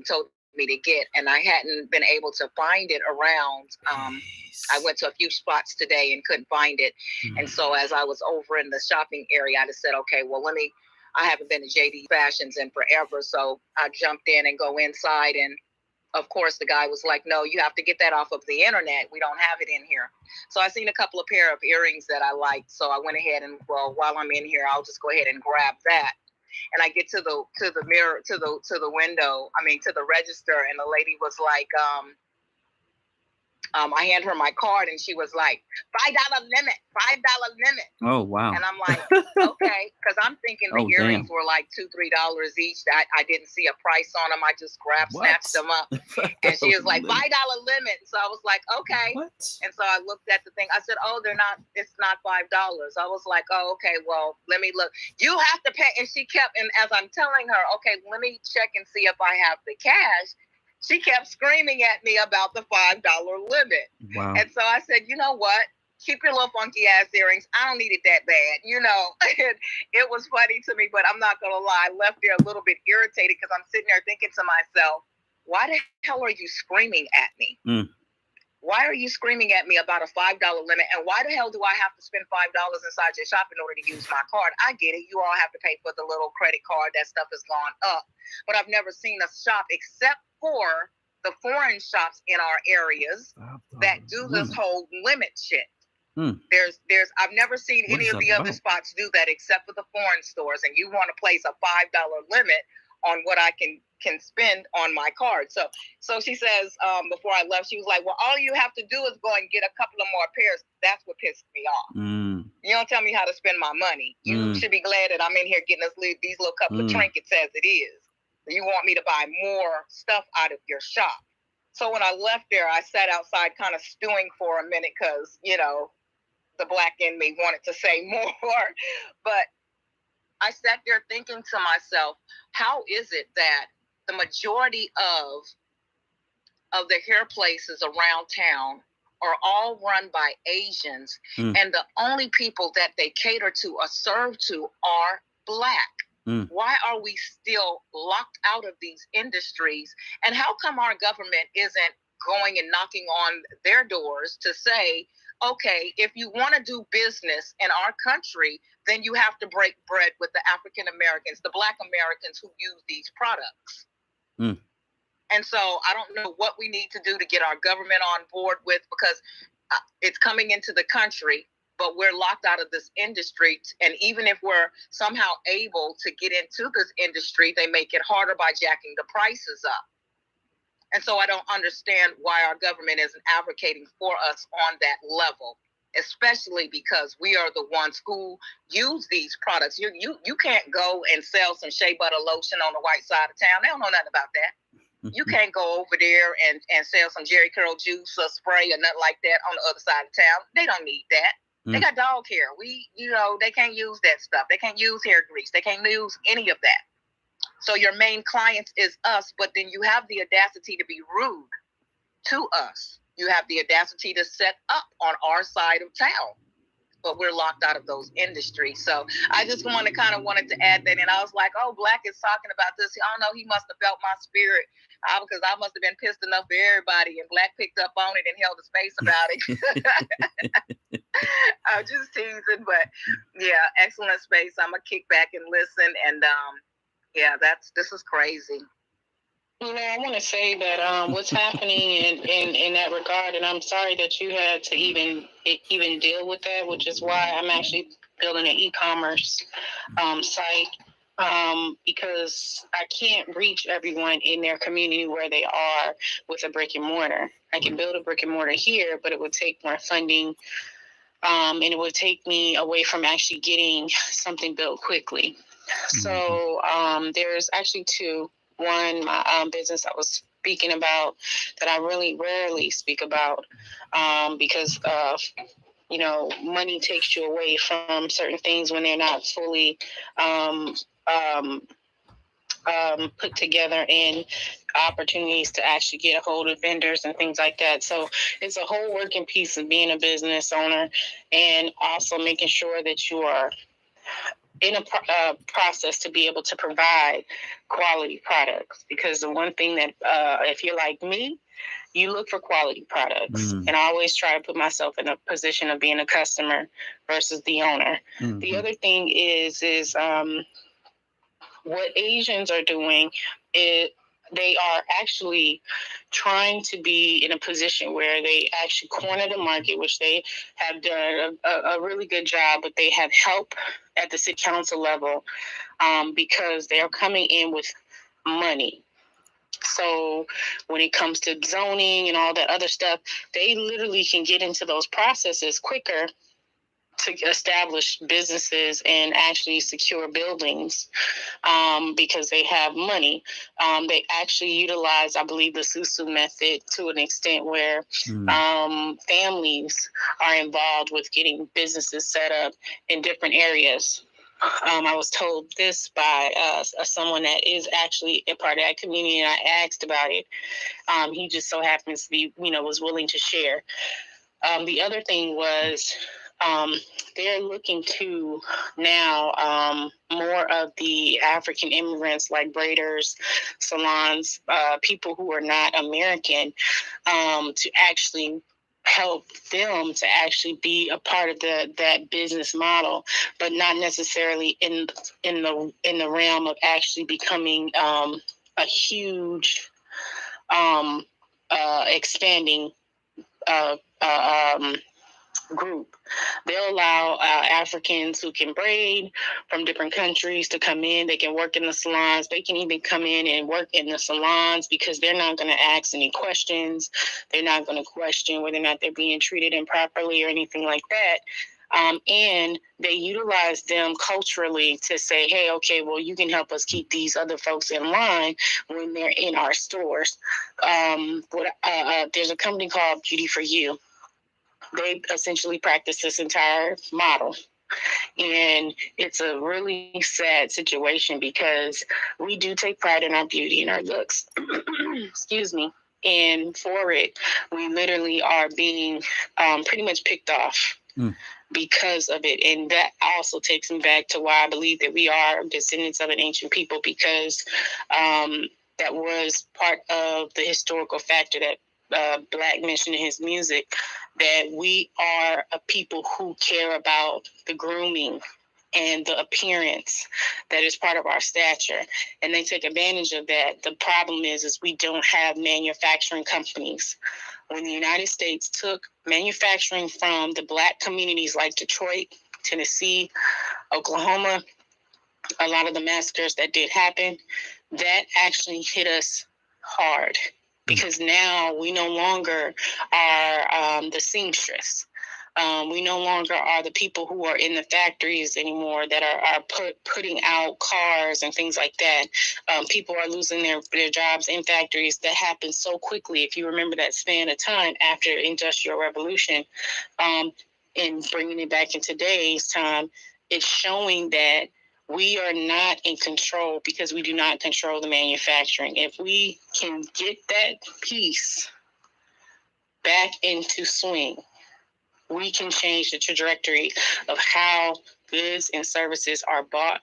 told me to get, and I hadn't been able to find it around. I went to a few spots today and couldn't find it. And so as I was over in the shopping area, I just said, okay, well, I haven't been to JD Fashions in forever. So I jumped in and go inside. And of course, the guy was like, no, you have to get that off of the internet. We don't have it in here. So I seen a couple of pair of earrings that I liked. So I went ahead and, well, while I'm in here, I'll just go ahead and grab that. And I get to the mirror, to the window, to the register. And the lady was like, I hand her my card, and she was like, $5 limit. Oh, wow. And I'm like, okay, because I'm thinking the earrings were like $2-3 each. I didn't see a price on them. I just snatched them up. And she was like, $5 limit. So I was like, okay. What? And so I looked at the thing. I said, oh, it's not $5. I was like, oh, okay, well, let me look. You have to pay. And she kept, and as I'm telling her, okay, let me check and see if I have the cash, she kept screaming at me about the $5 limit. Wow. And so I said, you know what? Keep your little funky ass earrings. I don't need it that bad, And it was funny to me, but I'm not going to lie. I left there a little bit irritated because I'm sitting there thinking to myself, why the hell are you screaming at me? Why are you screaming at me about a $5 limit? And why the hell do I have to spend $5 inside your shop in order to use my card? I get it. You all have to pay for the little credit card. That stuff has gone up. But I've never seen a shop except for the foreign shops in our areas that do this whole limit shit. I've never seen any of the other spots do that except for the foreign stores. And you want to place a $5 limit on what I can spend on my card. So she says, before I left, she was like, well, all you have to do is go and get a couple of more pairs. That's what pissed me off. You don't tell me how to spend my money. You should be glad that I'm in here getting these little couple of trinkets as it is. You want me to buy more stuff out of your shop. So when I left there, I sat outside kind of stewing for a minute because, the black in me wanted to say more. But I sat there thinking to myself, how is it that the majority of the hair places around town are all run by Asians, and the only people that they cater to or serve to are Black? Why are we still locked out of these industries? And how come our government isn't going and knocking on their doors to say, okay, if you want to do business in our country, then you have to break bread with the African Americans, the Black Americans who use these products. And so I don't know what we need to do to get our government on board with, because it's coming into the country, but we're locked out of this industry. And even if we're somehow able to get into this industry, they make it harder by jacking the prices up. And so I don't understand why our government isn't advocating for us on that level, especially because we are the ones who use these products. You can't go and sell some shea butter lotion on the white side of town. They don't know nothing about that. You can't go over there and sell some Jerry Curl juice or spray or nothing like that on the other side of town. They don't need that. They got dog hair. They can't use that stuff. They can't use hair grease. They can't use any of that. So your main client is us, but then you have the audacity to be rude to us. You have the audacity to set up on our side of town, but we're locked out of those industries. So I just wanted to add that. And I was like, oh, Black is talking about this. I don't know. He must have felt my spirit because I must have been pissed enough for everybody. And Black picked up on it and held his face about it. I'm just teasing, but yeah, excellent space. I'm going to kick back and listen. And this is crazy. I want to say that what's happening in that regard, and I'm sorry that you had to even deal with that, which is why I'm actually building an e-commerce site, because I can't reach everyone in their community where they are with a brick and mortar. I can build a brick and mortar here, but it would take more funding, and it would take me away from actually getting something built quickly. So there's actually two. One, my business I was speaking about that I really rarely speak about because of, money takes you away from certain things when they're not fully put together, and opportunities to actually get a hold of vendors and things like that. So it's a whole working piece of being a business owner, and also making sure that you are in a process to be able to provide quality products. Because the one thing that, if you're like me, you look for quality products. And I always try to put myself in a position of being a customer versus the owner. The other thing is what Asians are doing is they are actually trying to be in a position where they actually corner the market, which they have done a really good job, but they have help at the city council level because they are coming in with money. So when it comes to zoning and all that other stuff, they literally can get into those processes quicker to establish businesses and actually secure buildings because they have money. They actually utilize, I believe, the Susu method to an extent where families are involved with getting businesses set up in different areas. I was told this by someone that is actually a part of that community, and I asked about it. He just so happens to be, was willing to share. The other thing was they're looking to now more of the African immigrants, like braiders, salons, people who are not American, to actually help them to actually be a part of that business model, but not necessarily in the realm of actually becoming a huge expanding group. They'll allow Africans who can braid from different countries to come in. They can work in the salons. They can even come in and work in the salons because they're not going to ask any questions. They're not going to question whether or not they're being treated improperly or anything like that. And they utilize them culturally to say, hey, okay, well, you can help us keep these other folks in line when they're in our stores. There's a company called Beauty for You. They essentially practice this entire model. And it's a really sad situation because we do take pride in our beauty and our looks. Excuse me. And for it, we literally are being pretty much picked off because of it. And that also takes me back to why I believe that we are descendants of an ancient people, because that was part of the historical factor that Black mentioned in his music, that we are a people who care about the grooming and the appearance that is part of our stature, and they take advantage of that. The problem is we don't have manufacturing companies. When the United States took manufacturing from the Black communities like Detroit, Tennessee, Oklahoma, a lot of the massacres that did happen, that actually hit us hard. Because now we no longer are the seamstress. We no longer are the people who are in the factories anymore that are putting out cars and things like that. People are losing their jobs in factories. That happened so quickly. If you remember that span of time after Industrial Revolution, and bringing it back in today's time, it's showing that we are not in control because we do not control the manufacturing. If we can get that piece back into swing, we can change the trajectory of how goods and services are bought,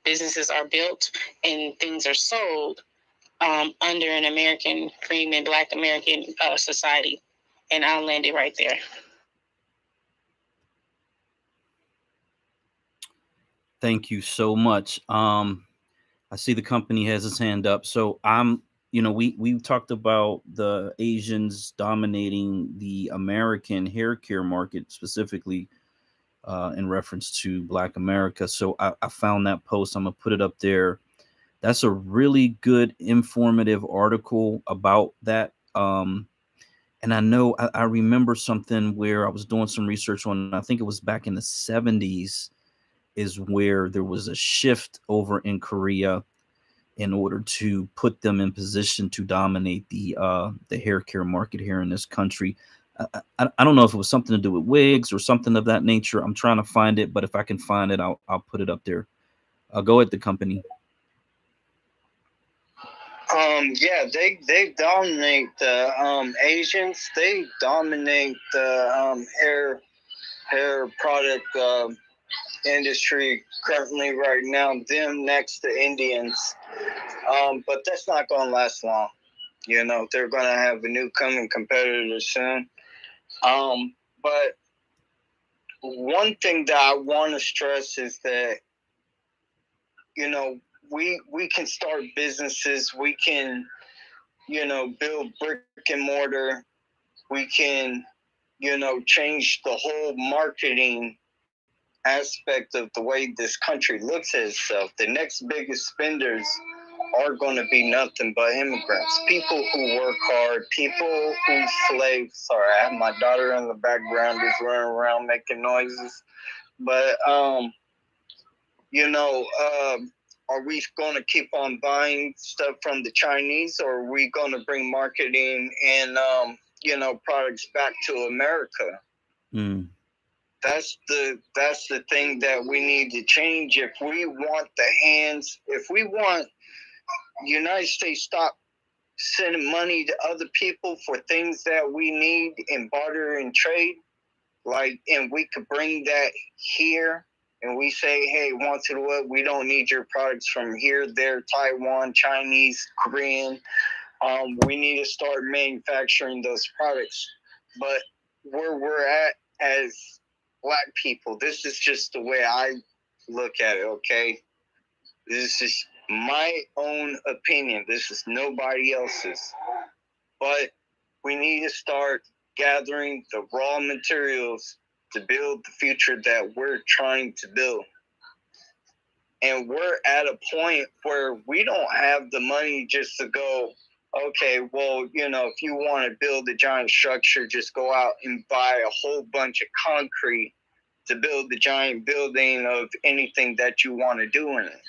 businesses are built, and things are sold under an American, free and Black American society. And I'll land it right there. Thank you so much. I see the company has his hand up. So we talked about the Asians dominating the American hair care market, specifically in reference to Black America. So I found that post. I'm gonna put it up there. That's a really good, informative article about that. And I know I remember something where I was doing some research on, I think it was back in the 70s, is where there was a shift over in Korea in order to put them in position to dominate the hair care market here in this country. I don't know if it was something to do with wigs or something of that nature. I'm trying to find it, but if I can find it, I'll put it up there. Go at the company. Yeah, they dominate the Asians. They dominate the hair product industry currently right now, them next to Indians. But that's not going to last long. You know, they're going to have a new coming competitor soon. But one thing that I want to stress is that, you know, we can start businesses. We can, you know, build brick and mortar. We can, you know, change the whole marketing aspect of the way this country looks at itself. The next biggest spenders are going to be nothing but immigrants, people who work hard, people who slave. Sorry, I have my daughter in the background just running around making noises. But you know, are we going to keep on buying stuff from the Chinese, or are we going to bring marketing and you know, products back to America? Mm. That's the thing that we need to change. If we want if we want the United States stop sending money to other people for things that we need in barter and trade, like, and we could bring that here, and we say, hey, once in a while, we don't need your products from here, there, Taiwan, Chinese, Korean. We need to start manufacturing those products. But where we're at as Black people, this is just the way I look at it, okay? This is my own opinion. This is nobody else's. But we need to start gathering the raw materials to build the future that we're trying to build. And we're at a point where we don't have the money just to go, okay, well, you know, if you want to build a giant structure, just go out and buy a whole bunch of concrete to build the giant building of anything that you want to do in it.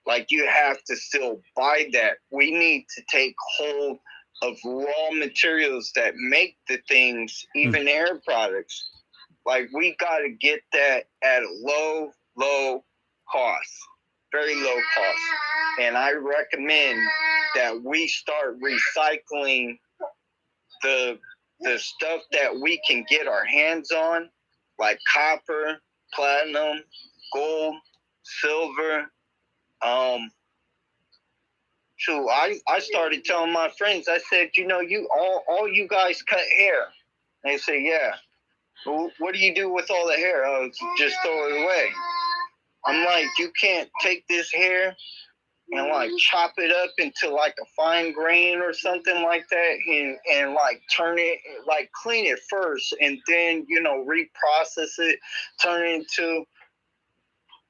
Like, you have to still buy that. We need to take hold of raw materials that make the things, even air products. Like, we got to get that at a low cost, very low cost. And I recommend that we start recycling the stuff that we can get our hands on, like copper, platinum, gold, silver. So I started telling my friends, I said, you know, you all you guys cut hair. And they say, yeah. Well, what do you do with all the hair? Oh, just throw it away. I'm like, you can't take this hair and like chop it up into like a fine grain or something like that, and like turn it, like clean it first, and then, you know, reprocess it, turn it into.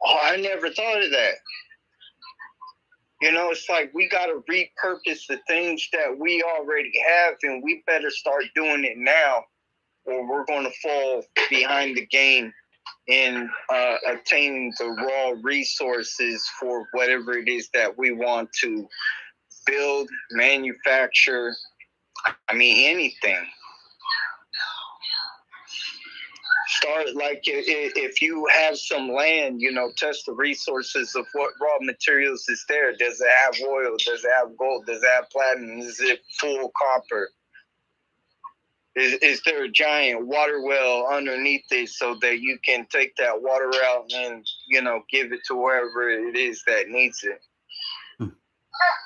Oh, I never thought of that. You know, it's like we got to repurpose the things that we already have, and we better start doing it now, or we're going to fall behind the game in obtaining the raw resources for whatever it is that we want to build, manufacture. I mean, anything. Start, like, if you have some land, you know, test the resources of what raw materials is there. Does it have oil? Does it have gold? Does it have platinum? Is it full copper? Is there a giant water well underneath it so that you can take that water out and, you know, give it to wherever it is that needs it?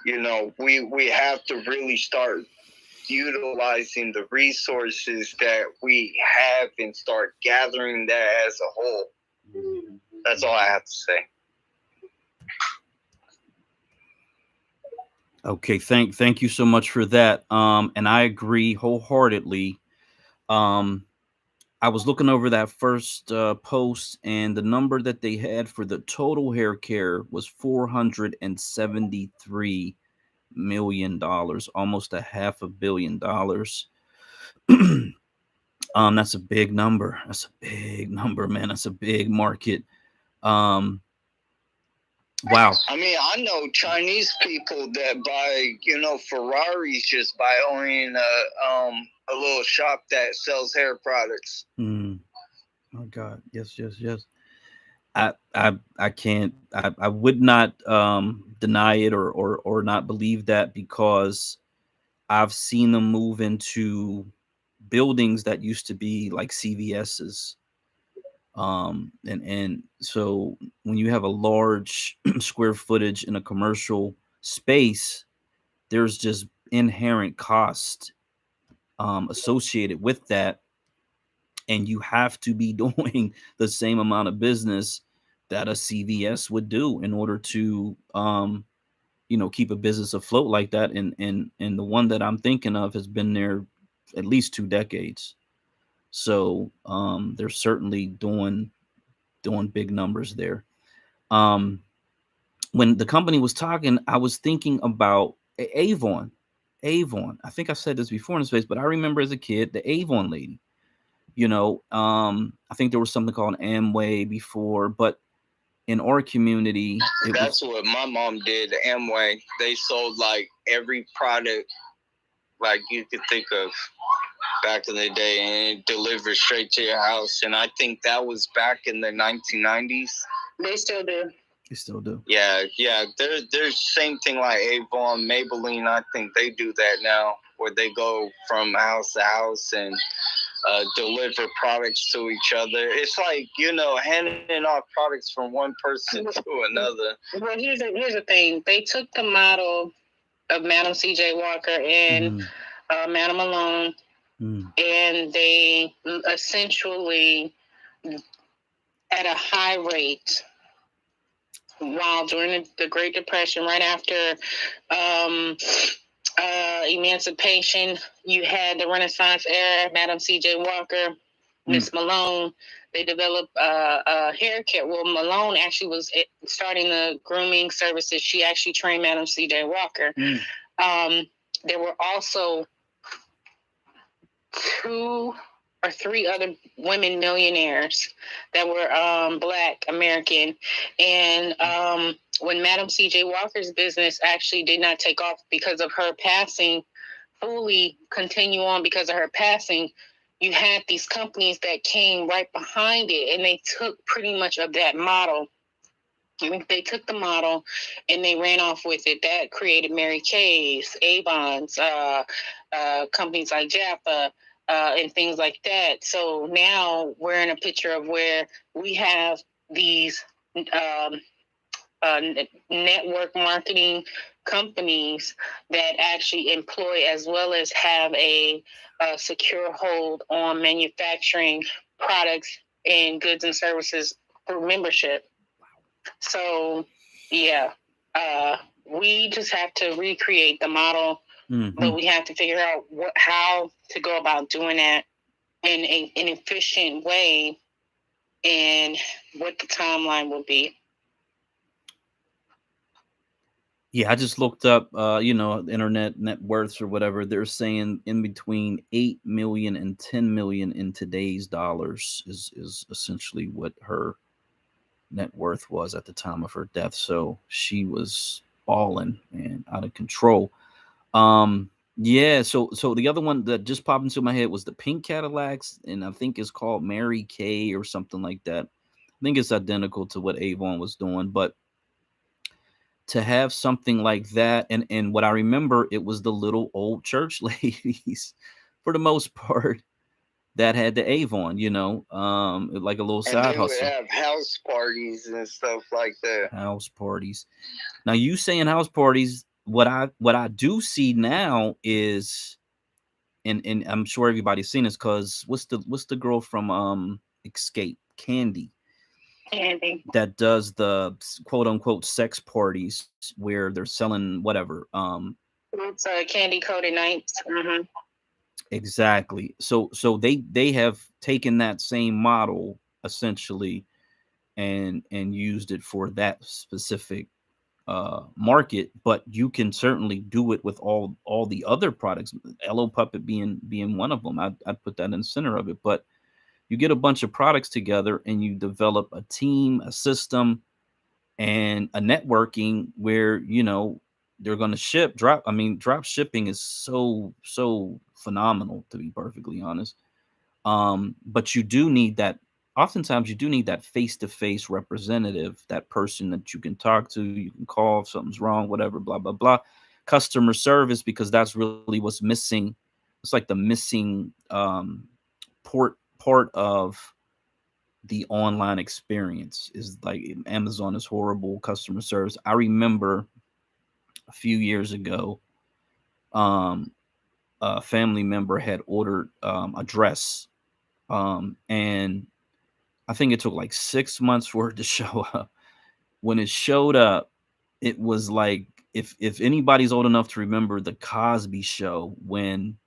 You know, we have to really start utilizing the resources that we have and start gathering that as a whole. That's all I have to say. Okay, thank you so much for that. And I agree wholeheartedly. I was looking over that first post, and the number that they had for the total hair care was $473 million, almost $500 million. That's a big number. That's a big number, man. That's a big market. Wow. I mean, I know Chinese people that buy, you know, Ferraris just by owning a little shop that sells hair products. Oh God, yes. I can't. I would not deny it or not believe that, because I've seen them move into buildings that used to be like CVS's, And so when you have a large square footage in a commercial space, there's just inherent cost associated with that, and you have to be doing the same amount of business that a CVS would do in order to keep a business afloat like that. And the one that I'm thinking of has been there at least 2 decades. So they're certainly doing big numbers there. Um, when the company was talking, I was thinking about Avon. Avon. I think I said this before in space, but I remember as a kid, the Avon lady. I think there was something called Amway before, but in our community, that's what my mom did. Amway. They sold like every product like you could think of back in the day, and it delivered straight to your house. And I think that was back in the 1990s. They still do. They still do. Yeah. There's same thing like Avon, Maybelline. I think they do that now, where they go from house to house and deliver products to each other. It's like, handing off products from one person to another. Well, here's the thing. They took the model of Madam C.J. Walker and Madam Malone, and they essentially, at a high rate, while during the Great Depression, right after emancipation, you had the Renaissance era, Madam C.J. Walker, Miss Malone. They developed hair care. Well, Malone actually was starting the grooming services. She actually trained Madam C.J. Walker. There were also 2 or 3 other women millionaires that were Black American. And when Madam C.J. Walker's business actually did not take off because of her passing, fully continue on because of her passing, you had these companies that came right behind it, and they took pretty much of that model. They took the model and they ran off with it. That created Mary Kay's, Avon's, companies like Jaffa, and things like that. So now we're in a picture of where we have these network marketing companies that actually employ as well as have a secure hold on manufacturing products and goods and services through membership. So, yeah, we just have to recreate the model, but we have to figure out how to go about doing that in an efficient way and what the timeline will be. Yeah, I just looked up, internet net worths or whatever. They're saying in between 8 million and 10 million in today's dollars is essentially what her net worth was at the time of her death. So she was balling and out of control. Yeah. So the other one that just popped into my head was the pink Cadillacs, and I think it's called Mary Kay or something like that. I think it's identical to what Avon was doing, but to have something like that, and what I remember, it was the little old church ladies for the most part that had the Avon, like a little side hustle. Would have house parties and stuff like that. House parties. Now, you saying house parties, what I do see now is, and I'm sure everybody's seen this, because what's the girl from Escape, Candy, that does the quote unquote sex parties where they're selling whatever. It's Candy Coated Nights. Exactly. So they have taken that same model essentially and used it for that specific market, but you can certainly do it with all the other products. Hello Puppet being one of them. I'd put that in the center of it, but you get a bunch of products together and you develop a team, a system, and a networking where, they're going to drop shipping is so phenomenal, to be perfectly honest. But you do need that. Oftentimes you do need that face-to-face representative, that person that you can talk to, you can call if something's wrong, whatever, blah, blah, blah. Customer service, because that's really what's missing. It's like the missing part of the online experience is like Amazon is horrible customer service. I remember a few years ago, a family member had ordered a dress, and I think it took like 6 months for it to show up. When it showed up, it was like if anybody's old enough to remember the Cosby Show when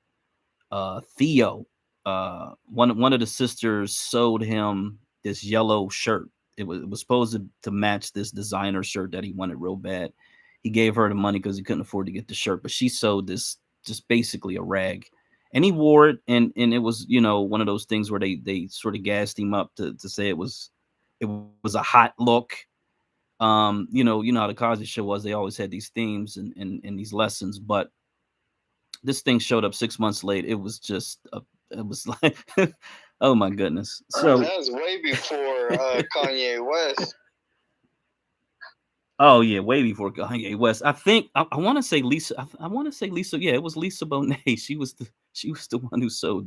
Theo, one of the sisters sewed him this yellow shirt. It was supposed to match this designer shirt that he wanted real bad. He gave her the money because he couldn't afford to get the shirt, but she sewed this just basically a rag, and he wore it, and it was one of those things where they sort of gassed him up to say it was a hot look. You know how the Cosby Show was. They always had these themes and these lessons, but this thing showed up 6 months late. It was just it was like, oh my goodness. So that was way before Kanye West. Oh yeah, way before Kanye West. I think I want to say Lisa. I want to say Lisa. Yeah, it was Lisa Bonet. She was the one who sewed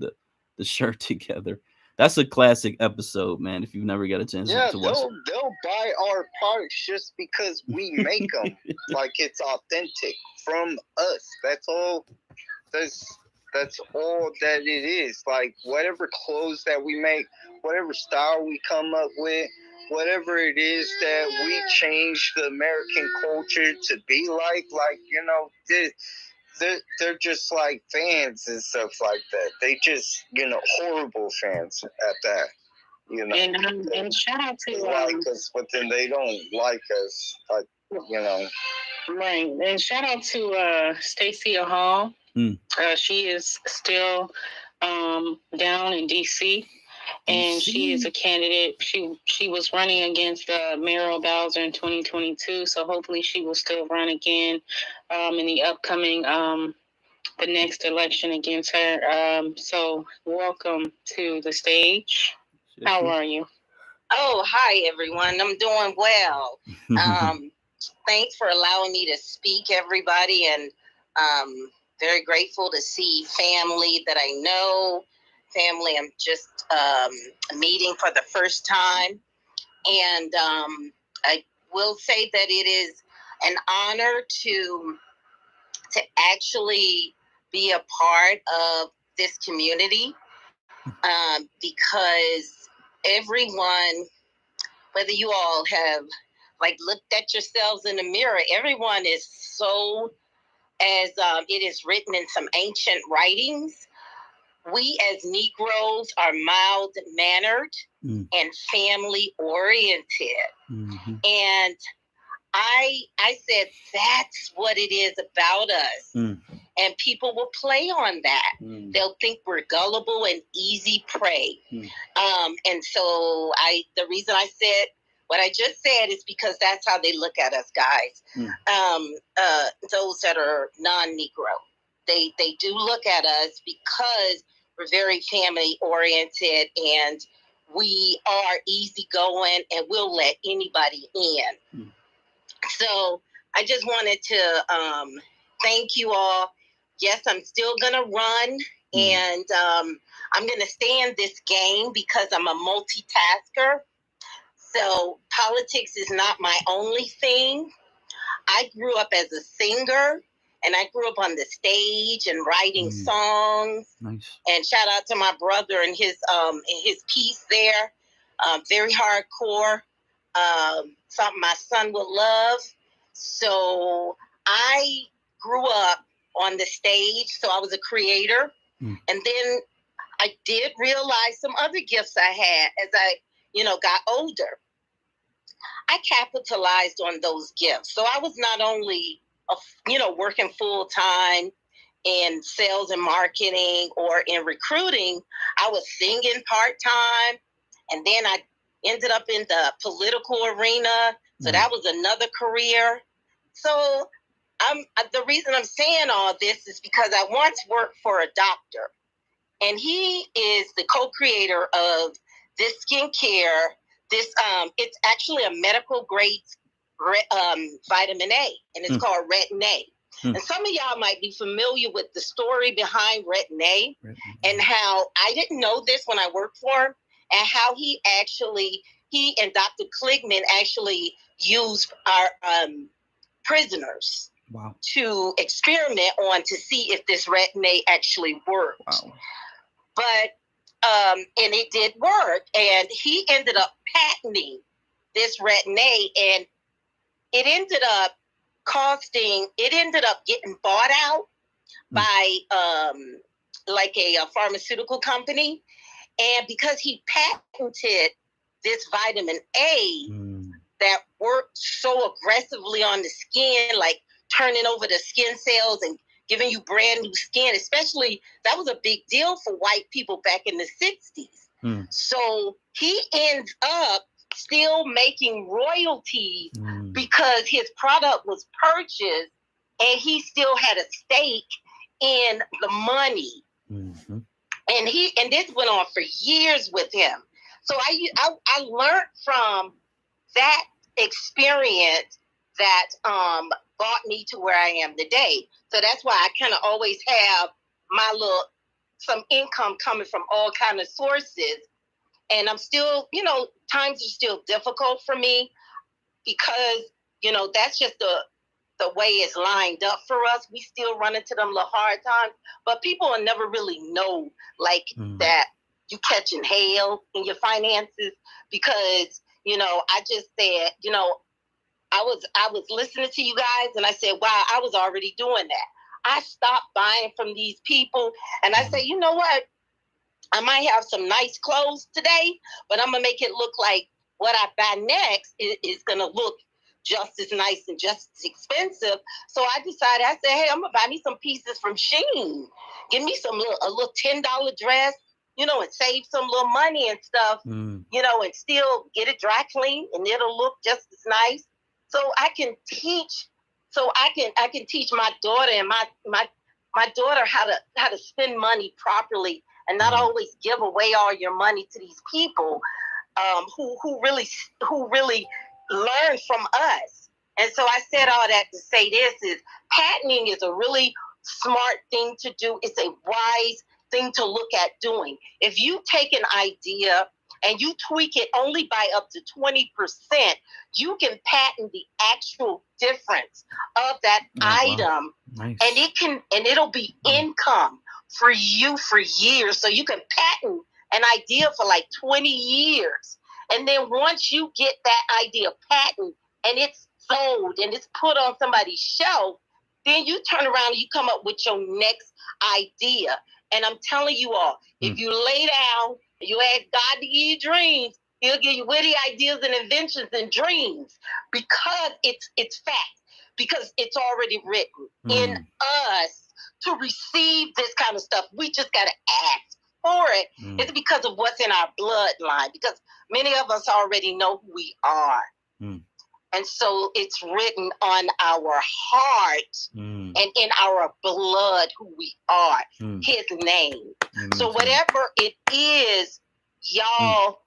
the shirt together. That's a classic episode, man. If you've never got a chance Yeah, to watch it. they'll buy our products just because we make them. Like it's authentic from us. That's all. That's all that it is. Like whatever clothes that we make, whatever style we come up with, whatever it is that we change the American culture to be like they're just like fans and stuff like that. They just horrible fans at that. And shout out to they like us, but then they don't like us. Right, and shout out to Stacia Hall. She is still down in DC, and she is a candidate. She was running against Muriel Bowser in 2022, so hopefully she will still run again in the upcoming the next election against her. So welcome to the stage. How are you? Oh, hi everyone. I'm doing well. Thanks for allowing me to speak, everybody, and very grateful to see family that I know, family I'm just meeting for the first time. And I will say that it is an honor to actually be a part of this community because everyone, whether you all have looked at yourselves in the mirror, everyone is so, as it is written in some ancient writings, we as Negroes are mild-mannered and family-oriented. Mm-hmm. And I said, that's what it is about us. And people will play on that. They'll think we're gullible and easy prey. And so the reason I said what I just said is because that's how they look at us, guys. Those that are non-Negro, they do look at us because we're very family oriented and we are easygoing and we'll let anybody in. So I just wanted to thank you all. Yes, I'm still gonna run, and I'm gonna stay in this game because I'm a multitasker. So politics is not my only thing. I grew up as a singer, and I grew up on the stage and writing songs. Nice. And shout out to my brother and his piece there. Very hardcore. Something my son will love. So I grew up on the stage, so I was a creator. And then I did realize some other gifts I had as I got older. I capitalized on those gifts. So I was not only, working full time in sales and marketing or in recruiting, I was singing part time. And then I ended up in the political arena. So that was another career. So the reason I'm saying all this is because I once worked for a doctor. And he is the co-creator of this skincare. It's actually a medical grade vitamin A, and it's called Retin A. And some of y'all might be familiar with the story behind Retin A and how I didn't know this when I worked for him. and how he and Dr. Kligman actually used our prisoners to experiment on to see if this retin-A actually worked. Wow. But and it did work, and he ended up patenting this retin-A, and it ended up getting bought out by like a pharmaceutical company. And because he patented this vitamin A that worked so aggressively on the skin, like turning over the skin cells and giving you brand new skin, especially that was a big deal for white people back in the 60s. So he ends up still making royalties because his product was purchased and he still had a stake in the money. And this went on for years with him. So I learned from that experience that brought me to where I am today. So that's why I kind of always have some income coming from all kind of sources. And I'm still, times are still difficult for me because, that's just the way it's lined up for us. We still run into them little hard times, but people will never really know that you catching hell in your finances because, I just said, I was listening to you guys and I said, wow, I was already doing that. I stopped buying from these people and I say, you know what? I might have some nice clothes today, but I'm going to make it look like what I buy next is going to look just as nice and just as expensive. So I decided, I said, hey, I'm going to buy me some pieces from Shein. Give me a little $10 dress, and save some little money and stuff, and still get it dry clean and it'll look just as nice. So I can teach, I can teach my daughter and my daughter how to spend money properly and not always give away all your money to these people who really learn from us. And so I said all that to say this is patenting is a really smart thing to do. It's a wise thing to look at doing. If you take an idea and you tweak it only by up to 20%, you can patent the actual difference of that item. Nice. And it'll be income for you for years. So you can patent an idea for like 20 years. And then once you get that idea patent and it's sold and it's put on somebody's shelf, then you turn around and you come up with your next idea. And I'm telling you all, if you lay down and you ask God to give you dreams, he'll give you witty ideas and inventions and dreams because it's fact, because it's already written in us to receive this kind of stuff. We just got to ask for it. It's because of what's in our bloodline, because many of us already know who we are. And so it's written on our heart and in our blood who we are, his name. So whatever it is, y'all,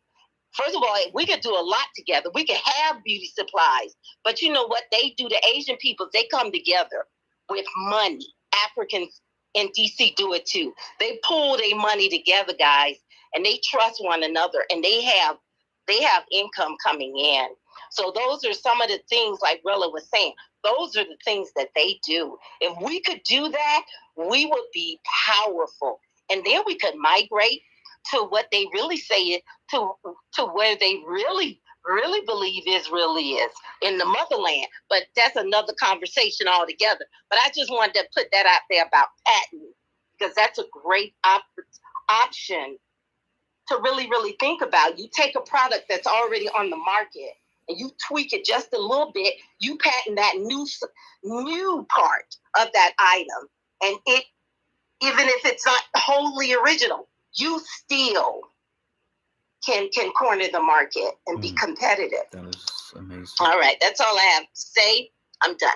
first of all, we could do a lot together. We could have beauty supplies. But you know what they do? The Asian people, they come together with money. Africans in DC do it too. They pool their money together, guys, and they trust one another, and they have income coming in. So those are some of the things, like Rilla was saying, those are the things that they do. If we could do that, we would be powerful. And then we could migrate to what they really say, to where they really believe Israel is, in the motherland. But that's another conversation altogether. But I just wanted to put that out there about patent, because that's a great option to really, really think about. You take a product that's already on the market and you tweak it just a little bit, you patent that new part of that item. And it, even if it's not wholly original, you still can corner the market and be competitive. That is amazing. All right, that's all I have to say. I'm done.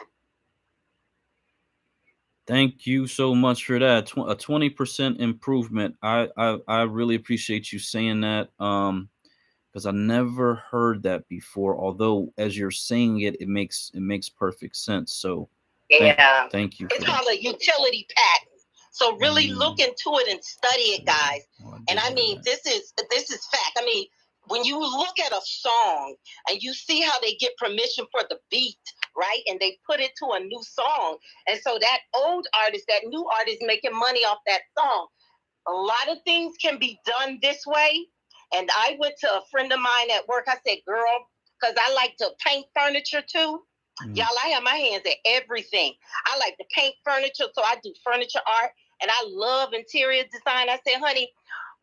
Thank you so much for that. A 20% improvement. I really appreciate you saying that. Because I never heard that before. Although as you're saying it, it makes perfect sense. So yeah, thank you. It's called a utility patent. So really look into it and study it, guys. And I mean, this is fact. I mean, when you look at a song and you see how they get permission for the beat, right? And they put it to a new song. And so that old artist, that new artist making money off that song. A lot of things can be done this way. And I went to a friend of mine at work. I said, girl, because I like to paint furniture too. Y'all, I have my hands at everything. I like to paint furniture, so I do furniture art. And I love interior design. I said, honey,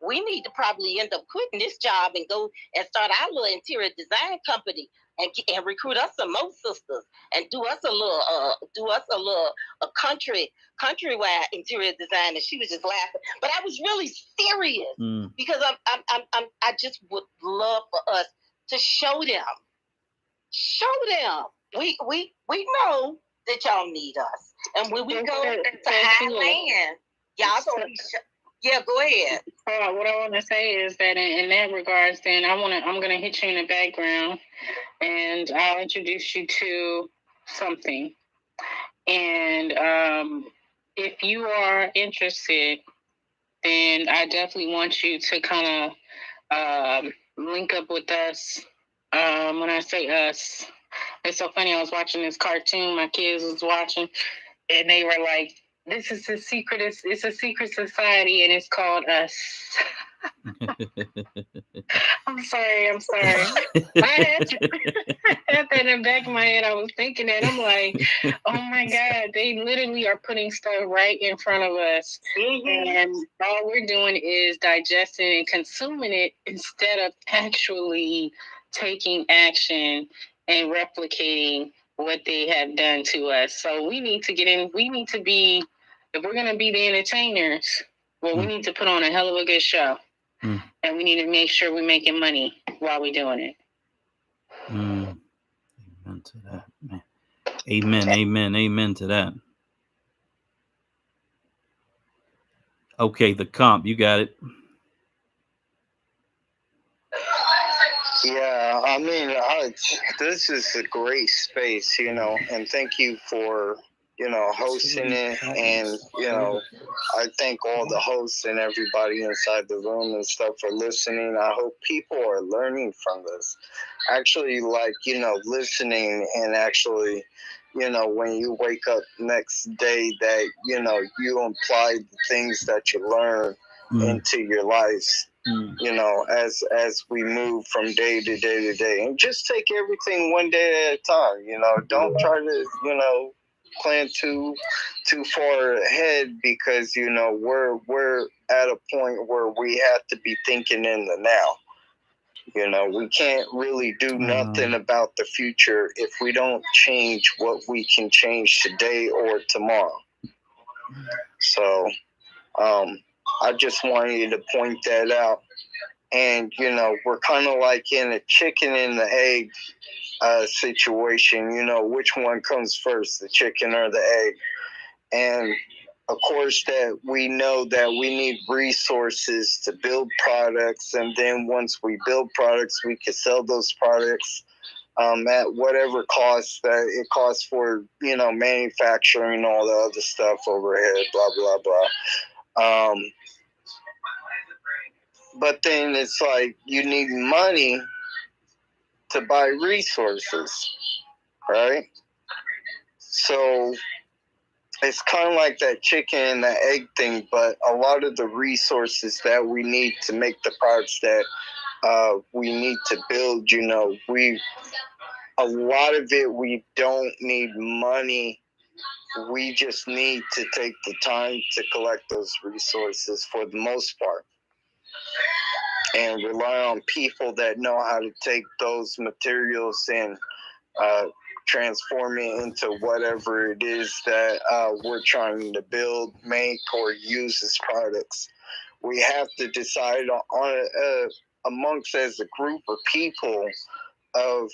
we need to probably end up quitting this job and go and start our little interior design company and recruit us some more sisters and do us a little countrywide interior design. And she was just laughing, but I was really serious because I just would love for us to show them. We know that y'all need us, and when we go to high land, y'all gonna be. Yeah, go ahead. What I want to say is that in that regards, then I'm gonna hit you in the background, and I'll introduce you to something. And if you are interested, then I definitely want you to kind of link up with us. When I say us, it's so funny. I was watching this cartoon. My kids was watching, and they were like, "This is a secret. It's a secret society, and it's called us." I'm sorry. I had that in the back of my head. I was thinking that. I'm like, oh my God, they literally are putting stuff right in front of us. And all we're doing is digesting and consuming it instead of actually taking action and replicating what they have done to us. So we need to get in. We need to be, if we're going to be the entertainers, well, we need to put on a hell of a good show. And we need to make sure we're making money while we're doing it. Amen to that, man. Amen to that. Okay, the comp, you got it. Yeah, I mean, this is a great space, and thank you for, hosting it. And, I thank all the hosts and everybody inside the room and stuff for listening. I hope people are learning from this. Actually, listening and actually, when you wake up next day that, you apply the things that you learn into your lives. As we move from day to day to day, and just take everything one day at a time. Don't try to plan too far ahead, because we're at a point where we have to be thinking in the now. We can't really do nothing about the future if we don't change what we can change today or tomorrow. So I just wanted you to point that out. And, we're kind of like in a chicken and the egg situation, which one comes first, the chicken or the egg? And, of course, that we know that we need resources to build products. And then once we build products, we can sell those products at whatever cost that it costs for, manufacturing, all the other stuff overhead, blah, blah, blah. But then it's like you need money to buy resources, right? So it's kind of like that chicken and the egg thing, but a lot of the resources that we need to make the products that we need to build, a lot of it, we don't need money. We just need to take the time to collect those resources for the most part, and rely on people that know how to take those materials and transform it into whatever it is that we're trying to build, make, or use as products. We have to decide on amongst as a group of people of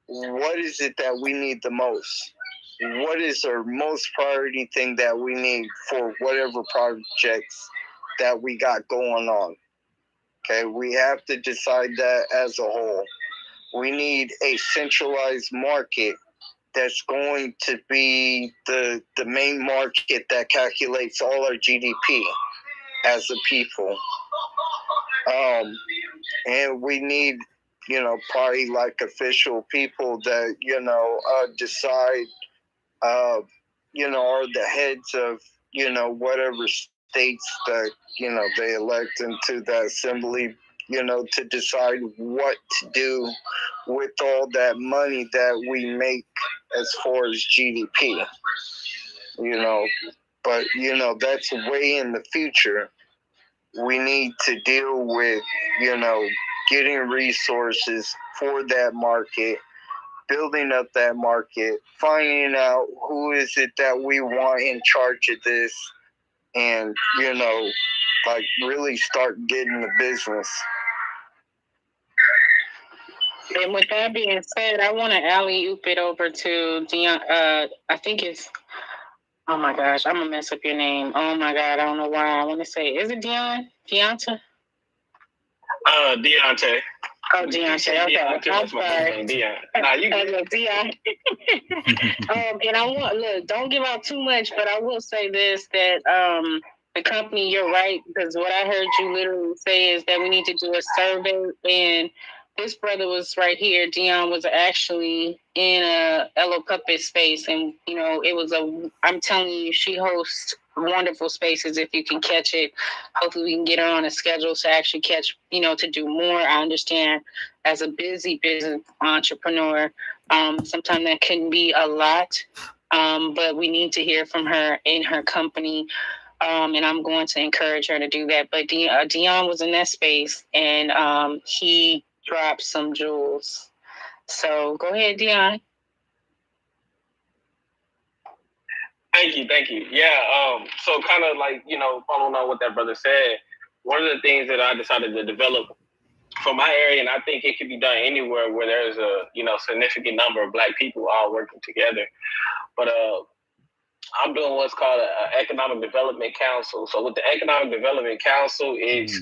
what is it that we need the most. What is our most priority thing that we need for whatever projects that we got going on? Okay, we have to decide that as a whole. We need a centralized market that's going to be the main market that calculates all our GDP as a people. And we need, probably like official people that, decide, are the heads of, whatever states that, they elect into the assembly, to decide what to do with all that money that we make as far as GDP, but, that's way in the future. We need to deal with, getting resources for that market, building up that market, finding out who is it that we want in charge of this, and, really start getting the business. And with that being said, I want to alley-oop it over to Dion. I think it's, oh my gosh, I'm going to mess up your name. Oh my God, I don't know why. I want to say, is it Dion? Deonta? Deontay. Oh, Deontay. Okay. I'm sorry. Dion. Nah, you good. Dion. And I look, don't give out too much, but I will say this, that the company, you're right, because what I heard you literally say is that we need to do a survey, and this brother was right here. Dion was actually in a Elo Puppet space, and it was I'm telling you, she hosts wonderful spaces if you can catch it. Hopefully we can get her on a schedule to actually catch, to do more. I understand as a busy business entrepreneur, sometimes that can be a lot, but we need to hear from her in her company. And I'm going to encourage her to do that. But Dion was in that space, and he dropped some jewels. So go ahead, Dion. Thank you. Yeah, so kind of like, following on what that brother said, one of the things that I decided to develop for my area, and I think it could be done anywhere where there's a, significant number of Black people all working together. But I'm doing what's called an Economic Development Council. So with the Economic Development Council, it's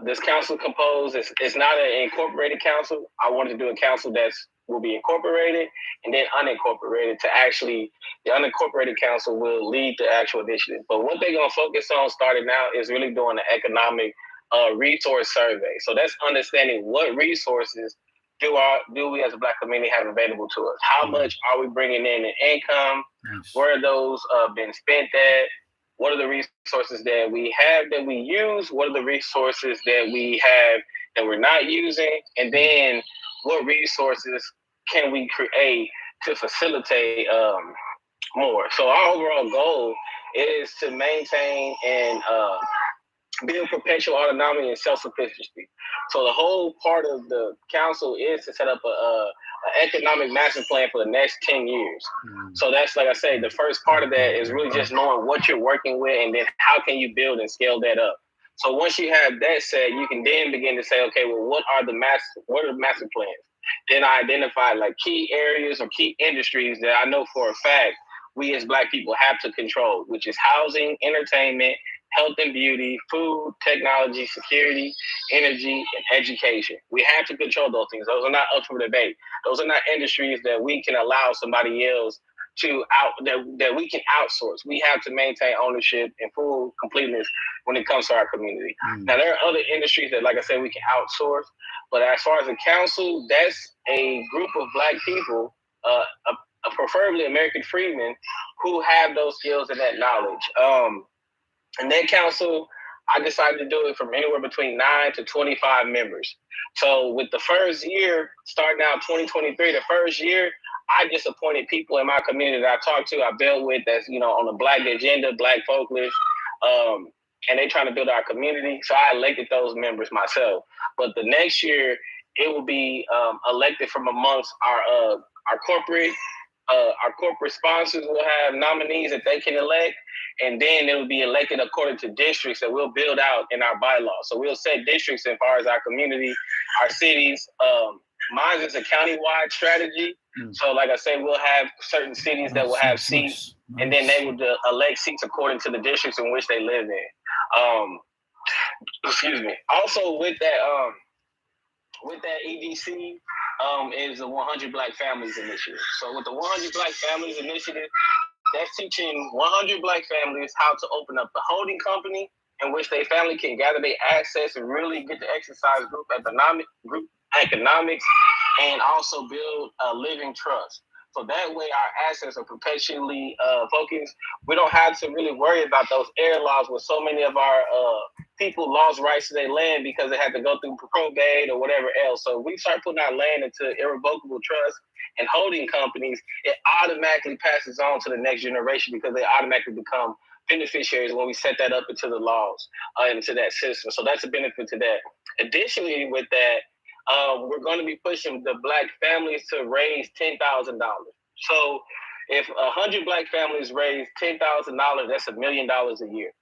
this council composed. It's not an incorporated council. I wanted to do a council will be incorporated and then unincorporated. The unincorporated council will lead the actual initiative. But what they're gonna focus on starting now is really doing the economic resource survey. So that's understanding what resources do we as a Black community have available to us? How much are we bringing in income? Nice. Where are those been spent at? What are the resources that we have that we use? What are the resources that we have that we're not using? And then what resources can we create to facilitate more? So our overall goal is to maintain and build perpetual autonomy and self-sufficiency. So the whole part of the council is to set up an economic master plan for the next 10 years. So that's, like I say, the first part of that is really just knowing what you're working with, and then how can you build and scale that up. So once you have that set, you can then begin to say, okay, well, what are the master plans? Then I identified like key areas or key industries that I know for a fact we as Black people have to control, which is housing, entertainment, health and beauty, food, technology, security, energy, and education. We have to control those things. Those are not up for debate. Those are not industries that we can allow somebody else that we can outsource. We have to maintain ownership and full completeness when it comes to our community. Now, there are other industries that, like I said, we can outsource. But as far as the council, that's a group of Black people, preferably American freedmen, who have those skills and that knowledge. And that council, I decided to do it from anywhere between 9 to 25 members. So with the first year, starting out 2023, the first year, I just appointed people in my community that I talked to, I built with, that's, on the Black agenda, Black focus, and they trying to build our community. So I elected those members myself. But the next year, it will be elected from amongst our corporate sponsors will have nominees that they can elect, and then it will be elected according to districts that we'll build out in our bylaws. So we'll set districts as far as our community, our cities. Mine is a countywide strategy. So like I say, we'll have certain cities that will have seats, and then they will elect seats according to the districts in which they live in. Excuse me. Also with that EDC, is the 100 Black Families Initiative. So with the 100 Black Families Initiative, that's teaching 100 Black families how to open up the holding company in which their family can gather their assets and really get to exercise group economics and also build a living trust. So that way our assets are perpetually focused. We don't have to really worry about those air laws where so many of our people lost rights to their land because they had to go through probate or whatever else. So we start putting our land into irrevocable trust and holding companies, it automatically passes on to the next generation because they automatically become beneficiaries when we set that up into the laws, into that system. So that's a benefit to that. Additionally, with that, we're going to be pushing the Black families to raise $10,000. So if 100 Black families raise $10,000, that's $1 million a year.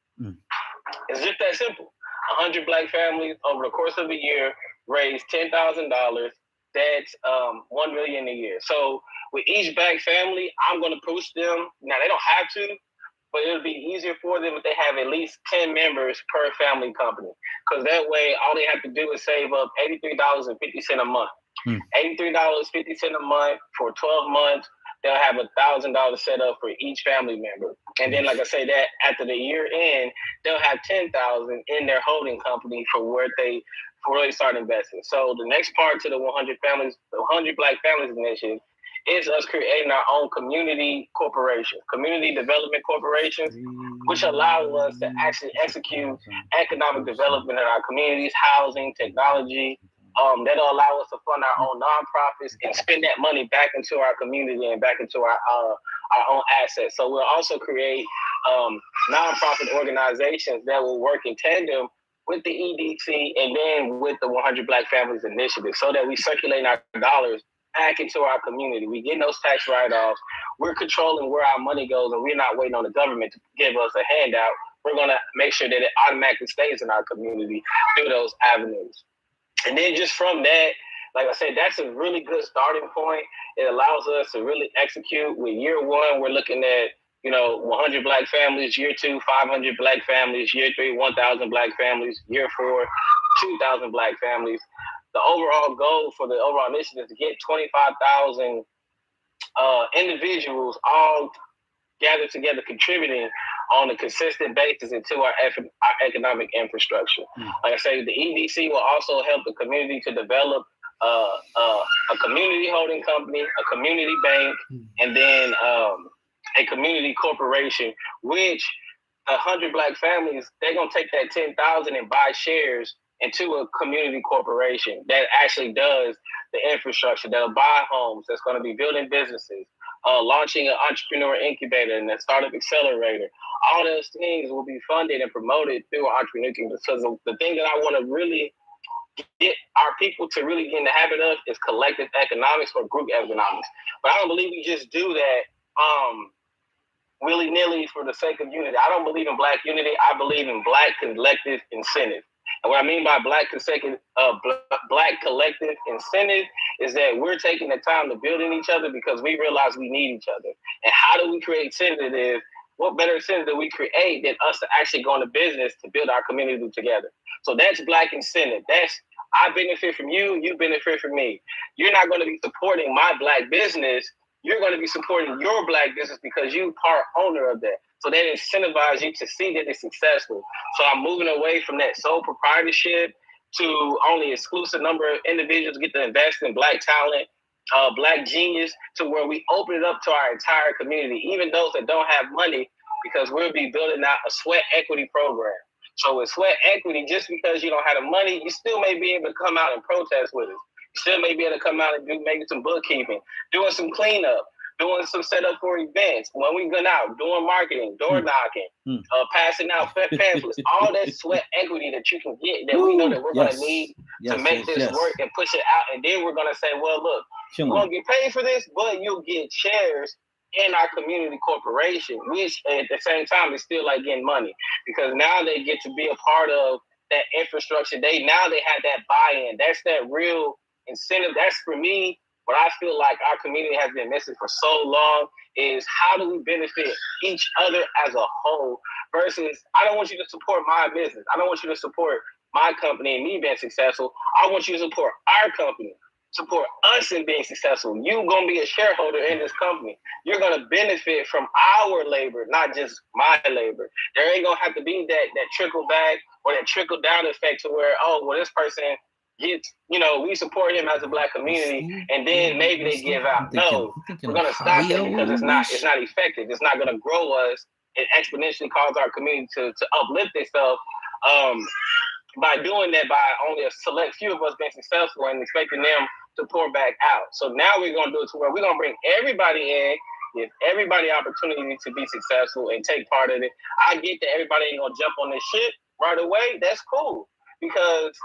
It's just that simple. 100 Black families over the course of a year raise $10,000. That's $1 million a year. So with each Black family, I'm going to push them. Now they don't have to, but it'll be easier for them if they have at least 10 members per family company. Because that way, all they have to do is save up $83.50 a month. $83.50 a month for 12 months. They'll have $1,000 set up for each family member. And then, like I say, that after the year end, they'll have $10,000 in their holding company for where they start investing. So the next part to the 100 Black Families Initiative is us creating our own community corporation, community development corporations, which allow us to actually execute economic development in our communities, housing, technology. That'll allow us to fund our own nonprofits and spend that money back into our community and back into our own assets. So we'll also create nonprofit organizations that will work in tandem with the EDC and then with the 100 Black Families Initiative so that we circulate our dollars back into our community. We get those tax write-offs. We're controlling where our money goes, and we're not waiting on the government to give us a handout. We're going to make sure that it automatically stays in our community through those avenues. And then just from that, like I said, that's a really good starting point. It allows us to really execute. With year one, we're looking at 100 Black families. Year two, 500 Black families. Year three, 1,000 Black families. Year four, 2,000 Black families. The overall goal for the overall initiative is to get 25,000 individuals all gathered together, contributing on a consistent basis into our economic infrastructure. Like I say, the EDC will also help the community to develop a community holding company, a community bank, and then a community corporation, which 100 Black families, they're going to take that 10,000 and buy shares into a community corporation that actually does the infrastructure, that'll buy homes, that's going to be building businesses, launching an entrepreneur incubator and a startup accelerator. All those things will be funded and promoted through entrepreneur incubator. So the thing that I want to really get our people to really get in the habit of is collective economics or group economics. But I don't believe we just do that willy-nilly for the sake of unity. I don't believe in Black unity. I believe in Black collective incentive. And what I mean by Black collective incentive is that we're taking the time to build in each other because we realize we need each other. And how do we create incentive? What better incentive do we create than us to actually go into business to build our community together? So that's Black incentive. That's I benefit from you, you benefit from me. You're not going to be supporting my Black business. You're going to be supporting your Black business because you're part owner of that. So that incentivizes you to see that it's successful. So I'm moving away from that sole proprietorship to only exclusive number of individuals get to invest in Black talent, Black genius, to where we open it up to our entire community, even those that don't have money, because we'll be building out a sweat equity program. So with sweat equity, just because you don't have the money, you still may be able to come out and protest with us. You still may be able to come out and do maybe some bookkeeping, doing some cleanup, doing some setup for events, when we go out, doing marketing, door knocking, passing out pamphlets, all that sweat equity that you can get that we know that we're going to need to make this work and push it out. And then we're going to say, well, look, you're going to get paid for this, but you'll get shares in our community corporation, which at the same time is still like getting money because now they get to be a part of that infrastructure. Now they have that buy-in. That's that real incentive. That's for me. What I feel like our community has been missing for so long is how do we benefit each other as a whole versus I don't want you to support my business. I don't want you to support my company and me being successful. I want you to support our company. support us in being successful. You're going to be a shareholder in this company. You're going to benefit from our labor, not just my labor. There ain't going to have to be that trickle back or that trickle down effect to where, oh, well, this person gets, we support him as a Black community, and then maybe they give out. No, we're going to stop that because it's not effective. It's not going to grow us and exponentially cause our community to uplift itself. By doing that, by only a select few of us being successful and expecting them to pour back out. So now we're going to do it to where we're going to bring everybody in, give everybody opportunity to be successful and take part in it. I get that everybody ain't going to jump on this shit right away. That's cool because,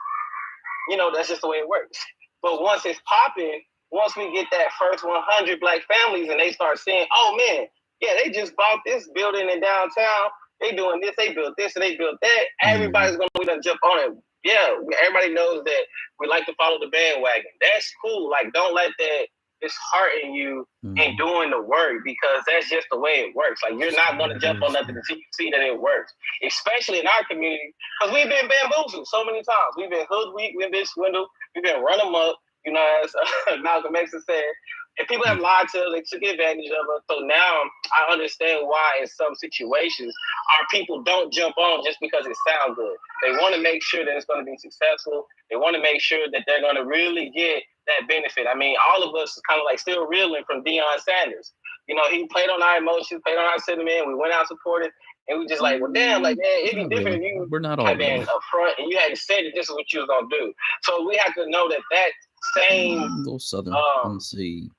that's just the way it works. But once it's popping, once we get that first 100 Black families and they start saying, oh man, yeah, they just bought this building in downtown. They doing this, they built this, and they built that. Everybody's going to jump on it. Yeah, everybody knows that we like to follow the bandwagon. That's cool. Like, don't let that dishearten you in doing the work because that's just the way it works. Like, you're not going to jump on nothing until you see that it works, especially in our community because we've been bamboozled so many times. We've been hoodwinked, we've been swindled, we've been run them up, as Malcolm X said. And people have lied to us, they took advantage of us. So now I understand why in some situations our people don't jump on just because it sounds good. They want to make sure that it's going to be successful. They want to make sure that they're going to really get that benefit. I mean, all of us is kind of like still reeling from Deion Sanders. He played on our emotions, played on our sentiment. We went out supported. And we just like, well, damn, like, man, it'd be different if you had been up front and you hadn't said that this is what you was going to do. So we have to know that same little southern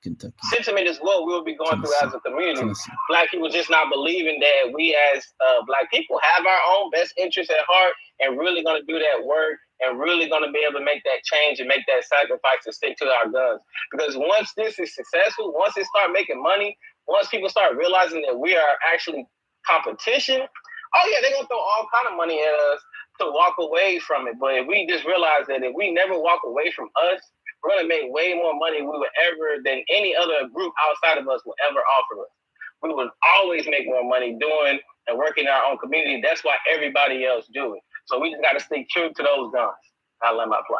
Kentucky sentiment is what we'll be going through as a community. Black people just not believing that we as Black people have our own best interests at heart and really going to do that work and really going to be able to make that change and make that sacrifice to stick to our guns. Because once this is successful, once it start making money, once people start realizing that we are actually competition, oh yeah, they're going to throw all kind of money at us to walk away from it. But if we just realize that if we never walk away from us, we're going to make way more money than any other group outside of us will ever offer us. We will always make more money doing and working in our own community. That's why everybody else do it. So we just got to stay true to those guns. I let my play.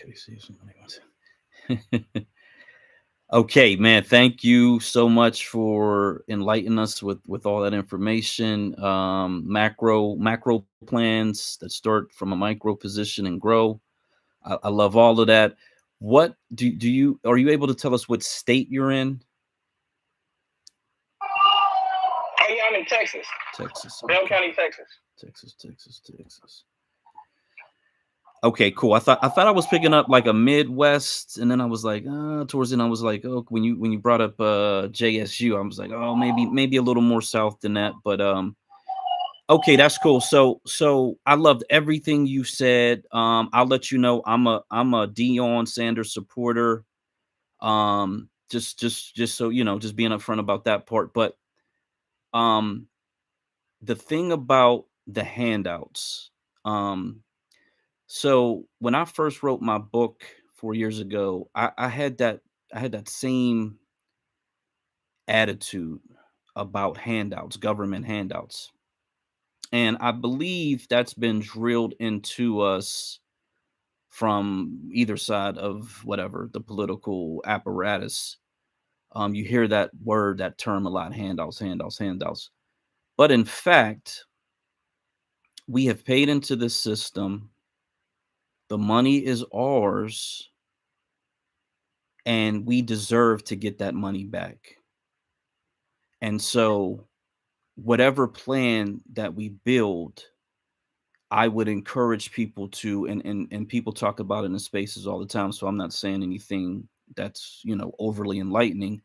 Okay, see if somebody wants. Okay, man. Thank you so much for enlightening us with all that information. Macro plans that start from a micro position and grow. I love all of that. What are you able to tell us what state you're in? Oh yeah, I'm in Texas. Texas. Bell County, Texas. Texas. Okay, cool. I thought I was picking up like a Midwest, and then I was like, towards the end I was like, oh, when you brought up JSU, I was like, oh, maybe a little more south than that, but okay, that's cool. So I loved everything you said. I'll let you know I'm a Deion Sanders supporter. Just so you know, just being upfront about that part. But the thing about the handouts, so when I first wrote my book 4 years ago, I had that same attitude about handouts, government handouts. And I believe that's been drilled into us from either side of whatever the political apparatus. You hear that word, that term a lot, handouts. But in fact, we have paid into the system. The money is ours, and we deserve to get that money back. And so whatever plan that we build, I would encourage people to, and people talk about it in the spaces all the time, so I'm not saying anything that's, overly enlightening,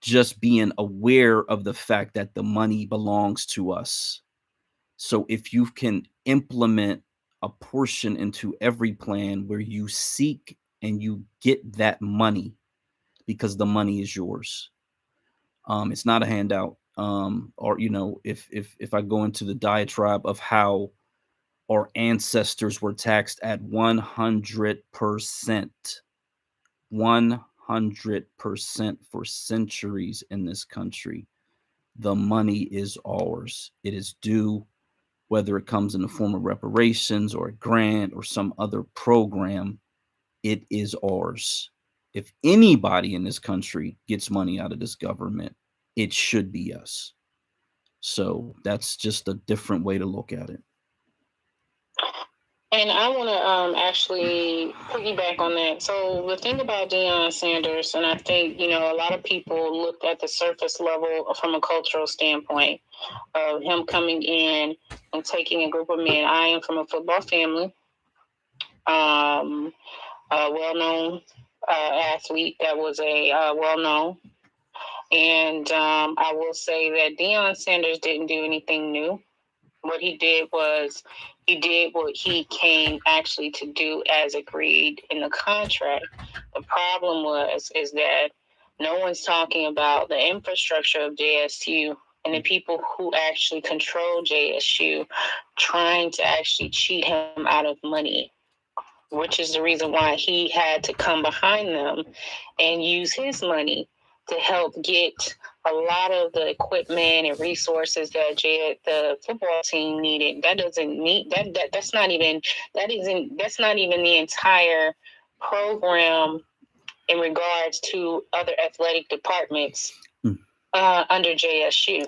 just being aware of the fact that the money belongs to us. So if you can implement a portion into every plan where you seek and you get that money because the money is yours. It's not a handout. Or, if I go into the diatribe of how our ancestors were taxed at 100%, 100% for centuries in this country, the money is ours. It is due, whether it comes in the form of reparations or a grant or some other program. it is ours. If anybody in this country gets money out of this government, it should be us. So that's just a different way to look at it. And I want to actually piggyback on that. So the thing about Deion Sanders, and I think, you know, a lot of people looked at the surface level from a cultural standpoint of him coming in and taking a group of men. I am from a football family, a well-known athlete that was a well-known. And I will say that Deion Sanders didn't do anything new. What he did was he did what he came actually to do as agreed in the contract. The problem is that no one's talking about the infrastructure of JSU and the people who actually control JSU trying to actually cheat him out of money, which is the reason why he had to come behind them and use his money to help get a lot of the equipment and resources that the football team needed. That doesn't need that. That's not even the entire program in regards to other athletic departments under JSU.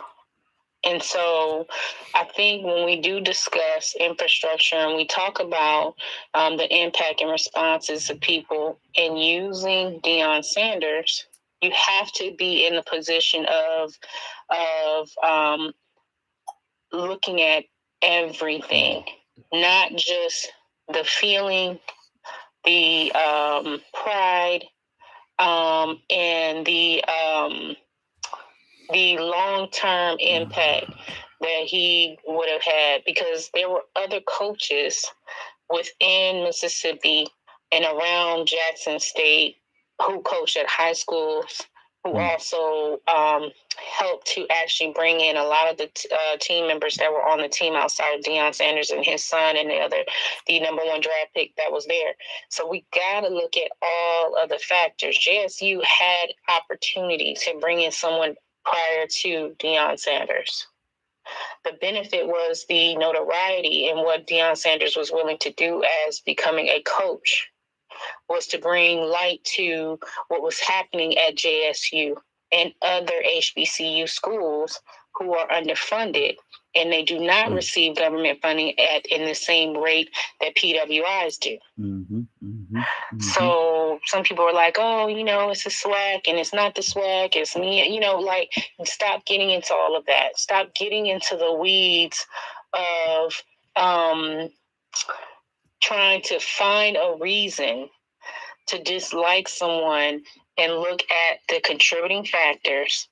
And so I think when we do discuss infrastructure and we talk about the impact and responses of people in using Deion Sanders, you have to be in the position of looking at everything, not just the feeling, the pride, and the long-term impact that he would have had, because there were other coaches within Mississippi and around Jackson State who coached at high schools, who also helped to actually bring in a lot of the team members that were on the team outside of Deion Sanders and his son and the number one draft pick that was there. So we got to look at all of the factors. JSU had opportunity to bring in someone prior to Deion Sanders. The benefit was the notoriety and what Deion Sanders was willing to do as becoming a coach was to bring light to what was happening at JSU and other HBCU schools who are underfunded, and they do not receive government funding in the same rate that PWIs do. So some people are like, oh, you know, it's a SWAC and it's not the SWAC. It's me, you know, like, stop getting into all of that. Stop getting into the weeds of trying to find a reason to dislike someone and look at the contributing factors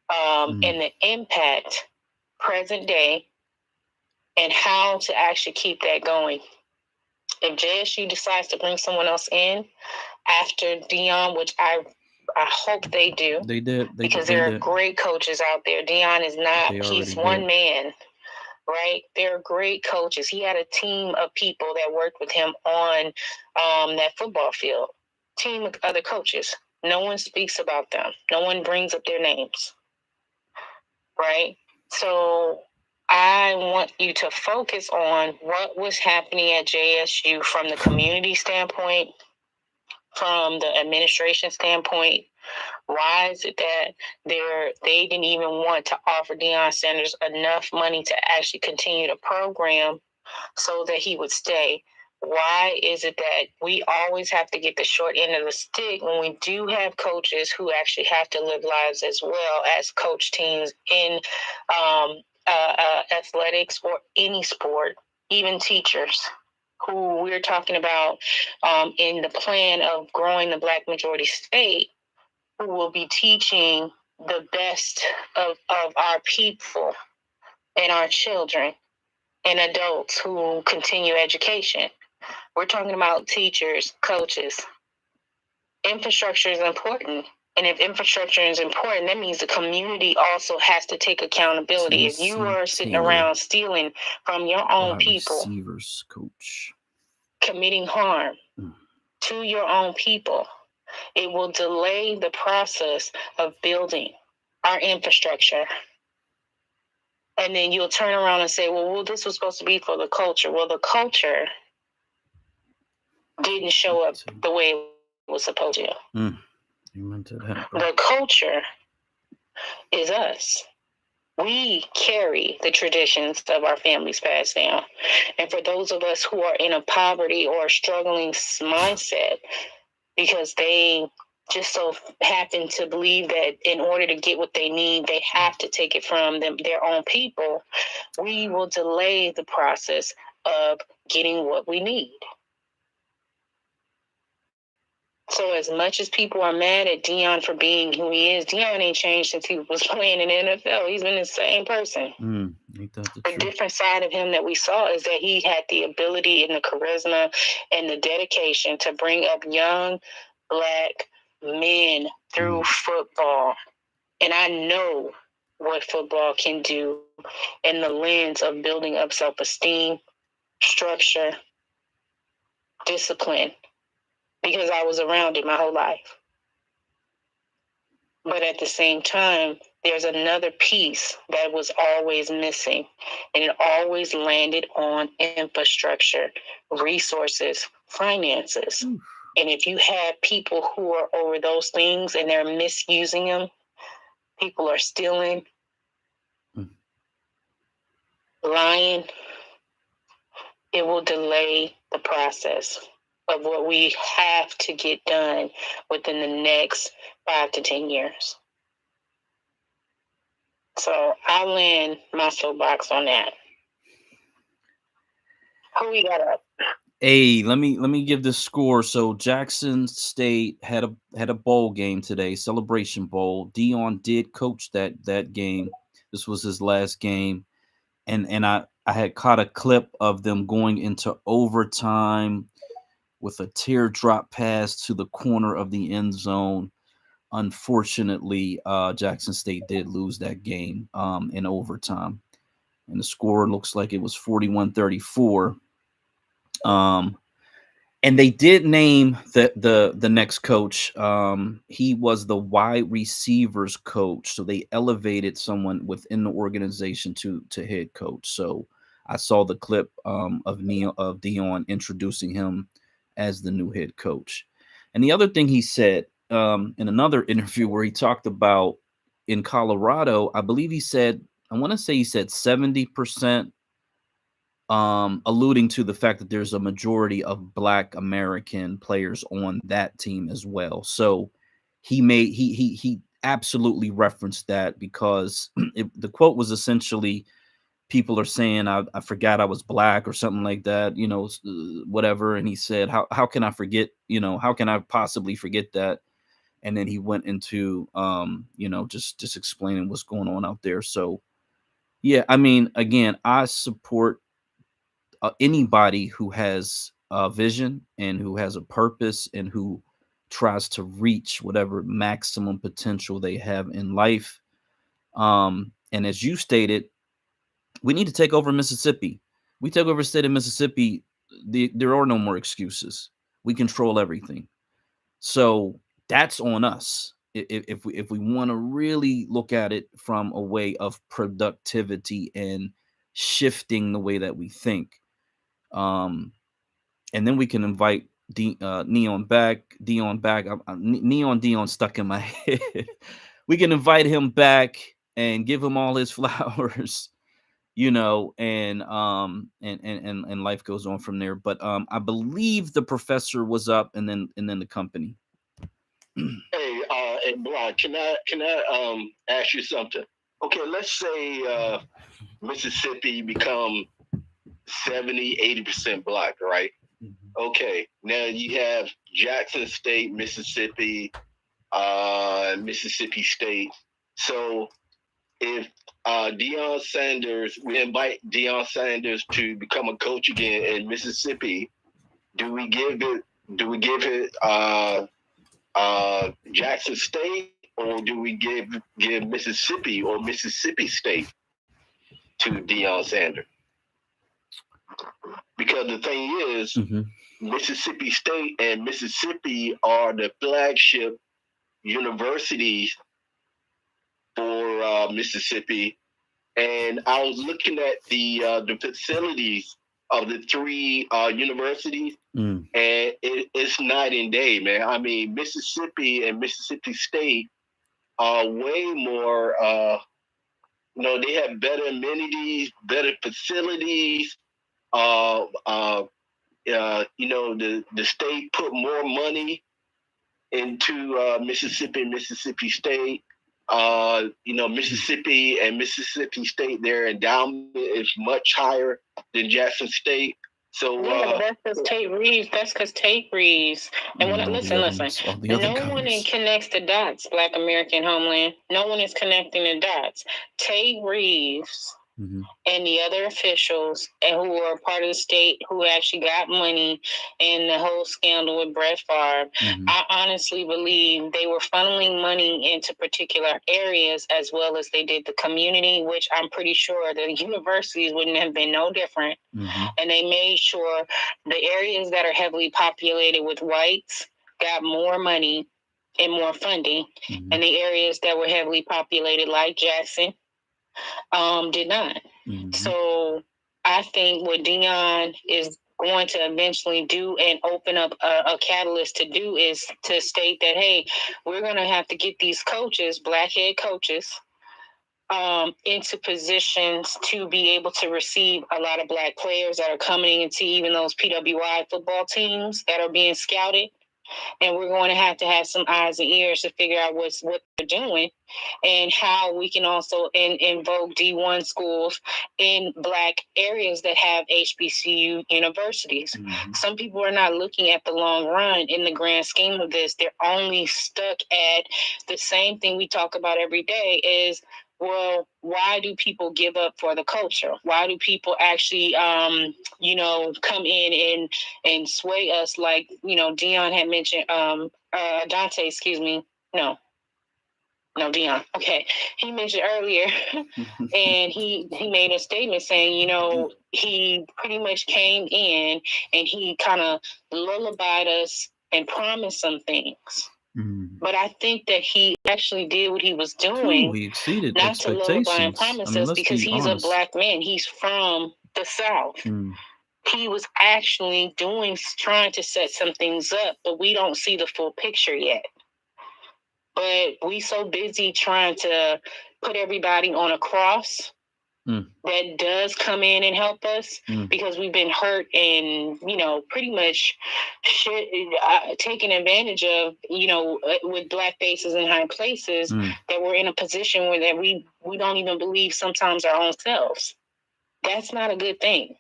and the impact present day and how to actually keep that going. If JSU decides to bring someone else in after Deion, which I hope they do, because there are great coaches out there. Deion is not, he's one man, right? There are great coaches. He had a team of people that worked with him on that football field, team of other coaches. No one speaks about them. No one brings up their names, right? So I want you to focus on what was happening at JSU from the community standpoint, from the administration standpoint. Why is it that they didn't even want to offer Deion Sanders enough money to actually continue the program so that he would stay? Why is it that we always have to get the short end of the stick when we do have coaches who actually have to live lives as well as coach teams in athletics or any sport, even teachers who we're talking about in the plan of growing the Black majority state, who will be teaching the best of our people and our children and adults who continue education. We're talking about teachers, coaches. Infrastructure is important. And if infrastructure is important, that means the community also has to take accountability. If you are sitting around stealing from your own people, receivers coach, committing harm to your own people, it will delay the process of building our infrastructure. And then you'll turn around and say, well, this was supposed to be for the culture. Well, the culture didn't show up the way it was supposed to. Amen to that, bro. The culture is us. We carry the traditions of our families passed down. And for those of us who are in a poverty or struggling mindset, because they just so happen to believe that in order to get what they need, they have to take it from their own people, we will delay the process of getting what we need. So as much as people are mad at Deion for being who he is, Deion ain't changed since he was playing in the NFL. He's been the same person. The different side of him that we saw is that he had the ability and the charisma and the dedication to bring up young Black men through football. And I know what football can do in the lens of building up self-esteem, structure, discipline, because I was around it my whole life. But at the same time, there's another piece that was always missing, and it always landed on infrastructure, resources, finances. And if you have people who are over those things and they're misusing them, people are stealing, lying, it will delay the process of what we have to get done within the next 5 to 10 years. So I'll land my soapbox on that. Who we got up? Hey, let me give the score. So Jackson State had a bowl game today, Celebration Bowl. Deion did coach that game. This was his last game, and I had caught a clip of them going into overtime with a teardrop pass to the corner of the end zone. Unfortunately, Jackson State did lose that game in overtime, and the score looks like it was 41-34. And they did name the next coach. He was the wide receivers coach, so they elevated someone within the organization to head coach. So I saw the clip of Deion introducing him as the new head coach. And the other thing he said in another interview where he talked about in Colorado, I believe he said, I want to say he said 70%. Alluding to the fact that there's a majority of Black American players on that team as well. So he absolutely referenced that because the quote was essentially, people are saying I forgot I was Black or something like that, whatever. And he said, how can I forget, how can I possibly forget that? And then he went into, just explaining what's going on out there. So, yeah, I mean, again, I support anybody who has a vision and who has a purpose and who tries to reach whatever maximum potential they have in life. And as you stated, we need to take over Mississippi. We take over the state of Mississippi. There are no more excuses. We control everything. So that's on us. If we want to really look at it from a way of productivity and shifting the way that we think. And then we can invite Deion back. Deion stuck in my head. We can invite him back and give him all his flowers, and life goes on from there. But I believe the professor was up, and then the company. Hey, Block, can I ask you something? Okay, let's say Mississippi become 70-80% Black, right? Okay, now you have Jackson State, Mississippi, Mississippi State. So if Deion Sanders, we invite Deion Sanders to become a coach again in Mississippi, do we give it Jackson State, or do we give Mississippi or Mississippi State to Deion Sanders? Because the thing is, Mississippi State and Mississippi are the flagship universities for Mississippi, and I was looking at the facilities of the three universities, and it's night and day, man. I mean, Mississippi and Mississippi State are way more. They have better amenities, better facilities. The state put more money into Mississippi and Mississippi State. Mississippi and Mississippi State, their endowment is much higher than Jackson State. So that's because Tate Reeves. That's because Tate Reeves. And listen. No one connects the dots. Black American homeland. No one is connecting the dots. Tate Reeves and the other officials who were part of the state who actually got money in the whole scandal with Brett Favre. I honestly believe they were funneling money into particular areas as well as they did the community, which I'm pretty sure the universities wouldn't have been no different. And they made sure the areas that are heavily populated with whites got more money and more funding, and the areas that were heavily populated like Jackson did not. So I think what Deion is going to eventually do and open up a catalyst to do is to state that, hey, we're going to have to get these coaches, black head coaches, into positions to be able to receive a lot of black players that are coming into even those PWI football teams that are being scouted. And we're going to have some eyes and ears to figure out what they're doing and how we can also invoke D1 schools in black areas that have HBCU universities. Some people are not looking at the long run in the grand scheme of this. They're only stuck at the same thing we talk about every day is, well, why do people give up for the culture? Why do people actually, come in and sway us like, Deion had mentioned, Dante, excuse me. No, Deion. Okay. He mentioned earlier, and he made a statement saying, he pretty much came in and he kind of lullabied us and promised some things. But I think that he actually did what he was doing. He exceeded not expectations. To lullaby and promise us because he's honest. A black man. He's from the South. He was actually trying to set some things up, but we don't see the full picture yet. But we so busy trying to put everybody on a cross that does come in and help us because we've been hurt and, pretty much taken advantage of, with black faces in high places that we're in a position where that we don't even believe sometimes our own selves. That's not a good thing.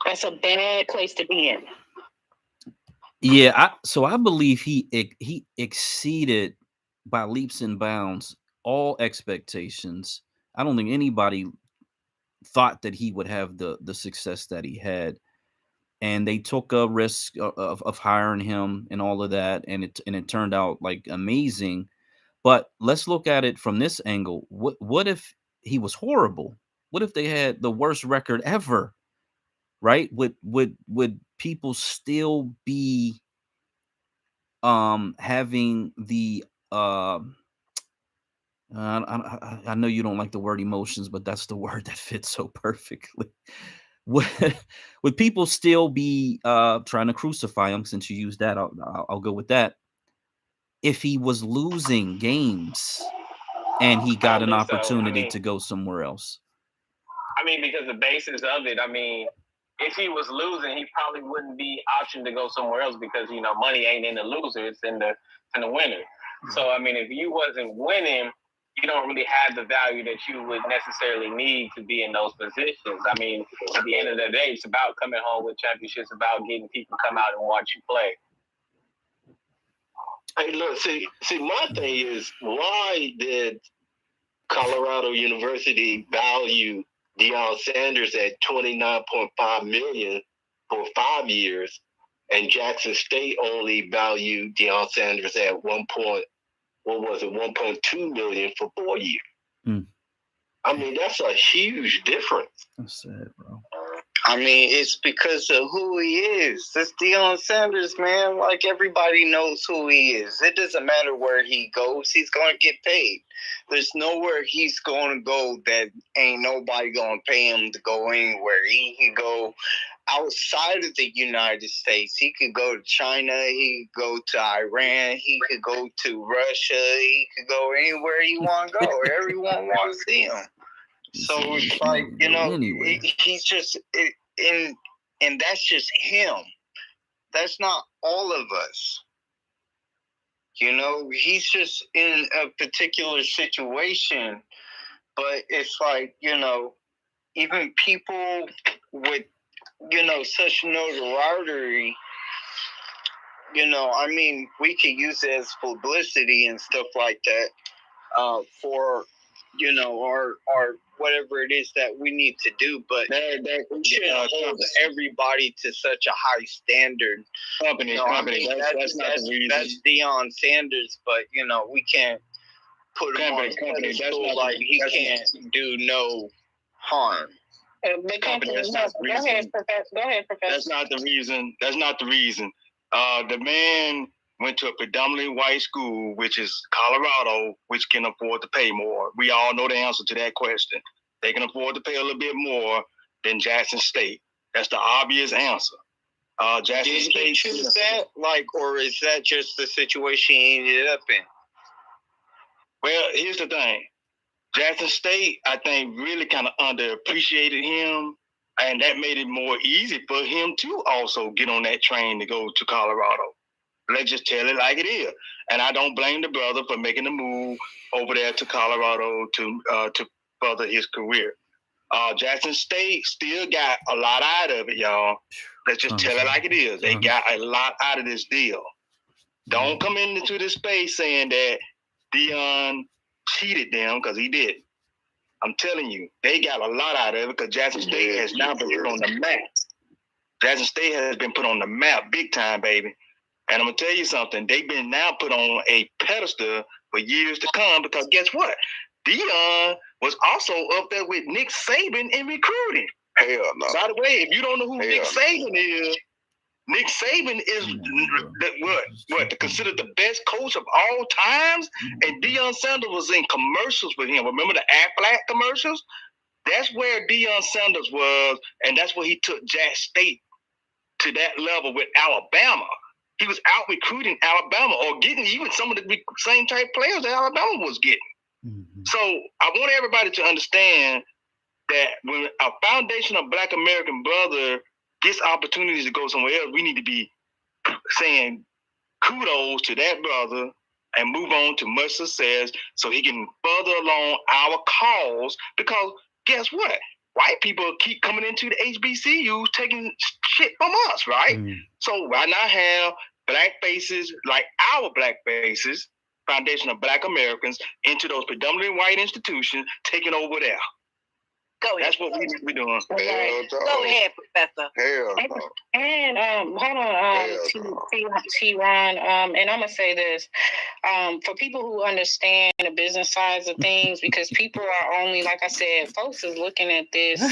That's a bad place to be in. Yeah, I believe he exceeded by leaps and bounds all expectations. I don't think anybody thought that he would have the success that he had, and they took a risk of hiring him and all of that, and it turned out like amazing. But let's look at it from this angle. What if he was horrible? What if they had the worst record ever? Right? Would people still be having the I know you don't like the word emotions, but that's the word that fits so perfectly. Would people still be trying to crucify him? Since you used that, I'll go with that. If he was losing games and he got an opportunity to go somewhere else. Because the basis of it, if he was losing, he probably wouldn't be optioned to go somewhere else because, money ain't in the loser, it's in the winner. So, if you wasn't winning, you don't really have the value that you would necessarily need to be in those positions. At the end of the day, it's about coming home with championships, about getting people to come out and watch you play. Hey, look, see, my thing is, why did Colorado University value Deion Sanders at $29.5 million for 5 years, and Jackson State only valued Deion Sanders at $1.2 million for 4 years? That's a huge difference. That's sad, bro. I mean, it's because of who he is. This Deion Sanders, man, like everybody knows who he is. It doesn't matter where he goes, he's going to get paid. There's nowhere he's going to go that ain't nobody going to pay him to go anywhere. He could go outside of the United States. He could go to China. He could go to Iran. He could go to Russia. He could go anywhere he want to go. Everyone wants to see him. So it's like, you know, he's just, and that's just him. That's not all of us. You know, he's just in a particular situation. But it's like, you know, even people with, you know, such notoriety, you know, I mean, we could use it as publicity and stuff like that for, you know, our whatever it is that we need to do, but we shouldn't hold everybody to such a high standard. Company, that's not the reason. That's Deion Sanders, but you know, we can't put him on a pedestal like he can't do no harm. The company, go ahead, Professor. That's not the reason. That's not the reason. The man went to a predominantly white school, which is Colorado, which can afford to pay more. We all know the answer to that question. They can afford to pay a little bit more than Jackson State. That's the obvious answer. Jackson State choose that, like, or is that just the situation he ended up in? Well, here's the thing. Jackson State, I think, really kind of underappreciated him, and that made it more easy for him to also get on that train to go to Colorado. Let's just tell it like it is. And I don't blame the brother for making the move over there to Colorado to further his career. Jackson State still got a lot out of it, y'all. Let's just tell it like it is. They got a lot out of this deal. Don't come into this space saying that Deion cheated them, because he did. I'm telling you, they got a lot out of it because Jackson State has now been put on the map. Jackson State has been put on the map big time, baby. And I'm going to tell you something. They've been now put on a pedestal for years to come because guess what? Deion was also up there with Nick Saban in recruiting. Hell no. By the way, if you don't know who Nick Saban is, Nick Saban is considered the best coach of all times, and Deion Sanders was in commercials with him. Remember the Aflac commercials? That's where Deion Sanders was, and that's where he took Jack State to that level with Alabama. He was out recruiting Alabama or getting even some of the same type players that Alabama was getting. Mm-hmm. So I want everybody to understand that when a foundation of Black American brother gets opportunities to go somewhere else, we need to be saying kudos to that brother and move on to much success so he can further along our cause. Because guess what? White people keep coming into the HBCUs taking shit from us, right? Mm. So why not have Black faces like our Black faces, foundation of Black Americans, into those predominantly white institutions, taking over there? Go ahead. That's what we need to be doing. Go ahead, Professor. Hell no. And hold on, T-Ron, and I'm gonna say this for people who understand the business sides of things, because people are only, like I said, folks is looking at this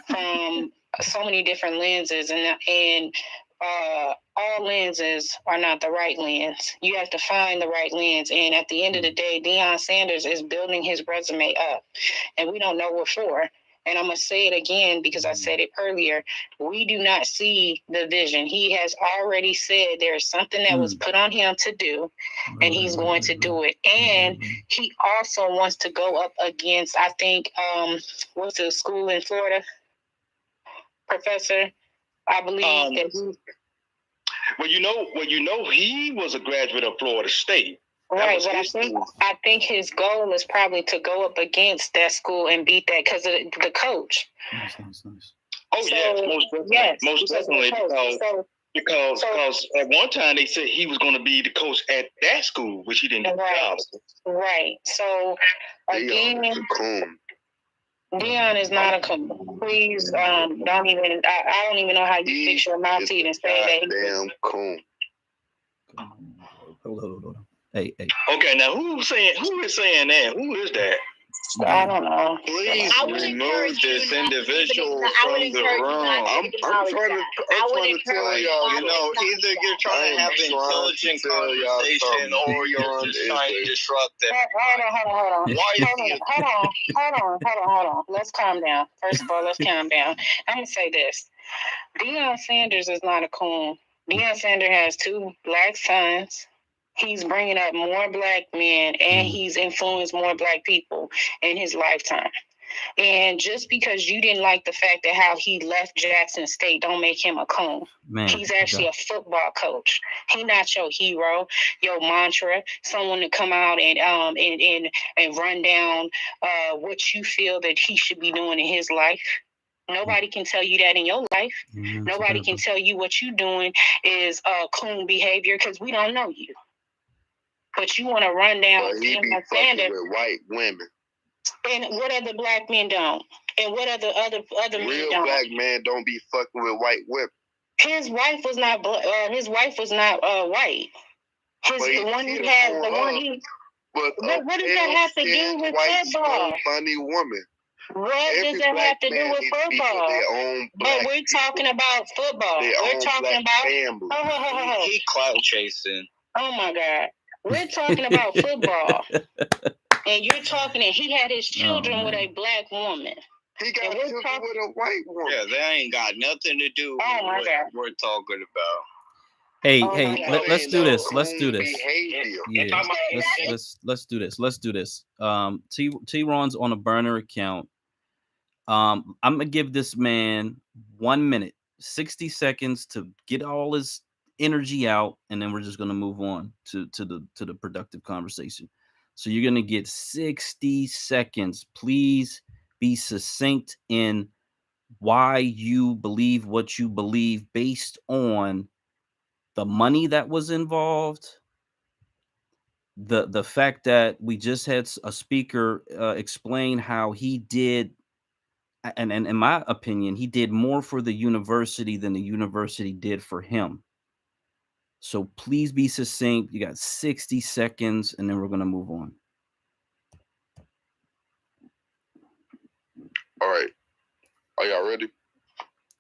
from so many different lenses, and all lenses are not the right lens. You have to find the right lens, and at the end of the day, Deion Sanders is building his resume up, and we don't know what for. And I'm going to say it again because I said it earlier. We do not see the vision. He has already said there is something that was put on him to do, and he's going to do it. And he also wants to go up against, I think, what's the school in Florida? Professor, I believe that he... Well, you know, he was a graduate of Florida State. Right, but I think his goal is probably to go up against that school and beat that because of the coach. Nice. Oh, so, yes, most definitely. Because at one time they said he was going to be the coach at that school, which he didn't do. Right. So again, Deion is not a coon. Please, don't even. I don't even know how you fix your mouth to even say that. Damn coon. Hold on. Hey. Okay, now who is saying that? Who is that? I don't know. Please I would remove encourage you this not to individual I would from the encourage you room. not to I'm acknowledge trying to, that. I'm I would trying to tell encourage y'all, you you know, either you're trying to have an intelligent conversation or you're just trying to disrupt it. Hold on. Why you Hold on. Let's calm down. First of all, let's calm down. I'm going to say this. Deion Sanders is not a coon. Deion Sanders has 2 black sons. He's bringing up more black men, and he's influenced more black people in his lifetime. And just because you didn't like the fact that how he left Jackson State don't make him a coon. Man, He's actually a football coach. He not your hero, your mantra, someone to come out and run down what you feel that he should be doing in his life. Nobody can tell you that in your life. Nobody can tell you what you're doing is coon behavior because we don't know you. But you want to run down Deion Sanders with white women. And what other black men don't? And what other men Real don't? black men don't be fucking with white women. His wife was not white. The one he had, the one he. But what does that have to do with football? Funny woman. What does that have to do with football? But we're talking about football. We're talking about. He clout chasing. Oh my God. We're talking about football. And you're talking, and he had his children with a black woman. He got children with a white woman. Yeah, that ain't got nothing to do with what we're talking about. Hey, let's do this. Let's do this. Yeah, let's do this. Let's do this. T-Ron's on a burner account. I'm gonna give this man 1 minute, 60 seconds to get all his energy out, and then we're just gonna move on to the productive conversation. So you're gonna get 60 seconds. Please be succinct in why you believe what you believe based on the money that was involved, the fact that we just had a speaker explain how he did, and in my opinion, he did more for the university than the university did for him. So please be succinct. You got 60 seconds, and then we're going to move on. All right. Are y'all ready?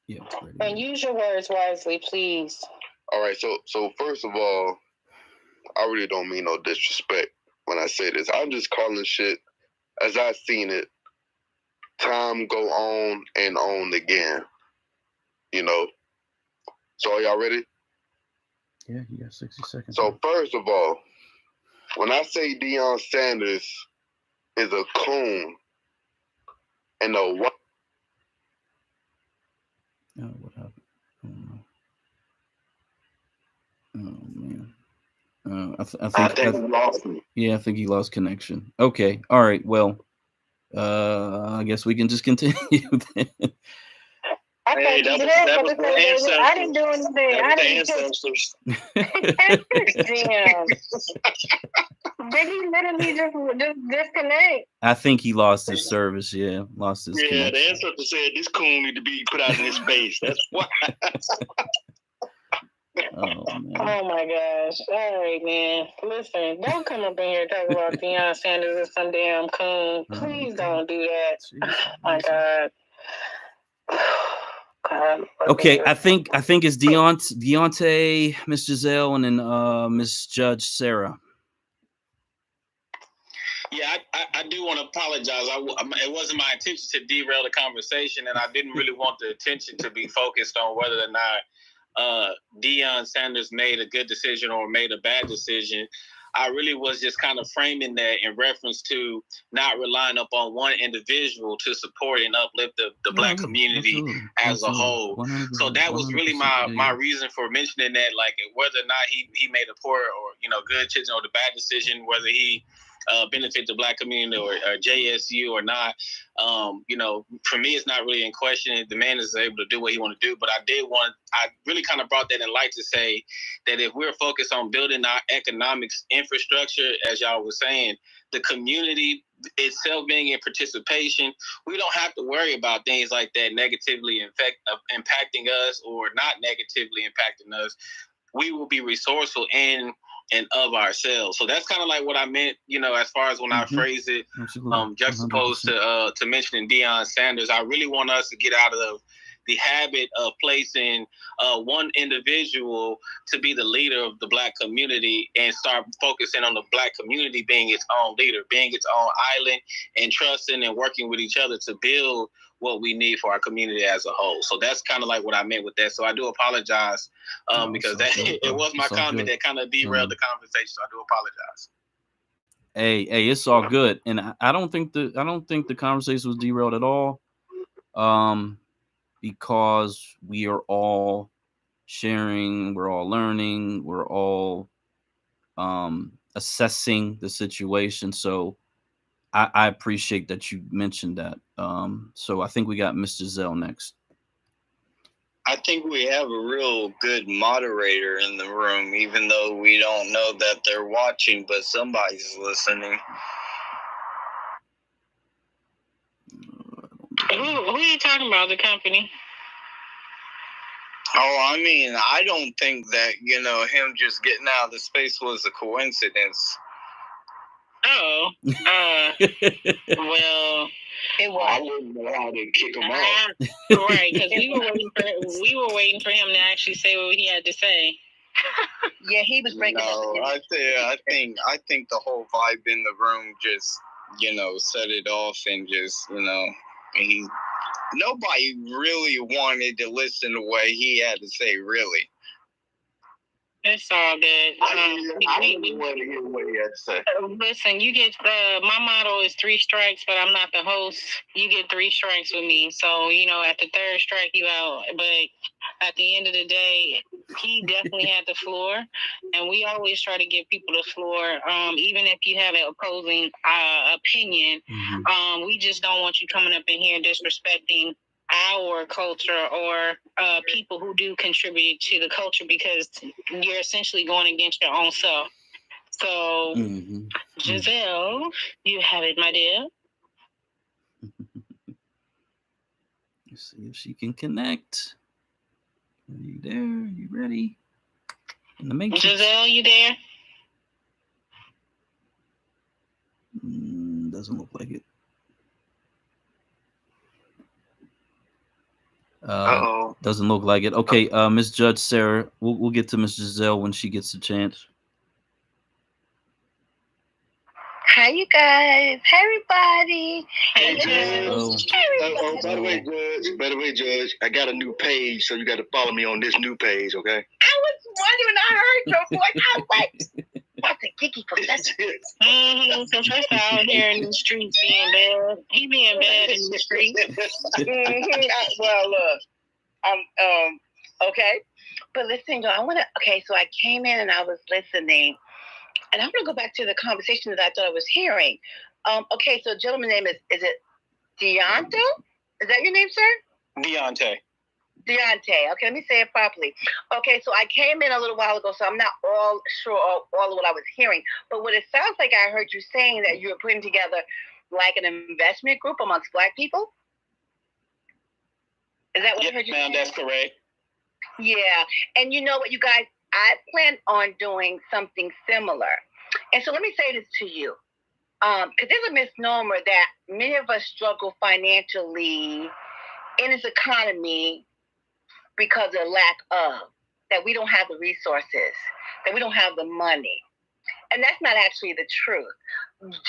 Yeah. Ready. And use your words wisely, please. All right. So first of all, I really don't mean no disrespect when I say this. I'm just calling shit as I've seen it. Time go on and on again. You know. So are y'all ready? Yeah, you got 60 seconds. So first of all, when I say Deion Sanders is a coon and a what? Oh, what happened? Oh man. I think he lost me. Yeah, I think he lost connection. Okay. All right. Well, I guess we can just continue then. Hey, that was the ancestors. I didn't do anything. I didn't ancestors. Damn. Did he literally just disconnect? I think he lost his service. Yeah, lost his. Yeah, connection. the ancestor said this coon need to be put out in his space. That's why. Oh man. Oh my gosh. All right, man. Listen, don't come up in here talking about Deion Sanders is some damn coon. Please don't do that. Jeez. Oh my God. God. Okay, I think it's Deontay, Miss Giselle, and then Miss Judge Sarah. Yeah, I do want to apologize. It wasn't my intention to derail the conversation, and I didn't really want the attention to be focused on whether or not Deion Sanders made a good decision or made a bad decision. I really was just kind of framing that in reference to not relying upon one individual to support and uplift the Black community as a whole. So that was really my reason for mentioning that, like whether or not he made a poor or good decision or the bad decision, whether he benefit the Black community or JSU or not. For me, it's not really in question. The man is able to do what he want to do, but I really kind of brought that in light to say that if we're focused on building our economics infrastructure, as y'all was saying, the community itself being in participation, we don't have to worry about things like that negatively impacting us or not negatively impacting us. We will be resourceful, and and of ourselves. So that's kind of like what I meant, as far as when I phrase it, juxtaposed to mentioning Deion Sanders. I really want us to get out of the habit of placing one individual to be the leader of the Black community and start focusing on the Black community being its own leader, being its own island, and trusting and working with each other to build what we need for our community as a whole. So that's kind of like what I meant with that. So I do apologize because it was my comment that kind of derailed the conversation. So I do apologize. Hey, it's all good, and I don't think the conversation was derailed at all, because we are all sharing, we're all learning, we're all assessing the situation. So I appreciate that you mentioned that. So I think we got Miss Giselle next. I think we have a real good moderator in the room, even though we don't know that they're watching, but somebody's listening. Who are you talking about, the company? Oh, I mean, I don't think that, him just getting out of the space was a coincidence. Oh, well, it was. I wouldn't know how to kick him out. Right, because we were waiting for him to actually say what he had to say. Yeah, he was breaking up. I think the whole vibe in the room just, set it off and just, nobody really wanted to listen to what he had to say, really. It's all good. I really want to hear what he had to say. Listen, you get my motto is 3 strikes, but I'm not the host. You get 3 strikes with me. So, at the 3rd strike, you out. But at the end of the day, he definitely had the floor. And we always try to give people the floor, even if you have an opposing opinion. Mm-hmm. We just don't want you coming up in here disrespecting our culture or people who do contribute to the culture, because you're essentially going against your own self. So, Giselle, you have it, my dear. Let's see if she can connect. Are you there? Are you ready? In the Matrix. Giselle, you there? Doesn't look like it. Doesn't look like it. Okay, Miss Judge Sarah, we'll get to Miss Giselle when she gets a chance. Hi, you guys. Hi, everybody. Hey, Judge. By the way, Judge, I got a new page, so you got to follow me on this new page, okay? I was wondering. I heard your voice. I was like, what's a Kiki Professor? Professor out here in the streets being bad. He being bad in the streets. Well, look, okay. But listen, y'all, so I came in and I was listening. And I'm going to go back to the conversation that I thought I was hearing. Okay, so gentleman's name is it Deonto? Is that your name, sir? Deontay. Okay, let me say it properly. Okay, so I came in a little while ago, so I'm not all sure all of what I was hearing. But what it sounds like I heard you saying that you were putting together like an investment group amongst Black people? Is that what I heard you saying? That's correct. Yeah, and you know what, you guys? I plan on doing something similar. And so let me say this to you. Because there's a misnomer that many of us struggle financially in this economy because of lack of, that we don't have the resources, that we don't have the money. And that's not actually the truth.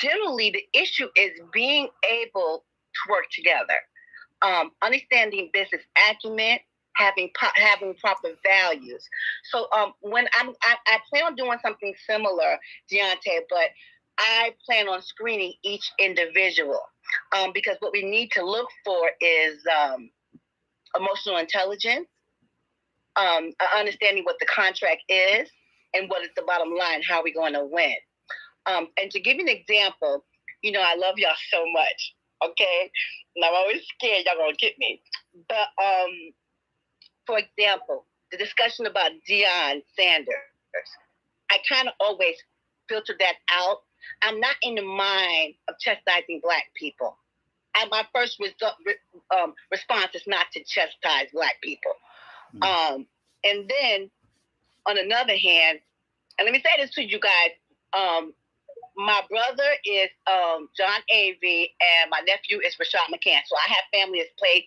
Generally, the issue is being able to work together, understanding business acumen, having proper values. So when I plan on doing something similar, Deontay, but I plan on screening each individual because what we need to look for is emotional intelligence, understanding what the contract is and what is the bottom line, how are we going to win. And to give you an example, I love y'all so much, okay? And I'm always scared y'all going to get me. But for example, the discussion about Deion Sanders, I kind of always filter that out. I'm not in the mind of chastising Black people. And my first response is not to chastise Black people. And then, on another hand, And let me say this to you guys. My brother is John Avey, and my nephew is Rashad McCann. So I have family that's played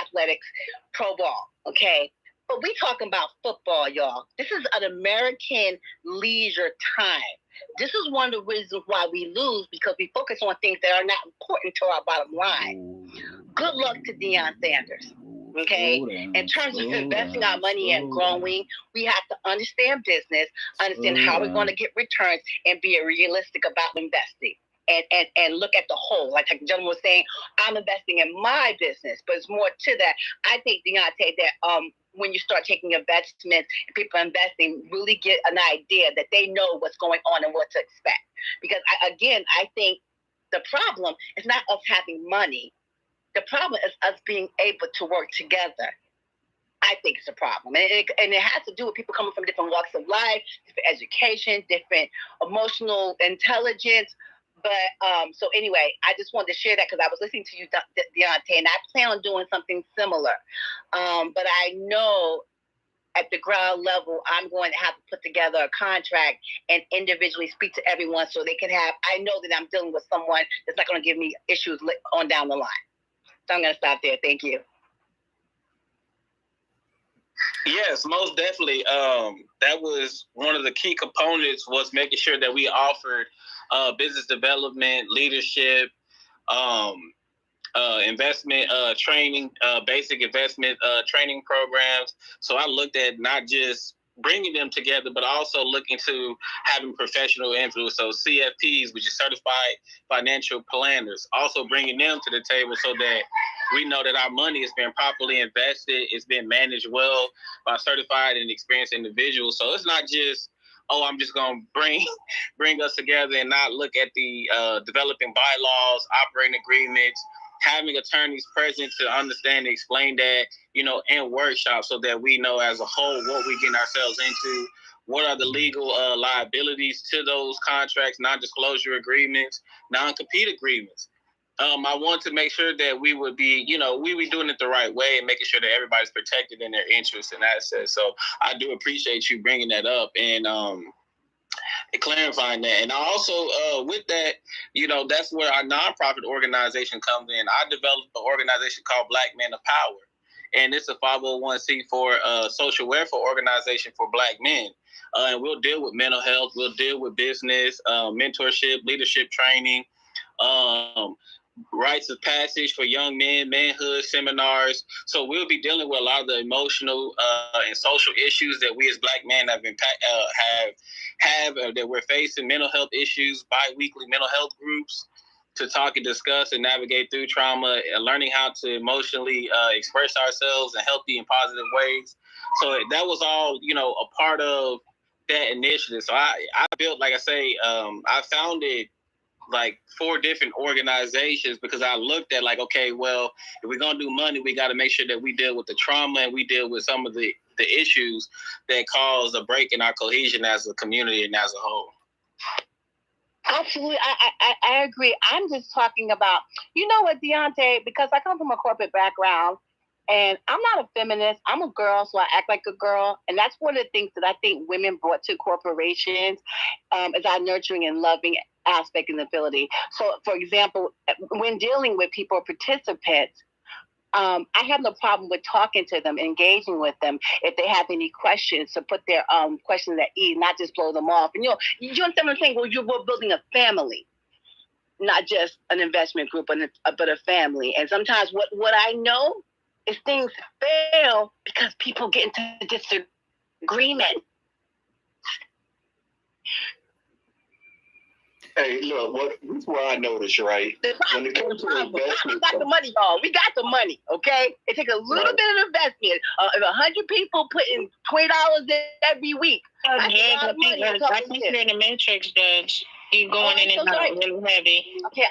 athletics, pro ball, okay? But we talking about football, y'all. This is an American leisure time. This is one of the reasons why we lose, because we focus on things that are not important to our bottom line. Good luck to Deion Sanders. Okay, in terms of investing our money and growing, we have to understand business, understand how we're going to get returns, and be realistic about investing. And look at the whole. Like the gentleman was saying, I'm investing in my business, but it's more to that. I think, Deontay, that when you start taking investments and people investing, really get an idea that they know what's going on and what to expect. Because I think the problem is not us having money. The problem is us being able to work together. I think it's a problem. And it has to do with people coming from different walks of life, different education, different emotional intelligence. But so anyway, I just wanted to share that because I was listening to you, Deontay, and I plan on doing something similar. But I know at the ground level, I'm going to have to put together a contract and individually speak to everyone so they can have, I know that I'm dealing with someone that's not going to give me issues on down the line. So I'm going to stop there. Thank you. Yes, most definitely. That was one of the key components, was making sure that we offered business development, leadership, investment training, basic investment training programs. So I looked at not just bringing them together, but also looking to having professional influence. So CFPs, which is certified financial planners, also bringing them to the table so that we know that our money has been properly invested, it's been managed well by certified and experienced individuals. So it's not just, oh, I'm just going to bring us together and not look at the developing bylaws, operating agreements, having attorneys present to understand and explain that, in workshops so that we know as a whole what we're getting ourselves into, what are the legal liabilities to those contracts, non-disclosure agreements, non-compete agreements. I want to make sure that we would be, we be doing it the right way and making sure that everybody's protected in their interests and assets. So I do appreciate you bringing that up and clarifying that. And I also, with that, that's where our nonprofit organization comes in. I developed an organization called Black Men of Power. And it's a 501c4 social welfare organization for Black men. And we'll deal with mental health. We'll deal with business, mentorship, leadership training, rites of passage for young men, manhood seminars. So we'll be dealing with a lot of the emotional and social issues that we as Black men have that we're facing, mental health issues, bi-weekly mental health groups to talk and discuss and navigate through trauma and learning how to emotionally express ourselves in healthy and positive ways. So that was all, a part of that initiative. So I built, like I say, I founded like 4 different organizations because I looked at okay, well, if we're going to do money, we got to make sure that we deal with the trauma and we deal with some of the issues that cause a break in our cohesion as a community and as a whole. Absolutely. I agree. I'm just talking about, what, Deontay, because I come from a corporate background and I'm not a feminist. I'm a girl, so I act like a girl. And that's one of the things that I think women brought to corporations is our nurturing and loving aspect and ability. So, for example, when dealing with people or participants, I have no problem with talking to them, engaging with them. If they have any questions, to put their questions at ease, not just blow them off. And you understand what I'm saying? Well, we're building a family, not just an investment group, but a family. And sometimes what I know is things fail because people get into disagreement. Hey, look, this is what I noticed, right? When it comes to investment, we got the money, y'all. We got the money, okay? It takes a little bit of investment. If 100 people put in $20 every week, I think you're in the matrix, Judge. You're going in and out really heavy. Okay,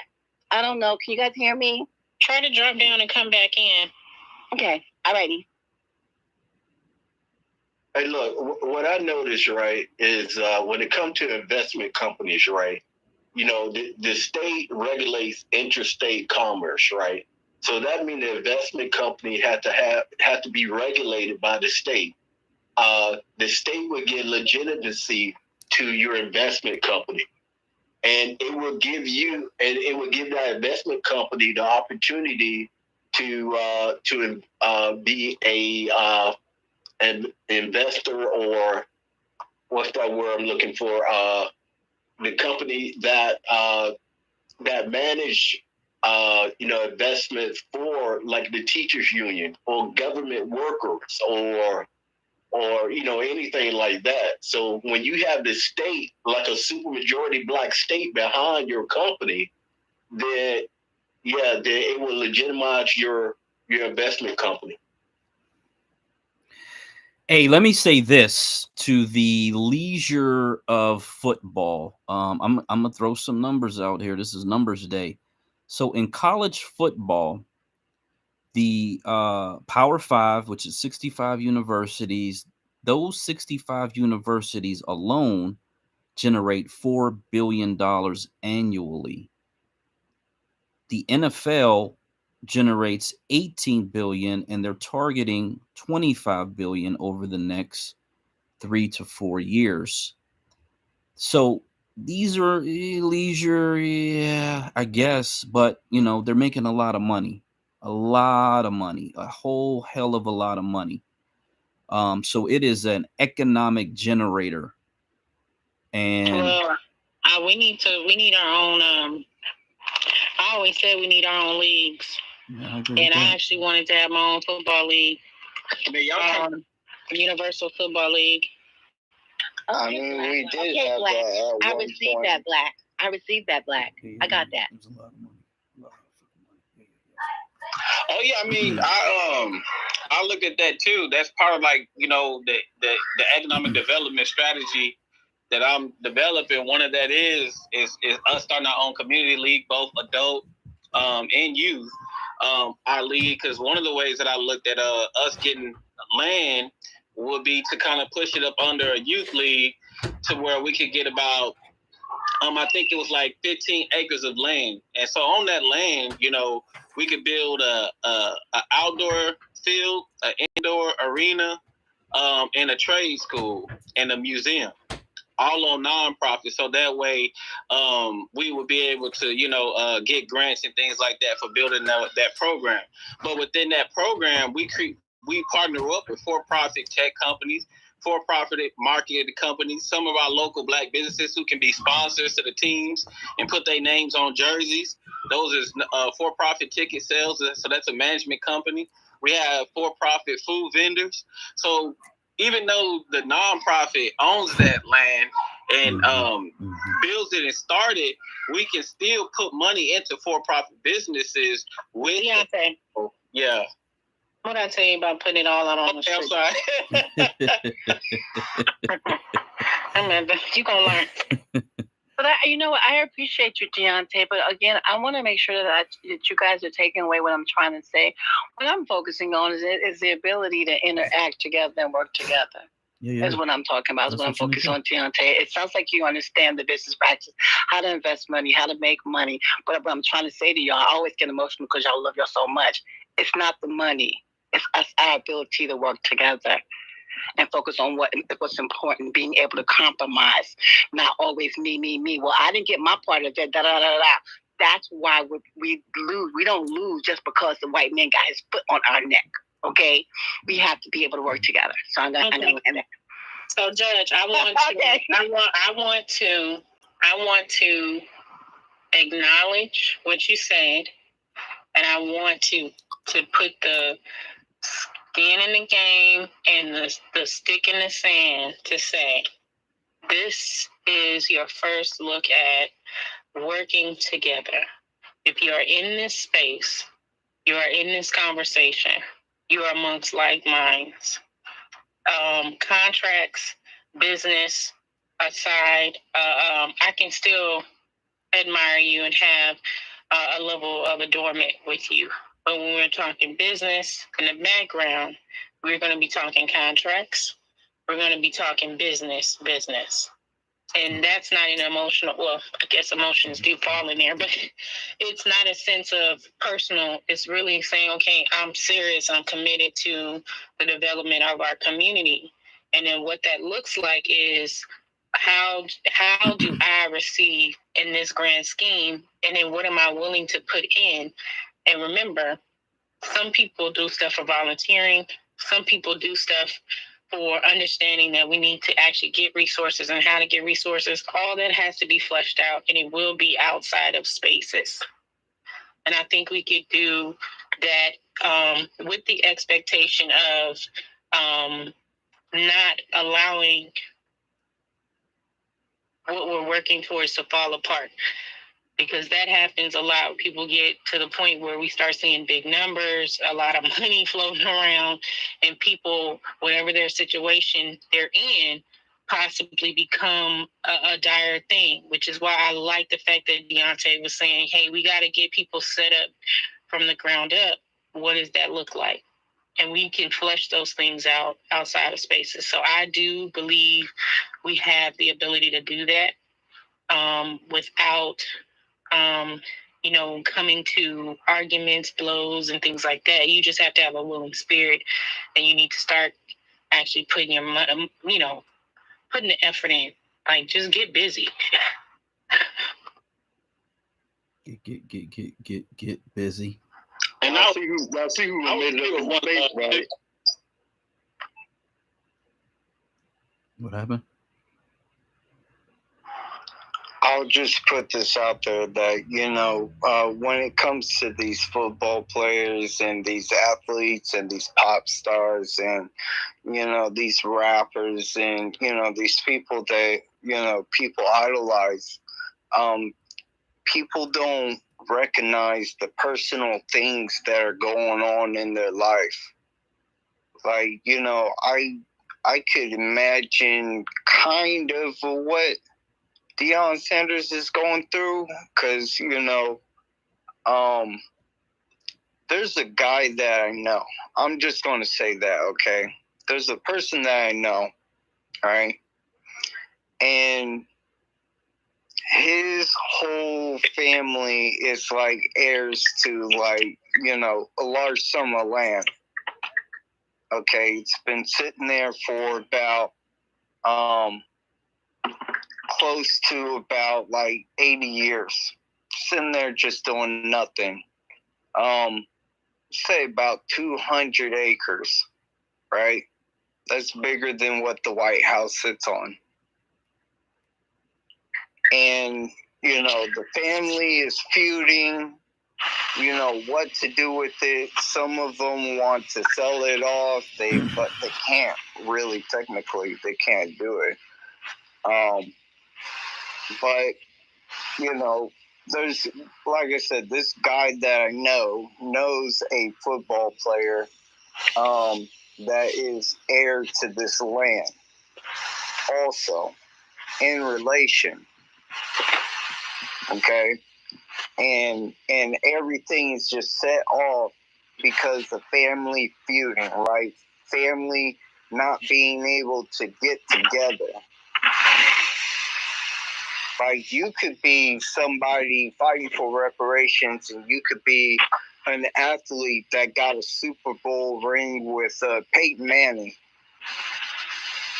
I don't know. Can you guys hear me? Try to drop down and come back in. Okay, alrighty. Hey, look, what I noticed, right, is when it comes to investment companies, right, the state regulates interstate commerce, right? So that means the investment company have to be regulated by the state. The state would get legitimacy to to your investment company. And it will give that investment company the opportunity to be an investor, or what's that word I'm looking for? The company that manage investments for like the teachers union or government workers or anything like that. So when you have the state, like a super majority black state behind your company, then it will legitimize your investment company. Hey, let me say this to the leisure of football. I'm gonna throw some numbers out here. This is numbers day. So in college football, the Power 5, which is 65 universities, those 65 universities alone generate $4 billion annually. The NFL generates 18 billion, and they're targeting 25 billion over the next 3 to 4 years. So these are leisure, yeah, I guess, but they're making a lot of money, a whole hell of a lot of money. So it is an economic generator. And we need our own. I always said we need our own leagues. Yeah, I actually wanted to have my own football league. Universal Football League. I mean, we did Okay, have Black. that at I one received point. that, Black. I received that, Black. I got that. It was a lot of money. Oh yeah, I mean, I looked at that too. That's part of like the economic development strategy that I'm developing. One of that is us starting our own community league, both adult and youth. Our league, because one of the ways that I looked at us getting land would be to kind of push it up under a youth league to where we could get about I think it was like 15 acres of land. And so on that land, we could build a outdoor field, an indoor arena, and a trade school and a museum, all on nonprofit. So that way we would be able to, get grants and things like that for building that program. But within that program, we partner up with for-profit tech companies, for-profit marketing companies, some of our local black businesses who can be sponsors to the teams and put their names on jerseys. Those is for-profit ticket sales. So that's a management company. We have for-profit food vendors. So even though the nonprofit owns that land and builds it and started, we can still put money into for-profit businesses with Beyonce. Yeah. What did I tell you about putting it all out on the street? I'm sorry. You're going to learn. But I appreciate you, Deontay. But again, I want to make sure that you guys are taking away what I'm trying to say. What I'm focusing on is the ability to interact together and work together. Yeah. That's what I'm talking about. That's what I'm focusing on, Deontay. It sounds like you understand the business practice, how to invest money, how to make money. But what I'm trying to say to y'all, I always get emotional because y'all love y'all so much. It's not the money. It's us, our ability to work together and focus on what's important, being able to compromise, not always me. Well, I didn't get my part of it, That's why we lose. We don't lose just because the white man got his foot on our neck, okay? We have to be able to work together. So I'm going to... So, Judge, I want to acknowledge what you said, and I want to put the skin in the game and the stick in the sand to say, this is your first look at working together. If you are in this space, you are in this conversation, you are amongst like minds. Contracts, business aside, I can still admire you and have a level of adornment with you. But when we're talking business in the background, we're going to be talking contracts. We're going to be talking business. And that's not an emotional, well, I guess emotions do fall in there, but it's not a sense of personal. It's really saying, okay, I'm serious. I'm committed to the development of our community. And then what that looks like is how do I receive in this grand scheme, and then what am I willing to put in? And remember, some people do stuff for volunteering. Some people do stuff for understanding that we need to actually get resources and how to get resources. All that has to be fleshed out, and it will be outside of spaces. And I think we could do that with the expectation of not allowing what we're working towards to fall apart. Because that happens a lot. People get to the point where we start seeing big numbers, a lot of money floating around, and people, whatever their situation they're in, possibly become a dire thing, which is why I like the fact that Deontay was saying, hey, we got to get people set up from the ground up. What does that look like? And we can flesh those things out outside of spaces. So I do believe we have the ability to do that without coming to arguments, blows, and things like that. You just have to have a willing spirit, and you need to start actually putting putting the effort in. Like, just get busy. Get busy. And I'll see who made it one day, right? What happened? I'll just put this out there that, when it comes to these football players and these athletes and these pop stars and, these rappers and, these people that, people idolize, people don't recognize the personal things that are going on in their life. Like, I could imagine kind of what Deion Sanders is going through, because there's a guy that I know. I'm just going to say that, okay? There's a person that I know, right? And his whole family is like heirs to a large sum of land. Okay, it's been sitting there for about close to about 80 years, sitting there just doing nothing. Say about 200 acres, right? That's bigger than what the White House sits on. And, the family is feuding, what to do with it. Some of them want to sell it off, but they can't really, technically, they can't do it. But, there's, like I said, this guy that I know knows a football player that is heir to this land also in relation. Okay? And everything is just set off because of family feuding, right? Family not being able to get together. Like, you could be somebody fighting for reparations, and you could be an athlete that got a Super Bowl ring with Peyton Manning,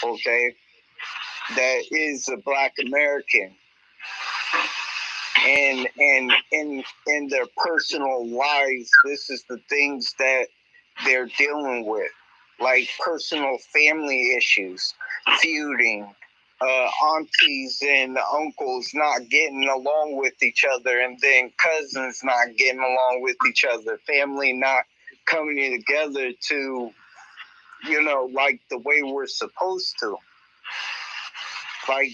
okay, that is a Black American. And in their personal lives, this is the things that they're dealing with, like personal family issues, feuding, aunties and uncles not getting along with each other, and then cousins not getting along with each other, family not coming together to, like the way we're supposed to. Like,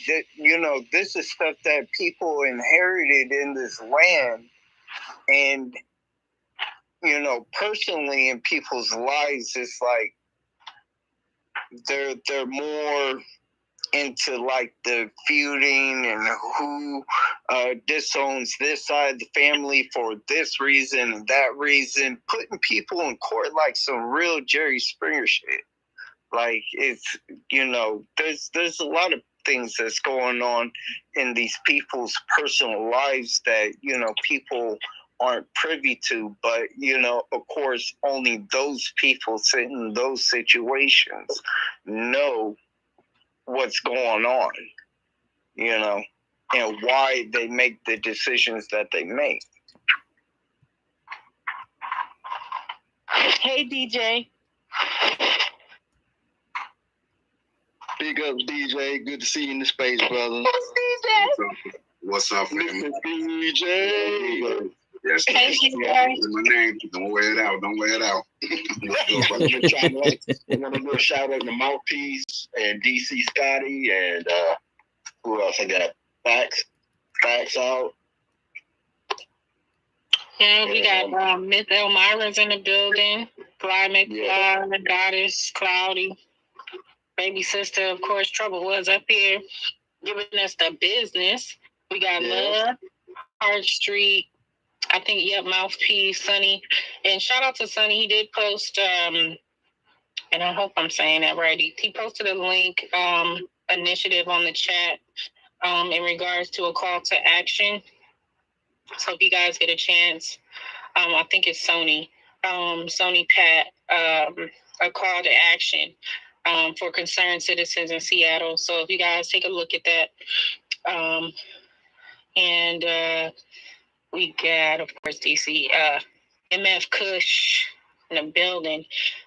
this is stuff that people inherited in this land, and, personally in people's lives, it's like they're more into like the feuding and who disowns this side of the family for this reason and that reason, putting people in court like some real Jerry Springer shit. Like, it's, there's a lot of things that's going on in these people's personal lives that, people aren't privy to, but, of course, only those people sitting in those situations know what's going on. you know, and why they make the decisions that they make. Hey, DJ. Big ups, DJ. Good to see you in the space, brother. What's up, Mr. DJ. Yes, Hey, that's my name. Don't wear it out. Don't wear it out. I want to do a shout out to Mouthpiece and DC Scotty and who else I got? Facts out. Yeah, we got Miss Elmira's in the building. Fly McFly, Goddess, Cloudy, Baby Sister, of course. Trouble was up here giving us the business. We got Love, Hart Street. I think, Mouthpiece, Sonny. And shout out to Sonny. He did post, and I hope I'm saying that right. He posted a link, initiative on the chat in regards to a call to action. So if you guys get a chance, I think it's Sony Pat, a call to action for concerned citizens in Seattle. So if you guys take a look at that. And we got, of course, DC, MF Kush in the building.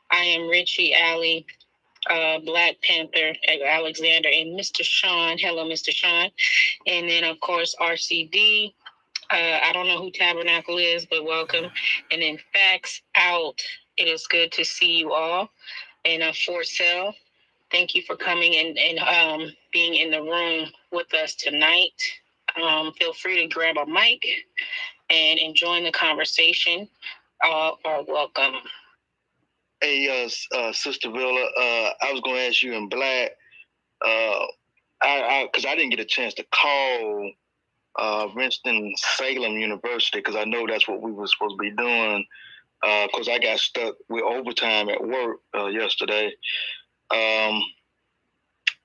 I am Richie Alley, Black Panther, Alexander, and Mr. Sean. Hello, Mr. Sean. And then, of course, RCD. I don't know who Tabernacle is, but welcome. And then Facts Out. It is good to see you all. And For Sale, thank you for coming and being in the room with us tonight. Feel free to grab a mic and join the conversation. All are welcome. Hey, Sister Villa, I was going to ask you in Black, because I didn't get a chance to call Winston-Salem University, because I know that's what we were supposed to be doing, because I got stuck with overtime at work yesterday.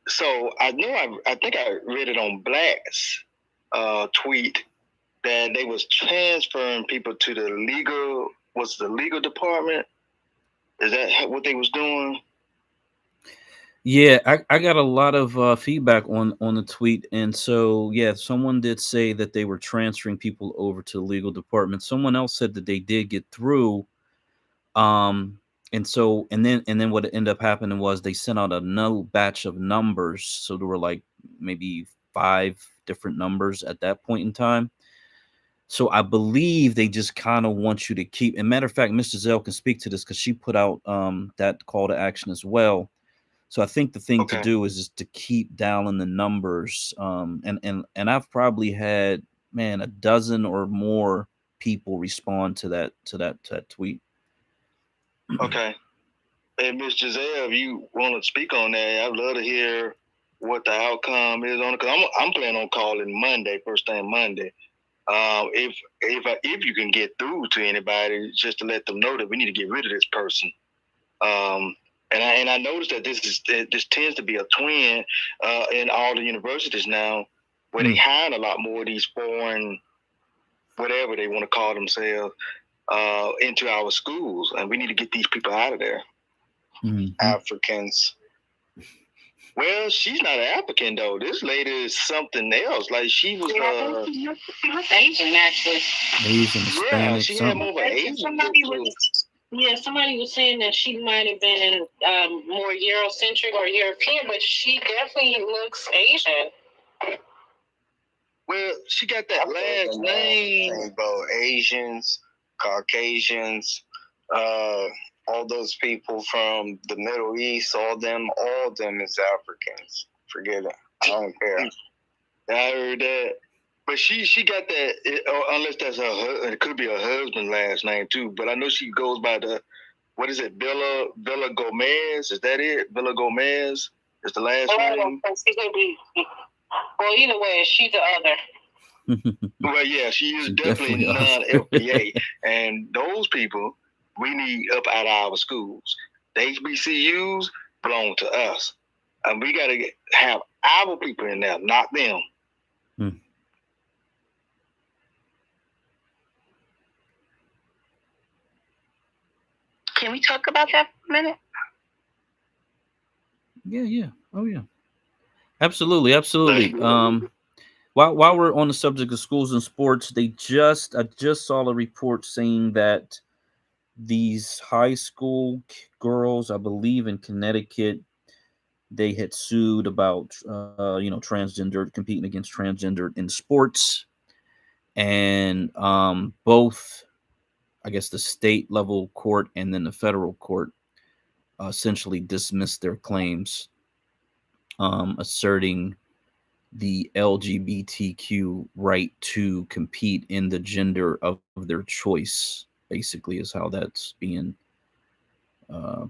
So I know I think I read it on Black's tweet that they was transferring people to the legal department. Is that what they was doing? Yeah, I got a lot of feedback on the tweet, and so yeah, someone did say that they were transferring people over to the legal department. Someone else said that they did get through, and then what ended up happening was they sent out another batch of numbers. So there were like maybe 5 different numbers at that point in time. So I believe they just kind of want you to keep. And matter of fact, Mr. Zell can speak to this because she put out that call to action as well. So I think the thing to do is just to keep dialing the numbers. And I've probably had, man, a dozen or more people respond to that tweet. Okay. And Ms. Giselle, if you want to speak on that, I'd love to hear what the outcome is on it. Because I'm planning on calling Monday, first thing Monday. If you can get through to anybody, just to let them know that we need to get rid of this person. And I noticed that this tends to be a twin in all the universities now, where they hire a lot more of these foreign, whatever they want to call themselves, into our schools, and we need to get these people out of there. Africans. Well, she's not an African though. This lady is something else. Like she was. She was Asian, actually. Asian, Hispanic. She had more of an Asian. Somebody was saying that she might have been more Eurocentric or European, but she definitely looks Asian. Well, she got that last name. About Asians, Caucasians, all those people from the Middle East, all of them is Africans. Forget it. I don't care. I heard that. But she got that, unless that's it could be her husband's last name too. But I know she goes by what is it, Villa Gomez? Is that it? Villa Gomez is the last name? Well, either way, she's the other. Well, yeah, she is definitely non-FBA. And those people, we need up out of our schools. The HBCUs belong to us. And we got to have our people in there, not them. Can we talk about that for a minute? Yeah. Oh, yeah. Absolutely. While we're on the subject of schools and sports, I just saw a report saying that these high school girls, I believe in Connecticut, they had sued about transgender, competing against transgender in sports, and both, I guess, the state level court and then the federal court essentially dismissed their claims, asserting the LGBTQ right to compete in the gender of their choice, basically, is how that's being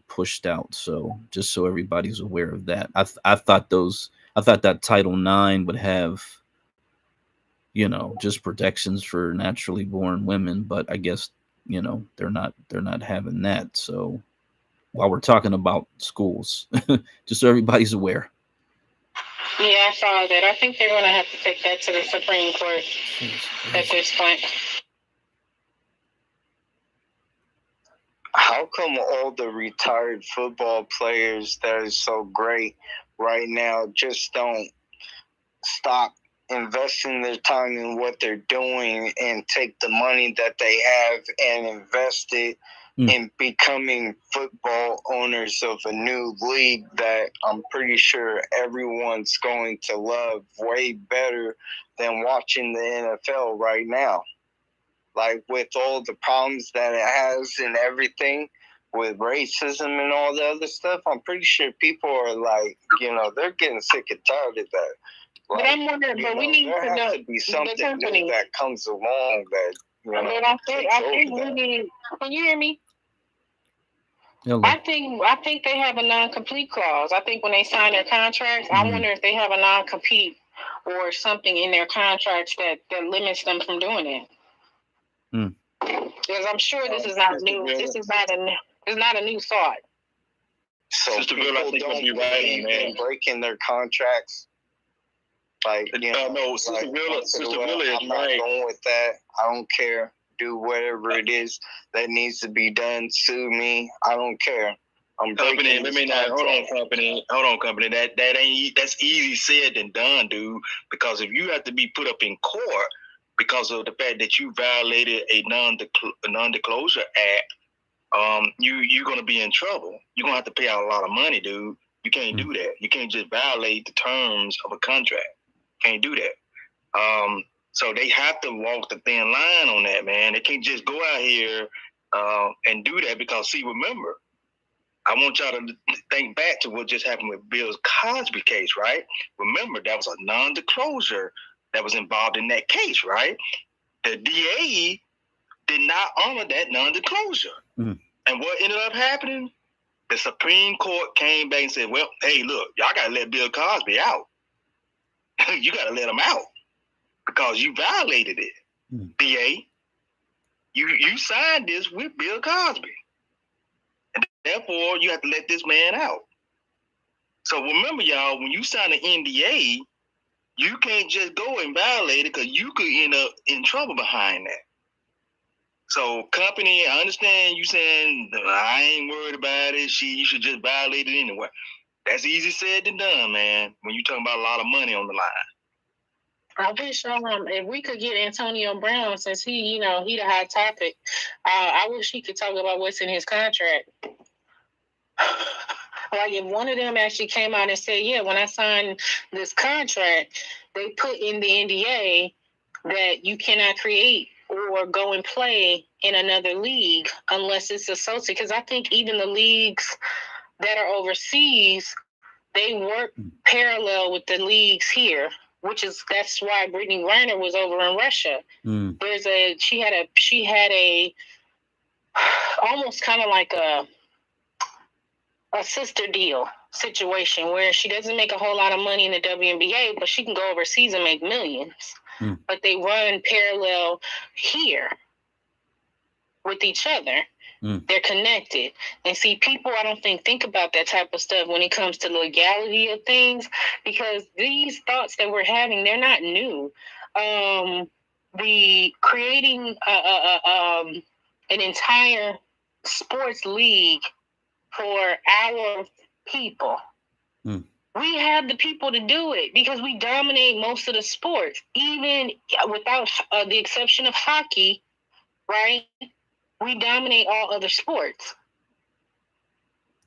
pushed out. So just so everybody's aware of that, I thought that Title IX would have, just protections for naturally born women, but I guess they're not having that. So while we're talking about schools, just so everybody's aware. Yeah, I saw that. I think they're going to have to take that to the Supreme Court at this point. How come all the retired football players that are so great right now just don't stop investing their time in what they're doing and take the money that they have and invest it in becoming football owners of a new league that I'm pretty sure everyone's going to love way better than watching the NFL right now? Like, with all the problems that it has and everything, with racism and all the other stuff, I'm pretty sure people are like, they're getting sick and tired of that. Like, but I'm wondering, but we need to know to be something new that comes along that, but I think we need. Can you hear me? Hello. I think they have a non-compete clause. I think when they sign their contracts, I wonder if they have a non-compete or something in their contracts that limits them from doing it. Because I'm sure this is not new. This is not a new thought. So Sister people Bill, I think don't you'll be right, man. breaking their contracts. Like, no, Sister Willa is I'm not right. going with that. I don't care. Do whatever it is that needs to be done. Sue me. I don't care. I'm Company, breaking let me not. Hold on, company. That's easy said than done, dude. Because if you have to be put up in court because of the fact that you violated a non-disclosure act, you're gonna be in trouble. You're gonna have to pay out a lot of money, dude. You can't do that. You can't just violate the terms of a contract. Can't do that. So they have to walk the thin line on that, man. They can't just go out here and do that because, see, remember, I want y'all to think back to what just happened with Bill Cosby case, right? Remember, that was a non-disclosure that was involved in that case, right? The DA did not honor that non-disclosure. And what ended up happening? The Supreme Court came back and said, well, hey, look, y'all got to let Bill Cosby out. You got to let him out because you violated it. DA, you signed this with Bill Cosby. And therefore, you have to let this man out. So remember, y'all, when you sign an NDA, you can't just go and violate it because you could end up in trouble behind that. So, company, I understand you saying, I ain't worried about it. You should just violate it anyway. That's easy said than done, man, when you're talking about a lot of money on the line. I wish if we could get Antonio Brown, since he the hot topic, I wish he could talk about what's in his contract. Like, if one of them actually came out and said, yeah, when I signed this contract, they put in the NDA that you cannot create or go and play in another league unless it's associated. Because I think even the leagues that are overseas, they work parallel with the leagues here, that's why Brittany Griner was over in Russia. She had a almost kind of like a sister deal situation where she doesn't make a whole lot of money in the WNBA, but she can go overseas and make millions. But they run parallel here with each other. They're connected. And see, people, I don't think about that type of stuff when it comes to legality of things, because these thoughts that we're having, they're not new. The creating an entire sports league for our people We have the people to do it because we dominate most of the sports, even without the exception of hockey, right? We dominate all other sports.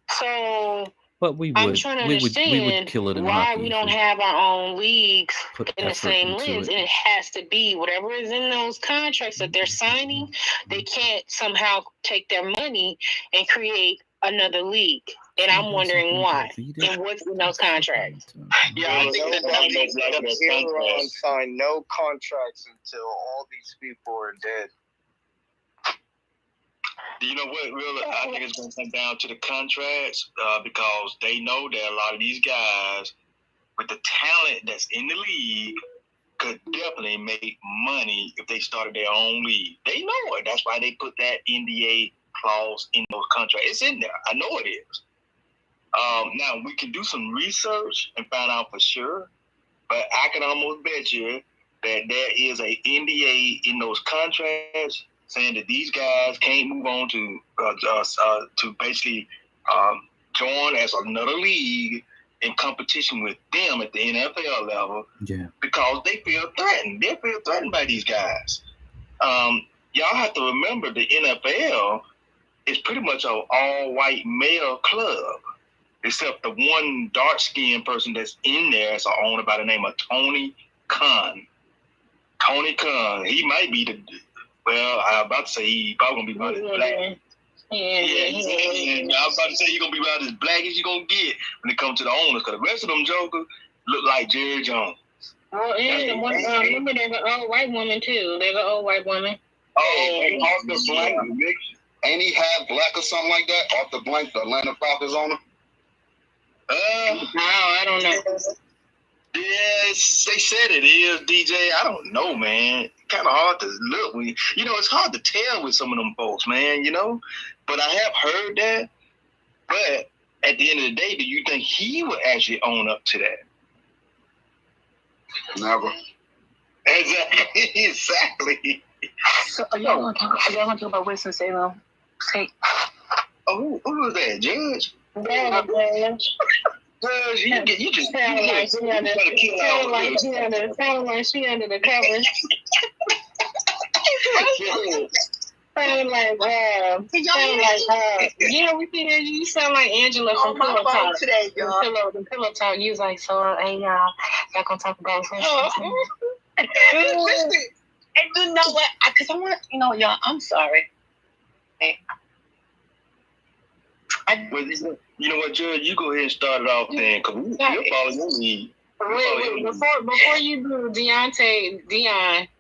So but I'm trying to understand we would kill it in why hockey we if don't we have our own leagues put in the effort same into lens. it. And it has to be whatever is in those contracts that they're signing. They can't somehow take their money and create another league. And I'm wondering why. And what's in those contracts? Yeah, I think that Iran signed no contracts until all these people are dead. You know what? Really, I think it's going to come down to the contracts because they know that a lot of these guys, with the talent that's in the league, could definitely make money if they started their own league. They know it. That's why they put that NDA clause in those contracts. It's in there. I know it is. Now, we can do some research and find out for sure, but I can almost bet you that there is a NDA in those contracts saying that these guys can't move on to basically join as another league in competition with them at the NFL level, because they feel threatened. They feel threatened by these guys. Y'all have to remember the NFL is pretty much an all-white male club, except the one dark-skinned person that's in there is an owner by the name of Tony Khan. Tony Khan, he might be the... Well, I was about to say he probably gonna be about as black. Yeah, I was about to say he's gonna be about as black as you gonna get when it comes to the owners, because the rest of them jokers look like Jerry Jones. Oh, and remember there's an old white woman too. There's an old white woman. Oh, Arthur Blank, ain't he half black or something like that? Arthur Blank, the Atlanta Falcons owner. No, I don't know. Yes, they said it is, DJ. I don't know, man. Kind of hard to look. It's hard to tell with some of them folks, man, But I have heard that. But at the end of the day, do you think he would actually own up to that? Never. Exactly. So are y'all gonna talk about Winston-Salem State? Oh, who was that, Judge? Yeah, Judge. Judge, you just sound like she under the covers. We see that you sound like Angela from Pillow Talk today, y'all. Pillow Talk. You was like, so hey y'all gonna talk about something. Listen, and you know what? Because I want y'all. I'm sorry. You know what, Judge? You go ahead and start it off then, because we're following your lead. Wait, before you do Dion,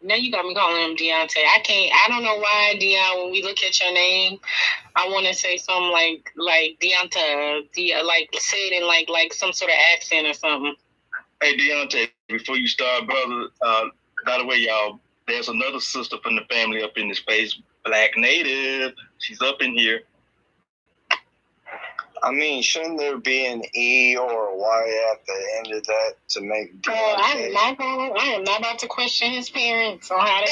now you got me calling him Deontay. I don't know why, Dion, when we look at your name, I want to say something like Deonta, like say it in like some sort of accent or something. Hey, Deontay, before you start, brother, by the way, y'all, there's another sister from the family up in this space, Black Native. She's up in here. I mean, shouldn't there be an E or a Y at the end of that to make? I am not about to question his parents on how they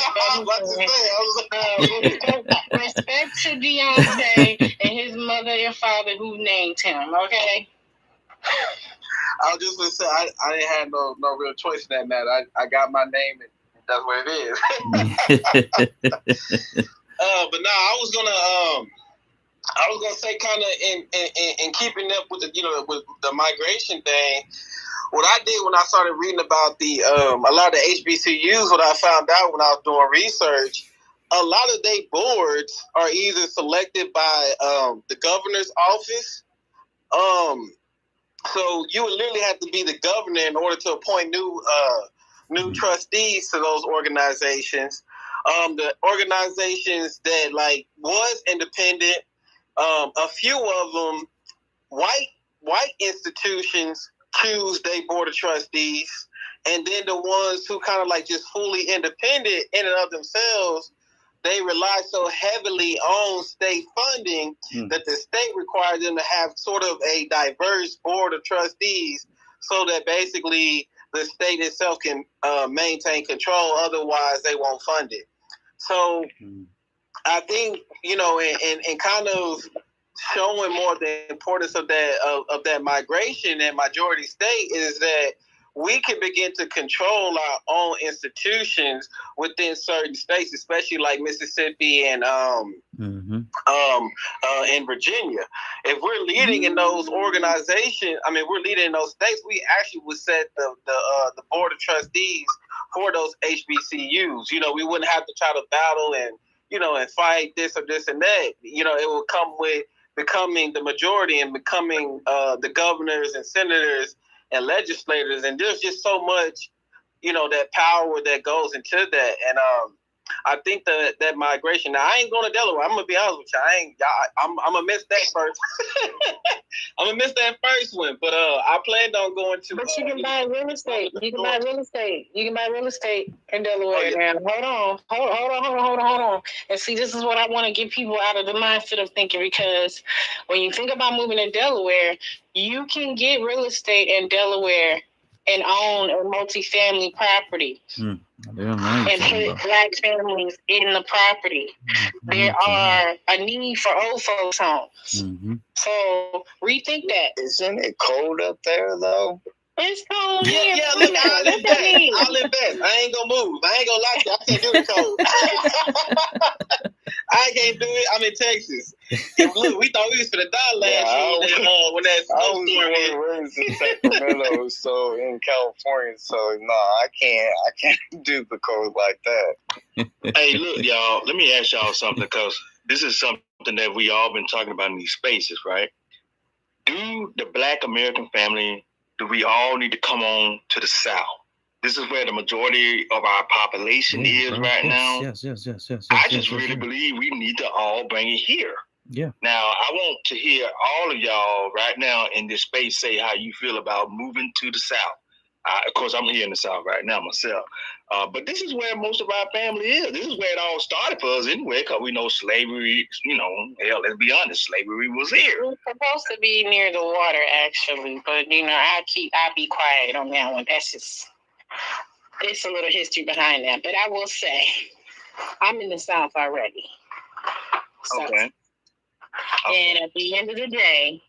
respect to Deontay and his mother and father who named him. Okay. I was just gonna say I didn't have no real choice in that matter. I got my name and that's what it is. But no, I was gonna say kind of in keeping up with the with the migration thing. What I did when I started reading about the a lot of the HBCUs, what I found out when I was doing research, a lot of their boards are either selected by the governor's office. So you would literally have to be the governor in order to appoint new trustees to those organizations. The organizations that was independent, a few of them, white institutions choose their board of trustees, and then the ones who kind of just fully independent in and of themselves, they rely so heavily on state funding that the state requires them to have sort of a diverse board of trustees so that basically the state itself can maintain control. Otherwise, they won't fund it. So I think, and kind of showing more the importance of that migration in majority state is that we can begin to control our own institutions within certain states, especially like Mississippi and in Virginia. If we're leading in those organizations, we're leading in those states, we actually would set the board of trustees for those HBCUs. We wouldn't have to try to battle and fight this or this and that. It will come with becoming the majority and becoming the governors and senators and legislators, and there's just so much, that power that goes into that. And I think that migration. Now, I ain't going to Delaware. I'm gonna be honest with you. I'm gonna miss that first. I'm gonna miss that first one. But I planned on going to. But you can buy real estate. You can buy real estate. You can buy real estate in Delaware. Oh, yeah. Now, hold on. And see, this is what I want to get people out of the mindset of thinking, because when you think about moving to Delaware, you can get real estate in Delaware and own a multifamily property. And put Black families in the property. There are a need for old folks' homes. So rethink that. Isn't it cold up there though? It's cold. Yeah, look, I'll invest. I ain't gonna move. I ain't gonna lie to you. I can't do the cold. I can't do it. I'm in Texas. Look, we thought we was finna die last year when that snowstorm hit. I was in Sacramento, so in California, so no, I can't do the cold like that. Hey, look, y'all, let me ask y'all something, because this is something that we all been talking about in these spaces, right? Do the Black American family, do we all need to come on to the South? This is where the majority of our population is right now. Yes. I just really believe we need to all bring it here. Yeah. Now, I want to hear all of y'all right now in this space say how you feel about moving to the South. Of course, I'm here in the South right now myself. But this is where most of our family is. This is where it all started for us anyway, because we know slavery, hell, let's be honest, slavery was here. We're supposed to be near the water, actually. But, I'll be quiet on that one. That's just... It's a little history behind that, but I will say I'm in the South already. So, okay. And at the end of the day,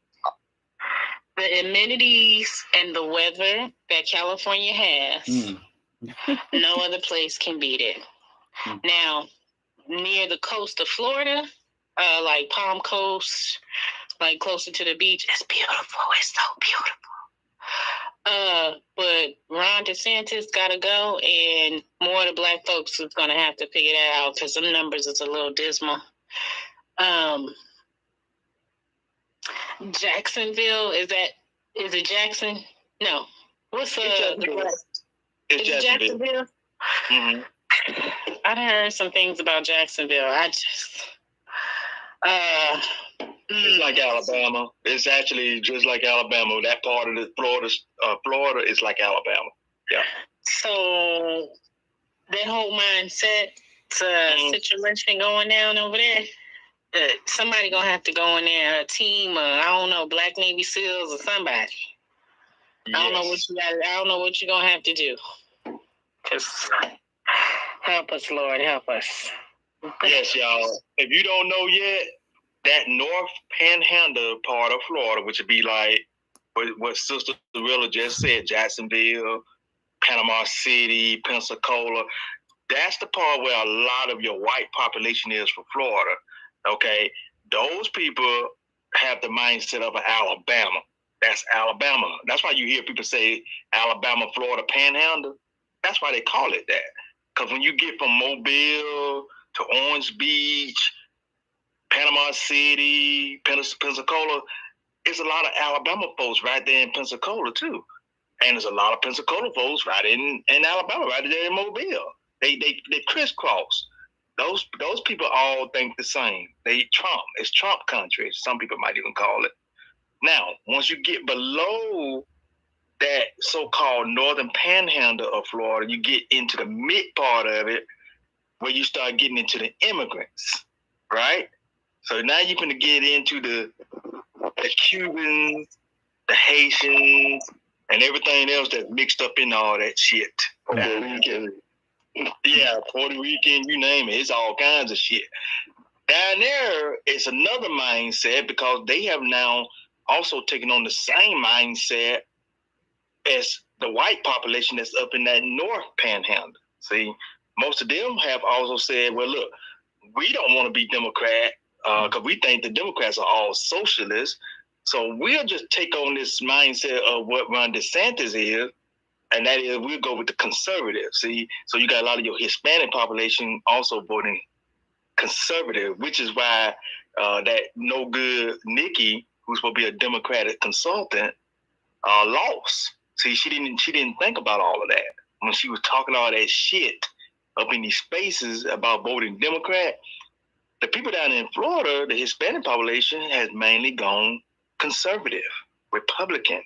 the amenities and the weather that California has, no other place can beat it. Now, near the coast of Florida, like Palm Coast, like closer to the beach, it's beautiful. It's so beautiful. But Ron DeSantis got to go, and more of the Black folks is going to have to figure that out, because some numbers is a little dismal. Jacksonville, is it Jackson? No. What's It's Jacksonville. I heard some things about Jacksonville. It's like Alabama. It's actually just like Alabama. That part of the Florida is like Alabama. Yeah. So that whole mindset situation going down over there, somebody gonna have to go in there, a team, I don't know, Black Navy SEALs or somebody. Yes. I don't know what you're gonna have to do. Cause help us, Lord, help us. Yes, y'all. If you don't know yet, that North Panhandle part of Florida, which would be like what Sister Zarilla just said, Jacksonville, Panama City, Pensacola, that's the part where a lot of your white population is for Florida. Okay, those people have the mindset of Alabama. That's Alabama. That's why you hear people say Alabama, Florida Panhandle. That's why they call it that. Because when you get from Mobile to Orange Beach, Panama City, Pensacola, it's a lot of Alabama folks right there in Pensacola too. And there's a lot of Pensacola folks right in Alabama, right there in Mobile. They crisscross. Those people all think the same. It's Trump country, some people might even call it. Now, once you get below that so-called northern panhandle of Florida, you get into the mid part of it, where you start getting into the immigrants, right? So now you're going to get into the Cubans, the Haitians, and everything else that's mixed up in all that shit. Yeah, Puerto Rican, you name it. It's all kinds of shit. Down there, it's another mindset because they have now also taken on the same mindset as the white population that's up in that North Panhandle. See, most of them have also said, well, look, we don't want to be Democrat because we think the Democrats are all socialists. So we'll just take on this mindset of what Ron DeSantis is, and that is we'll go with the conservative. See, so you got a lot of your Hispanic population also voting conservative, which is why that no good Nikki, who's supposed to be a Democratic consultant, lost. See, she didn't think about all of that when she was talking all that shit up in these spaces about voting Democrat. The people down in Florida, the Hispanic population, has mainly gone conservative, Republican,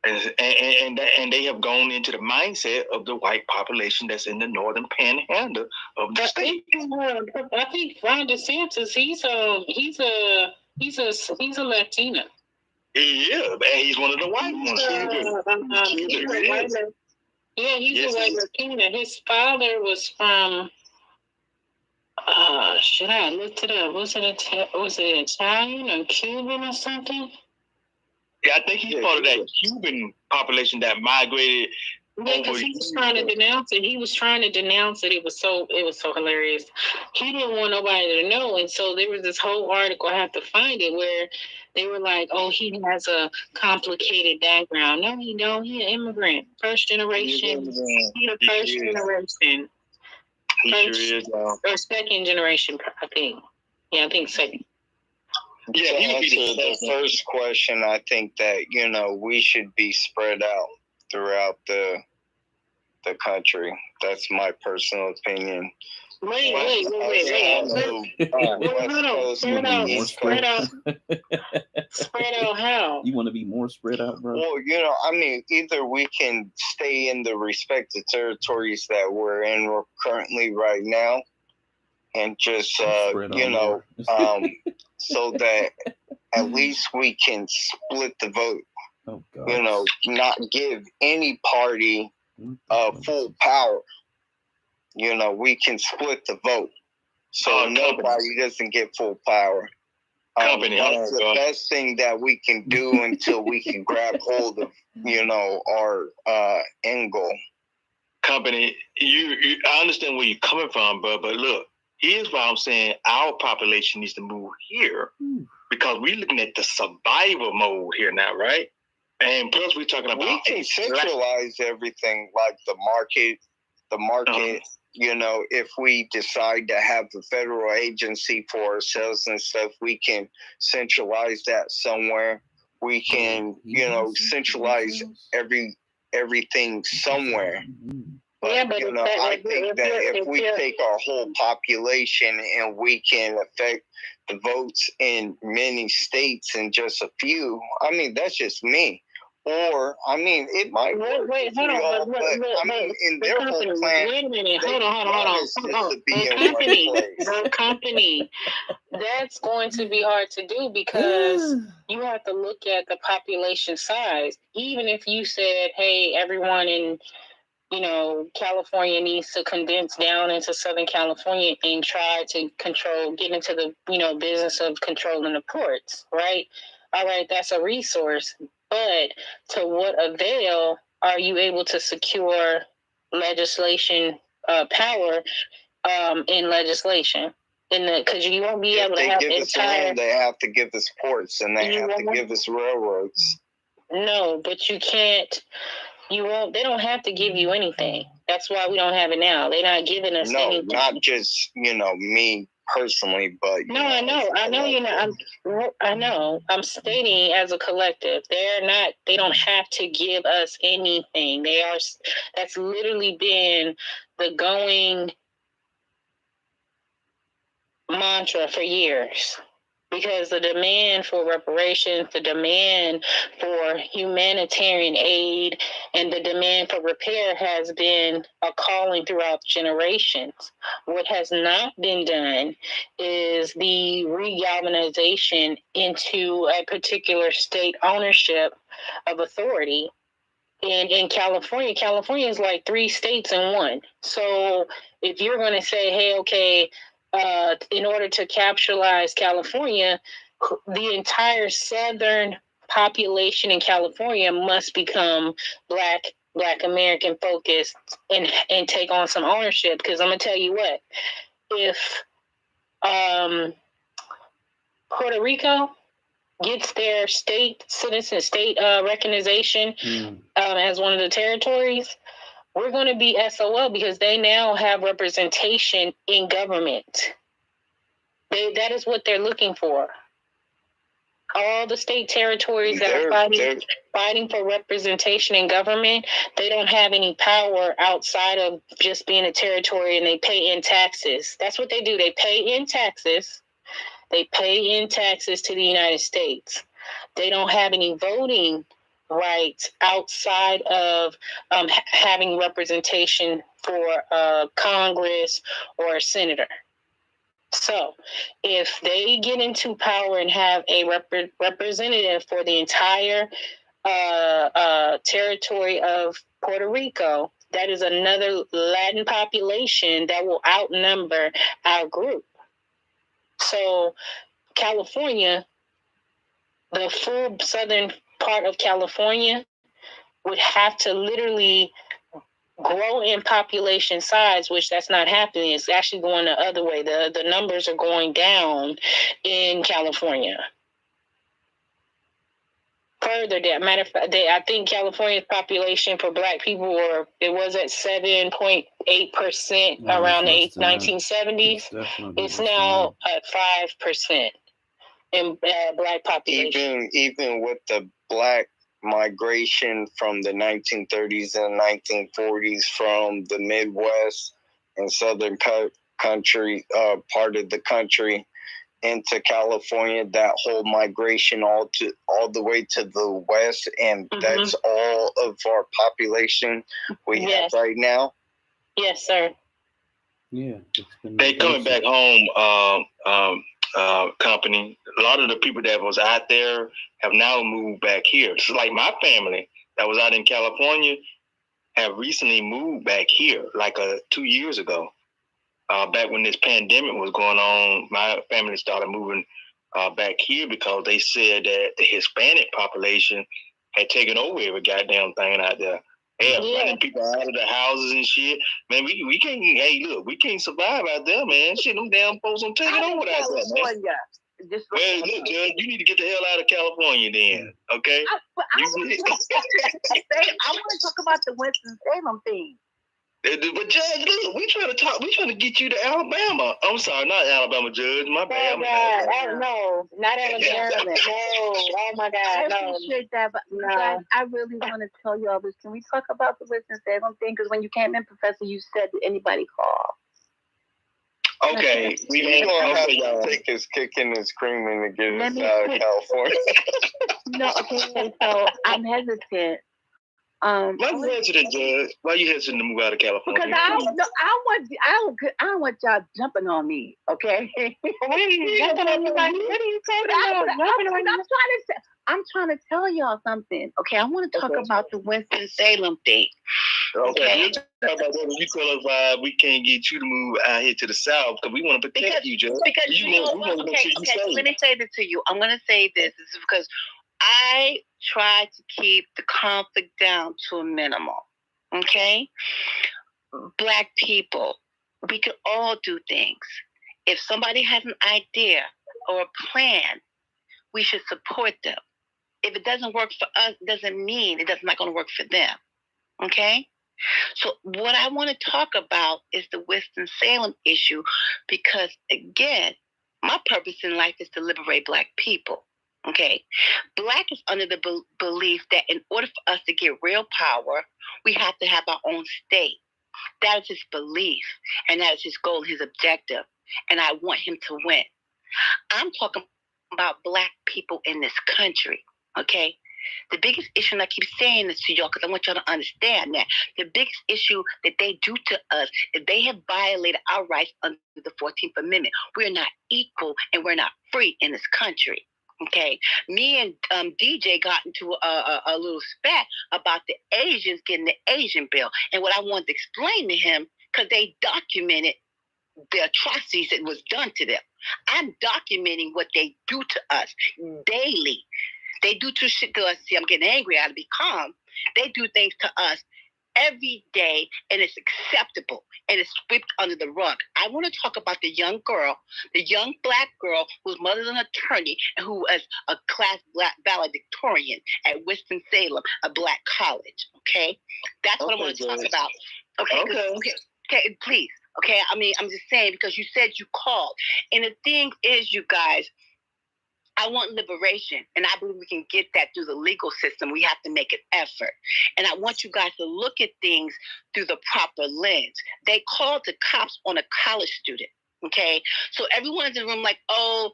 and they have gone into the mindset of the white population that's in the northern panhandle of the state. I think Ron DeSantis, he's a Latina. Yeah, and he's one of the white ones. He's a white Latina. His father was from. Should I looked it up? Was it Italian or Cuban or something? Yeah, I think he's part of that Cuban population that migrated. Yeah, because he was trying to denounce it. He was trying to denounce it. It was so hilarious. He didn't want nobody to know, and so there was this whole article. I have to find it where they were like, "Oh, he has a complicated background." No, he don't. He's an immigrant, first generation. He's a first generation. Or second generation, I think. Yeah, I think second. Yeah, to answer the first question, I think that, we should be spread out throughout the country. That's my personal opinion. Wait. Spread out how? You want to be more spread out, bro? Well, either we can stay in the respective territories that we're in currently right now and just, so that at least we can split the vote. Oh, God. Not give any party full power. We can split the vote so nobody doesn't get full power. That's the best thing that we can do until we can grab hold of, our end goal. Company, I understand where you're coming from, but look, here's why I'm saying our population needs to move here because we're looking at the survival mode here now, right? And plus, we're talking about we can centralize everything, like the market. If we decide to have the federal agency for ourselves and stuff, we can centralize that somewhere. We can, centralize everything somewhere. But, I think that if we take our whole population and we can affect the votes in many states and just a few, that's just me. Or, it might work. Wait, hold on. But in their whole plan, wait a minute. Hold on. The company, that's going to be hard to do because you have to look at the population size. Even if you said, hey, everyone in, California needs to condense down into Southern California and try to get into the, business of controlling the ports, right? All right, that's a resource. But to what avail are you able to secure legislation power in legislation? Because you won't be able to have the entire. They have to give us ports and they have to give us railroads. No, but you can't. You won't. They don't have to give you anything. That's why we don't have it now. They're not giving us anything. No, not just me personally, but I know you're not. I know. I'm stating as a collective. They don't have to give us anything. That's literally been the going mantra for years. Because the demand for reparations, the demand for humanitarian aid, and the demand for repair has been a calling throughout generations. What has not been done is the regalvanization into a particular state ownership of authority. And in California is like 3 states in one. So if you're going to say, hey, okay, in order to capitalize California, the entire southern population in California must become Black American focused and take on some ownership. Because I'm gonna tell you what, if Puerto Rico gets their state recognition as one of the territories, we're going to be SOL because they now have representation in government. That is what they're looking for. All the state territories that are fighting for representation in government, they don't have any power outside of just being a territory, and they pay in taxes. That's what they do. They pay in taxes. They pay in taxes to the United States. They don't have any voting rights outside of having representation for Congress or a senator. So if they get into power and have a representative for the entire territory of Puerto Rico, that is another Latin population that will outnumber our group. So California, the full southern part of California, would have to literally grow in population size, which that's not happening. It's actually going the other way. The numbers are going down in California. Further down. Matter of fact, I think California's population for Black people was at 7.8% around the 1970s. It's now at 5% in Black population. Even with the Black migration from the 1930s and 1940s from the Midwest and Southern country, part of the country into California, that whole migration all the way to the West, and that's all of our population we have right now. Yes, sir. Yeah. They coming back home, company. A lot of the people that was out there have now moved back here. So like my family that was out in California have recently moved back here, like 2 years ago. Back when this pandemic was going on, my family started moving back here because they said that the Hispanic population had taken over every goddamn thing out there. Running people out of the houses and shit. Man, we can't. Hey, look, we can't survive out there, man. Shit, them damn folks don't take it over out there, man. Well, look, Judge, you need to get the hell out of California then, okay? I want to talk about the Winston-Salem thing. But Judge, look, we trying to get you to Alabama. I'm sorry, not Alabama, Judge. My bad. No, not Alabama. No. Oh my God. I appreciate that, but guys, I really want to tell y'all this. Can we talk about the Winston-Salem thing? Because when you came in, Professor, you said, did anybody call? Okay, we don't have to take his kicking and screaming to get us out of California. No, okay, so I'm hesitant. Why you hesitant, Judge? Why you hesitant to move out of California? Because I don't want y'all jumping on me, okay? What are you jumping on me? What are you talking about? I'm trying to tell y'all something, okay? I want to talk about the Winston-Salem thing. Okay. You talk about that when you tell us why we can't get you to move out here to the South because we want to protect you, Judge. Because we want to make sure you stay. Let me say this to you. I'm going to say this. This is because I try to keep the conflict down to a minimum, okay? Black people, we can all do things. If somebody has an idea or a plan, we should support them. If it doesn't work for us, it doesn't mean it's not going to work for them, okay? So what I want to talk about is the Winston-Salem issue because, again, my purpose in life is to liberate Black people. Okay, Black is under the belief that in order for us to get real power, we have to have our own state. That is his belief, and that is his goal, his objective, and I want him to win. I'm talking about Black people in this country, okay? The biggest issue, and I keep saying this to y'all because I want y'all to understand that, the biggest issue that they do to us is they have violated our rights under the 14th Amendment. We're not equal and we're not free in this country. Okay, me and DJ got into a little spat about the Asians getting the Asian bill. And what I wanted to explain to him, because they documented the atrocities that was done to them. I'm documenting what they do to us daily. They do shit to us. See, I'm getting angry. I gotta be calm. They do things to us every day, and it's acceptable, and it's swept under the rug. I want to talk about the young girl, the young black girl whose mother's an attorney and who was a class black valedictorian at Winston-Salem, a black college. Okay, that's what I want to talk about. Okay, please. Okay, I mean, I'm just saying because you said you called, and the thing is, you guys, I want liberation, and I believe we can get that through the legal system. We have to make an effort. And I want you guys to look at things through the proper lens. They called the cops on a college student, okay? So everyone's in the room like, oh,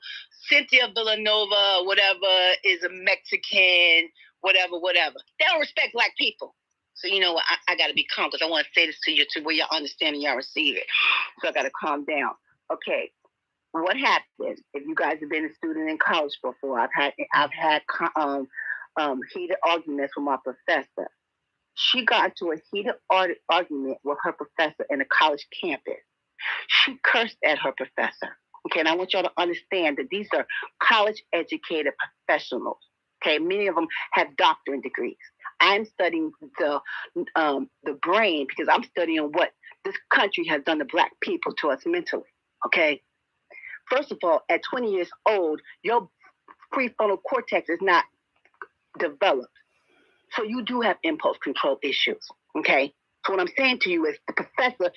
Cynthia Villanova, whatever, is a Mexican, whatever. They don't respect black people. So you know what? I got to be calm because I want to say this to you to where y'all understand and y'all receive it. So I got to calm down. Okay. What happened? If you guys have been a student in college before, I've had heated arguments with my professor. She got into a heated argument with her professor in a college campus. She cursed at her professor. Okay, and I want y'all to understand that these are college-educated professionals. Okay, many of them have doctorate degrees. I'm studying the brain because I'm studying what this country has done to black people to us mentally. Okay. First of all, at 20 years old, your prefrontal cortex is not developed. So you do have impulse control issues, okay? So what I'm saying to you is the professor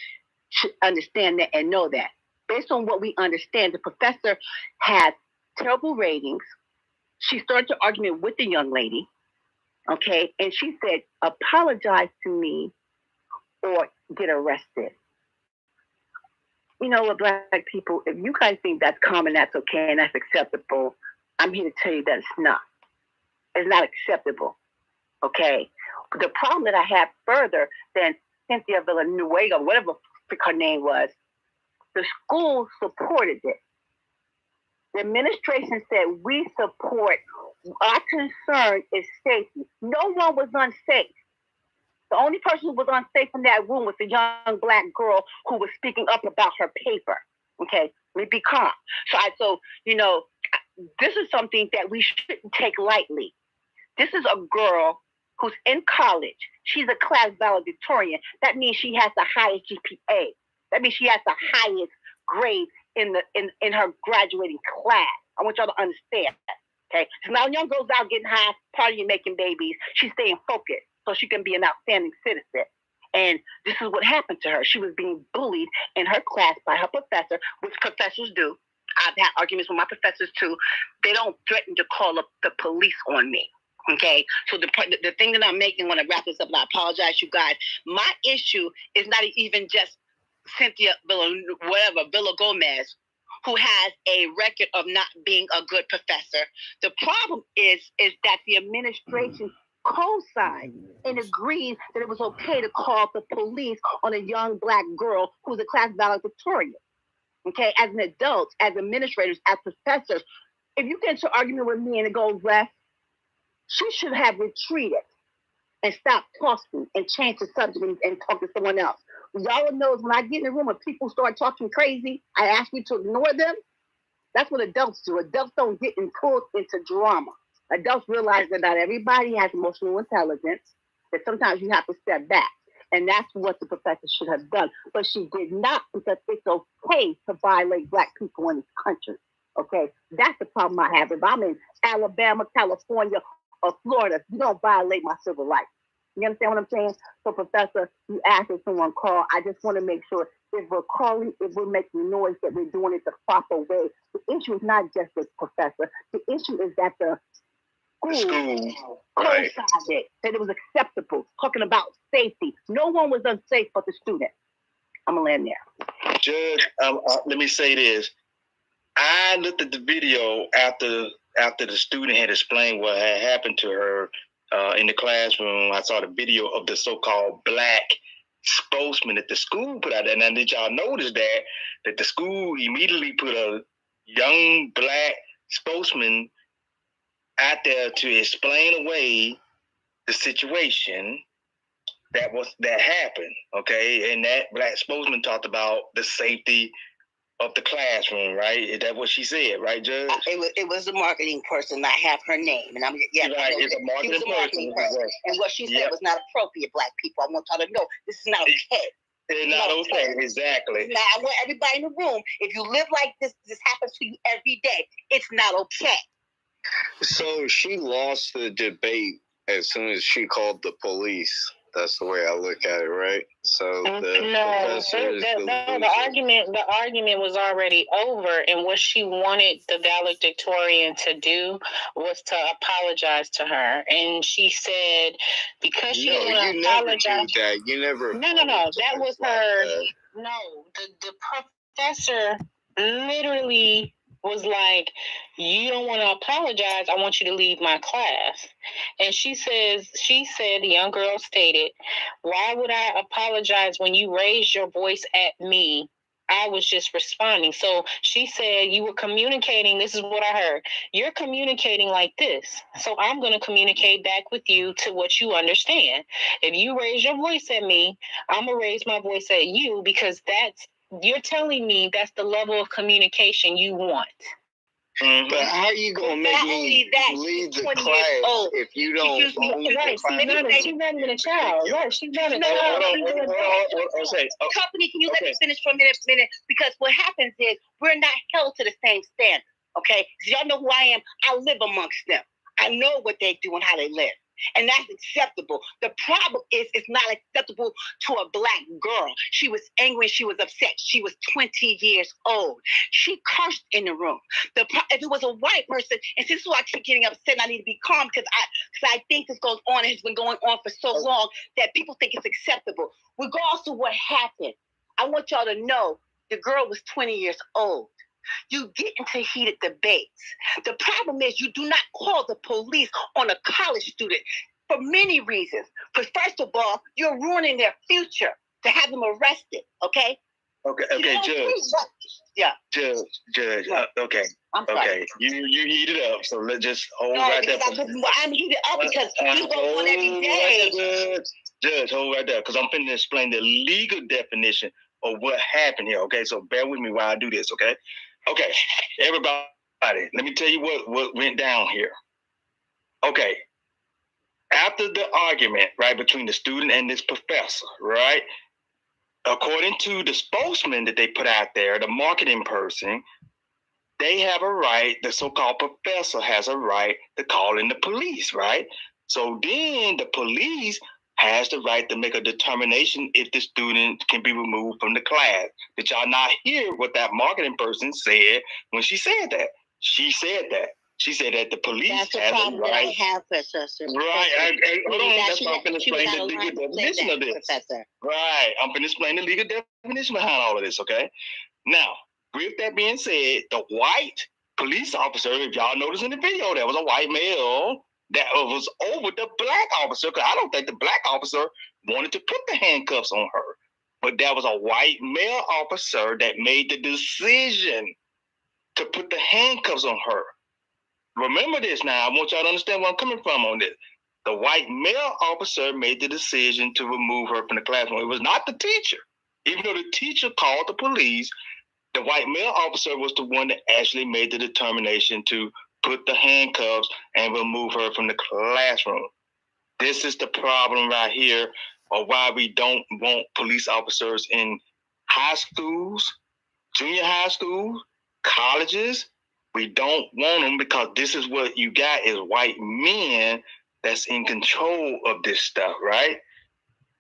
should understand that and know that. Based on what we understand, the professor had terrible ratings. She started the argument with the young lady, okay? And she said, apologize to me or get arrested. You know what, black people, if you guys think that's common, that's okay, and that's acceptable, I'm here to tell you that it's not. It's not acceptable, okay? The problem that I have further than Cynthia Villanueva, whatever her name was, the school supported it. The administration said, we support, our concern is safety. No one was unsafe. The only person who was unsafe in that room was the young black girl who was speaking up about her paper. Okay, let me be calm. So you know, this is something that we shouldn't take lightly. This is a girl who's in college. She's a class valedictorian. That means she has the highest GPA. That means she has the highest grade in her graduating class. I want y'all to understand that. Okay, so now young girls out getting high, partying, making babies. She's staying focused so she can be an outstanding citizen. And this is what happened to her. She was being bullied in her class by her professor, which professors do. I've had arguments with my professors too. They don't threaten to call up the police on me. Okay, so the thing that I'm making when I wrap this up, and I apologize, you guys. My issue is not even just Cynthia Villa Gomez, who has a record of not being a good professor. The problem is that the administration co-signed and agreed that it was okay to call the police on a young black girl who's a class valedictorian. Okay, as an adult, as administrators, as professors, if you get into an argument with me and it goes left, she should have retreated and stopped talking and changed the subject and talk to someone else. Y'all knows when I get in the room and people start talking crazy, I ask you to ignore them. That's what adults do. Adults don't get pulled into drama. Adults realize that not everybody has emotional intelligence, that sometimes you have to step back. And that's what the professor should have done. But she did not, because it's okay to violate black people in this country. Okay? That's the problem I have. If I'm in Alabama, California, or Florida, you don't violate my civil rights. You understand what I'm saying? So, Professor, you asked if someone called. I just want to make sure if we're calling, if we're making noise, that we're doing it the proper way. The issue is not just the professor. The issue is that the school right, co-signed that it was acceptable, talking about safety. No one was unsafe but the student. I'm going to land there. Judge, let me say this. I looked at the video after the student had explained what had happened to her in the classroom. I saw the video of the so-called black spokesman that the school put out there. And did y'all notice that the school immediately put a young black spokesman out there to explain away the situation that happened, okay? And that black spokesman talked about the safety of the classroom, right? Is that what she said, right, Judge? It was the marketing person. I have her name, and I'm right. It's a marketing person. And what she said was not appropriate. Black people, I want y'all to know this is not okay. It's not okay. Exactly. Now I want everybody in the room. If you live like this happens to you every day. It's not okay. So she lost the debate as soon as she called the police. That's the way I look at it, right? So the argument was already over, and what she wanted the valedictorian to do was to apologize to her, and she said because she didn't apologize. You never. No. That was her. No, the professor literally was like, you don't want to apologize, I want you to leave my class. And she said, the young girl stated, why would I apologize when you raised your voice at me? I was just responding. So she said, you were communicating, this is what I heard, you're communicating like this. So I'm going to communicate back with you to what you understand. If you raise your voice at me, I'm going to raise my voice at you, because you're telling me that's the level of communication you want. Mm-hmm. But how are you going to make me leave the class if you don't hold the class? She's not even a child. Right, she's not a child. Company, can you let me finish for a minute? Because what happens is we're not held to the same standard, okay? So y'all know who I am. I live amongst them. I know what they do and how they live. And that's acceptable. The problem is it's not acceptable to a black girl. She was angry. She was upset. She was 20 years old. She cursed in the room. If it was a white person, and this is why I keep getting upset, I need to be calm because I think this goes on and has been going on for so long that people think it's acceptable. Regardless of what happened, I want y'all to know the girl was 20 years old. You get into heated debates. The problem is you do not call the police on a college student for many reasons. Because first of all, you're ruining their future to have them arrested, okay? Okay, Judge. Yeah. Judge, Right. Okay. I'm sorry. Okay, you heated up, so let's just hold right there. I'm heated up because you go on every day. Judge, hold right there, because I'm finna explain the legal definition of what happened here, okay? So bear with me while I do this, okay? Okay, everybody, let me tell you what went down here. Okay, after the argument, right, between the student and this professor, right, according to the spokesman that they put out there, the marketing person, they have a right, the so-called professor has a right to call in the police, right? So then the police has the right to make a determination if the student can be removed from the class. Did y'all not hear what that marketing person said when she said that? She said that the police has a right. I have, Professor. Right. Hold on. That's why I'm going to explain the legal definition of this. Professor. Right. I'm going to explain the legal definition behind all of this, okay? Now, with that being said, the white police officer, if y'all notice in the video, there was a white male that was over the black officer, because I don't think the black officer wanted to put the handcuffs on her. But there was a white male officer that made the decision to put the handcuffs on her. Remember this now. I want y'all to understand where I'm coming from on this. The white male officer made the decision to remove her from the classroom. It was not the teacher. Even though the teacher called the police, the white male officer was the one that actually made the determination to put the handcuffs and remove her from the classroom. This is the problem right here of why we don't want police officers in high schools, junior high schools, colleges. We don't want them because this is what you got is white men that's in control of this stuff, right?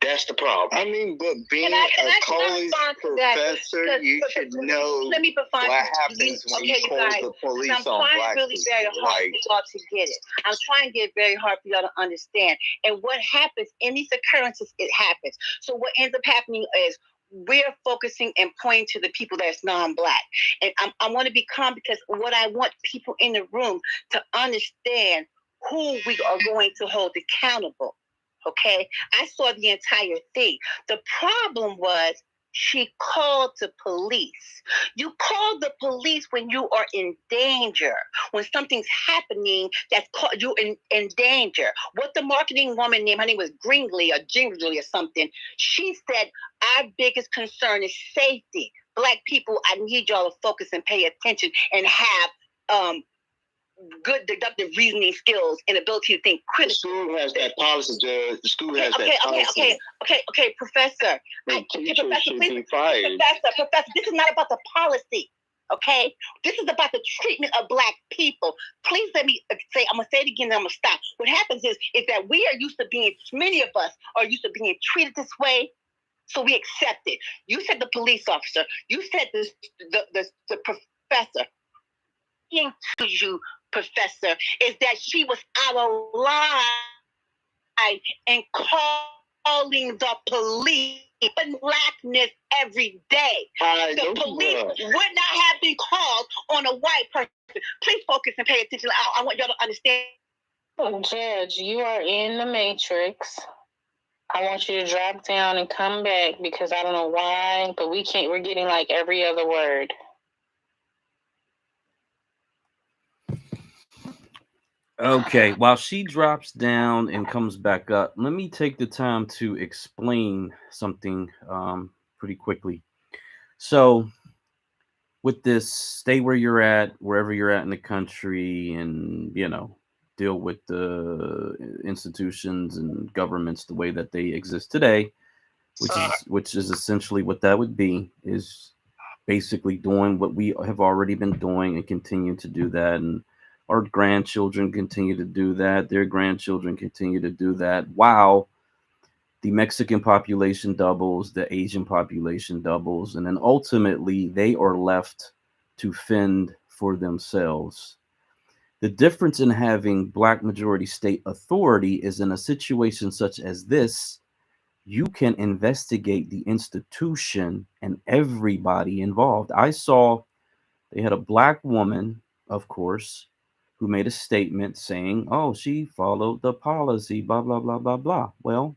That's the problem. I mean, but being a college professor, you should know what happens when you call the police on black people. I'm trying really very hard for y'all to get it. I'm trying to get very hard for y'all to understand. And what happens in these occurrences, it happens. So what ends up happening is we're focusing and pointing to the people that's non-black. And I want to be calm because what I want people in the room to understand who we are going to hold accountable. Okay, I saw the entire thing. The problem was she called the police. You call the police when you are in danger, when something's happening that's called you in danger. What the marketing woman named, her name was Gringley or Gingerly or something, she said, our biggest concern is safety. Black people, I need y'all to focus and pay attention and have good deductive reasoning skills and ability to think critically. The school has that policy, Judge. The school has that policy. Okay, Professor. Teachers should be fired. Professor, this is not about the policy. Okay, this is about the treatment of Black people. Please let me say. I'm gonna say it again. And I'm gonna stop. What happens is that we are used to being. Many of us are used to being treated this way, so we accept it. You said the police officer. You said the professor. To you, Professor, is that she was out of line and calling the police. But Blackness every day. The police would not have been called on a white person. Please focus and pay attention. I want y'all to understand. Oh, Judge, you are in the Matrix. I want you to drop down and come back because I don't know why, but we can't. We're getting like every other word. Okay, while she drops down and comes back up, let me take the time to explain something pretty quickly. So, with this, stay where you're at, wherever you're at in the country, and deal with the institutions and governments the way that they exist today, which is essentially what that would be, is basically doing what we have already been doing and continue to do that, and our grandchildren continue to do that. Their grandchildren continue to do that. Wow. The Mexican population doubles, the Asian population doubles, and then ultimately they are left to fend for themselves. The difference in having Black majority state authority is in a situation such as this, you can investigate the institution and everybody involved. I saw they had a Black woman, of course, who made a statement saying, oh, she followed the policy, blah, blah, blah, blah, blah. Well,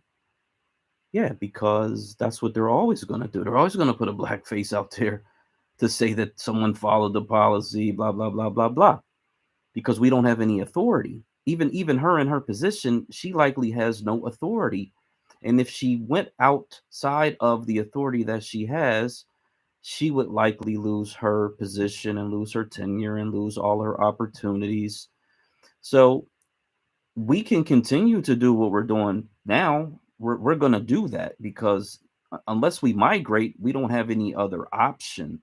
yeah, because that's what they're always going to do. They're always going to put a Black face out there to say that someone followed the policy, blah, blah, blah, blah, blah, because we don't have any authority. Even her in her position, she likely has no authority. And if she went outside of the authority that she has, she would likely lose her position and lose her tenure and lose all her opportunities. So we can continue to do what we're doing now. We're going to do that because unless we migrate, we don't have any other option.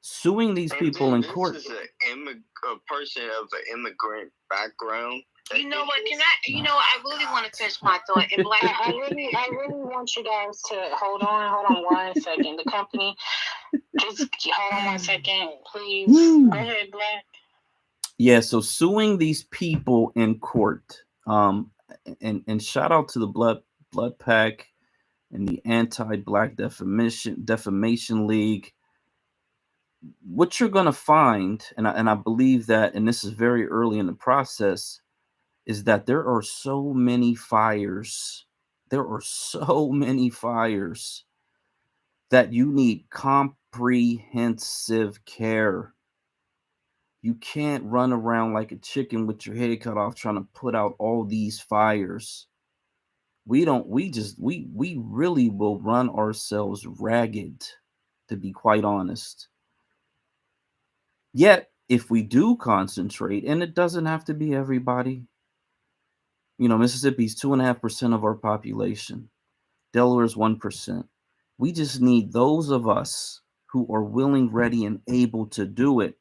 Suing these people in court. This is a person of an immigrant background. You know what? I really want to finish my thought. And Black, I really want you guys to hold on 1 second. The company, just hold on 1 second, please. Go ahead, Black. Yeah, so suing these people in court, and shout out to the Blood Pack and the Anti-Black Defamation League. What you're going to find, and I believe that, and this is very early in the process, is that there are so many fires. There are so many fires that you need comprehensive care. You can't run around like a chicken with your head cut off trying to put out all these fires. We really will run ourselves ragged, to be quite honest. Yet, if we do concentrate, and it doesn't have to be everybody, Mississippi's 2.5% of our population. Delaware's 1%. We just need those of us who are willing, ready, and able to do it.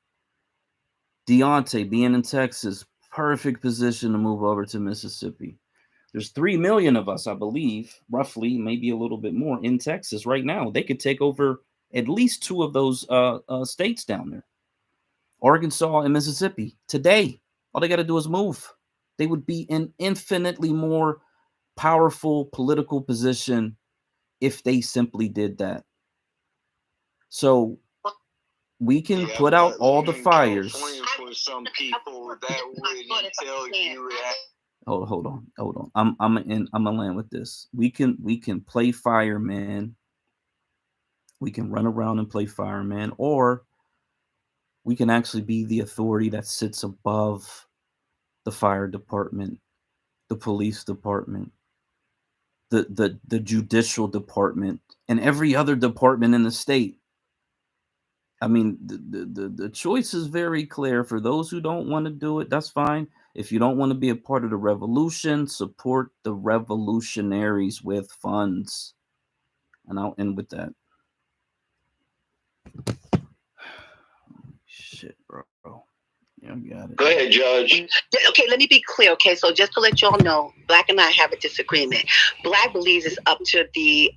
Deontay, being in Texas, perfect position to move over to Mississippi. There's 3 million of us, I believe, roughly, maybe a little bit more, in Texas right now. They could take over at least 2 of those states down there. Arkansas and Mississippi. Today, all they got to do is move. They would be in infinitely more powerful political position if they simply did that. So we can put out all the fires. For some people, that would tell you that. Hold on. I'm gonna land with this. We can play fireman. We can run around and play fireman, or we can actually be the authority that sits above the fire department, the police department, the judicial department, and every other department in the state. I mean, the choice is very clear. For those who don't want to do it, that's fine. If you don't want to be a part of the revolution, support the revolutionaries with funds. And I'll end with that. Shit, bro. Yeah, I got it. Go ahead, Judge. Okay, let me be clear. Okay, so just to let y'all know, Black and I have a disagreement. Black believes it's up to the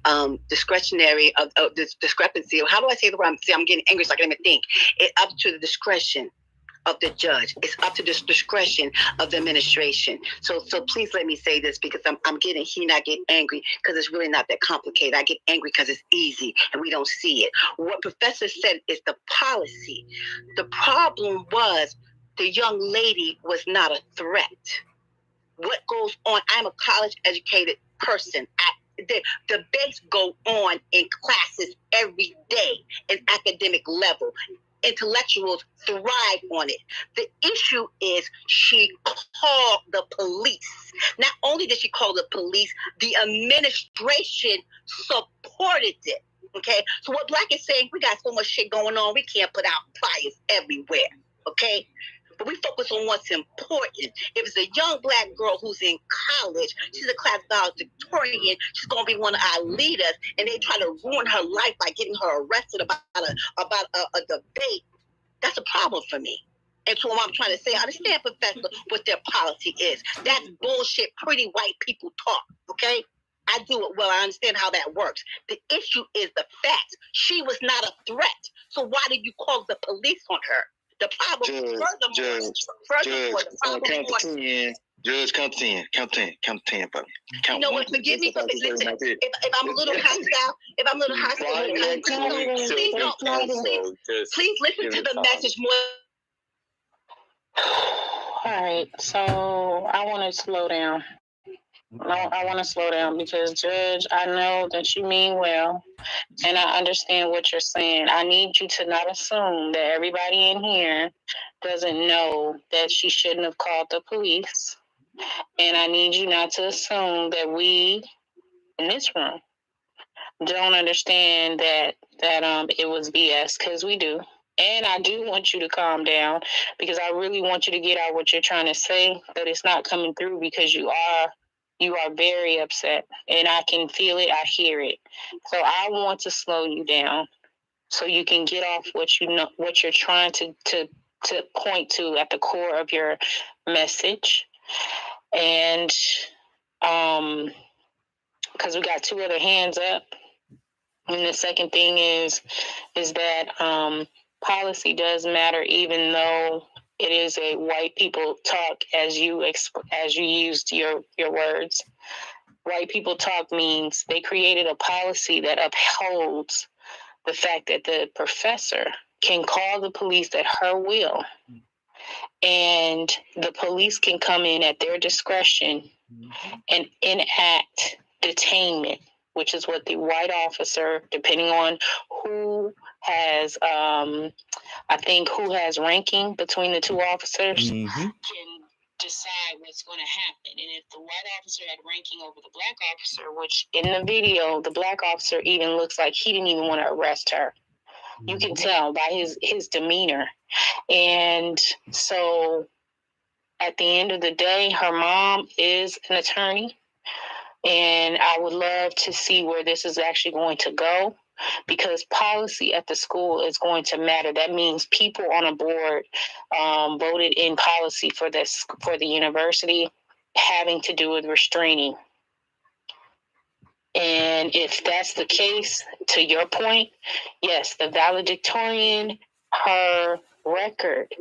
discretionary of this discrepancy. How do I say the word? See, I'm getting angry, so I can't even think. It's up to the discretion of the judge. It's up to the discretion of the administration. So please let me say this, because I'm getting heat. I get angry because it's really not that complicated. I get angry because it's easy and we don't see it. What Professor said is the policy. The problem was the young lady was not a threat. What goes on? I'm a college educated person. The debates go on in classes every day, in academic level. Intellectuals thrive on it. The issue is she called the police. Not only did she call the police, the administration supported it. Okay, so what Black is saying, we got so much shit going on, we can't put out flyers everywhere. Okay, but we focus on what's important. If it's a young Black girl who's in college, she's a class valedictorian, she's going to be one of our leaders, and they try to ruin her life by getting her arrested about a debate, that's a problem for me. And so what I'm trying to say, I understand, Professor, what their policy is. That's bullshit, pretty white people talk, okay? I do it well. I understand how that works. The issue is the facts. She was not a threat. So why did you call the police on her? The problem, furthermore, the problem was... Judge, count 10, buddy. You know what? Forgive me for listen. If I'm a little hostile, please listen to the message more. All right, so I want to slow down. I want to slow down because, Judge, I know that you mean well, and I understand what you're saying. I need you to not assume that everybody in here doesn't know that she shouldn't have called the police. And I need you not to assume that we in this room don't understand that it was BS, because we do. And I do want you to calm down, because I really want you to get out what you're trying to say, but it's not coming through because you are very upset, and I can feel it. I hear it. So I want to slow you down so you can get off what you know, what you're trying to point to at the core of your message. And because we got two other hands up. And the second thing is that policy does matter, even though it is a white people talk, as you used your words. White people talk means they created a policy that upholds the fact that the professor can call the police at her will, and the police can come in at their discretion and enact detainment, which is what the white officer, depending on who has, who has ranking between the two officers, can decide what's going to happen. And if the white officer had ranking over the Black officer, which in the video, the Black officer even looks like he didn't even want to arrest her. You can tell by his demeanor. And so at the end of the day, her mom is an attorney. And I would love to see where this is actually going to go, because policy at the school is going to matter. That means people on a board voted in policy for the university having to do with restraining. And if that's the case, to your point, yes, the valedictorian, her record,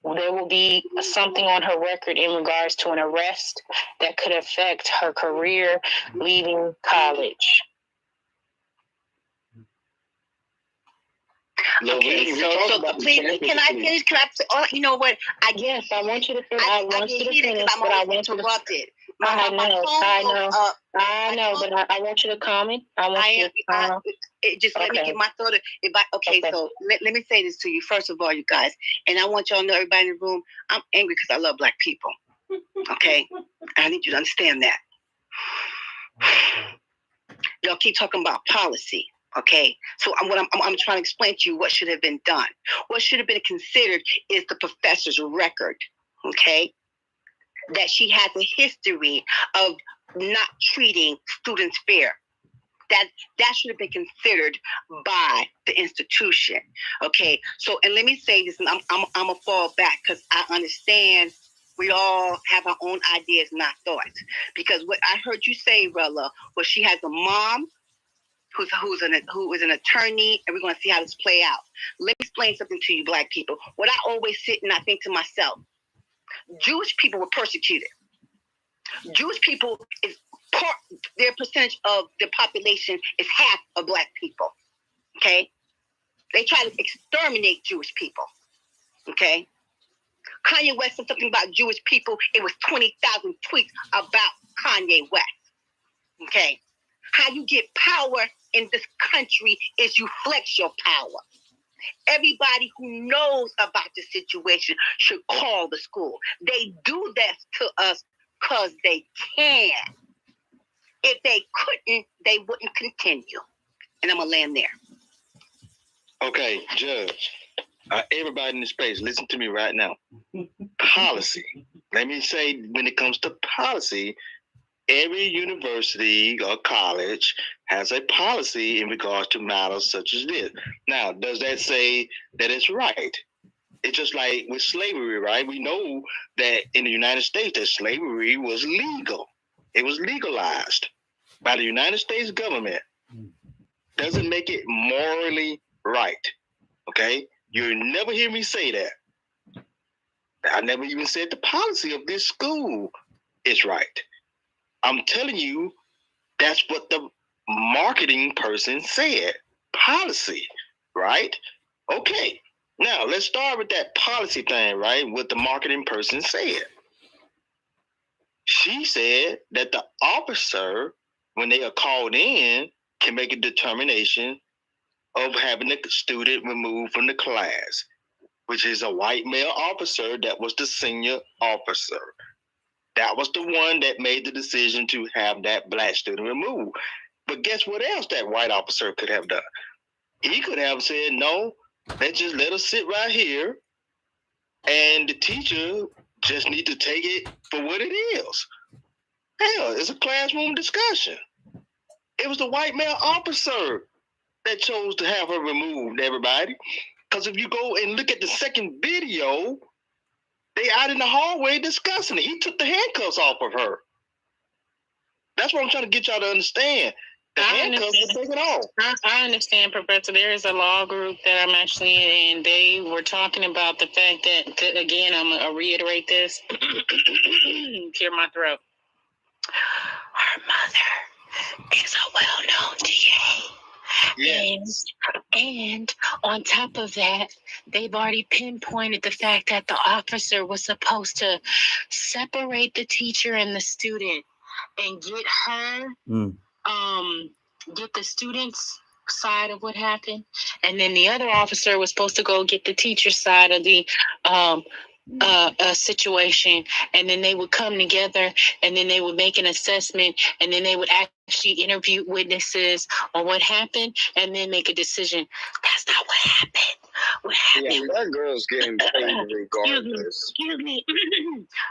there will be something on her record in regards to an arrest that could affect her career leaving college. Okay, so please, can I finish? You know what? Yes, I want you to finish. I want you to finish, but I want interrupted. I know, but I want you to comment. Just let me get my thought. So let me say this to you. First of all, you guys, and I want y'all to know, everybody in the room, I'm angry because I love Black people. Okay? I need you to understand that. Y'all keep talking about policy. Okay, so I'm trying to explain to you what should have been done. What should have been considered is the professor's record. Okay, that she has a history of not treating students fair. That should have been considered by the institution. Okay, so and let me say this, and I'm gonna fall back because I understand we all have our own ideas, not thoughts. Because what I heard you say, Rella, was she has a mom who is an attorney, and we're going to see how this play out. Let me explain something to you, Black people. What I always sit and I think to myself, Jewish people were persecuted. Jewish people is part, their percentage of the population is half of Black people. Okay, they try to exterminate Jewish people. Okay, Kanye West said something about Jewish people. It was 20,000 tweets about Kanye West. Okay, how you get power in this country is you flex your power. Everybody who knows about the situation should call the school. They do that to us because they can. If they couldn't, they wouldn't continue. And I'm going to land there. Okay, Judge. Everybody in the space, listen to me right now. Policy. Let me say, when it comes to policy, every university or college has a policy in regards to matters such as this. Now, does that say that it's right? It's just like with slavery, right? We know that in the United States that slavery was legal. It was legalized by the United States government. Doesn't make it morally right. Okay? You'll never hear me say that. I never even said the policy of this school is right. I'm telling you, that's what the marketing person said. Policy, right? Okay. Now, let's start with that policy thing, right? What the marketing person said. She said that the officer, when they are called in, can make a determination of having the student removed from the class, which is a white male officer that was the senior officer. That was the one that made the decision to have that Black student removed. But guess what else that white officer could have done? He could have said, no, let's just let us sit right here, and the teacher just need to take it for what it is. Hell, it's a classroom discussion. It was the white male officer that chose to have her removed, everybody. Because if you go and look at the second video, they out in the hallway discussing it. He took the handcuffs off of her. That's what I'm trying to get y'all to understand. The handcuffs were taken off. I understand, Professor. There is a law group that I'm actually in, and they were talking about the fact that, again, I'm going to reiterate this. Clear my throat. Her mother is a well-known DA. Yes. And on top of that, they've already pinpointed the fact that the officer was supposed to separate the teacher and the student and get her, get the student's side of what happened. And then the other officer was supposed to go get the teacher's side of the situation, and then they would come together, and then they would make an assessment, and then they would actually interview witnesses on what happened, and then make a decision. That's not what happened. What happened? Yeah, that girl's getting paid regardless. Excuse me.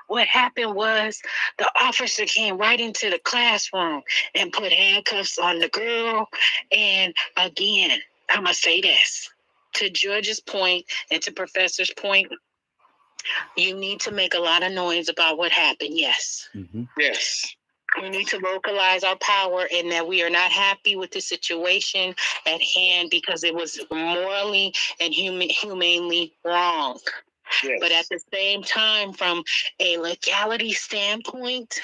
What happened was the officer came right into the classroom and put handcuffs on the girl. And again, I'm gonna say this to George's point and to Professor's point. You need to make a lot of noise about what happened. Yes. Mm-hmm. Yes. We need to vocalize our power and that we are not happy with the situation at hand because it was morally and humanely wrong. Yes. But at the same time, from a legality standpoint,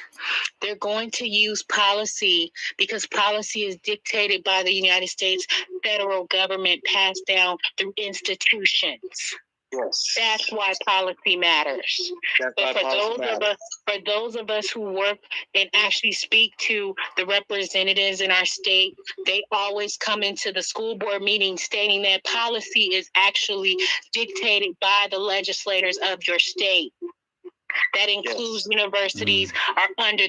they're going to use policy because policy is dictated by the United States federal government passed down through institutions. Yes. That's why policy matters. But for those of us who work and actually speak to the representatives in our state, they always come into the school board meeting stating that policy is actually dictated by the legislators of your state. That includes universities are under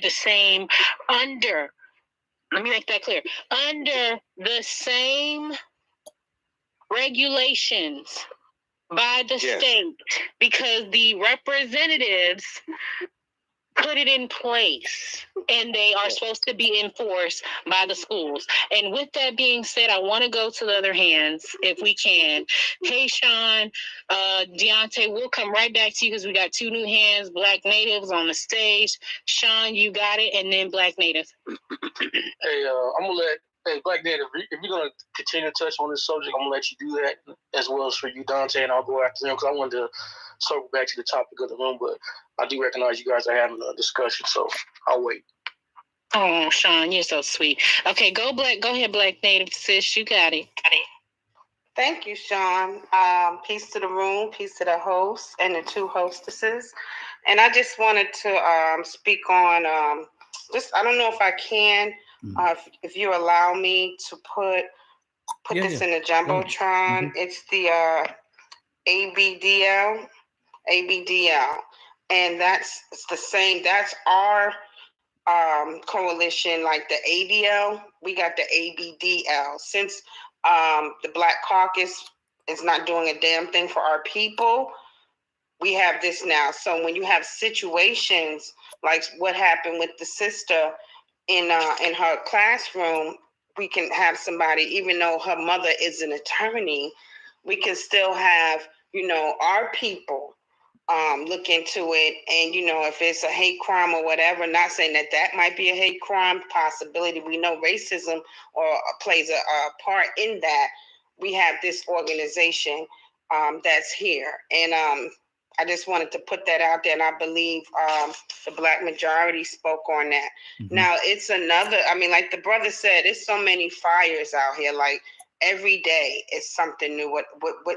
let me make that clear. Under the same regulations by the state, because the representatives put it in place and they are supposed to be enforced by the schools. And with that being said, I want to go to the other hands if we can. Hey, Sean, Deontay, we'll come right back to you because we got 2 new hands, Black Natives on the stage. Sean, you got it, and then Black Native. Hey, I'm going to let Black Native, if you're going to continue to touch on this subject, I'm going to let you do that, as well as for you, Dante, and I'll go after them because I wanted to circle back to the topic of the room, but I do recognize you guys are having a discussion, so I'll wait. Oh, Sean, you're so sweet. Okay, go ahead, Black Native sis. You got it. Thank you, Sean. Peace to the room, peace to the host and the 2 hostesses. And I just wanted to speak on I don't know if I can, if you allow me to put this in the Jumbotron. It's the ABDL, and it's the same. That's our coalition, like the ADL. We got the ABDL. Since the Black Caucus is not doing a damn thing for our people, we have this now. So when you have situations like what happened with the sister in her classroom, we can have somebody, even though her mother is an attorney, we can still have, our people look into it. And, if it's a hate crime or whatever, not saying that might be a hate crime possibility. We know racism plays a part in that. We have this organization that's here. And I just wanted to put that out there. And I believe the Black majority spoke on that. Mm-hmm. Now, it's another, like the brother said, there's so many fires out here. Like, every day is something new.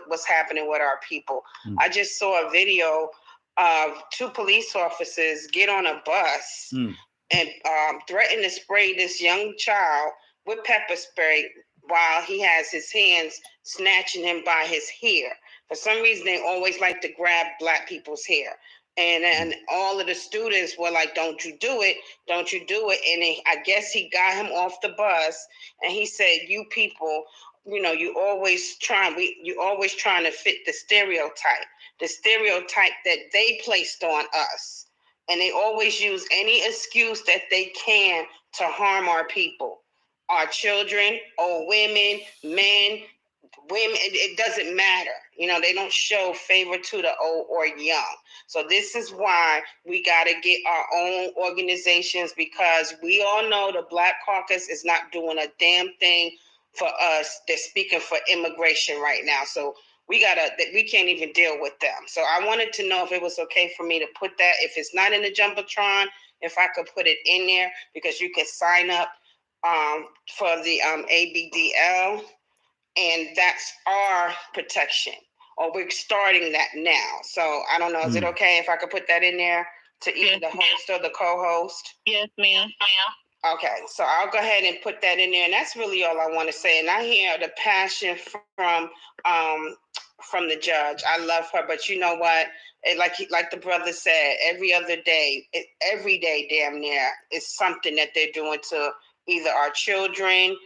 What's happening with our people? I just saw a video of 2 police officers get on a bus and threaten to spray this young child with pepper spray while he has his hands snatching him by his hair. For some reason, they always like to grab Black people's hair. And all of the students were like, don't you do it. Don't you do it. And I guess he got him off the bus and he said, you people, you always trying to fit the stereotype that they placed on us. And they always use any excuse that they can to harm our people, our children, old women, men, women. It doesn't matter. They don't show favor to the old or young. So this is why we got to get our own organizations, because we all know the Black Caucus is not doing a damn thing for us. They're speaking for immigration right now. So we can't even deal with them. So I wanted to know if it was okay for me to put that, if it's not in the Jumbotron, if I could put it in there, because you can sign up for the ABDL, and that's our protection. Or we're starting that now. So I don't know, is it okay if I could put that in there to either the host or the co-host? Yes, ma'am. Okay, so I'll go ahead and put that in there, and that's really all I want to say. And I hear the passion from the judge. I love her, but you know what? Like the brother said, every day, damn near, is something that they're doing to either our children,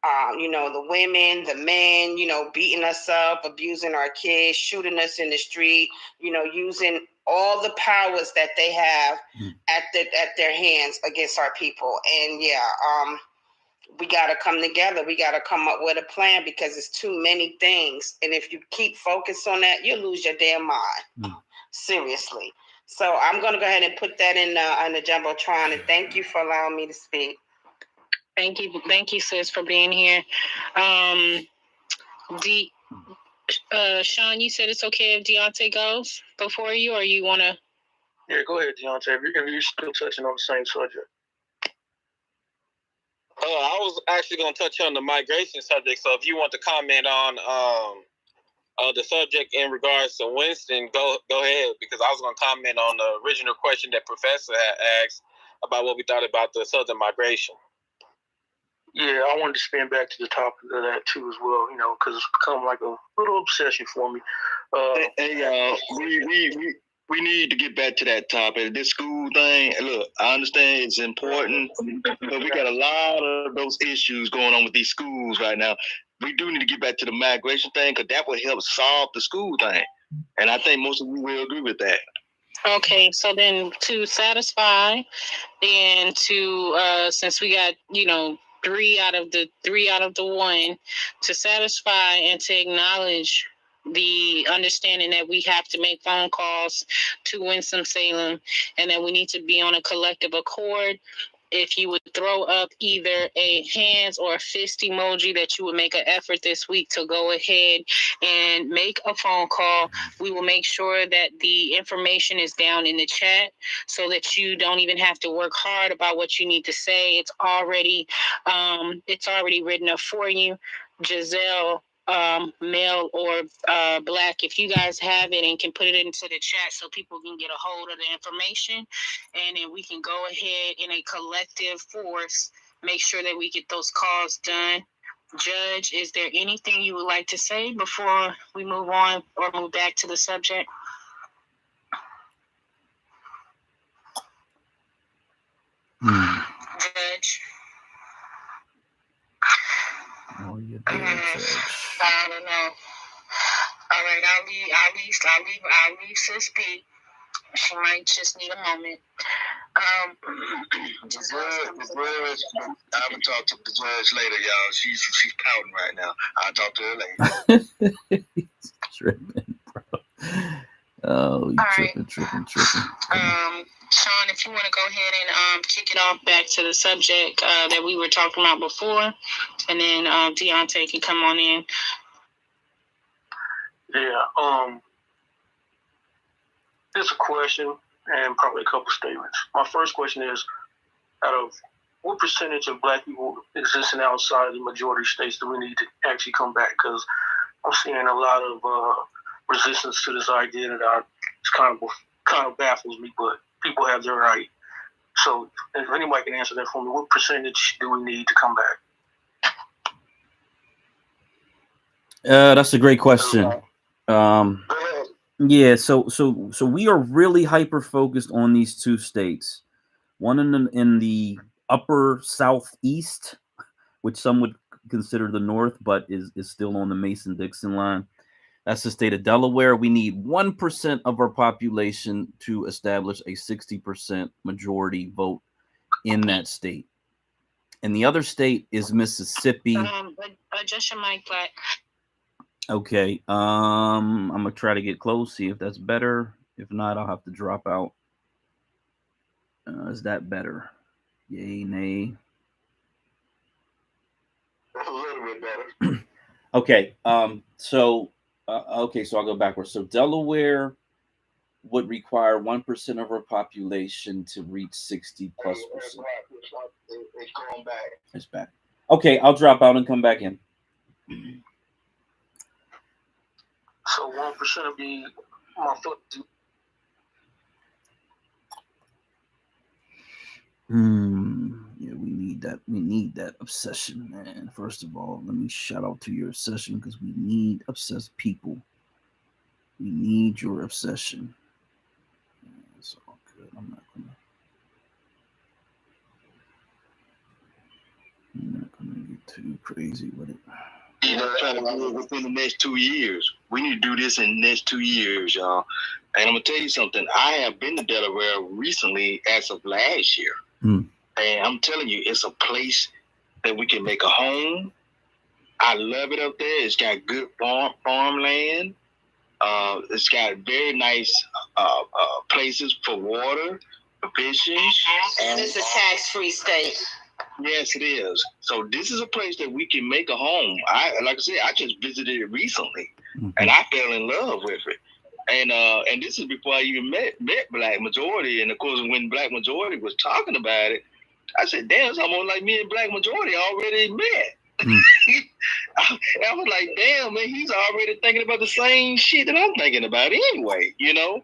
the women, the men, beating us up, abusing our kids, shooting us in the street, using all the powers that they have at their hands against our people. And we got to come together. We got to come up with a plan, because it's too many things. And if you keep focused on that, you'll lose your damn mind. Seriously. So I'm going to go ahead and put that in the Jumbotron. And thank you for allowing me to speak. Thank you, sis, for being here. Sean, you said it's okay if Deontay goes before you, or you want to? Yeah, go ahead, Deontay, if you're still touching on the same subject. I was actually going to touch on the migration subject, so if you want to comment on the subject in regards to Winston, go ahead, because I was going to comment on the original question that Professor had asked about what we thought about the Southern migration. Yeah, I wanted to spin back to the topic of that too as well, because it's become like a little obsession for me. Hey, y'all, we need to get back to that topic. This school thing, look, I understand it's important, but we got a lot of those issues going on with these schools right now. We do need to get back to the migration thing because that will help solve the school thing. And I think most of you will agree with that. Okay, so then to satisfy and to since we got, you know, three out of the one, to satisfy and to acknowledge the understanding that we have to make phone calls to Winston-Salem and that we need to be on a collective accord. If you would throw up either a hands or a fist emoji that you would make an effort this week to go ahead and make a phone call, we will make sure that the information is down in the chat so that you don't even have to work hard about what you need to say. It's already written up for you. Giselle, male or black, if you guys have it and can put it into the chat so people can get a hold of the information, and then we can go ahead in a collective force, make sure that we get those calls done. Judge, is there anything you would like to say before we move on or move back to the subject? Judge. Oh, you I don't know. All right, I'll leave Sis B. She might just need a moment. The judge, I haven't talked to the judge later, y'all. She's pouting right now. I'll talk to her later. He's tripping, bro. Oh, you tripping. Sean, if you want to go ahead and kick it off back to the subject that we were talking about before, and then Deontay can come on in. Yeah, there's a question and probably a couple statements. My first question is, out of what percentage of black people existing outside of the majority states do we need to actually come back? Because I'm seeing a lot of resistance to this idea that it's kind of baffles me, but people have their right. So if anybody can answer that for me, what percentage do we need to come back? That's a great question. Yeah, so we are really hyper focused on these two states. One in the upper southeast, which some would consider the north, but is still on the Mason-Dixon line. That's the state of Delaware. We need 1% of our population to establish a 60% majority vote in that state. And the other state is Mississippi. Adjust your mic, Black. Okay, I'm gonna try to get close, see if that's better. If not, I'll have to drop out. Is that better? Yay, nay. That's a little bit better. Okay, so I'll go backwards. So Delaware would require 1% of our population to reach 60+%. It's going back. It's back. Okay, I'll drop out and come back in. So 1% would be my foot. Yeah, we need that. We need that obsession, man. First of all, let me shout out to your obsession because we need obsessed people. We need your obsession. It's all good. I'm not gonna get too crazy with it. You know, trying to do it within the next 2 years. We need to do this in the next 2 years, y'all. And I'm gonna tell you something. I have been to Delaware recently as of last year. And I'm telling you, it's a place that we can make a home. I love it up there. It's got good farmland. It's got very nice places for water, for fishing. And it's a tax-free state. Yes, it is. So this is a place that we can make a home. Like I said, I just visited it recently, and I fell in love with it. And this is before I even met Black Majority. And of course, when Black Majority was talking about it, I said, "Damn, it's almost like me and Black Majority already met." I was like, "Damn, man, he's already thinking about the same shit that I'm thinking about anyway." You know?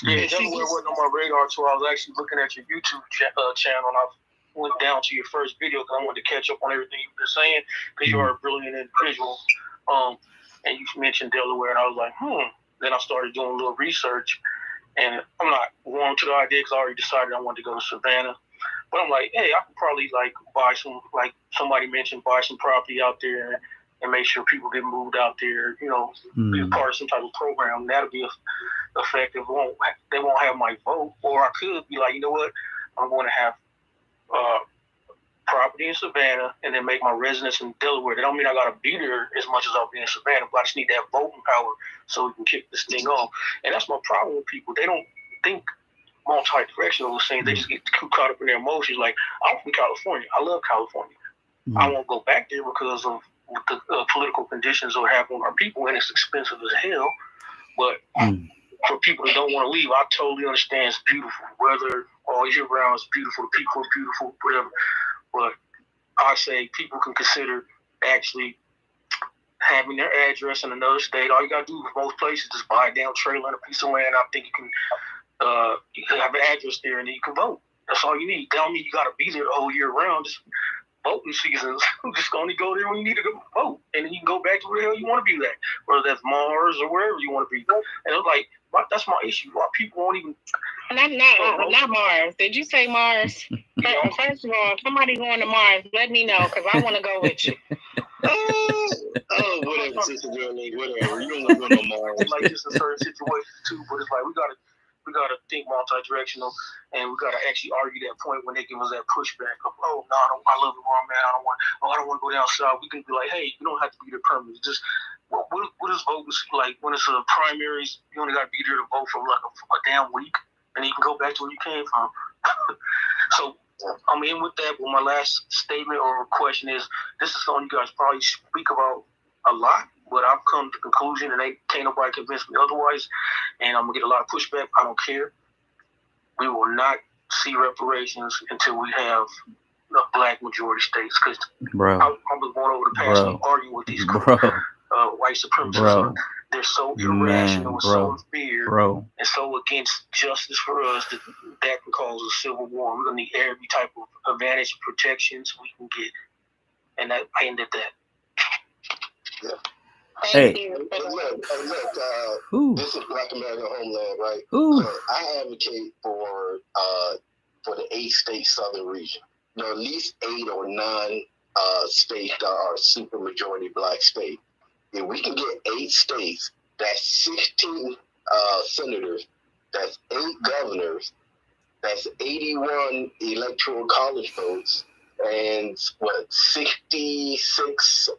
Yeah, Delaware wasn't on my radar, so I was actually looking at your YouTube channel, and I went down to your first video because I wanted to catch up on everything you've been saying because you are a brilliant individual. And you mentioned Delaware, and I was like, Then I started doing a little research, And I'm not warm to the idea because I already decided I wanted to go to Savannah. But I'm like, hey, I could probably like buy some, like somebody mentioned, buy some property out there and make sure people get moved out there, you know, be a part of some type of program. That'll be effective. They won't have my vote. Or I could be like, you know what, I'm going to have property in Savannah and then make my residence in Delaware. That don't mean I got to be there as much as I'll be in Savannah, but I just need to have voting power so we can kick this thing off. And that's my problem with people. They don't think multi-directional things. They just get too caught up in their emotions. Like, I'm from California. I love California. I won't go back there because of the political conditions that are happening with our people, and it's expensive as hell. But for people that don't want to leave, I totally understand it's beautiful. Weather all year round is beautiful. The people are beautiful, whatever. But I say people can consider actually having their address in another state. All you got to do with most places is buy a damn trailer and a piece of land. I think you can have an address there and then you can vote. That's all you need. Don't mean you got to be there the whole year round. Just voting seasons. Just only go there when you need to go vote. And then you can go back to where the hell you want to be at. Whether that's Mars or wherever you want to be. And it's like, that's my issue. Why people won't even... Not Mars. Did you say Mars? First of all, if somebody going to Mars, let me know because I want to go with you. Whatever, sister girlie, whatever. You don't want to go no Mars. Like just in certain situations too, but it's like we gotta think multi-directional, and we gotta actually argue that point when they give us that pushback of, oh no, I love it where I'm at. I don't want to go down south. We can be like, hey, you don't have to be there permanently. Just what is voting like when it's a primaries? You only gotta be there to vote for like a damn week, and you can go back to where you came from. So I'm in with that. But my last statement or question is, this is something you guys probably speak about a lot, but I've come to the conclusion, and can't nobody convince me otherwise, and I'm going to get a lot of pushback. I don't care. We will not see reparations until we have a black majority states, because I was going over the past and arguing with these white supremacists. They're so irrational and so in fear and so against justice for us that can cause a civil war. We're going to need every type of advantage and protections we can get. And I ended that. Yeah. Hey, look, this is Black American Homeland, right? I advocate for the 8-state southern region. There are at least 8 or 9 states that are super majority black states. If we can get 8 states, that's 16 senators, that's 8 governors, that's 81 electoral college votes, and 66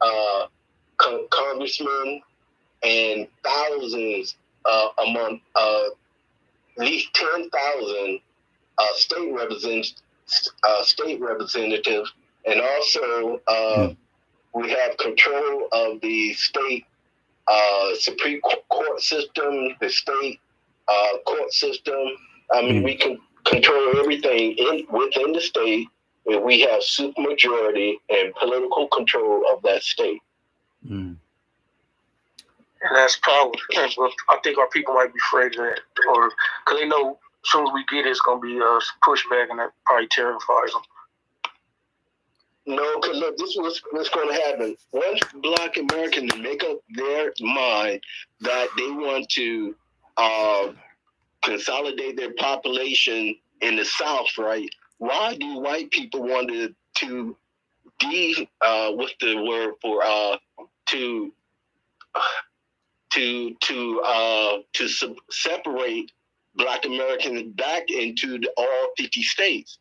congressmen, and thousands among at least 10,000 state representatives, and also we have control of the state Supreme Court system, the state court system. I mean, we can control everything within the state, and we have supermajority and political control of that state. And that's power. I think our people might be afraid of that, or because they know as soon as we get it, it's going to be pushback, and that probably terrifies them. No, because look, this is what's going to happen. Once Black Americans make up their mind that they want to consolidate their population in the South, right? Why do white people want to what's the word for separate Black Americans back into all 50 states?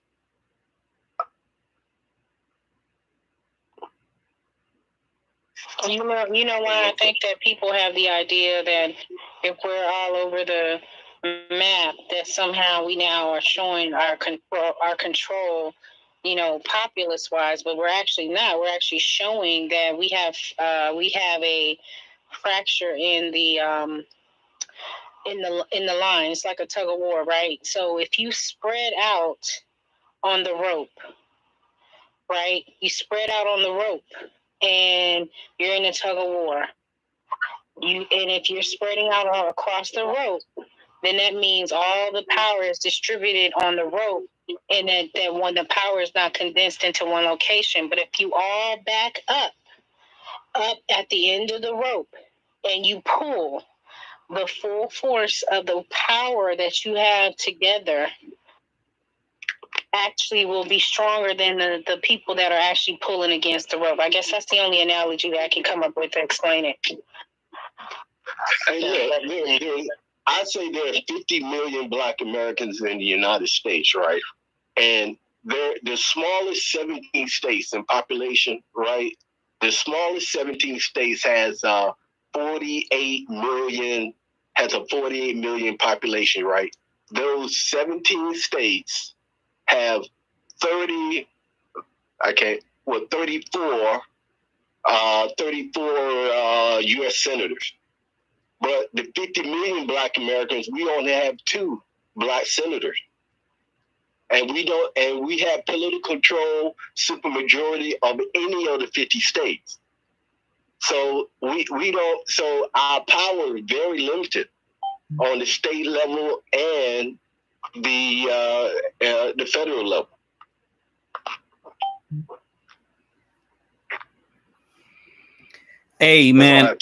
You know why I think that people have the idea that if we're all over the map, that somehow we now are showing our control, you know, populace wise, but we're actually not. We're actually showing that we have a fracture in the line. It's like a tug of war, right? So if you spread out on the rope, right? You spread out on the rope and you're in a tug of war. And if you're spreading out across the rope, then that means all the power is distributed on the rope, and that when the power is not condensed into one location. But if you all back up at the end of the rope and you pull, the full force of the power that you have together actually will be stronger than the people that are actually pulling against the rope. I guess that's the only analogy that I can come up with to explain it. And I say there are 50 million Black Americans in the United States, right? And they're the smallest 17 states in population, right? The smallest 17 states has 48 million population, right? Those 17 states have 34 U.S. senators. But the 50 million Black Americans, we only have 2 Black senators. And we have political control, supermajority of any of the 50 states. So so our power is very limited on the state level and the federal level. Hey, man.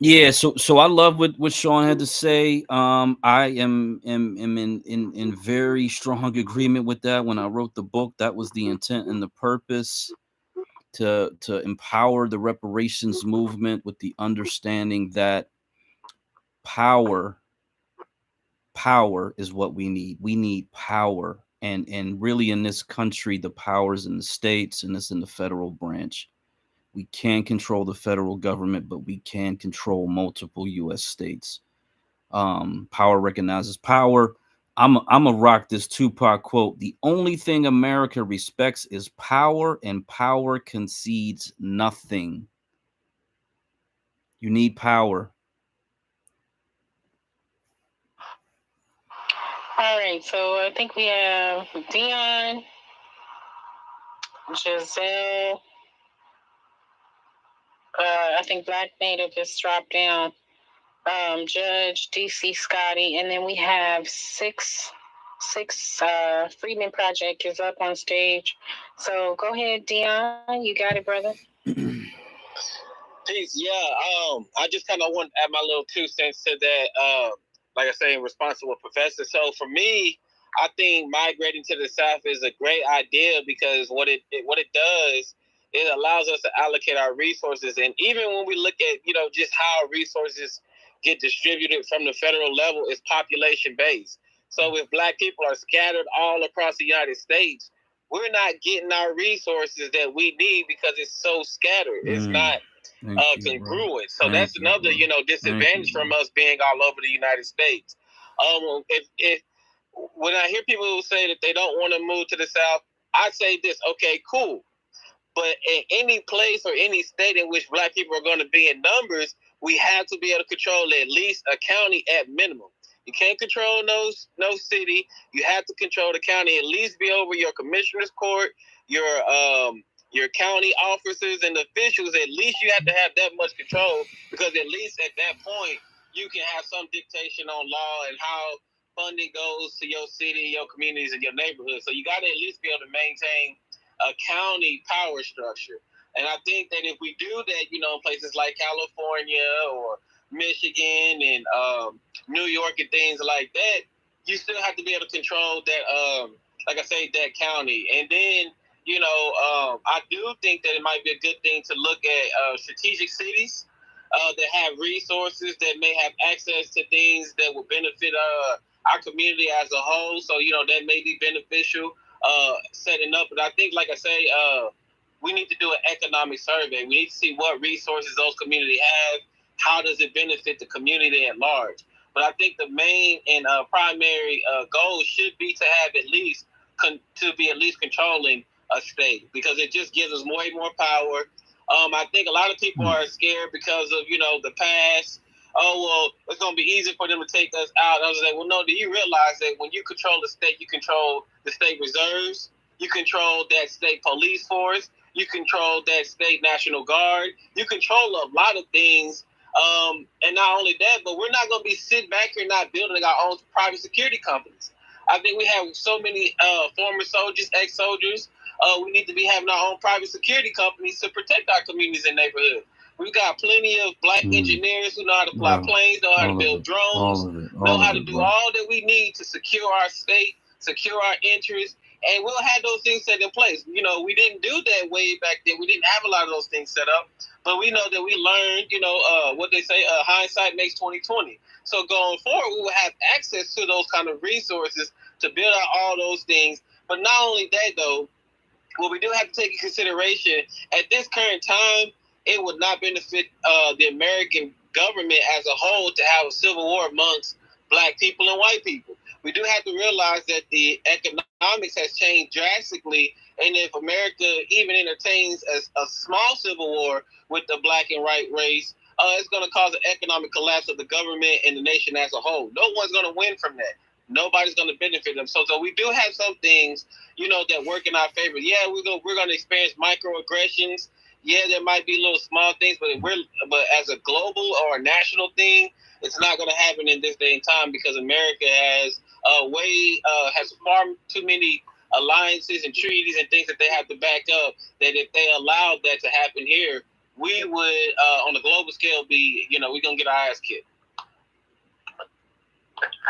Yeah, so I love what Sean had to say. I am in very strong agreement with that. When I wrote the book, that was the intent and the purpose, to empower the reparations movement with the understanding that power is what we need. We need power, and really in this country, the power is in the states and it's in the federal branch. We can't control the federal government, but we can control multiple U.S. states. Power recognizes power. I'm a rock this Tupac quote. The only thing America respects is power, and power concedes nothing. You need power. All right, so I think we have Dion, Giselle. I think Black Native just dropped down. Judge, DC Scotty, and then we have six. Freedman Project is up on stage. So go ahead, Dion. You got it, brother. Peace. Yeah. I just kind of want to add my little 2 cents to that. Like I say, in response to what Professor. So for me, I think migrating to the South is a great idea because what it does, it allows us to allocate our resources. And even when we look at, just how resources get distributed from the federal level, is population based. So if Black people are scattered all across the United States, we're not getting our resources that we need because it's so scattered. It's not congruent. So that's another, disadvantage from us being all over the United States. If when I hear people who say that they don't want to move to the South, I say this: okay, cool. But in any place or any state in which Black people are going to be in numbers, we have to be able to control at least a county at minimum. You can't control no city. You have to control the county. At least be over your commissioner's court, your county officers and officials. At least you have to have that much control, because at least at that point you can have some dictation on law and how funding goes to your city, your communities, and your neighborhood. So you got to at least be able to maintain a county power structure. And I think that if we do that, in places like California or Michigan and New York and things like that, you still have to be able to control that, like I say, that county. And then, I do think that it might be a good thing to look at strategic cities that have resources, that may have access to things that will benefit our community as a whole. So, that may be beneficial setting up. But I think, like I say, we need to do an economic survey. We need to see what resources those communities have. How does it benefit the community at large? But I think the main and primary goal should be to have at least controlling a state, because it just gives us way more power. I think a lot of people are scared because of the past. Oh, well, it's going to be easy for them to take us out. I was like, well, no, do you realize that when you control the state, you control the state reserves, you control that state police force, you control that state National Guard, you control a lot of things. And not only that, but we're not going to be sitting back here not building our own private security companies. I think we have so many former soldiers, ex-soldiers. We need to be having our own private security companies to protect our communities and neighborhoods. We've got plenty of black engineers who know how to fly planes, know how to build drones, know how to do all that we need to secure our state, secure our interests, and we'll have those things set in place. You know, we didn't do that way back then. We didn't have a lot of those things set up, but we know that we learned, you know, what they say, hindsight makes 20/20. So going forward, we will have access to those kind of resources to build out all those things. But not only that, though, what we do have to take into consideration, at this current time, it would not benefit the American government as a whole to have a civil war amongst black people and white people. We do have to realize that the economics has changed drastically, and if America even entertains a small civil war with the black and white race, it's going to cause an economic collapse of the government and the nation as a whole. No one's going to win from that. Nobody's going to benefit them. So we do have some things, you know, that work in our favor. Yeah, we're going to experience microaggressions. Yeah, there might be little small things, but as a global or a national thing, it's not going to happen in this day and time because America has has far too many alliances and treaties and things that they have to back up. That if they allowed that to happen here, we would, on a global scale, be, you know, we're gonna get our ass kicked.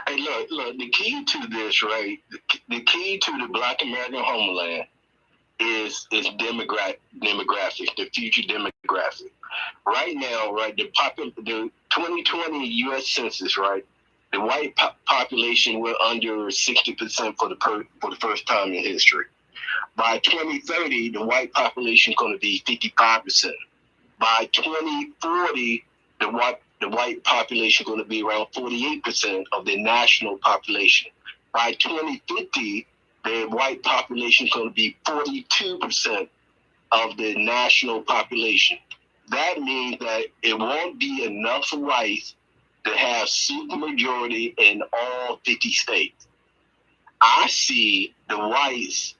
Hey, look. The key to this, right? The key to the Black American homeland is demographic, the future demographic. Right now, right, the 2020 U.S. Census, right, the white population were under 60% for the first time in history. By 2030, the white population is going to be 55%. By 2040, the white population is going to be around 48% of the national population. By 2050, the white population is going to be 42% of the national population. That means that it won't be enough whites to have supermajority in all 50 states. I see the whites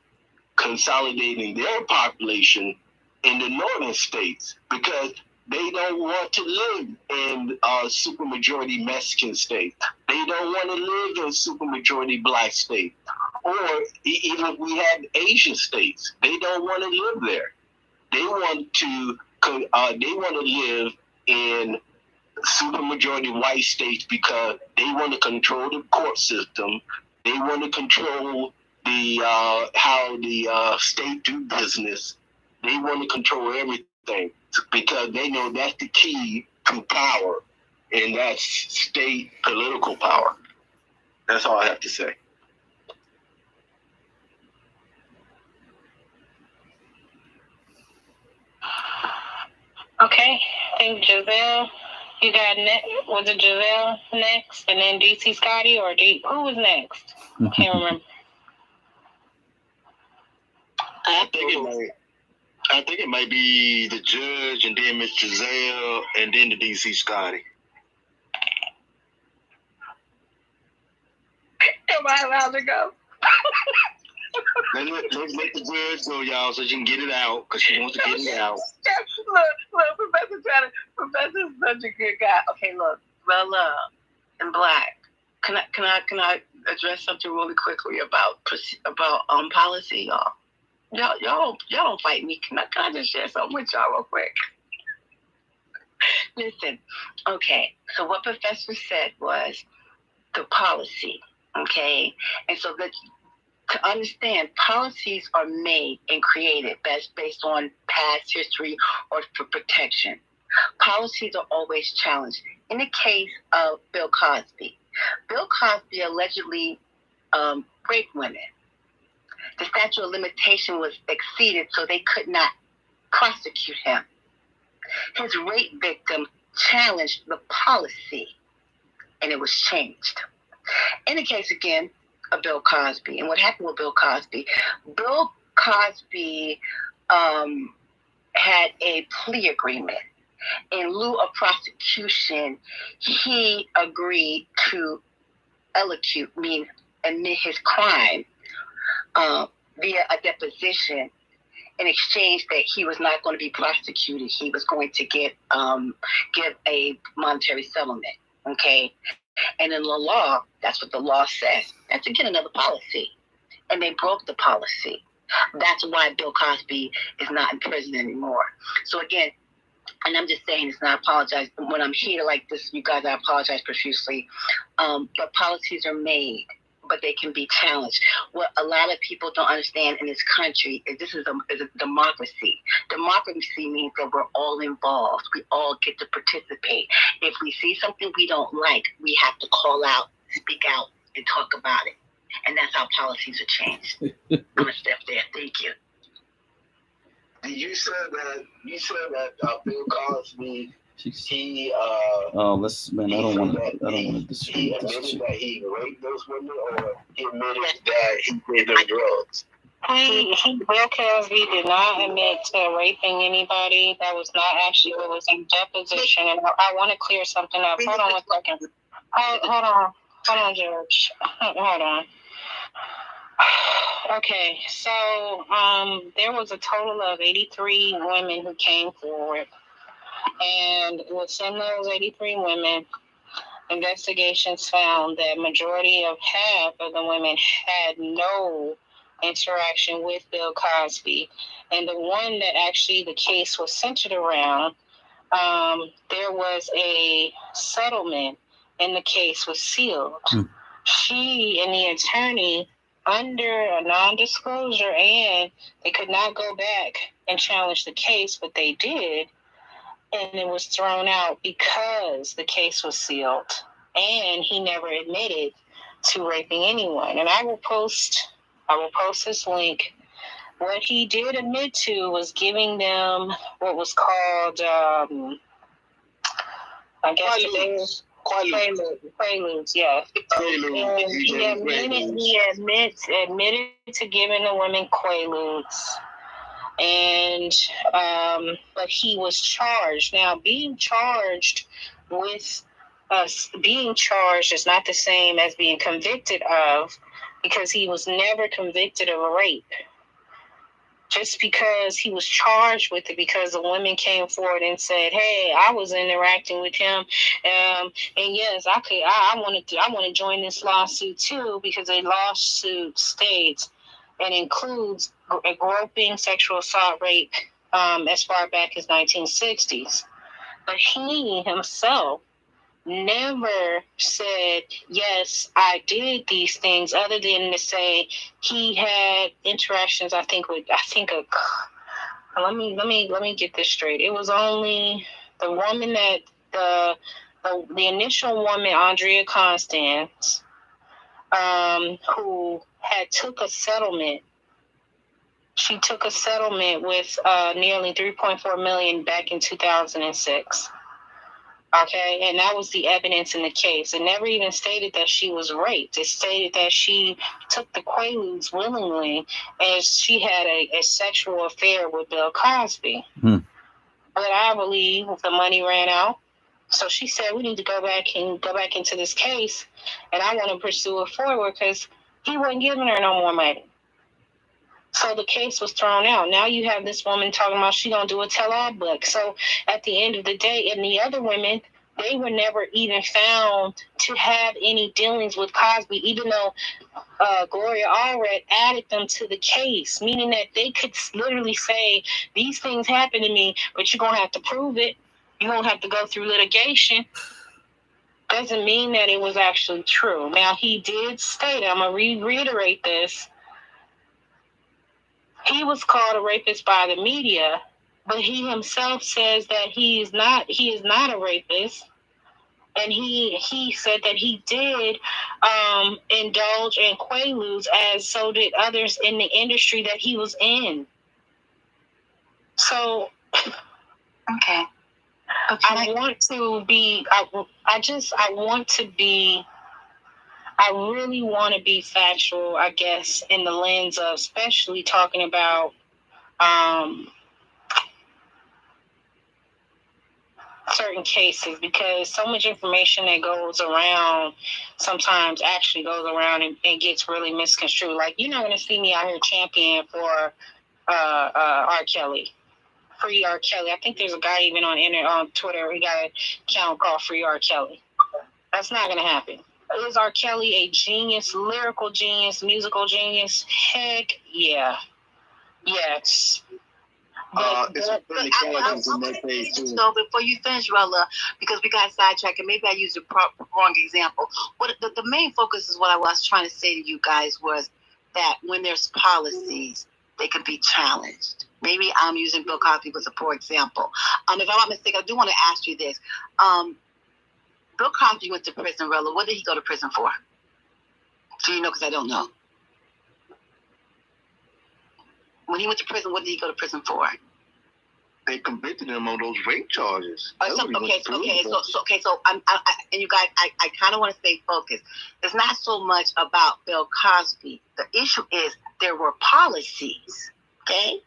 consolidating their population in the northern states because they don't want to live in supermajority Mexican states. They don't want to live in supermajority black states. Or even if we have Asian states, they don't want to live there. They want to live in supermajority white states because they want to control the court system. They want to control the how the state do business. They want to control everything because they know that's the key to power, and that's state political power. That's all I have to say. Okay, I think Giselle, you got next. Was it Giselle next, and then DC Scotty, or who was next? I can't remember. I think it might be the judge, and then Miss Giselle, and then the DC Scotty. Am I allowed to go? Let's let the judge go, y'all, so she can get it out, because she wants to get it out. Look, Professor's such a good guy. Okay, look, Bella and Black. Can I address something really quickly about policy, y'all? Y'all don't fight me. Can I just share something with y'all real quick? Listen, okay. So what Professor said was the policy, okay, and so that. To understand, policies are made and created based on past history or for protection. Policies are always challenged. In the case of Bill Cosby allegedly raped women. The statute of limitation was exceeded, so they could not prosecute him. His rape victim challenged the policy, and it was changed. In the case, again, of Bill Cosby. And what happened with Bill Cosby? Bill Cosby had a plea agreement. In lieu of prosecution, he agreed to admit his crime via a deposition in exchange that he was not going to be prosecuted. He was going to give a monetary settlement. Okay? And in the law, that's what the law says. That's, again, another policy. And they broke the policy. That's why Bill Cosby is not in prison anymore. So, again, and I'm just saying it's not apologize. When I'm here like this, you guys, I apologize profusely. But policies are made, but they can be challenged. What a lot of people don't understand in this country is this is a democracy. Democracy means that we're all involved. We all get to participate. If we see something we don't like, we have to call out, speak out, and talk about it. And that's how policies are changed. I'm gonna step there. Thank you. You said that Bill Cosby. He let's man. I don't want to disagree with this admitted chick. that he raped those women, or he admitted that he did them drugs. Bill Cosby did not admit to raping anybody. That was not actually what was in deposition. And I want to clear something up. Hold on 1 second. Hold on, George. Hold on. Okay, so there was a total of 83 women who came forward. And within those 83 women, investigations found that majority of half of the women had no interaction with Bill Cosby. And the one that actually the case was centered around, there was a settlement and the case was sealed. She and the attorney, under a non-disclosure, and they could not go back and challenge the case, but they did. And it was thrown out because the case was sealed and he never admitted to raping anyone. And I will post this link. What he did admit to was giving them what was called, I guess Quaaludes, yeah. He admitted to giving the women Quaaludes. And but he was charged. Now, being charged is not the same as being convicted of, because he was never convicted of a rape. Just because he was charged with it, because the women came forward and said, "Hey, I was interacting with him, and yes, I want to join this lawsuit too," because a lawsuit states and includes a groping, sexual assault, rape, as far back as 1960s. But he himself never said, "Yes, I did these things," other than to say he had interactions. Let me get this straight. It was only the woman that the initial woman, Andrea Constance, who had took a settlement. She took a settlement with nearly $3.4 million back in 2006. Okay, and that was the evidence in the case. It never even stated that she was raped. It stated that she took the Quaaludes willingly, and she had a sexual affair with Bill Cosby. But I believe the money ran out. So she said, "We need to go back into this case, and I want to pursue it forward," because he wasn't giving her no more money. So the case was thrown out. Now you have this woman talking about she gonna do a tell-all book. So at the end of the day, and the other women, they were never even found to have any dealings with Cosby, even though Gloria Allred added them to the case, meaning that they could literally say, "These things happened to me, but you're gonna have to prove it. You're gonna have to go through litigation." Doesn't mean that it was actually true. Now he did state, I'm gonna reiterate this. He was called a rapist by the media, but he himself says that he is not a rapist. And he said that he did indulge in Quaaludes, as so did others in the industry that he was in. So, okay. I really want to be factual, I guess, in the lens of especially talking about certain cases, because so much information that goes around sometimes actually goes around and gets really misconstrued. Like, you're not going to see me out here champion for R. Kelly. Free R. Kelly. I think there's a guy even on Twitter, he got an account called Free R. Kelly. That's not going to happen. Is R. Kelly a genius, lyrical genius, musical genius? Heck yeah. Yes. It's intelligence in that phase too. So before you finish, Rella, because we got sidetracked, and maybe I used a wrong example. What the main focus is what I was trying to say to you guys was that when there's policies, they can be challenged. Maybe I'm using Bill Cosby as a poor example. If I'm not mistaken, I do want to ask you this. Bill Cosby went to prison, Rella. What did he go to prison for? Do you know? Because I don't know. When he went to prison, what did he go to prison for? They convicted him on those rape charges. So and you guys, I kind of want to stay focused. It's not so much about Bill Cosby. The issue is there were policies, okay?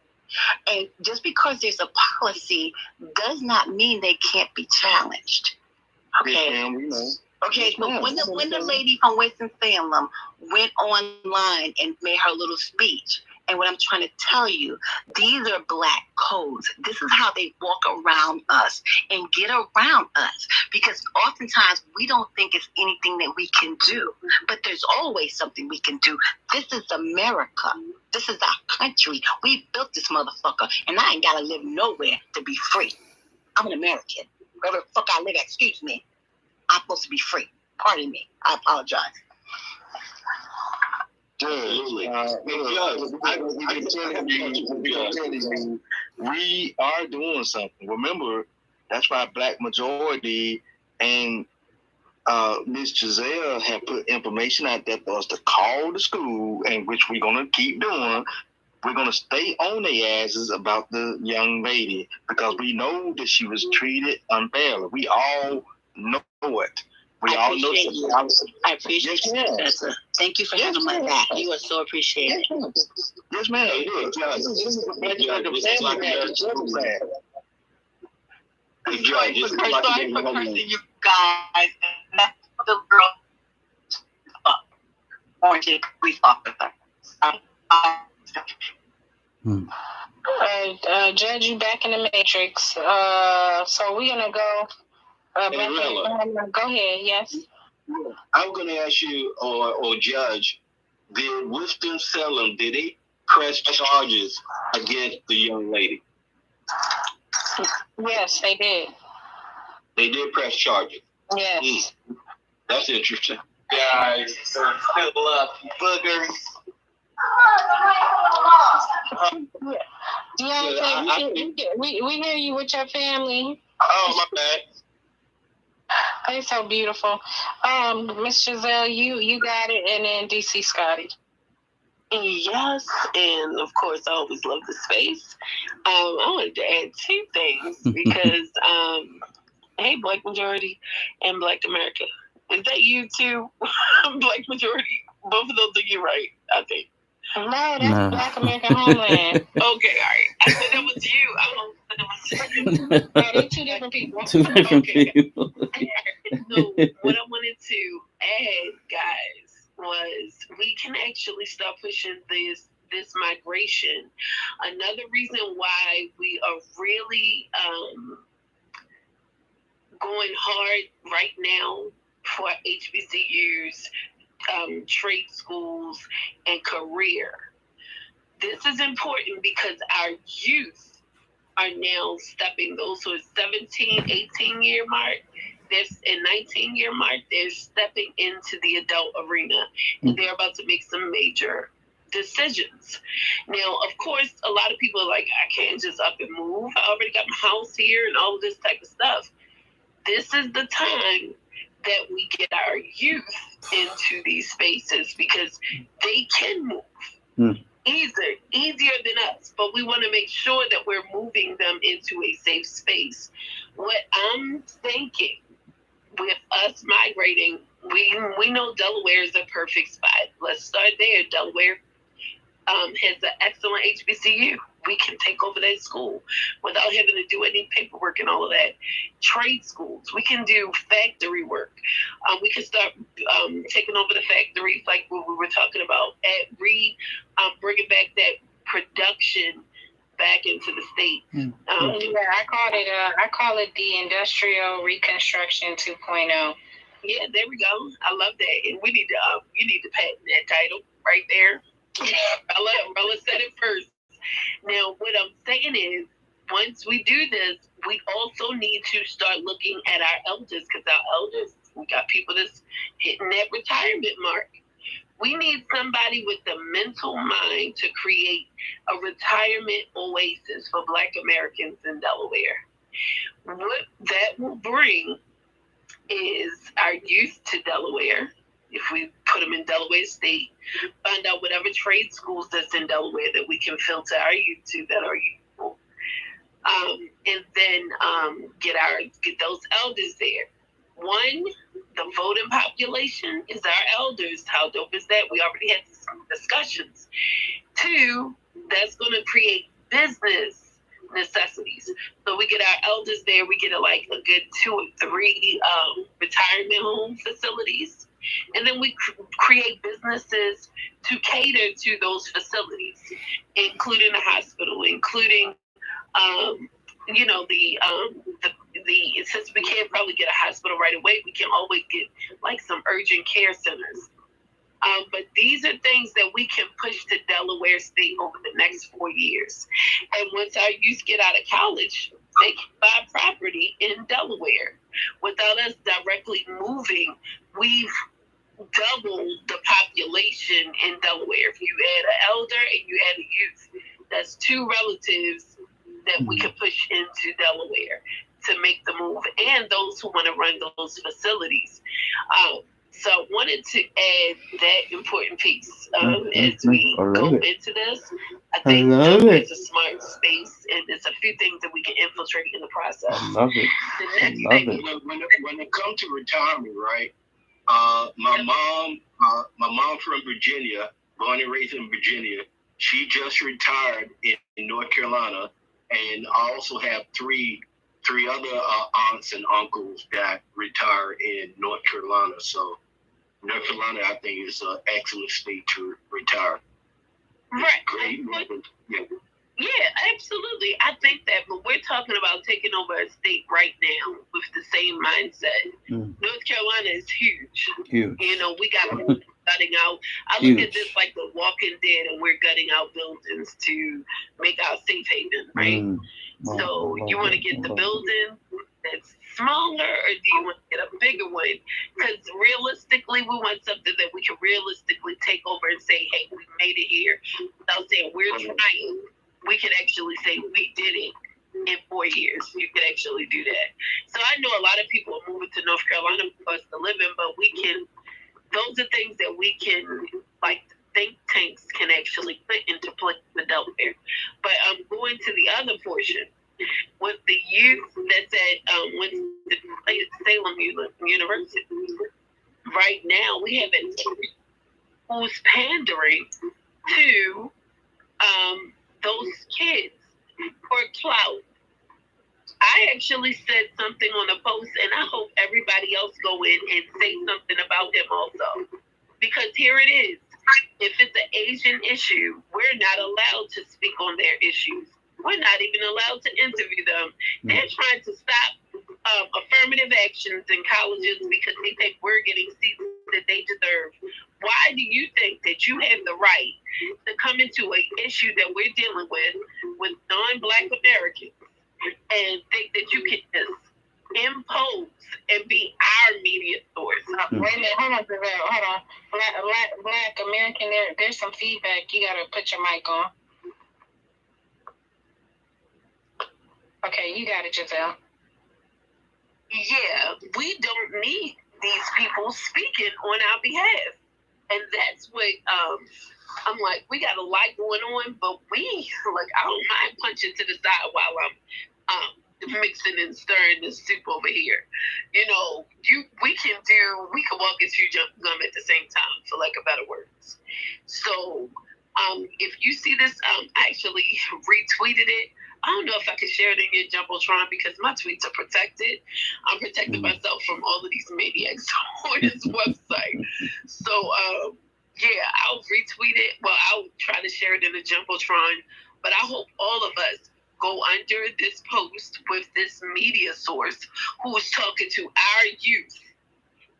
And just because there's a policy does not mean they can't be challenged, okay? Okay, so when the lady from Winston-Salem went online and made her little speech, and what I'm trying to tell you, these are black codes. This is how they walk around us and get around us. Because oftentimes we don't think it's anything that we can do. But there's always something we can do. This is America. This is our country. We built this motherfucker. And I ain't got to live nowhere to be free. I'm an American. Wherever the fuck I live at, excuse me. I'm supposed to be free. Pardon me. I apologize. We are doing something. Remember, that's why Black Majority and Miss Giselle have put information out there for us to call the school, and which we're going to keep doing. We're going to stay on their asses about the young lady because we know that she was treated unfairly. We all know it. I appreciate you. Thank you for having my back. You are so appreciated. Yes, ma'am. Sorry for cursing you guys. That's the girl. Orange police officer. Judge, you back in the matrix. So we're gonna go. Go ahead. Yes. I'm gonna ask you, or Judge, did Winston-Salem, did they press charges against the young lady? Yes, they did. They did press charges. Yes. That's interesting. Guys, still up, boogers. We hear you with your family. Oh, my bad. It's so beautiful. Miss Giselle, you got it, and then DC Scotty. Yes, and of course, I always love the space. I wanted to add two things because, hey, Black Majority and Black America. Is that you too? Black Majority? Both of those are you, right? I think. No, that's Black American Homeland. Okay, all right. I said that was you. I don't know that was no, they're two different people. Two different people. So what I wanted to add, guys, was we can actually start pushing this migration. Another reason why we are really going hard right now for HBCUs, trade schools, and career. This is important because our youth are now stepping, those who are 17, 18-year mark, this and 19-year mark, they're stepping into the adult arena, and they're about to make some major decisions. Now, of course, a lot of people are like, I can't just up and move. I already got my house here and all of this type of stuff. This is the time that we get our youth into these spaces because they can move easier than us, but we want to make sure that we're moving them into a safe space. What I'm thinking with us migrating, we know Delaware is a perfect spot. Let's start there. Delaware has an excellent HBCU. We can take over that school without having to do any paperwork and all of that. Trade schools, we can do factory work. We can start taking over the factories like what we were talking about, bringing back that production back into the state. I call it the Industrial Reconstruction 2.0. Yeah, there we go. I love that, and we need to you need to patent that title right there. Bella said it first. Now, what I'm saying is, once we do this, we also need to start looking at our elders, because our elders, we got people that's hitting that retirement mark. We need somebody with the mental mind to create a retirement oasis for Black Americans in Delaware. What that will bring is our youth to Delaware. If we put them in Delaware State, find out whatever trade schools that's in Delaware that we can filter our youth to that are youthful. And then get those elders there. One, the voting population is our elders. How dope is that? We already had some discussions. Two, that's going to create business necessities. So we get our elders there. We get a good 2 or 3 retirement home facilities. And then we create businesses to cater to those facilities, including the hospital, including since we can't probably get a hospital right away, we can always get some urgent care centers. But these are things that we can push to Delaware State over the next 4 years. And once our youth get out of college, they can buy property in Delaware. Without us directly moving, we've doubled the population in Delaware. If you add an elder and you add a youth, that's 2 relatives that we can push into Delaware to make the move, and those who want to run those facilities. So I wanted to add that important piece as we go into this. I think it's a smart space, and there's a few things that we can infiltrate in the process. I love it. The next thing, When it comes to retirement, right? My mom from Virginia, born and raised in Virginia, she just retired in North Carolina, and I also have three other aunts and uncles that retire in North Carolina. So North Carolina, I think, is an excellent state to retire. Right. Great. Yeah, absolutely. I think that, but we're talking about taking over a state right now with the same mindset. North Carolina is huge. Huge. We got gutting out. I look at this like The Walking Dead, and we're gutting out buildings to make our safe haven, right? So you want to get the building that's smaller, or do you want to get a bigger one? Because realistically, we want something that we can realistically take over and say, hey, we made it here. Without saying we're trying, we can actually say we did it in 4 years. You can actually do that. So I know a lot of people are moving to North Carolina for us to live in, but those are things that we can, think tanks can actually put into place for Delaware. But I'm going to the other portion. With the youth that's at Salem University, right now we have a who's pandering to those kids for clout. I actually said something on a post, and I hope everybody else go in and say something about him also. Because here it is. If it's an Asian issue, we're not allowed to speak on their issues. We're not even allowed to interview them. They're trying to stop affirmative actions in colleges because they think we're getting seats that they deserve. Why do you think that you have the right to come into an issue that we're dealing with non-Black Americans and think that you can just impose and be our media source? Wait a minute, hold on. Black American, there's some feedback. You gotta put your mic on. Okay, you got it, Giselle. Yeah, we don't need these people speaking on our behalf. And that's what I'm like, we got a lot going on, but I don't mind punching to the side while I'm mixing and stirring this soup over here. We can walk and chew gum at the same time, for lack of better words. So if you see this, I actually retweeted it. I don't know if I can share it in your Jumbotron because my tweets are protected. I'm protecting myself from all of these maniacs on this website. So, I'll retweet it. Well, I'll try to share it in the Jumbotron. But I hope all of us go under this post with this media source who is talking to our youth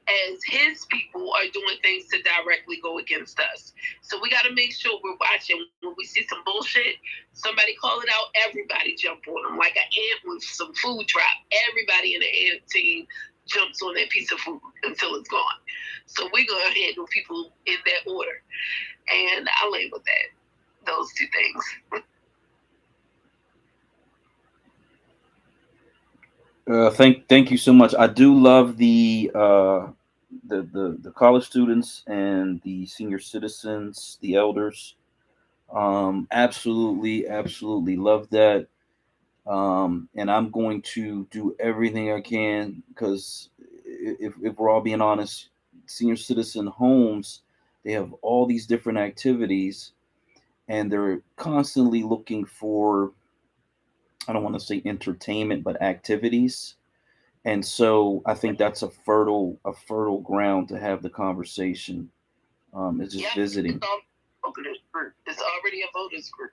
as his people are doing things to directly go against us. So we got to make sure we're watching. When we see some bullshit, somebody call it out, everybody jump on them. Like an ant with some food drop, everybody in the ant team jumps on that piece of food until it's gone. So we're going to handle people in that order. And I'll leave with that, those two things. Thank you so much. I do love the college students and the senior citizens, the elders. Absolutely love that. And I'm going to do everything I can because if we're all being honest, senior citizen homes, they have all these different activities, and they're constantly looking for, I don't want to say entertainment, but activities. And so I think that's a fertile ground to have the conversation. It's just visiting. It's already a voters group.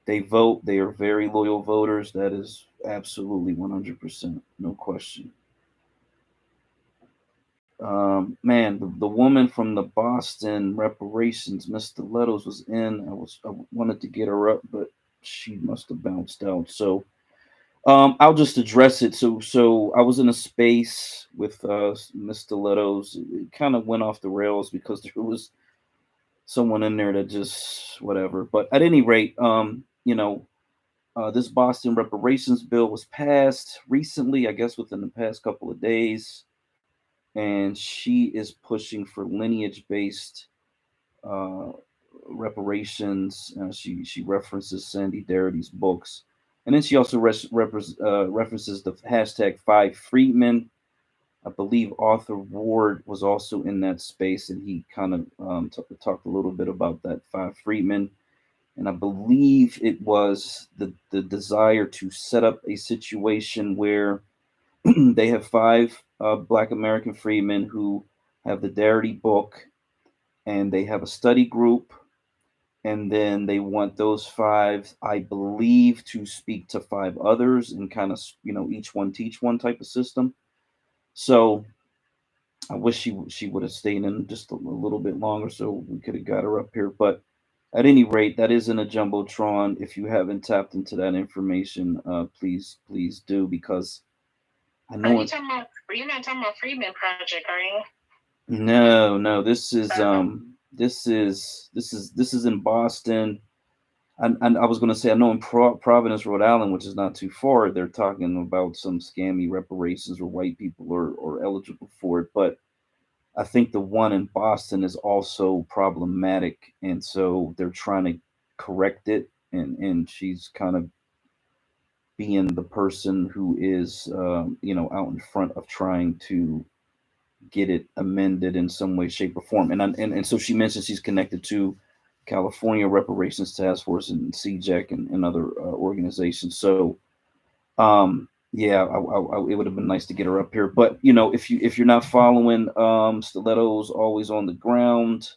They vote. They are very loyal voters. That is absolutely 100%, no question. Man, the woman from the Boston reparations, Miss Stilettos, was in. I wanted to get her up, but she must have bounced out. So I'll just address it. So I was in a space with Miss Stilettos. It kind of went off the rails because there was someone in there that just whatever. But at any rate, this Boston reparations bill was passed recently, I guess within the past couple of days, and she is pushing for lineage-based reparations. She references Sandy Darity's books. And then she also references the hashtag 5 Freedmen. I believe Arthur Ward was also in that space, and he kind of talked a little bit about that 5 Freedmen. And I believe it was the desire to set up a situation where they have 5 Black American freedmen who have the Darity book, and they have a study group. And then they want those 5, I believe, to speak to 5 others and kind of, each one teach one type of system. So I wish she would have stayed in just a little bit longer so we could have got her up here. But at any rate, that is in a Jumbotron. If you haven't tapped into that information, please do, because I know you're not talking about Freedman Project, are you? No. This is in Boston. And I was going to say, I know in Providence, Rhode Island, which is not too far, they're talking about some scammy reparations where white people are eligible for it. But I think the one in Boston is also problematic. And so they're trying to correct it. And she's kind of being the person who is, out in front of trying to get it amended in some way, shape, or form. And so she mentions she's connected to California Reparations Task Force and CJEC and other organizations. So, yeah, it would have been nice to get her up here. But if you're not following Stilettos Always on the Ground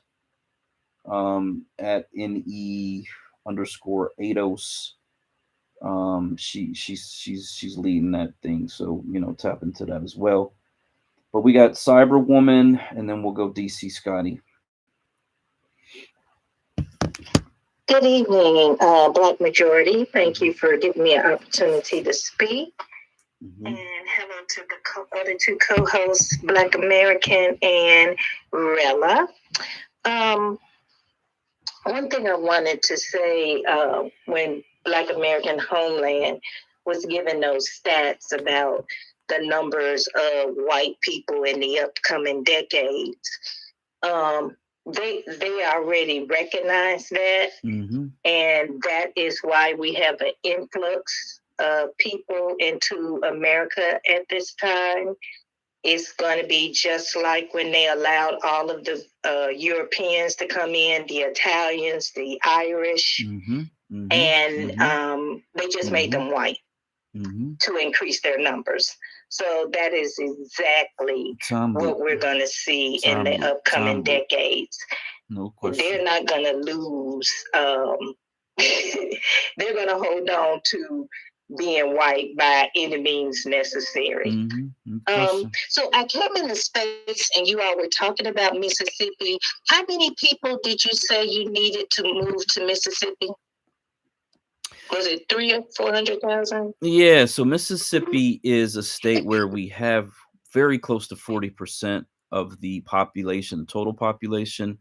at NE_ADOS, she's leading that thing. So tap into that as well. But we got Cyber Woman, and then we'll go DC Scotty. Good evening, Black Majority. Thank you for giving me an opportunity to speak. Mm-hmm. And hello to the other 2 co-hosts, Black American and Rella. One thing I wanted to say when Black American Homeland was given those stats about the numbers of white people in the upcoming decades, they already recognize that, mm-hmm. And that is why we have an influx of people into America at this time. It's going to be just like when they allowed all of the Europeans to come in, the Italians, the Irish, mm-hmm. Mm-hmm. And mm-hmm. They just mm-hmm. made them white. Mm-hmm. To increase their numbers. So that is exactly what we're going to see in the upcoming decades. No question. They're not going to lose. They're going to hold on to being white by any means necessary. So I came in the States and you all were talking about Mississippi. How many people did you say you needed to move to Mississippi? Was it 300,000 or 400,000? Yeah, so Mississippi is a state where we have very close to 40% of the population, total population.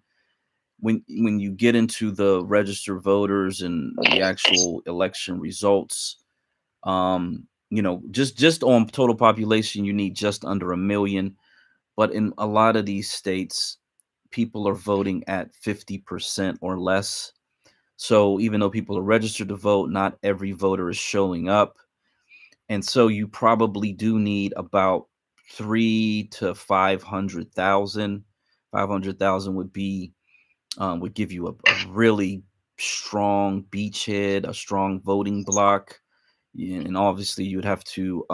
When you get into the registered voters and the actual election results, just on total population, you need just under 1 million. But in a lot of these states, people are voting at 50% or less. So even though people are registered to vote, not every voter is showing up. And so you probably do need about 300,000 to 500,000. 500,000 would give you a really strong beachhead, a strong voting block. And obviously you would have to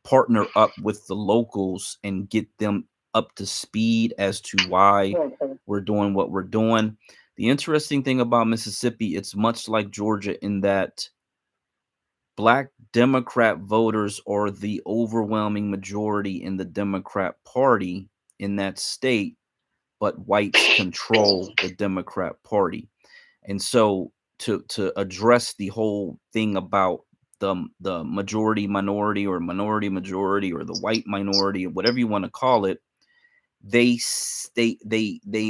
partner up with the locals and get them up to speed as to why we're doing what we're doing. The interesting thing about Mississippi, it's much like Georgia in that Black Democrat voters are the overwhelming majority in the Democrat Party in that state, but whites control the Democrat Party. And so to address the whole thing about the majority minority or minority majority or the white minority or whatever you want to call it, they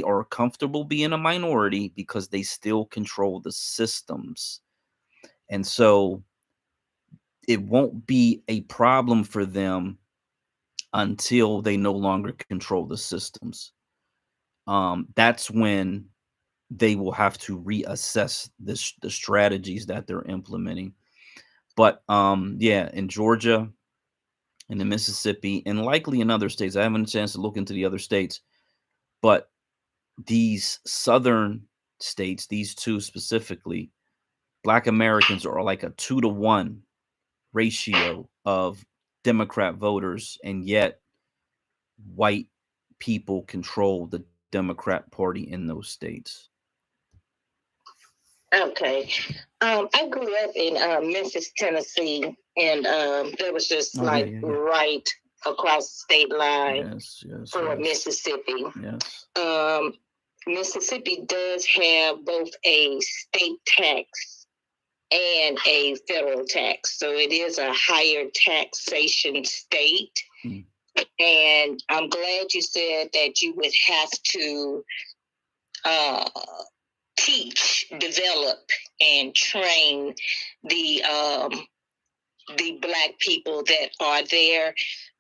are comfortable being a minority because they still control the systems. And so it won't be a problem for them until they no longer control the systems. That's when they will have to reassess the strategies that they're implementing. But in Georgia and in Mississippi and likely in other states, I haven't had a chance to look into the other states, but these southern states, these two specifically, Black Americans are like a 2-to-1 ratio of Democrat voters, and yet white people control the Democrat Party in those states. Okay. I grew up in Memphis, Tennessee, and that was just right across the state line from Mississippi. Yes. Mississippi does have both a state tax and a federal tax. So it is a higher taxation state. And I'm glad you said that you would have to teach, develop, and train the Black people that are there,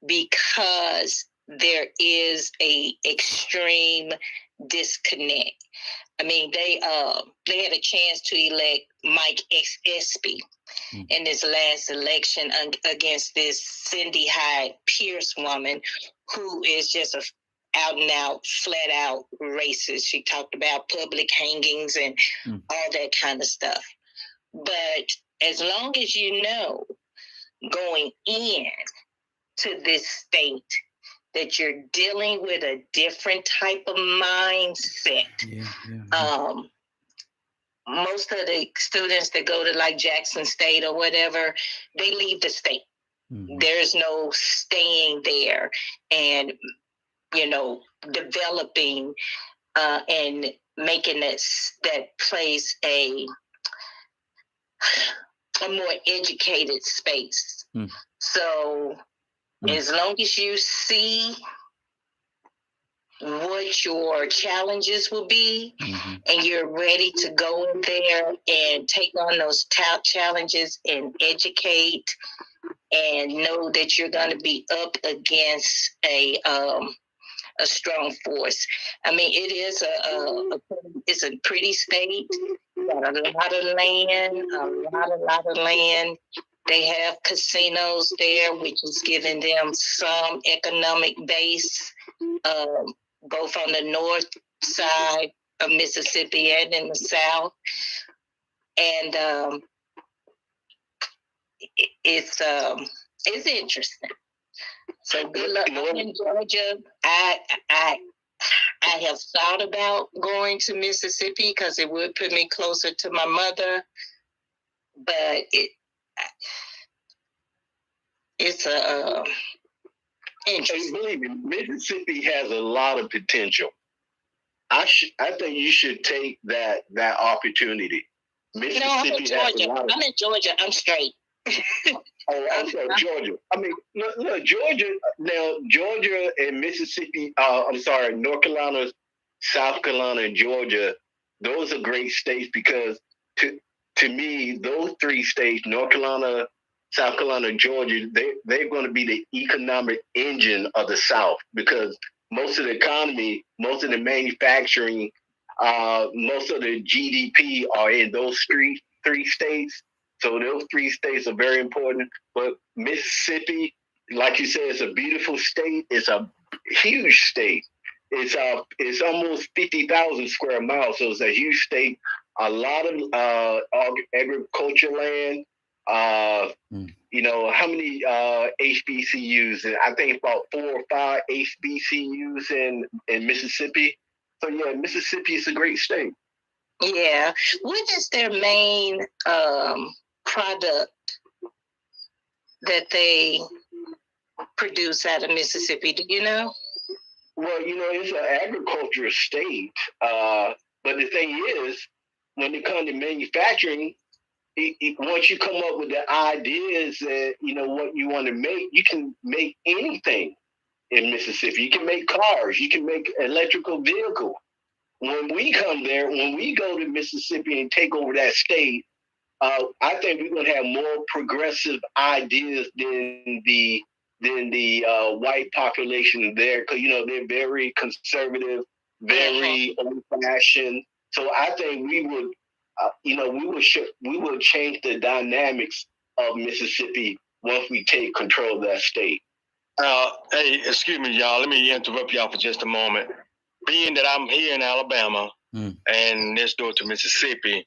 because there is a extreme disconnect. I mean, they had a chance to elect Mike Espy in this last election against this Cindy Hyde Pierce woman, who is just a out and out, flat out racist. She talked about public hangings and all that kind of stuff. But as long as you know going in to this state that you're dealing with a different type of mindset. Most of the students that go to like Jackson State or whatever, they leave the state. There's no staying there and, developing and making that place a more educated space. So as long as you see what your challenges will be and you're ready to go in there and take on those challenges and educate and know that you're going to be up against a strong force. I mean, it is it's a pretty state. Got a lot of land. They have casinos there, which is giving them some economic base, both on the north side of Mississippi and in the south. And it's interesting. So good luck in Georgia. I have thought about going to Mississippi because it would put me closer to my mother, but it's a And believe me, Mississippi has a lot of potential. I think you should take that opportunity. Mississippi I'm in has Georgia. a lot of. I'm in Georgia. I'm straight. Oh, I'm sorry, Georgia. I mean, look, Georgia. Now, Georgia and Mississippi. North Carolina, South Carolina, and Georgia. Those are great states because, to me, those three states, North Carolina, South Carolina, and Georgia, they're going to be the economic engine of the South because most of the economy, most of the manufacturing, most of the GDP are in those three states. So those three states are very important. But Mississippi, like you said, it's a beautiful state. It's a huge state. It's almost 50,000 square miles. So it's a huge state. A lot of agriculture land. You know, how many HBCUs? I think about 4 or 5 HBCUs in Mississippi. So yeah, Mississippi is a great state. Yeah. What is their main product that they produce out of Mississippi? Do you know? Well, you know, it's an agricultural state. But the thing is, when it comes to manufacturing, once you come up with the ideas and, you know, what you want to make, you can make anything in Mississippi. You can make cars. You can make electrical vehicles. When we come there, when we go to Mississippi and take over that state, I think we're going to have more progressive ideas than the white population there, because you know they're very conservative, very old-fashioned. So I think we would, we would change the dynamics of Mississippi once we take control of that state. Hey, excuse me, y'all. Let me interrupt y'all for just a moment. Being that I'm here in Alabama and next door to Mississippi,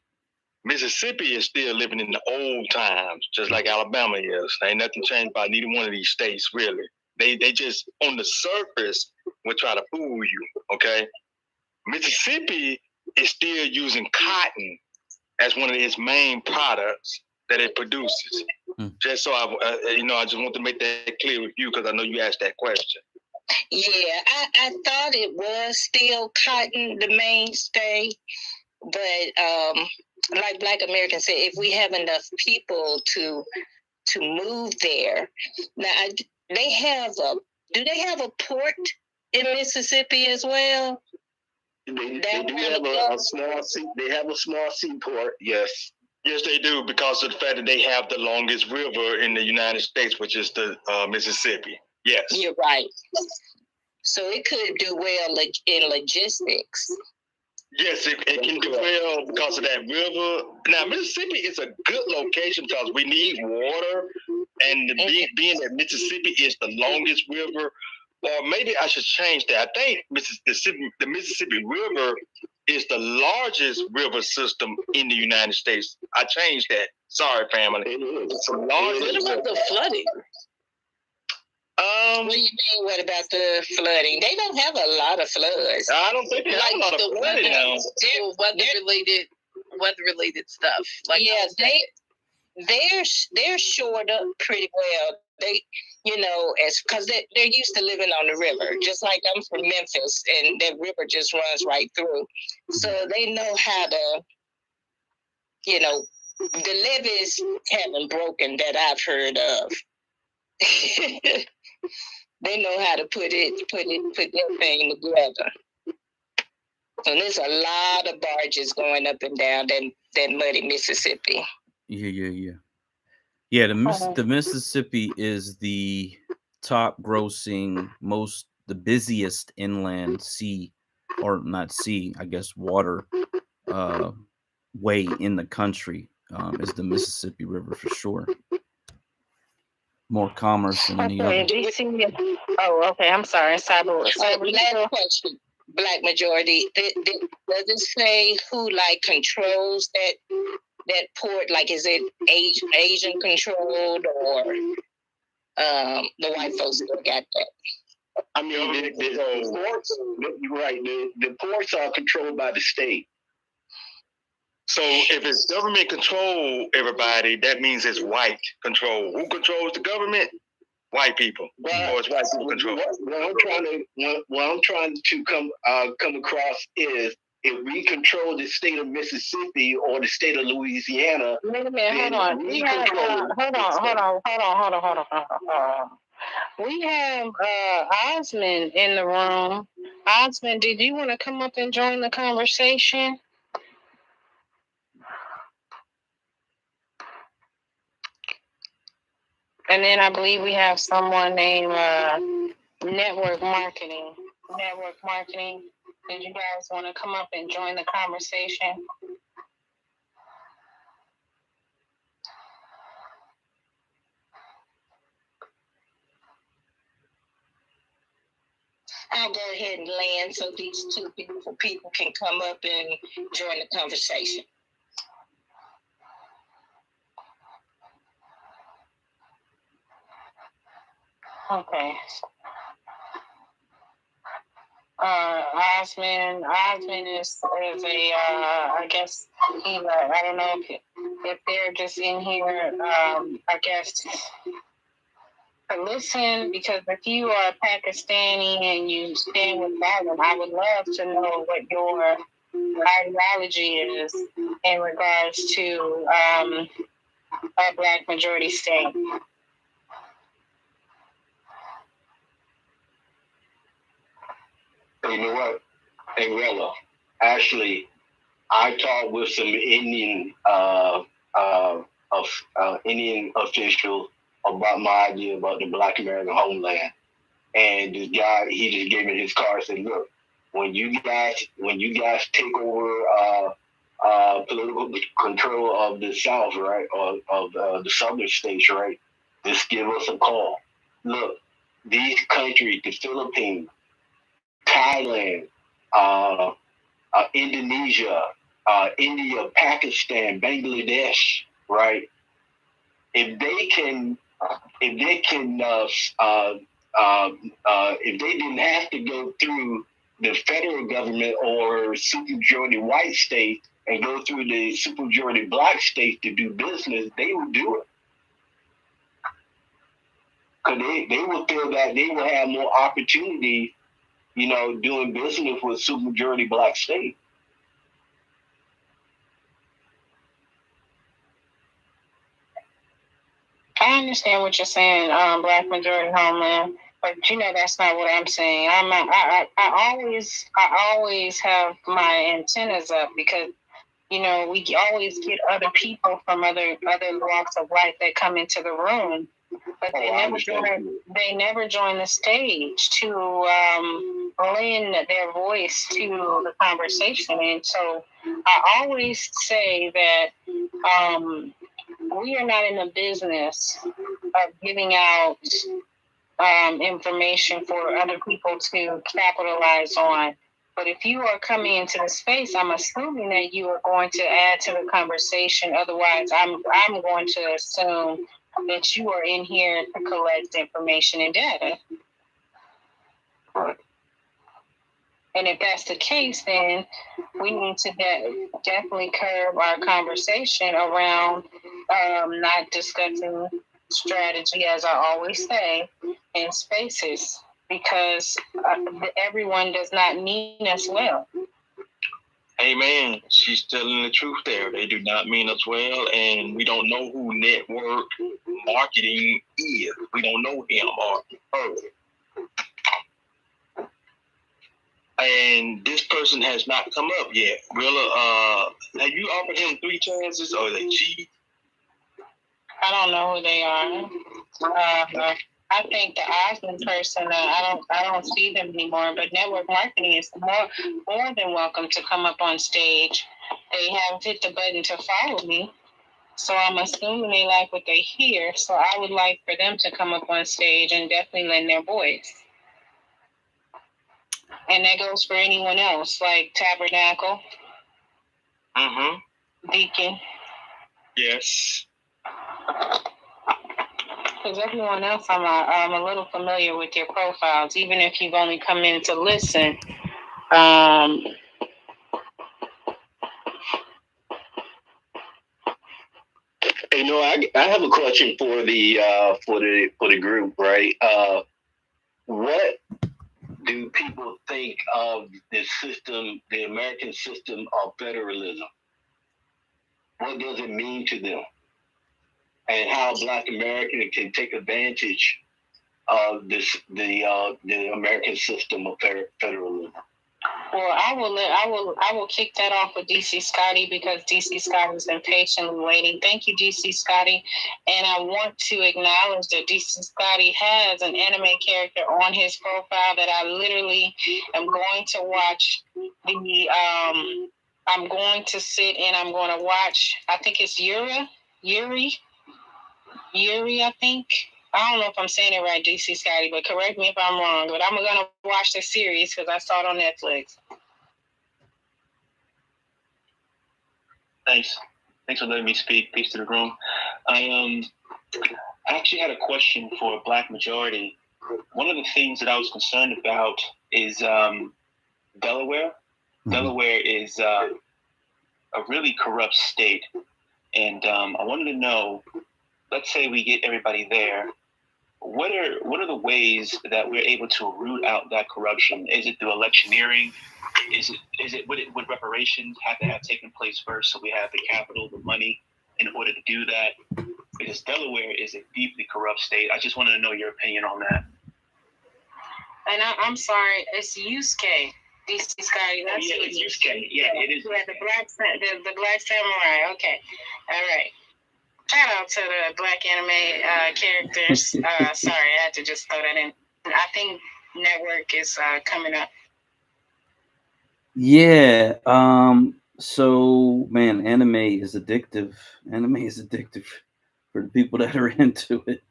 Mississippi is still living in the old times, just like Alabama is. Ain't nothing changed by neither one of these states, really. They just, on the surface, will try to fool you, okay? Mississippi is still using cotton as one of its main products that it produces. Just so I just want to make that clear with you because I know you asked that question. Yeah, I thought it was still cotton, the mainstay, but like Black Americans said, if we have enough people to move there, now do they have a port in Mississippi as well? They do have a small seaport, yes. Yes, they do, because of the fact that they have the longest river in the United States, which is the Mississippi. Yes. You're right. So it could do well in logistics. Yes, it can do well because of that river. Now, Mississippi is a good location because we need water, and being that Mississippi is the longest river, or maybe I should change that. I think the Mississippi River is the largest river system in the United States. I changed that. Sorry, family. It's the largest. What about the flooding? What do you mean? What about the flooding? They don't have a lot of floods. I don't think they have a lot of flooding now. Weather-related stuff. Like they're shored up pretty well. They, because they're used to living on the river. Just like I'm from Memphis, and that river just runs right through. So they know how to, the levees haven't broken that I've heard of. They know how to put their thing together. And there's a lot of barges going up and down that muddy Mississippi. Yeah, the Mississippi is the top grossing, the busiest inland sea, or not sea, I guess water way in the country is the Mississippi River for sure. More commerce than any other. Oh, okay. I'm sorry. Last question. Black majority. Does it say who controls that port? Like, is it Asian controlled, or the white folks still got that? I mean, the ports. You're right. The ports are controlled by the state. So if it's government control, everybody, that means it's white control. Who controls the government? white people. Or it's white people control. What I'm trying to come across is, if we control the state of Mississippi or the state of Louisiana, wait a minute, hold on. We have hold on. We have Osmond in the room. Osmond, did you want to come up and join the conversation? And then I believe we have someone named Network Marketing. Network Marketing. Did you guys want to come up and join the conversation? I'll go ahead and land so these two beautiful people can come up and join the conversation. Okay. Osmond is a I guess he I don't know if they're just in here I guess to listen, because if you are Pakistani and you stand with them, I would love to know what your ideology is in regards to a Black majority state. You know what? Hey, Rella, actually, I talked with some Indian Indian officials about my idea about the Black American homeland, and this guy, he just gave me his card and said, "Look, when you guys take over political control of the South, right, or of the southern states, right, just give us a call. Look, these countries, the Philippines, Thailand, Indonesia, India, Pakistan, Bangladesh, right? If they didn't have to go through the federal government or supermajority white states and go through the supermajority Black states to do business, they would do it. Because they would feel that they would have more opportunity, you know, doing business with supermajority Black states. I understand what you're saying, Black majority homeland, but you know that's not what I'm saying. I always have my antennas up, because you know we always get other people from other walks of life that come into the room, but they never join the stage to lend their voice to the conversation. And so I always say that we are not in the business of giving out information for other people to capitalize on. But if you are coming into the space, I'm assuming that you are going to add to the conversation. Otherwise, I'm going to assume that you are in here to collect information and data. And if that's the case, then we need to definitely curb our conversation around not discussing strategy, as I always say, in spaces, because everyone does not mean us well. Amen. She's telling the truth there. They do not mean us well, and we don't know who network marketing is. We don't know him or her. And this person has not come up yet. Rilla, have you offered him 3 chances, or they cheat? I don't know who they are. I think the Osmond person, I don't see them anymore. But network marketing is more than welcome to come up on stage. They have hit the button to follow me, so I'm assuming they like what they hear. So I would like for them to come up on stage and definitely lend their voice. And that goes for anyone else, like Tabernacle, Deacon. Yes. Because everyone else, I'm a little familiar with your profiles, even if you've only come in to listen. You know, I have a question for the group, right? What do people think of the system, the American system of federalism? What does it mean to them? And how Black Americans can take advantage of the American system of federalism? Well, I will kick that off with DC Scotty, because DC Scotty has been patiently waiting. Thank you, DC Scotty. And I want to acknowledge that DC Scotty has an anime character on his profile that I literally am going to watch. I'm going to sit and I'm going to watch. I think it's Yuri, I think. I don't know if I'm saying it right, DC Scotty, but correct me if I'm wrong. But I'm going to watch the series because I saw it on Netflix. Thanks for letting me speak. Peace to the room. I actually had a question for Black Majority. One of the things that I was concerned about is Delaware. Mm-hmm. Delaware is a really corrupt state. And I wanted to know, let's say we get everybody there, what are the ways that we're able to root out that corruption? Is it through electioneering? Would reparations have to have taken place first, so we have the capital, the money, in order to do that? Because Delaware is a deeply corrupt state. I just wanted to know your opinion on that. And I'm sorry, it's Yusuke, DC Scotty. That's it's Yusuke. Yeah, it is. Yeah, the Black Samurai. Okay, all right. Shout out to the Black anime characters. Sorry, I had to just throw that in. I think Network is coming up. Yeah. So, man, anime is addictive. Anime is addictive for the people that are into it.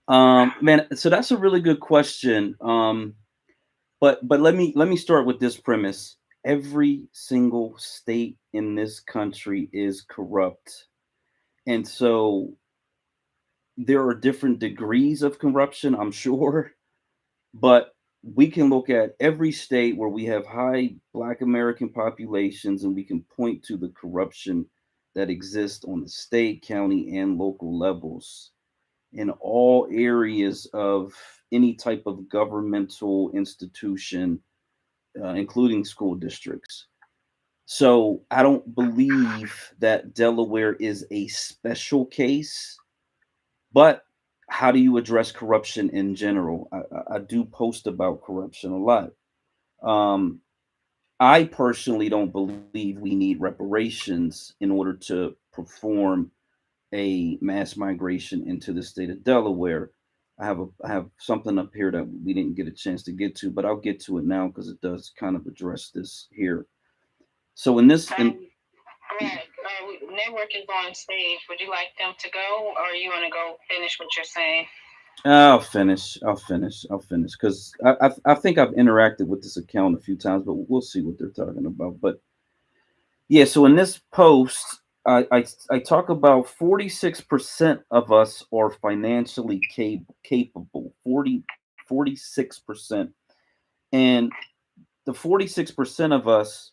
Man, so that's a really good question. But let me start with this premise. Every single state in this country is corrupt. And so there are different degrees of corruption, I'm sure, but we can look at every state where we have high Black American populations, and we can point to the corruption that exists on the state, county, and local levels in all areas of any type of governmental institution, including school districts. So I don't believe that Delaware is a special case, but how do you address corruption in general? I do post about corruption a lot. I personally don't believe we need reparations in order to perform a mass migration into the state of Delaware. I have something up here that we didn't get a chance to get to, but I'll get to it now because it does kind of address this here. So in this, Network is on stage. Would you like them to go, or you want to go finish what you're saying? I'll finish because I think I've interacted with this account a few times, but we'll see what they're talking about. But yeah, so in this post, I talk about 46% of us are financially capable. 46%, and the 46% of us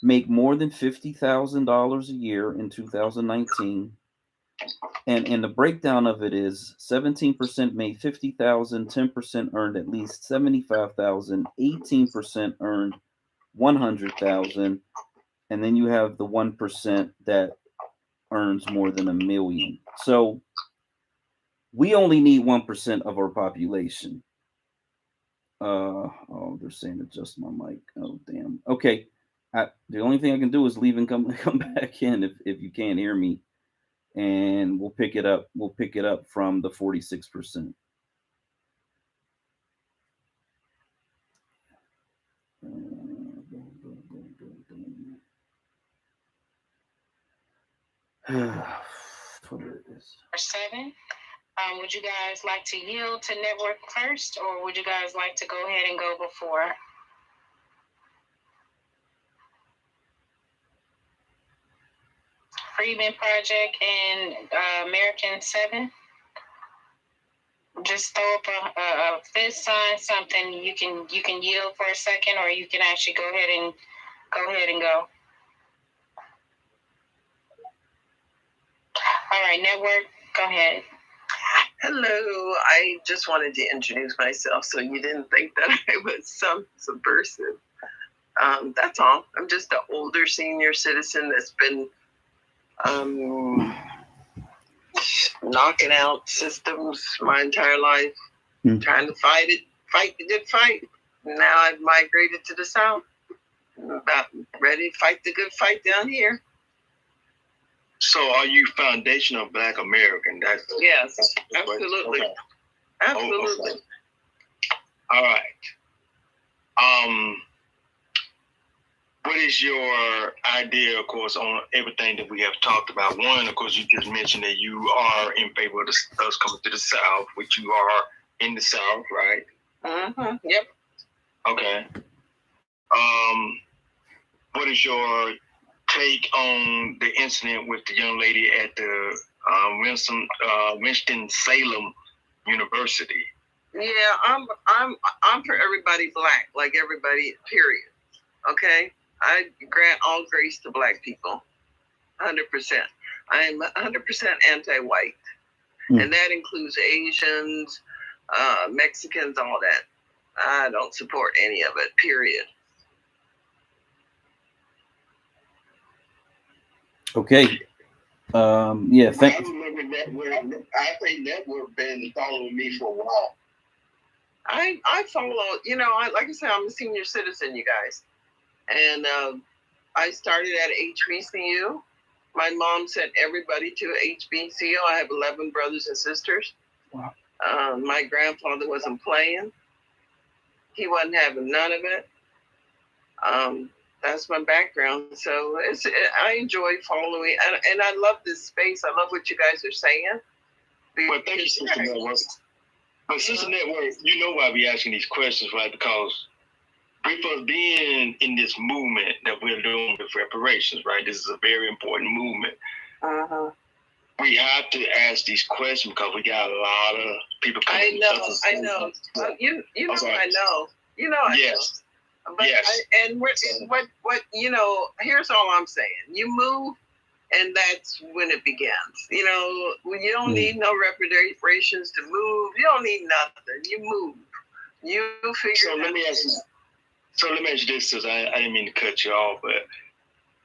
make more than $50,000 a year in 2019. And the breakdown of it is 17% made $50,000, 10% earned at least $75,000, 18% earned $100,000, and then you have the 1% that earns more than $1 million. So we only need 1% of our population. Oh, they're saying adjust my mic. Oh, damn. Okay. The only thing I can do is leave and come back in if you can't hear me, and we'll pick it up. We'll pick it up from the 46%. Number 7. Would you guys like to yield to Network first, or would you guys like to go ahead and go before? Freedmen Project and American 7. Just throw up a fist sign, something. You can yield for a second, or you can actually go ahead and go. All right, network, go ahead. Hello, I just wanted to introduce myself so you didn't think that I was some subversive. That's all. I'm just an older senior citizen that's been knocking out systems my entire life, trying to fight the good fight. Now I've migrated to the South. I'm about ready to fight the good fight down here. So are you foundational Black American? Yes, absolutely. Okay. Absolutely. Okay. All right. What is your idea, of course, on everything that we have talked about? One, of course, you just mentioned that you are in favor of us coming to the South, which you are in the South, right? Yep. Okay. What is your take on the incident with the young lady at the Winston-Salem University? Yeah, I'm for everybody Black, like everybody, period. Okay? I grant all grace to Black people, 100%. I'm 100% anti-white, and that includes Asians, Mexicans, all that. I don't support any of it, period. Okay. Yeah, thank you. I remember I think Network been following me for a while. I follow, like I said, I'm a senior citizen, you guys. And I started at HBCU. My mom sent everybody to HBCU. I have 11 brothers and sisters. Wow. My grandfather wasn't playing. He wasn't having none of it. That's my background. So I enjoy following, and I love this space. I love what you guys are saying. Well, thank you, Sister Network. But Sister Network, you know why we asking these questions, right? Because with us being in this movement that we're doing with reparations, right? This is a very important movement. We have to ask these questions because we got a lot of people coming. I know. You know, okay. I know. You know, I know. But yes. Here's all I'm saying. You move, and that's when it begins. You don't need no reparations to move. You don't need nothing. You move. You figure. So let me ask you this, because I didn't mean to cut you off, but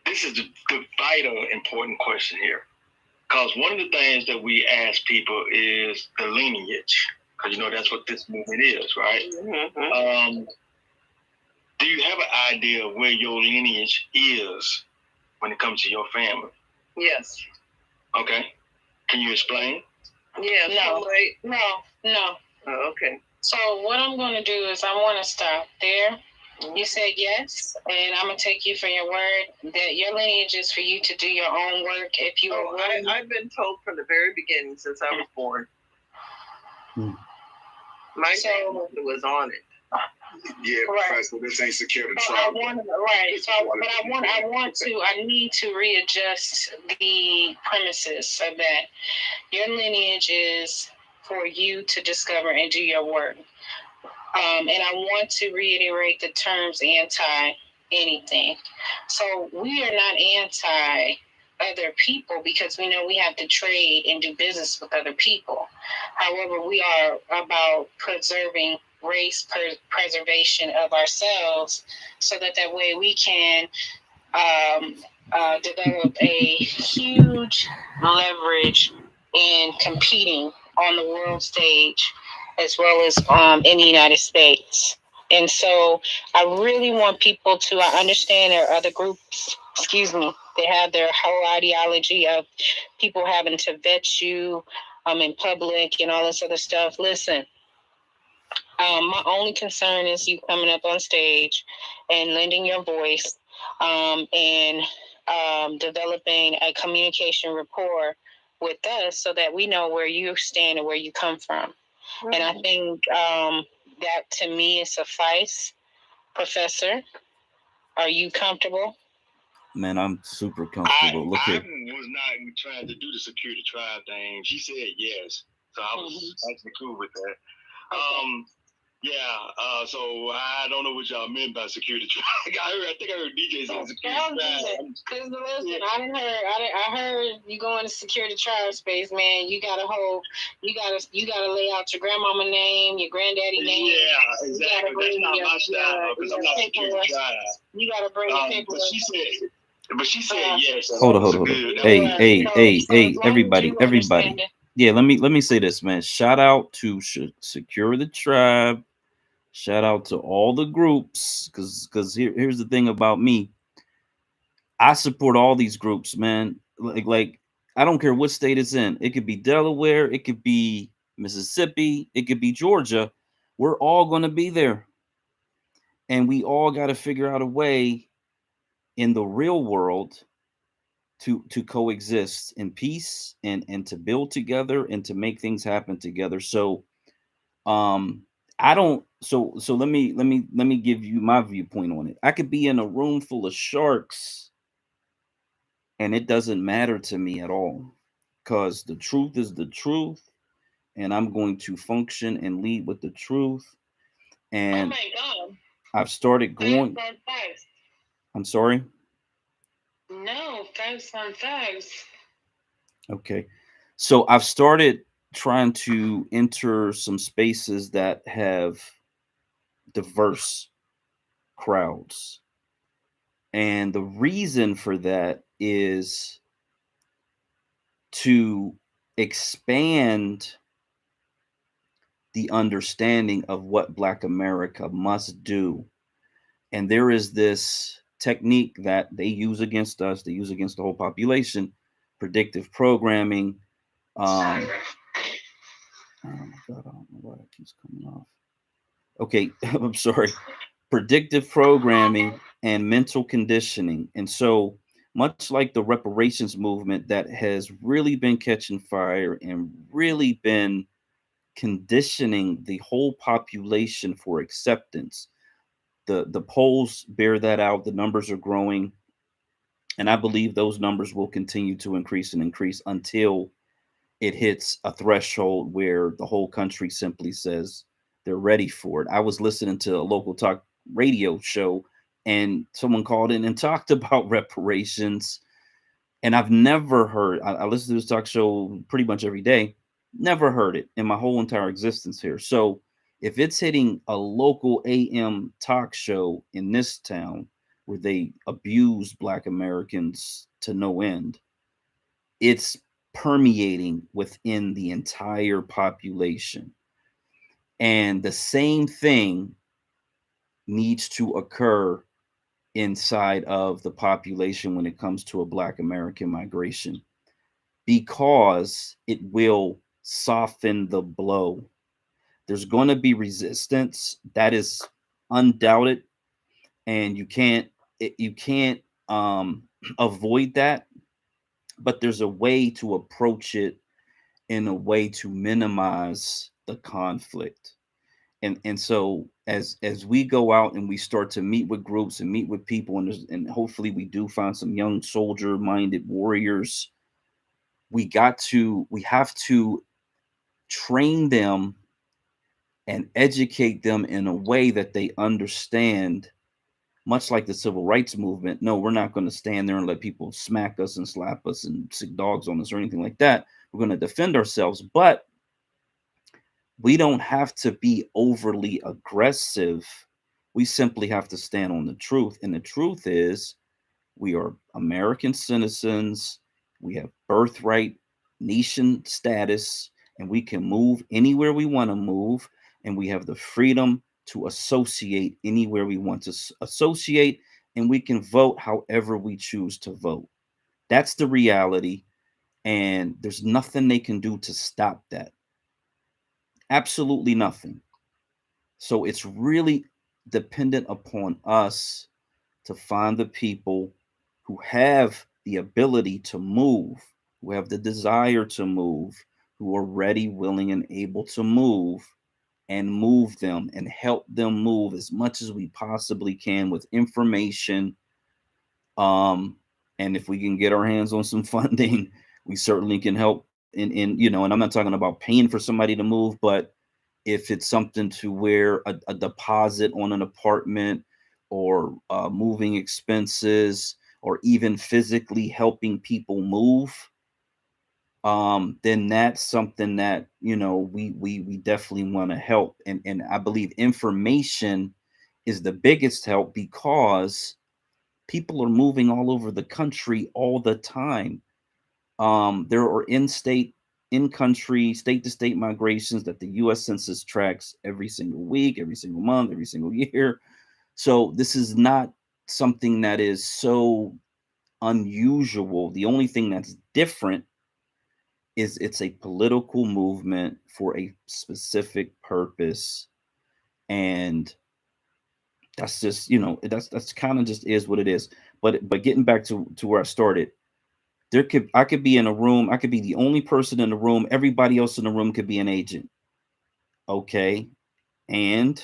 this is the vital important question here. Because one of the things that we ask people is the lineage, because that's what this movement is, right? Do you have an idea of where your lineage is when it comes to your family? Yes. Okay. Can you explain? Yeah. No. Oh, okay. So what I'm going to do is I want to stop there. You said yes, and I'm going to take you for your word that your lineage is for you to do your own work if you are willing. I've been told from the very beginning since I was born. My grandmother was on it. Yeah, right. Professor, this ain't secure the so trial. I need to readjust the premises of that. Your lineage is for you to discover and do your work. And I want to reiterate the terms anti-anything. So we are not anti other people because we know we have to trade and do business with other people. However, we are about preserving race preservation of ourselves so that way we can develop a huge leverage in competing on the world stage as well as in the United States. And so I really want people to understand there are other groups, they have their whole ideology of people having to vet you in public and all this other stuff. Listen, my only concern is you coming up on stage and lending your voice and developing a communication rapport with us so that we know where you stand and where you come from. And I think that to me is suffice. Professor, are you comfortable? Man, I'm super comfortable. I was not even trying to do the security trial thing. She said yes. So I was actually cool with that. Okay. Yeah, so I don't know what y'all meant by security tribe. I think I heard DJ say security tribe. Cause listen, I heard you go into security tribe space, man. You gotta lay out your grandmama name, your granddaddy name. Yeah, exactly. That's not my style because I'm not security tribe. You gotta bring your paperwork. But she said yes. Hold on. Hey, everybody. Yeah, let me say this, man. Shout out to Secure the Tribe. Shout out to all the groups, because here's the thing about me. I support all these groups, man. Like I don't care what state it's in. It could be Delaware, it could be Mississippi, it could be Georgia. We're all gonna be there, and we all got to figure out a way in the real world to coexist in peace and to build together and to make things happen together. So I don't so let me give you my viewpoint on it. I could be in a room full of sharks and it doesn't matter to me at all, because the truth is the truth, and I'm going to function and lead with the truth. And oh my God. I've started going. I'm sorry. No, facts on facts. Okay. So I've started trying to enter some spaces that have diverse crowds. And the reason for that is to expand the understanding of what Black America must do. And there is this technique that they use against us, they use against the whole population, predictive programming. Oh my God, I don't know why that keeps coming off. Okay, I'm sorry. Predictive programming and mental conditioning. And so, much like the reparations movement that has really been catching fire and really been conditioning the whole population for acceptance, the polls bear that out. The numbers are growing, and I believe those numbers will continue to increase and increase until it hits a threshold where the whole country simply says they're ready for it. I was listening to a local talk radio show, and someone called in and talked about reparations, and I've never heard. I listen to this talk show pretty much every day. Never heard it in my whole entire existence here. So if it's hitting a local AM talk show in this town where they abuse Black Americans to no end, it's permeating within the entire population. And the same thing needs to occur inside of the population when it comes to a Black American migration, because it will soften the blow. There's going to be resistance, that is undoubted, and you can't avoid that, but there's a way to approach it in a way to minimize the conflict. And so as we go out and we start to meet with groups and meet with people, and hopefully we do find some young soldier minded warriors, we have to train them and educate them in a way that they understand, much like the civil rights movement. No, we're not going to stand there and let people smack us and slap us and sick dogs on us or anything like that. We're going to defend ourselves, but we don't have to be overly aggressive. We simply have to stand on the truth. And the truth is, we are American citizens. We have birthright nation status, and we can move anywhere we want to move. And we have the freedom to associate anywhere we want to associate, and we can vote however we choose to vote. That's the reality. And there's nothing they can do to stop that. Absolutely nothing. So it's really dependent upon us to find the people who have the ability to move, who have the desire to move, who are ready, willing, and able to move, and move them and help them move as much as we possibly can with information. And if we can get our hands on some funding, we certainly can help in and I'm not talking about paying for somebody to move, but if it's something to where a deposit on an apartment or moving expenses or even physically helping people move, then that's something that, you know, we definitely want to help. And I believe information is the biggest help because people are moving all over the country all the time. There are in-country, state-to-state migrations that the U.S. Census tracks every single week, every single month, every single year. So this is not something that is so unusual. The only thing that's different is it's a political movement for a specific purpose, and that's just, you know, that's kind of just is what it is. But getting back to where I started, I could be in a room, I could be the only person in the room, everybody else in the room could be an agent. Okay. And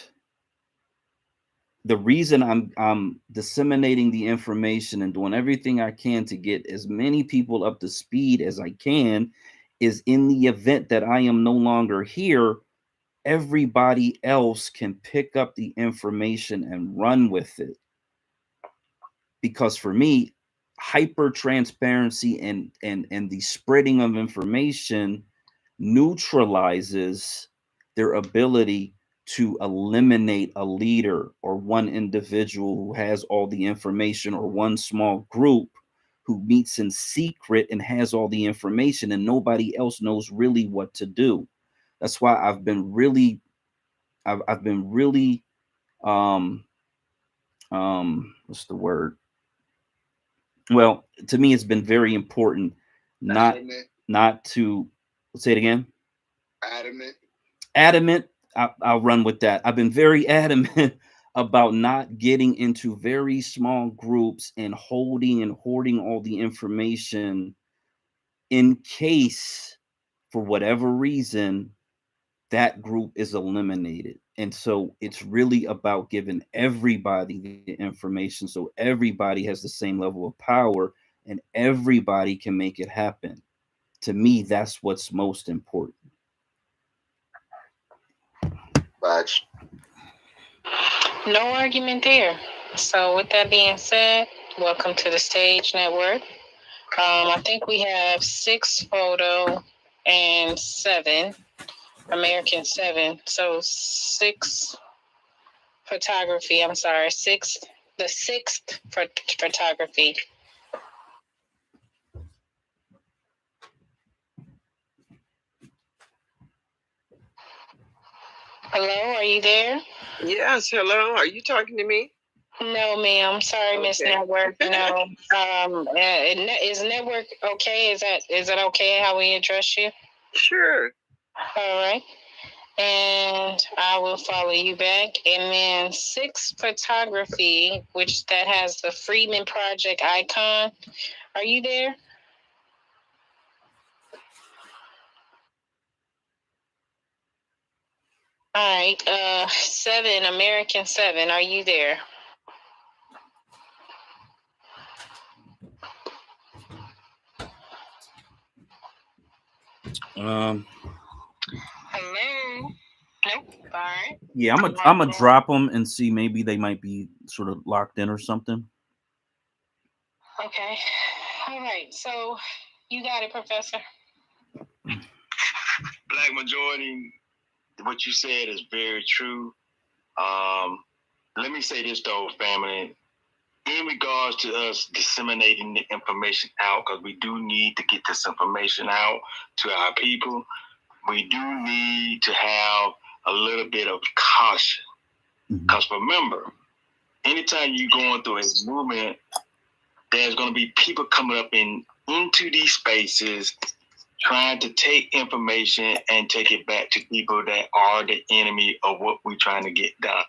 the reason I'm disseminating the information and doing everything I can to get as many people up to speed as I can is in the event that I am no longer here, everybody else can pick up the information and run with it. Because for me, hyper transparency and the spreading of information neutralizes their ability to eliminate a leader or one individual who has all the information, or one small group who meets in secret and has all the information and nobody else knows really what to do. That's why I've been really what's the word? Well, to me, it's been very important not to say it again. Adamant. I'll run with that. I've been very adamant about not getting into very small groups and holding and hoarding all the information in case, for whatever reason, that group is eliminated. And so it's really about giving everybody the information so everybody has the same level of power and everybody can make it happen. To me, that's what's most important. No argument there. So with that being said, welcome to the Stage Network. I think we have 6 photo and 7 American 7. So 6 photography. I'm sorry, 6. The 6th photography. Hello, are you there? Yes, hello. Are you talking to me? No, ma'am. Sorry, Miss Network. No. Is Network okay? Is that okay how we address you? Sure. All right. And I will follow you back. And then 6 photography, which that has the Freedman Project icon. Are you there? All right. 7 American 7. Are you there? Hello. Nope. All right. Yeah, I'm gonna drop them and see, maybe they might be sort of locked in or something. Okay. All right. So you got it, Professor. Black majority, what you said is very true. Let me say this though, family. In regards to us disseminating the information out, because we do need to get this information out to our people, we do need to have a little bit of caution. Because remember, anytime you're going through a movement, there's going to be people coming up into these spaces trying to take information and take it back to people that are the enemy of what we're trying to get done.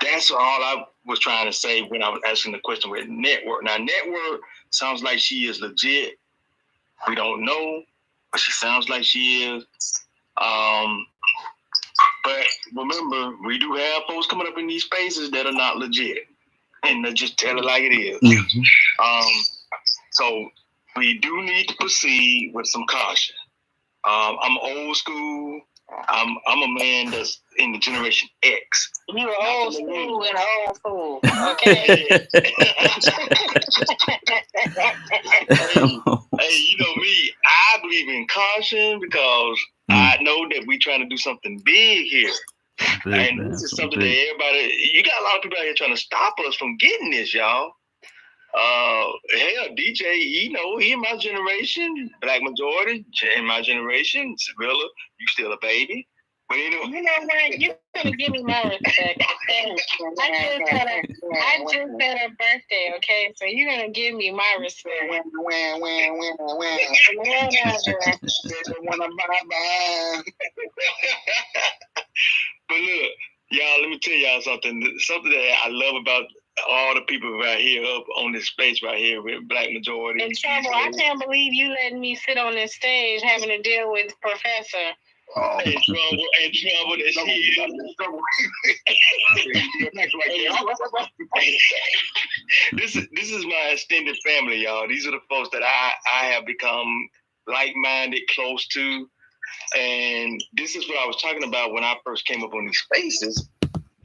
That's all I was trying to say when I was asking the question with Network. Now, Network sounds like she is legit. We don't know, but she sounds like she is. But remember, we do have folks coming up in these spaces that are not legit. And they just tell it like it is. So we do need to proceed with some caution. I'm old school. I'm a man that's in the Generation X. You are old school and old fool. Okay. Hey, you know me. I believe in caution because I know that we're trying to do something big here. And this is something that everybody, you got a lot of people out here trying to stop us from getting this, y'all. Hell, DJ, he in my generation, Black majority, in my generation, Civilla, you still a baby. But you know what? You're gonna give me my respect. I just had a birthday, okay? So you're gonna give me my respect. But look, y'all, let me tell y'all something. Something that I love about all the people right here up on this space right here with Black majority. And Trouble, I can't believe you letting me sit on this stage having to deal with Professor. Oh, in trouble, that This is my extended family, y'all. These are the folks that I have become like-minded, close to. And this is what I was talking about when I first came up on these spaces,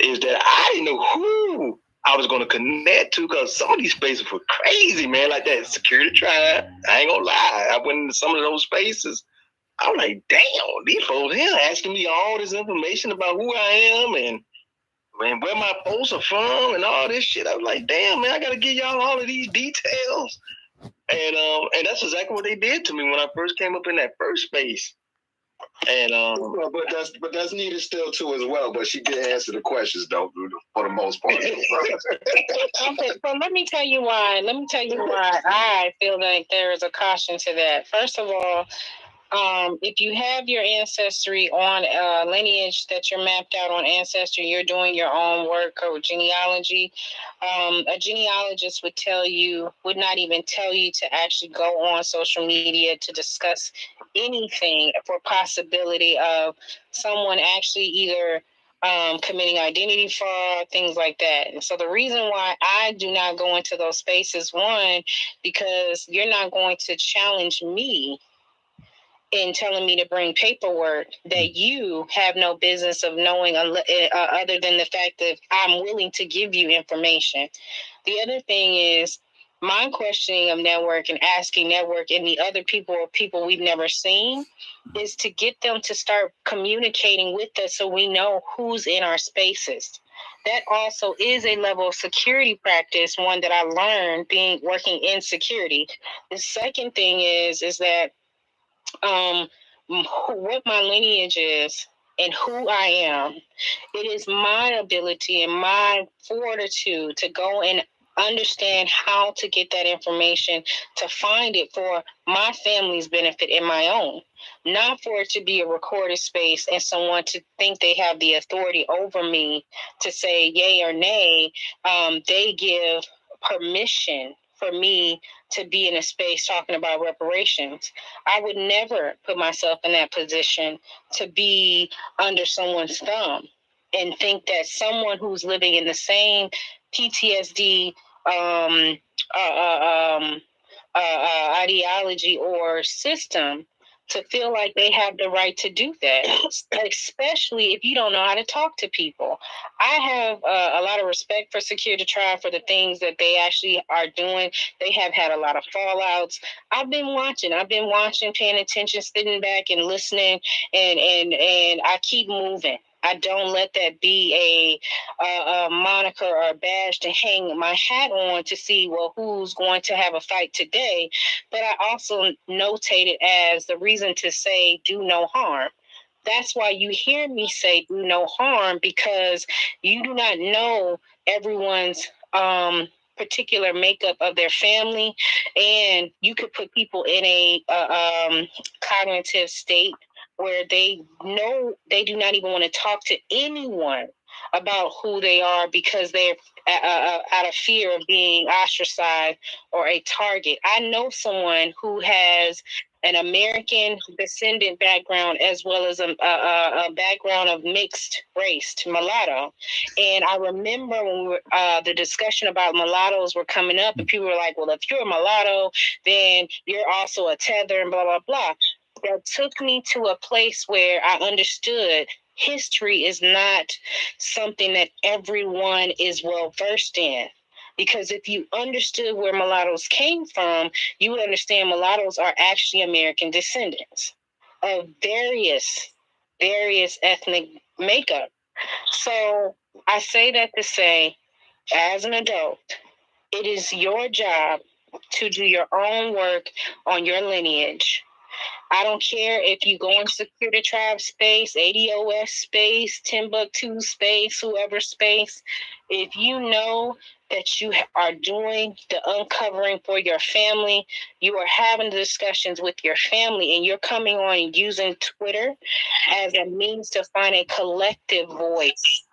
is that I didn't know who I was going to connect to, because some of these spaces were crazy, man, like that Security Tribe. I ain't going to lie. I went into some of those spaces. I'm like, damn, these folks here asking me all this information about who I am and where my folks are from and all this shit. I was like, damn, man, I got to give y'all all of these details. And that's exactly what they did to me when I first came up in that first space. And but that's needed still too as well. But she did answer the questions though, for the most part. Okay, so let me tell you why. I feel like there is a caution to that. First of all, if you have your ancestry on lineage that you're mapped out on Ancestry, you're doing your own work or genealogy, a genealogist would not even tell you to actually go on social media to discuss anything for possibility of someone actually either committing identity fraud, things like that. And so the reason why I do not go into those spaces, one, because you're not going to challenge me in telling me to bring paperwork that you have no business of knowing other than the fact that I'm willing to give you information. The other thing is my questioning of network and asking network and the other people we've never seen is to get them to start communicating with us so we know who's in our spaces. That also is a level of security practice, one that I learned working in security. The second thing is that what my lineage is and who I am, it is my ability and my fortitude to go and understand how to get that information, to find it for my family's benefit and my own, not for it to be a recorded space and someone to think they have the authority over me to say yay or nay. They give permission for me to be in a space talking about reparations. I would never put myself in that position to be under someone's thumb and think that someone who's living in the same PTSD ideology or system to feel like they have the right to do that, especially if you don't know how to talk to people. I have a lot of respect for Security Tribe for the things that they actually are doing. They have had a lot of fallouts. I've been watching, paying attention, sitting back and listening, and I keep moving. I don't let that be a moniker or a badge to hang my hat on to see, well, who's going to have a fight today. But I also notate it as the reason to say do no harm. That's why you hear me say do no harm, because you do not know everyone's particular makeup of their family, and you could put people in a cognitive state where they know they do not even want to talk to anyone about who they are because they're out of fear of being ostracized or a target. I know someone who has an American descendant background as well as a background of mixed race, mulatto. And I remember when the discussion about mulattoes were coming up, and people were like, well, if you're a mulatto, then you're also a tether and blah, blah, blah. that took me to a place where I understood history is not something that everyone is well versed in. Because if you understood where mulattoes came from, you would understand mulattoes are actually American descendants of various ethnic makeup. So I say that to say, as an adult, it is your job to do your own work on your lineage. I don't care if you go in Secure the Tribe space, ADOS space, Timbuktu space, whoever space. If you know that you are doing the uncovering for your family, you are having discussions with your family, and you're coming on and using Twitter as a means to find a collective voice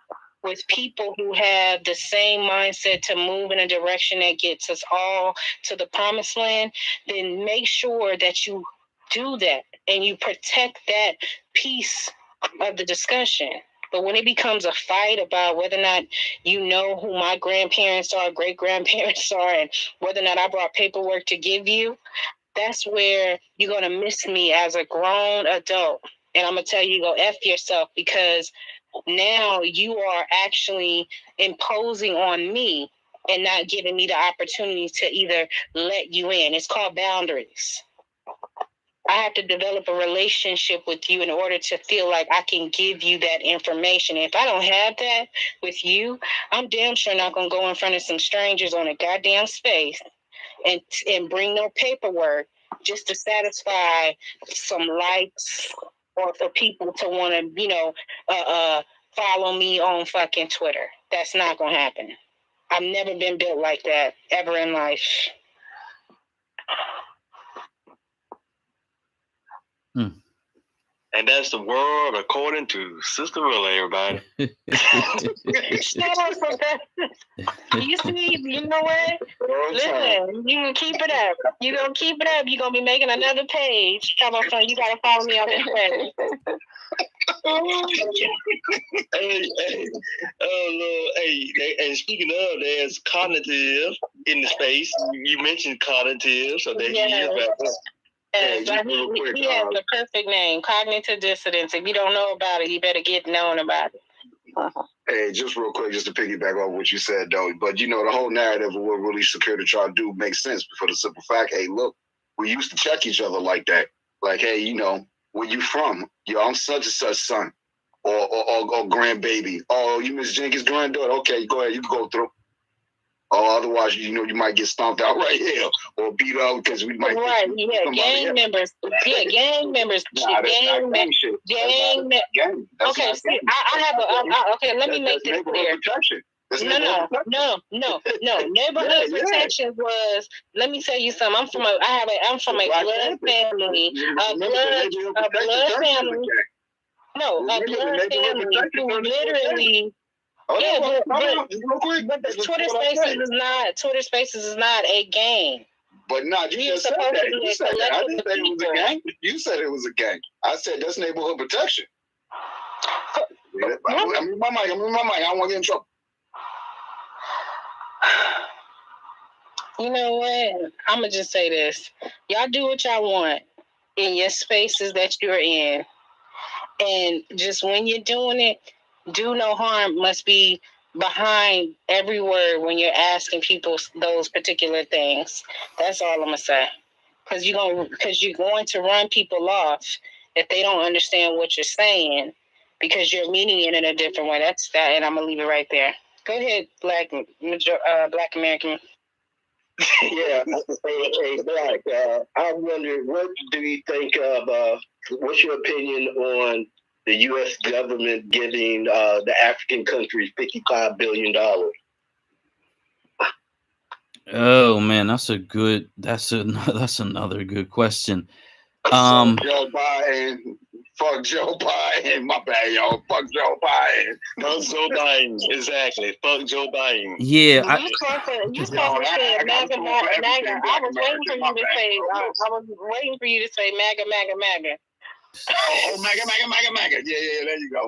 with people who have the same mindset to move in a direction that gets us all to the promised land, then make sure that you do that and you protect that piece of the discussion. But when it becomes a fight about whether or not you know who my grandparents are, great grandparents are, and whether or not I brought paperwork to give you, that's where you're going to miss me as a grown adult. And I'm going to tell you, go F yourself, because now you are actually imposing on me and not giving me the opportunity to either let you in. It's called boundaries. I have to develop a relationship with you in order to feel like I can give you that information. If I don't have that with you, I'm damn sure not going to go in front of some strangers on a goddamn space and bring no paperwork just to satisfy some likes or for people to want to, follow me on fucking Twitter. That's not going to happen. I've never been built like that ever in life. And that's the world according to Sister Willa, everybody. Shut up, Professor. You see, you know what? Listen, you can keep it up. You're going to keep it up. You're going to be making another page. Come on, son, you got to follow me on Instagram. And speaking of, there's cognitive in the space. You mentioned cognitive, so there he is back there. He has the perfect name, cognitive dissonance. If you don't know about it, you better get known about it. Hey, just real quick, just to piggyback off what you said, though. But, the whole narrative of what really Secure the Tribe do makes sense for the simple fact, hey, look, we used to check each other like that. Like, hey, where you from? I'm such and such son or grandbaby. Oh, you Miss Jenkins' granddaughter? Okay, go ahead, you can go through. Or otherwise, you might get stomped out right here or beat up because we might. Right, gang members. Yeah, gang members. Okay, see, I have a. Okay, let me make this clear. No. Neighborhood protection was. Let me tell you something. I'm from a blood family. A blood family. No, a blood family who literally. But the Twitter Spaces is not a game. But you just said that. You said that. I didn't say it was a gang. You said it was a gang. I said that's neighborhood protection. I'm in my mic. I don't want to get in trouble. You know what? I'm going to just say this. Y'all do what y'all want in your spaces that you're in. And just when you're doing it, do no harm must be behind every word when you're asking people those particular things. That's all I'm going to say. Because you're going to run people off if they don't understand what you're saying because you're meaning it in a different way. That's that, and I'm going to leave it right there. Go ahead, Black American. Yeah, hey, Black, I wonder, what do you think of, what's your opinion on the U.S. government giving the African countries $55 billion? Oh man, that's another good question. Joe Biden. Fuck Joe Biden. My bad, y'all. Fuck Joe Biden. Fuck Joe Biden. Exactly. Fuck Joe Biden. Yeah. You started saying MAGA. I was waiting for you to say MAGA. Oh, MAGA. Yeah, there you go.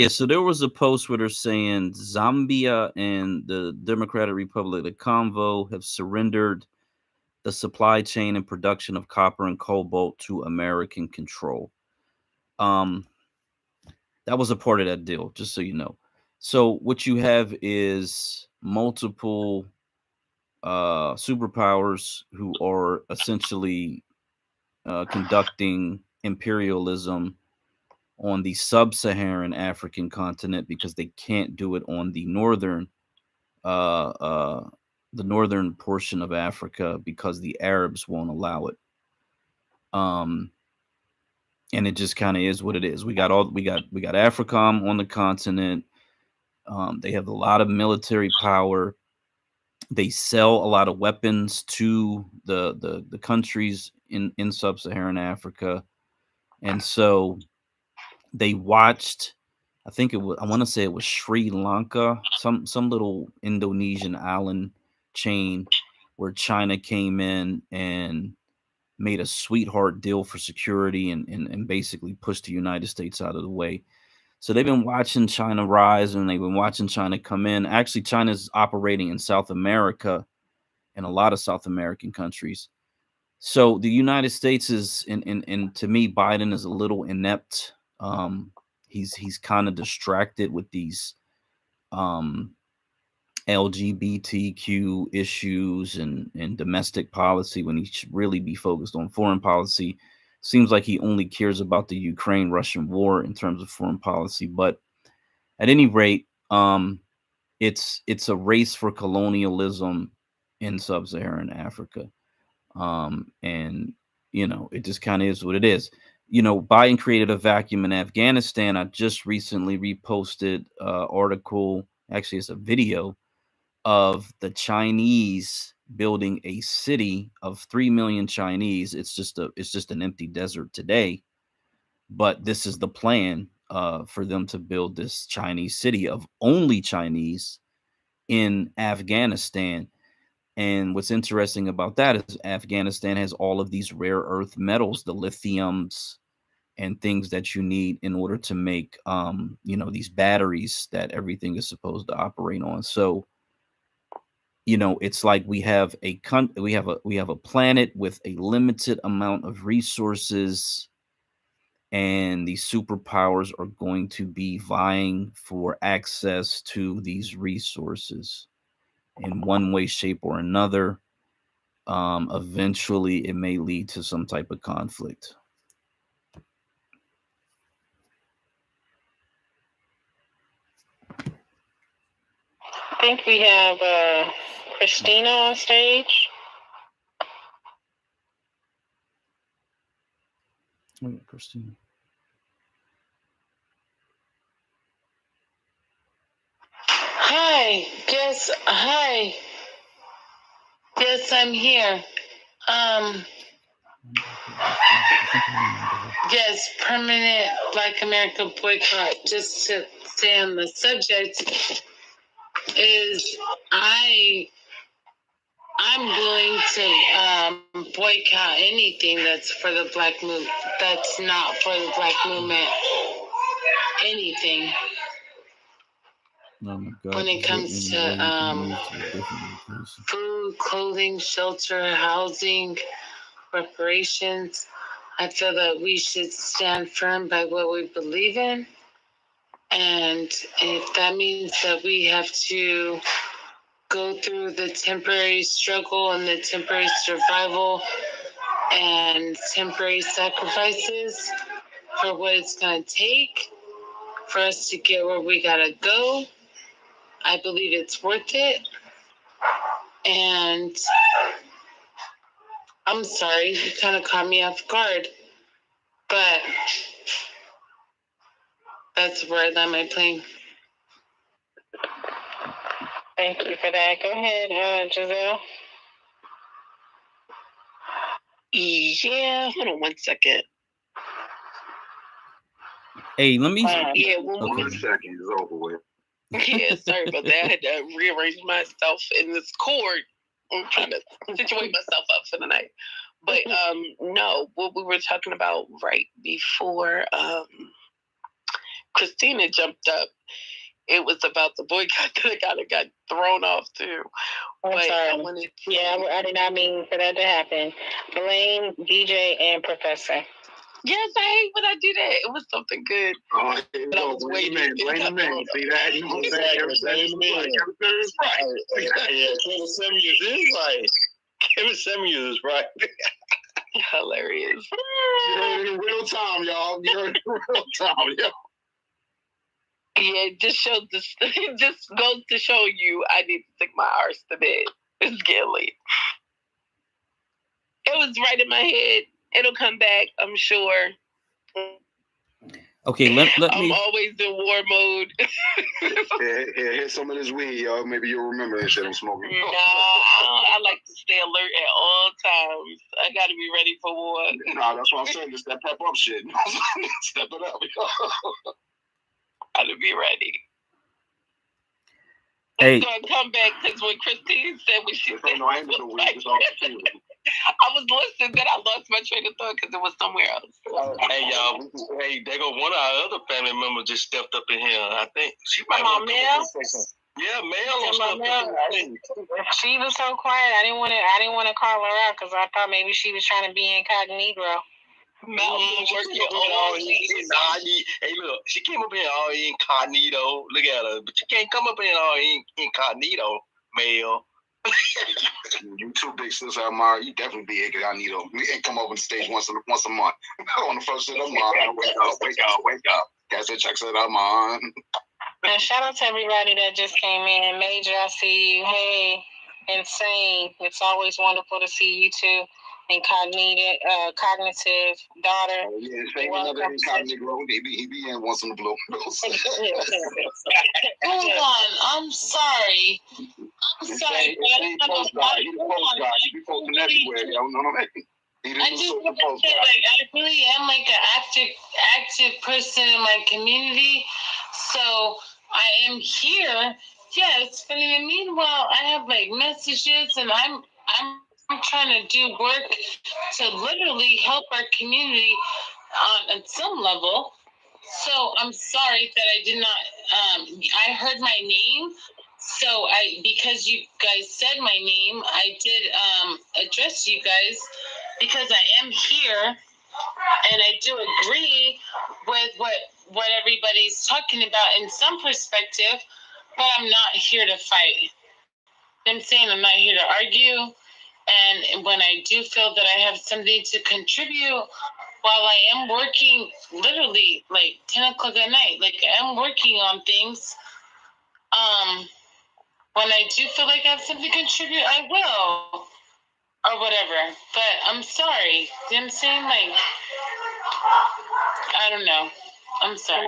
So there was a post where they're saying Zambia and the Democratic Republic of Congo have surrendered the supply chain and production of copper and cobalt to American control. That was a part of that deal, just so you know. So what you have is multiple superpowers who are essentially conducting imperialism on the sub-Saharan African continent because they can't do it on the northern portion of Africa because the Arabs won't allow it. And it just kind of is what it is. We got AFRICOM on the continent. They have a lot of military power. They sell a lot of weapons to the countries in sub-Saharan Africa, and so they watched. I want to say it was Sri Lanka, some little Indonesian island chain, where China came in and made a sweetheart deal for security and basically pushed the United States out of the way. So they've been watching China rise and they've been watching China come in. Actually, China's operating in South America and a lot of South American countries. So the United States is, and to me, Biden is a little inept. He's kind of distracted with these LGBTQ issues and domestic policy when he should really be focused on foreign policy. Seems like he only cares about the Ukraine-Russian war in terms of foreign policy. But at any rate, it's a race for colonialism in sub-Saharan Africa. And, it just kind of is what it is. Biden created a vacuum in Afghanistan. I just recently reposted an article. Actually, it's a video of the Chinese building a city of 3 million Chinese. It's just an empty desert today, but this is the plan for them to build this Chinese city of only Chinese in Afghanistan. And what's interesting about that is Afghanistan has all of these rare earth metals, the lithiums and things that you need in order to make these batteries that everything is supposed to operate on. So it's like we have a planet with a limited amount of resources, and these superpowers are going to be vying for access to these resources in one way, shape, or another. Eventually, it may lead to some type of conflict. I think we have Christina on stage. Oh, yeah, Christina. Hi. Yes, I'm here. Yes, permanent Black America boycott. Just to stay on the subject, is I'm willing to boycott anything that's for the Black movement. That's not for the Black movement. Anything. Oh my God, when it comes to food, clothing, shelter, housing, reparations, I feel that we should stand firm by what we believe in. And if that means that we have to go through the temporary struggle and the temporary survival and temporary sacrifices for what it's going to take for us to get where we got to go, I believe it's worth it. And I'm sorry, you kind of caught me off guard, but that's where I land my plane. Thank you for that. Go ahead, Giselle. Yeah, hold on 1 second. Hey, let me. Yeah, okay. 1 second is over with. Yeah, sorry about that. I had to rearrange myself in this cord. I'm trying to situate myself up for the night. But no, what we were talking about right before Christina jumped up it was about the boycott that I kind of got thrown off too. I'm But sorry. I did not mean for that to happen. Blame DJ and Professor. Yes, I hate when I do that. It was something good. Oh, But I was waiting. Blame the man. See that? You know what I'm saying? Kevin Samuels is right. Kevin Samuels is right. Hilarious. You heard it in real time, y'all. You heard it in real time, y'all. Yeah, it just shows this. It just goes to show you I need to stick my arse to bed. It's getting late. It was right in my head. It'll come back, I'm sure. Okay, let I'm me. always in war mode. Here's some of this weed, y'all. Maybe you'll remember that shit I'm smoking. No, I like to stay alert at all times. I got to be ready for war. Nah, that's what I'm saying. Just that pep up shit. Step it up. Got to be ready. Hey. It's going to come back because when Christine said what she said, No, I ain't no weed. It's all I was listening, then I lost my train of thought because it was somewhere else. Hey, y'all. Hey, there go one of our other family members just stepped up in here. I think she might Come on, Mel. Yeah, Mel. She was so quiet. I didn't want to call her out because I thought maybe she was trying to be incognito. Mel was working all Hey, look, she came up here all incognito. Look at her, but you can't come up here all incognito, Mel. You too big, sister Amara. You definitely be incognito. We ain't come over the stage once a month. On the first of the month. Wake up. Guys, that checks it out, man. And shout out to everybody that just came in. Major, I see you. Hey, Insane. It's always wonderful to see you too. Cognitive daughter. Yeah, Insane another incognito. He be in once in a blue. Hold on, I'm sorry. I'm sorry. He the post guy. He be posting everywhere. You know what I mean? I just want to say, I really am like an active person in my community. So I am here. Yes, but in the meanwhile, I have like messages, and I'm trying to do work to literally help our community on some level. So I'm sorry that I did not. I heard my name. So because you guys said my name, I did address you guys because I am here, and I do agree with what everybody's talking about in some perspective, but I'm not here to fight. I'm saying I'm not here to argue, and when I do feel that I have something to contribute, while I am working literally like 10 o'clock at night, like I'm working on things, when I do feel like I have something to contribute, I will, or whatever. But I'm sorry. You know what I'm saying? Like, I don't know. I'm sorry.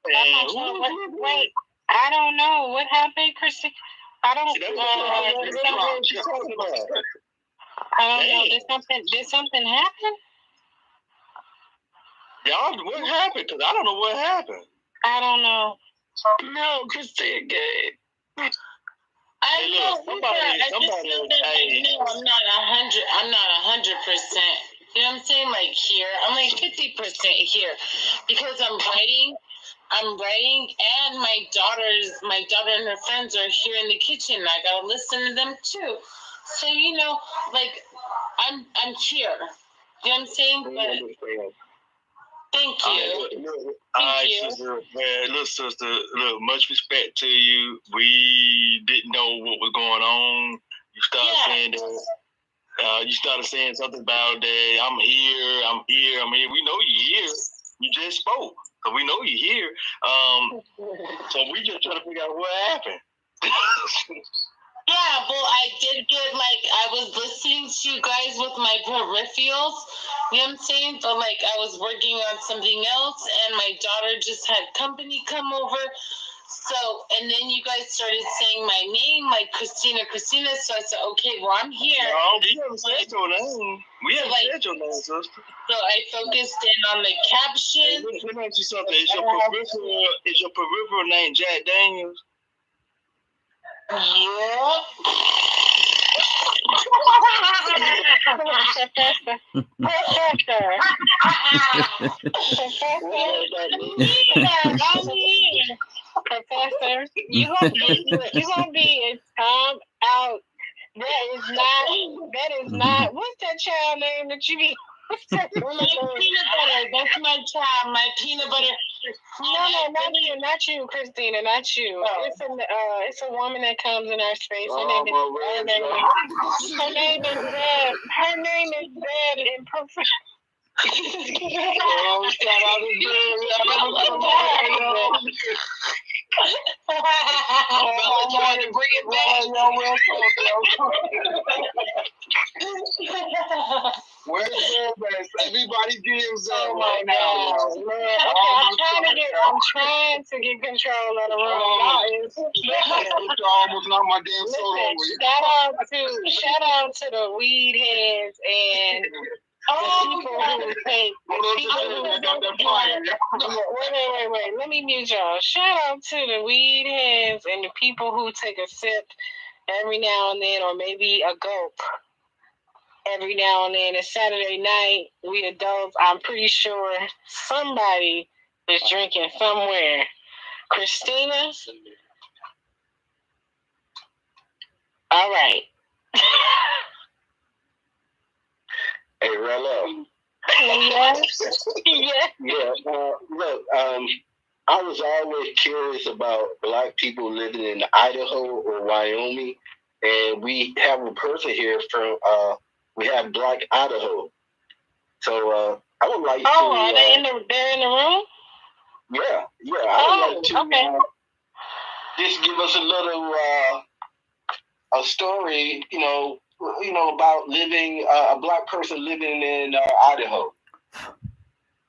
Wait, I don't know. What happened, Christy? I don't know. Did something happen? Y'all, what happened? Because I don't know what happened. I don't know. No, Christine, good. I know. I'm not 100. I'm not 100%. You know what I'm saying? Like here, I'm like 50% here because I'm writing, and my daughter and her friends are here in the kitchen. I gotta listen to them too. So like I'm here. You know what I'm saying? But thank you. Thank you. Sister, man, look, sister, look, much respect to you. We didn't know what was going on. You started saying that. You started saying something about that. I'm here. We know you're here. You just spoke, so we know you're here. So we just trying to figure out what happened. Yeah, well, I did get, I was listening to you guys with my peripherals, you know what I'm saying? But, I was working on something else, and my daughter just had company come over. So, and then you guys started saying my name, like Christina. So I said, okay, well, I'm here. No, we haven't said your name. We haven't said your name, sister. So I focused in on the caption. Hey, let me ask you something. Is your peripheral name Jack Daniels? Yeah. Professor, You gonna be in time out. That is not. What's that child name that you be? My peanut butter. That's my child. My peanut butter. No, not you, Christina, not you. It's a woman that comes in our space. Her name is Deb. Her name is Deb in perfect. Where's everybody DMs? Oh my God, man! Okay, I'm trying to get control of the room. Almost knocked my damn soda over. Shout out to the weed heads and Wait. Let me mute y'all. Shout out to the weed heads and the people who take a sip every now and then, or maybe a gulp every now and then. It's Saturday night. We adults. I'm pretty sure somebody is drinking somewhere. Christina? All right. Hey, Rello. Yes. Look, I was always curious about Black people living in Idaho or Wyoming, and we have a person here from we have Black Idaho. So I would like to. Are they they're in the room? Yeah. I would like to just give us a little a story, about living a Black person living in Idaho.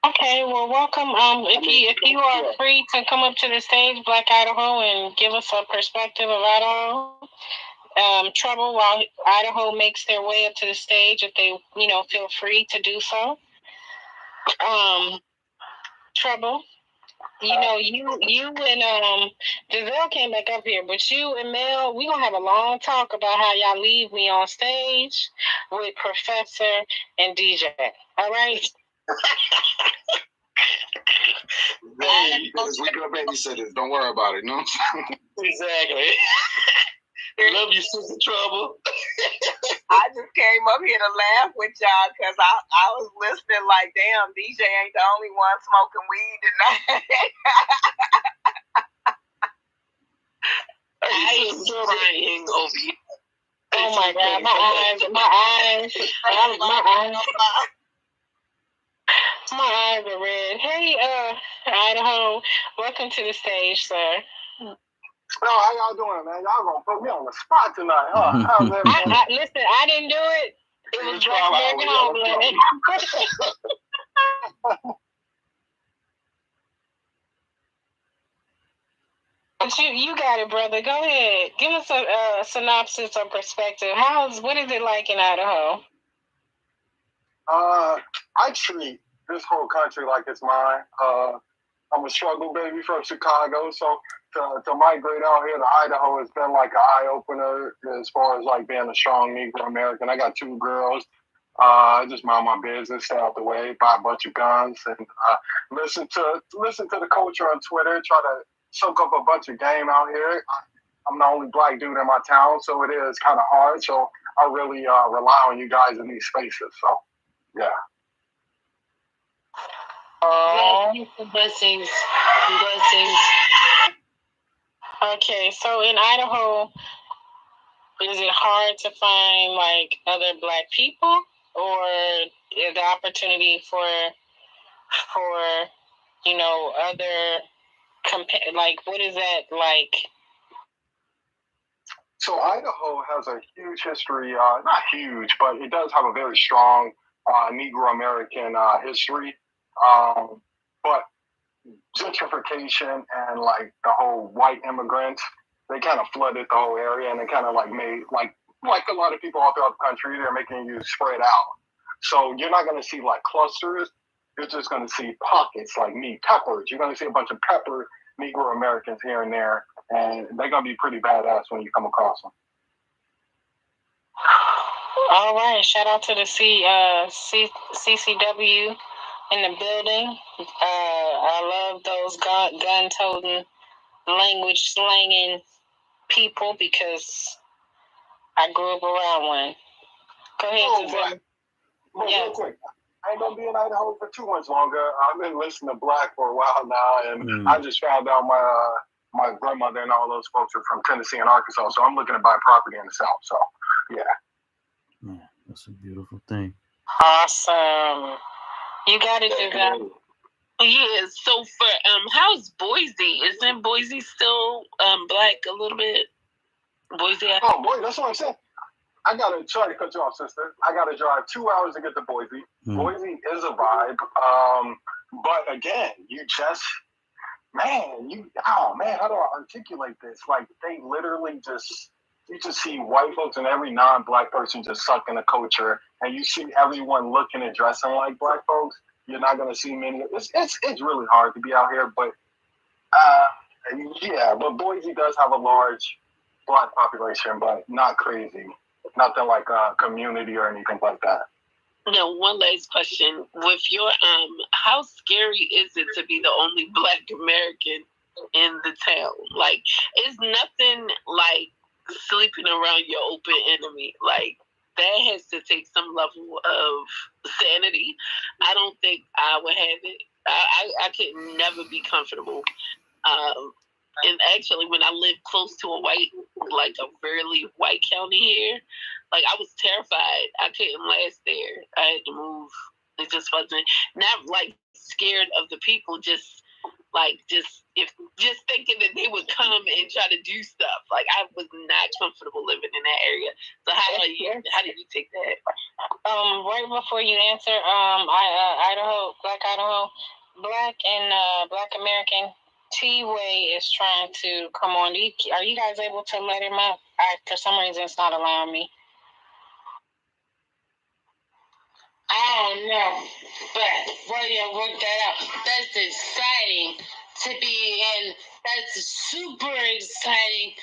Okay, well, welcome. If you are free to come up to the stage, Black Idaho, and give us a perspective of Idaho. Trouble, while Idaho makes their way up to the stage, if they, feel free to do so. Trouble. You and Giselle came back up here, but you and Mel, we gonna have a long talk about how y'all leave me on stage with Professor and DJ. All right. We gonna babysit it. Don't worry about it. No. Exactly. Love you, Sister Trouble. I just came up here to laugh with y'all because I was listening like, damn, DJ ain't the only one smoking weed tonight. I am crying over you. Oh my God, my eyes are red. Hey, Idaho, welcome to the stage, sir. No, how y'all doing, man? Y'all gonna put me on the spot tonight, huh? Listen, I didn't do it. It was Black American Homeland. But you got it, brother. Go ahead. Give us a synopsis or perspective. What is it like in Idaho? I treat this whole country like it's mine. I'm a struggle baby from Chicago, so to migrate out here to Idaho has been like an eye-opener as far as like being a strong Negro American. I got 2 girls. I just mind my business, stay out the way, buy a bunch of guns, and listen to the culture on Twitter, try to soak up a bunch of game out here. I'm the only Black dude in my town, so it is kind of hard. So I really rely on you guys in these spaces. So, yeah. Blessings. Okay, so in Idaho, is it hard to find like other Black people, or the opportunity for other like, what is that like? So Idaho has a huge history, not huge, but it does have a very strong Negro American history. But gentrification and like the whole white immigrants, they kind of flooded the whole area, and it kind of like made like a lot of people all throughout the country, they're making you spread out. So you're not going to see like clusters. You're just going to see pockets like peppers. You're going to see a bunch of pepper Negro Americans here and there, and they're going to be pretty badass when you come across them. All right. Shout out to the CCW in the building. I love those gun-toting language slanging people because I grew up around one. Go ahead, Real quick. I ain't gonna be in Idaho for too much longer. I've been listening to Black for a while now, and I just found out my grandmother and all those folks are from Tennessee and Arkansas, so I'm looking to buy property in the South. So, yeah. Yeah, that's a beautiful thing. Awesome. You got it, Devin. Yeah, so for how's Boise? Isn't Boise still black a little bit? Boise. Oh boy, that's what I'm saying. Sorry to cut you off, sister. I gotta drive 2 hours to get to Boise. Boise is a vibe. But again, how do I articulate this? Like, they literally you just see white folks and every non-black person just sucking the culture, and you see everyone looking and dressing like black folks. You're not gonna see many. It's really hard to be out here, but but Boise does have a large black population, but not crazy. Nothing like a community or anything like that. Now, one last question: with your how scary is it to be the only Black American in the town? Like, it's nothing like sleeping around your open enemy. Like, that has to take some level of sanity. I don't think I would have it. I could never be comfortable. And actually, when I lived close to a fairly white county here, like, I was terrified. I couldn't last there. I had to move. It just wasn't, not like scared of the people, just thinking that they would come and try to do stuff. Like, I was not comfortable living in that area. So how did you take that? Right before you answer, Idaho, Black and Black American T-Way is trying to come on. Are you guys able to let him up? For some reason, it's not allowing me. I don't know, but we're going to work that out. That's exciting to be in. That's super exciting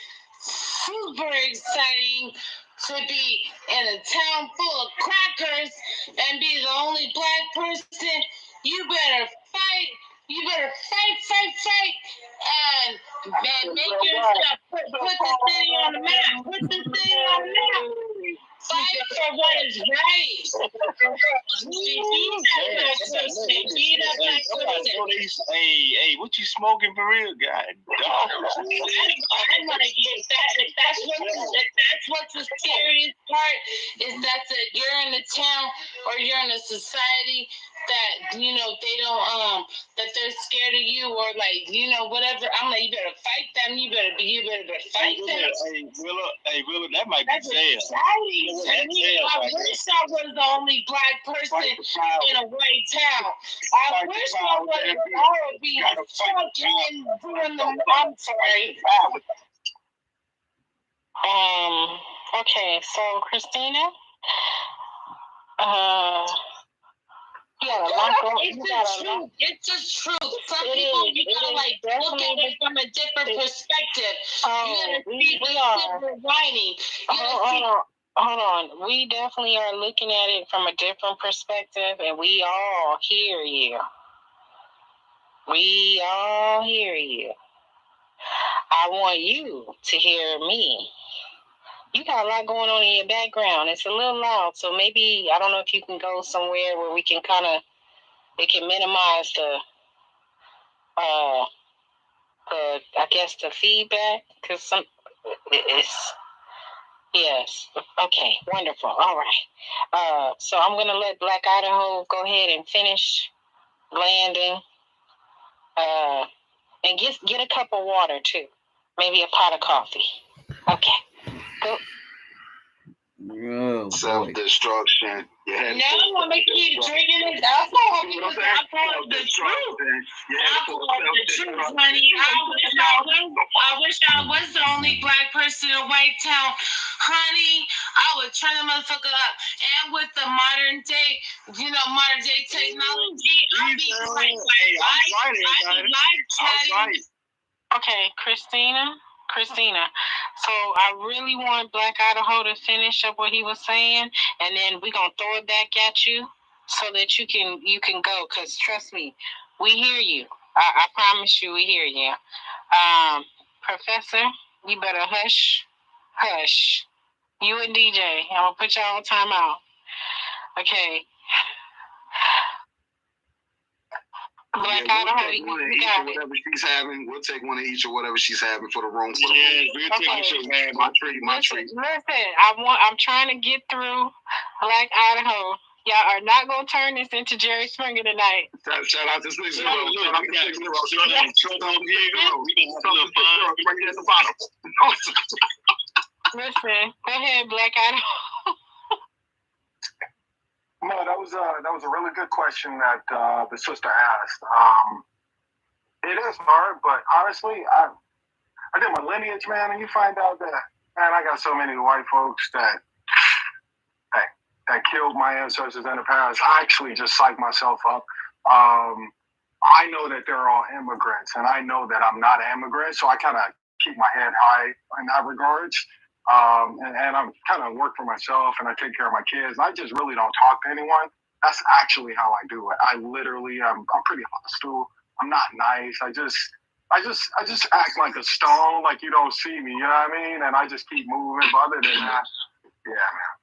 to be in a town full of crackers and be the only black person. You better fight. You better fight, and make yourself put the city on the map. Put the city on the map. Fight for what is right. Hey, what you smoking for real, guy? I'm like, if that's what's the scariest part, is that you're in a town or you're in a society that, they don't, that they're scared of you, or whatever. I'm like, you better fight them. You better fight them. Hey, Willa, that might be sad. I wish I was the only black person in a white town. I wish I would all be fucking doing the. I'm sorry. Okay, so Christina, It's the truth. Some people, you gotta look at it from a different perspective. We are whining. Hold on. We definitely are looking at it from a different perspective, and we all hear you. I want you to hear me. You got a lot going on in your background. It's a little loud, so maybe, I don't know if you can go somewhere where we can it can minimize the feedback, because yes. Okay, wonderful. All right. So I'm going to let Black Idaho go ahead and finish landing. And get a cup of water, too. Maybe a pot of coffee. Okay. Go. Oh, self-destruction. No, I'm going to keep drinking this alcohol because alcohol is the truth. Alcohol is the truth, honey. I wish I was the only black person in a white town. Honey, I would turn the motherfucker up. And with the modern day technology, I'll be live chatting. Okay, Christina, so I really want Black Idaho to finish up what he was saying, and then we're going to throw it back at you so that you can go, because trust me, we hear you. I promise you we hear you. Professor, you better hush. You and DJ, I'm gonna put y'all on timeout. Okay. Black Idaho, we got it. Whatever she's having, we'll take one of each or whatever she's having for the room. We'll take my treat. Listen, I'm trying to get through Black Idaho. Y'all are not gonna turn this into Jerry Springer tonight. Shout out to 6-0. Shout out to 6-0. Listen, go ahead, Black Idaho. No, that was a really good question that the sister asked. It is hard, but honestly, I did my lineage, man, and you find out that, man, I got so many white folks that killed my ancestors in the past. I actually just psyched myself up. I know that they're all immigrants, and I know that I'm not an immigrant, so I kind of keep my head high in that regards. And I'm kind of work for myself, and I take care of my kids. I just really don't talk to anyone. That's actually how I do it. I literally, I'm pretty hostile. I'm not nice. I just act like a stone, like you don't see me. You know what I mean? And I just keep moving. But other than that, yeah, man.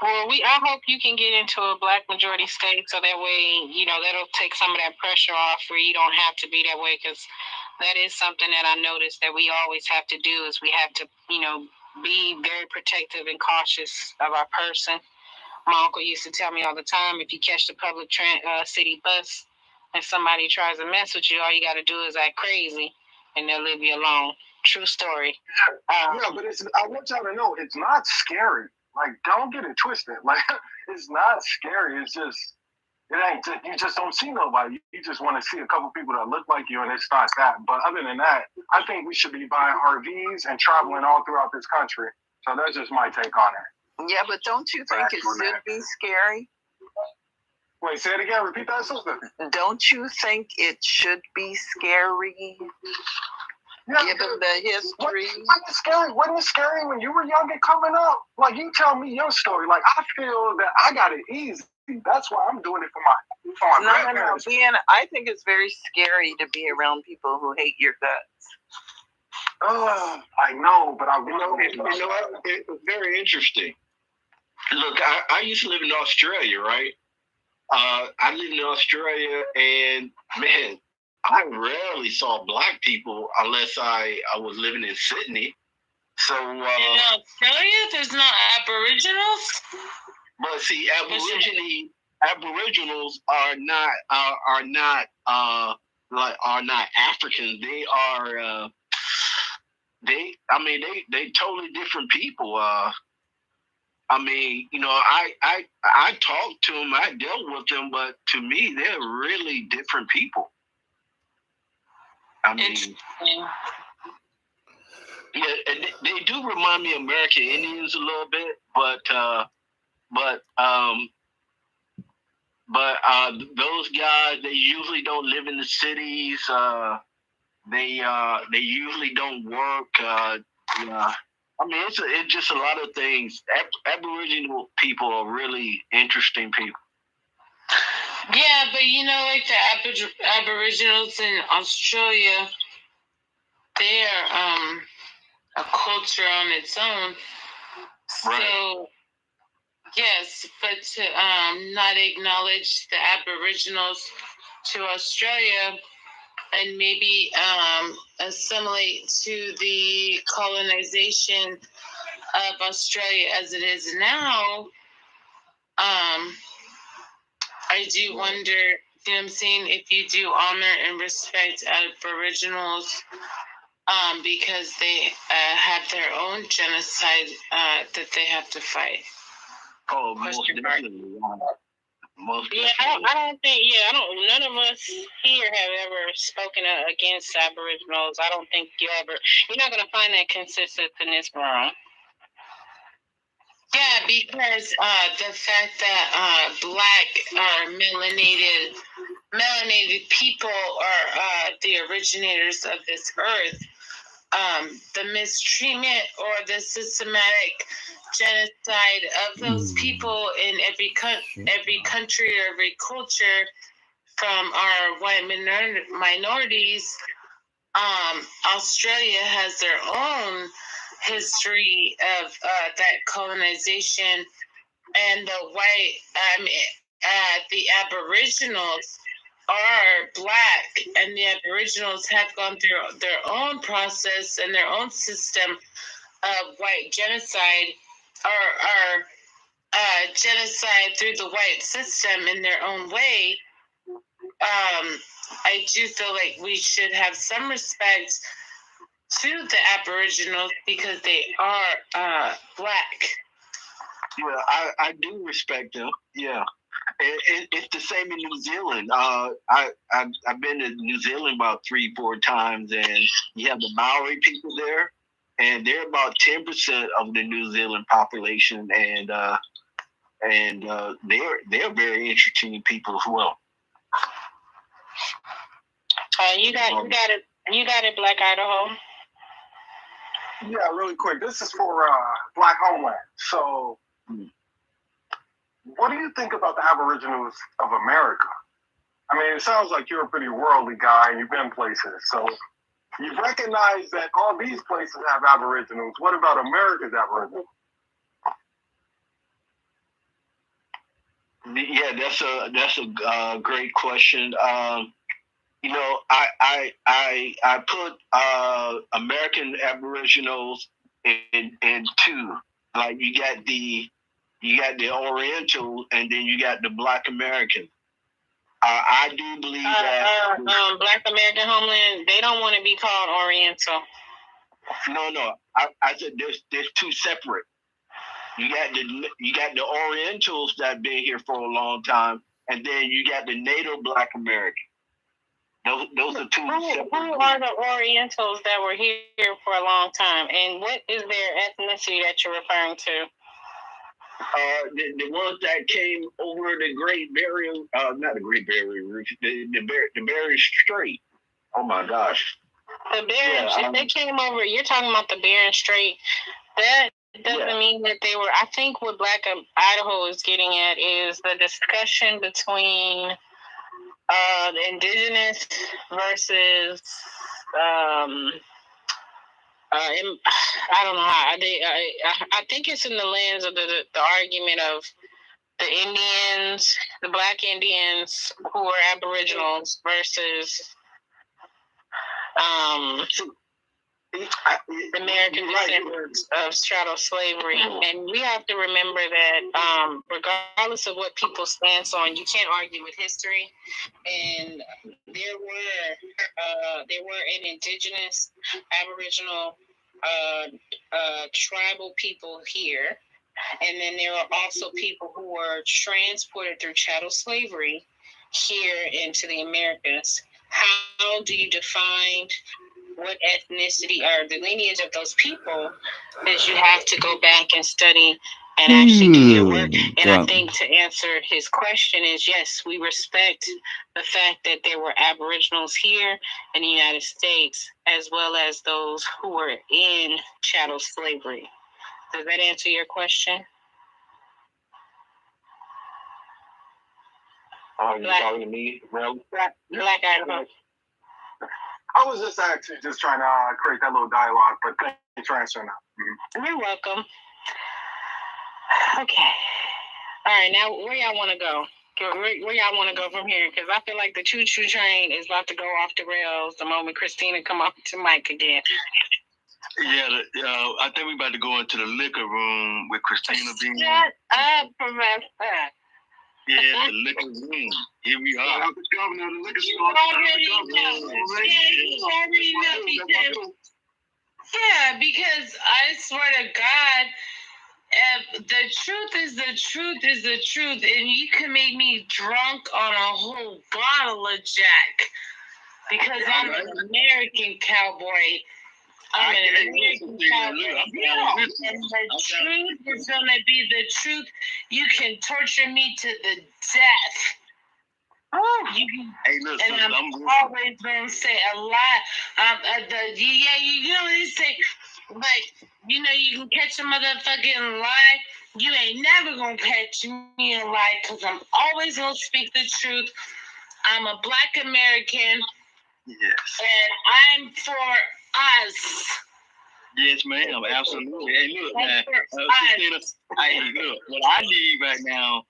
Well, I hope you can get into a black majority state, so that way, that'll take some of that pressure off, where you don't have to be that way. Because that is something that I noticed that we always have to do, is we have to, be very protective and cautious of our person. My uncle used to tell me all the time, if you catch the public city bus and somebody tries to mess with you, all you got to do is act crazy, and they'll leave you alone. True story. Yeah, but I want y'all to know, it's not scary. Like, don't get it twisted. Like, it's not scary. It's just, you just don't see nobody. You just want to see a couple people that look like you, and it's not that. But other than that, I think we should be buying RVs and traveling all throughout this country. So that's just my take on it. Yeah, but don't you think it should be scary? Wait, say it again. Repeat that, sister. Don't you think it should be scary? Yeah, given the history. Wasn't it scary when you were young and coming up? Like, you tell me your story. Like, I feel that I got it easy. That's why I'm doing it for my grandparents. No. I think it's very scary to be around people who hate your guts. I know, but it's very interesting. Look, I used to live in Australia, right? I lived in Australia, and man, I rarely saw black people unless I was living in Sydney. So in Australia, there's no Aboriginals. But see, Aboriginals are not Africans. They are they totally different people. I talked to them, I dealt with them, but to me, they're really different people. Yeah, they do remind me of American Indians a little bit, but those guys, they usually don't live in the cities. They usually don't work. It's just a lot of things. Aboriginal people are really interesting people. Yeah, but like the Aboriginals in Australia, they're a culture on its own. Right. So yes, but to not acknowledge the Aboriginals to Australia and maybe assimilate to the colonization of Australia as it is now, I do wonder, what I'm saying, if you do honor and respect Aboriginals, because they have their own genocide that they have to fight. Oh, most definitely. None of us here have ever spoken against Aboriginals. I don't think you're not going to find that consistent in this room. Yeah, because the fact that black or melanated people are the originators of this earth, the mistreatment or the systematic genocide of those people in every country or every culture from our white minorities, Australia has their own history of that colonization, and the Aboriginals are Black, and the Aboriginals have gone through their own process and their own system of white genocide, or genocide through the white system in their own way. I do feel like we should have some respect to the Aboriginals because they are Black. Yeah, I do respect them. Yeah. It's the same in New Zealand. I've been to New Zealand about 3-4 times, and you have the Maori people there, and they're about 10% of the New Zealand population, and they're very interesting people as well. You got it, Black Idaho. Yeah, really quick. This is for Black Homeland. So, what do you think about the Aboriginals of America? I mean, it sounds like you're a pretty worldly guy and you've been places. So, you recognize that all these places have Aboriginals. What about America's Aboriginals? Yeah, that's a great question. You know, I put American Aboriginals in two. Like you got the Oriental, and then you got the Black American. I do believe that Black American Homeland, they don't want to be called Oriental. No. I said there's two separate. You got the Orientals that been here for a long time, and then you got the Native Black American. Those are two separate. Who are the Orientals that were here for a long time, and what is their ethnicity that you're referring to? The ones that came over the Great Barrier, not the Great Barrier Reef, the Bering Strait. Oh my gosh. The Bering, if they came over, you're talking about the Bering Strait. That doesn't mean that they were. I think what Black Idaho is getting at is the discussion between the indigenous versus I don't know how I think it's in the lens of the argument of the Indians, the Black Indians who are Aboriginals versus American descendants of chattel slavery. And we have to remember that regardless of what people stance on, you can't argue with history. And there were an indigenous Aboriginal tribal people here. And then there are also people who were transported through chattel slavery here into the Americas. How do you define what ethnicity or the lineage of those people? Is you have to go back and study and actually do your work. And I think to answer his question is yes, we respect the fact that there were Aboriginals here in the United States, as well as those who were in chattel slavery. Does that answer your question? Are you talking to me, bro? Black Idaho. I was just actually just trying to create that little dialogue, but thanks for answering that. You're welcome. Okay. All right, now where y'all want to go? Where y'all want to go from here? Because I feel like the choo-choo train is about to go off the rails the moment Christina come up to mic again. Yeah, I think we're about to go into the liquor room with Christina being. Shut up, Professor. Yeah, the liquor room. Here we are. The governor of the liquor store. You already know. Because I swear to God, the truth is the truth is the truth, and you can make me drunk on a whole bottle of Jack because I'm an American cowboy. I'm an American cowboy. And the truth is going to be the truth. You can torture me to the death. Hey, listen, and I'm always going to say a lot. You know what they say? Like, you know, you can catch a motherfucking lie. You ain't never going to catch me in a lie because I'm always going to speak the truth. I'm a Black American. Yes. And I'm for us. Yes, ma'am. Absolutely. Hey, look, man. Christina, hey, look. What I need right now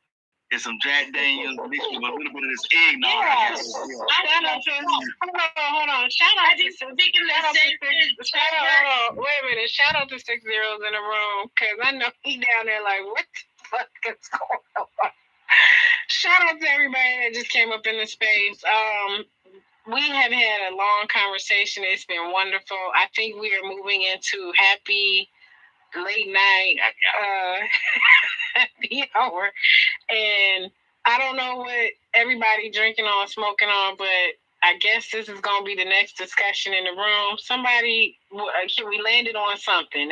is some Jack Daniels mixed with a little bit of this eggnog. Yes. Hold on. Shout out to wait a minute. Shout out to 6 zeros in the room, because I know he down there like, what the fuck is going on? Shout out to everybody that just came up in the space. We have had a long conversation. It's been wonderful. I think we are moving into happy late night happy hour. And I don't know what everybody drinking on, smoking on, but I guess this is going to be the next discussion in the room. Somebody, can we land it on something?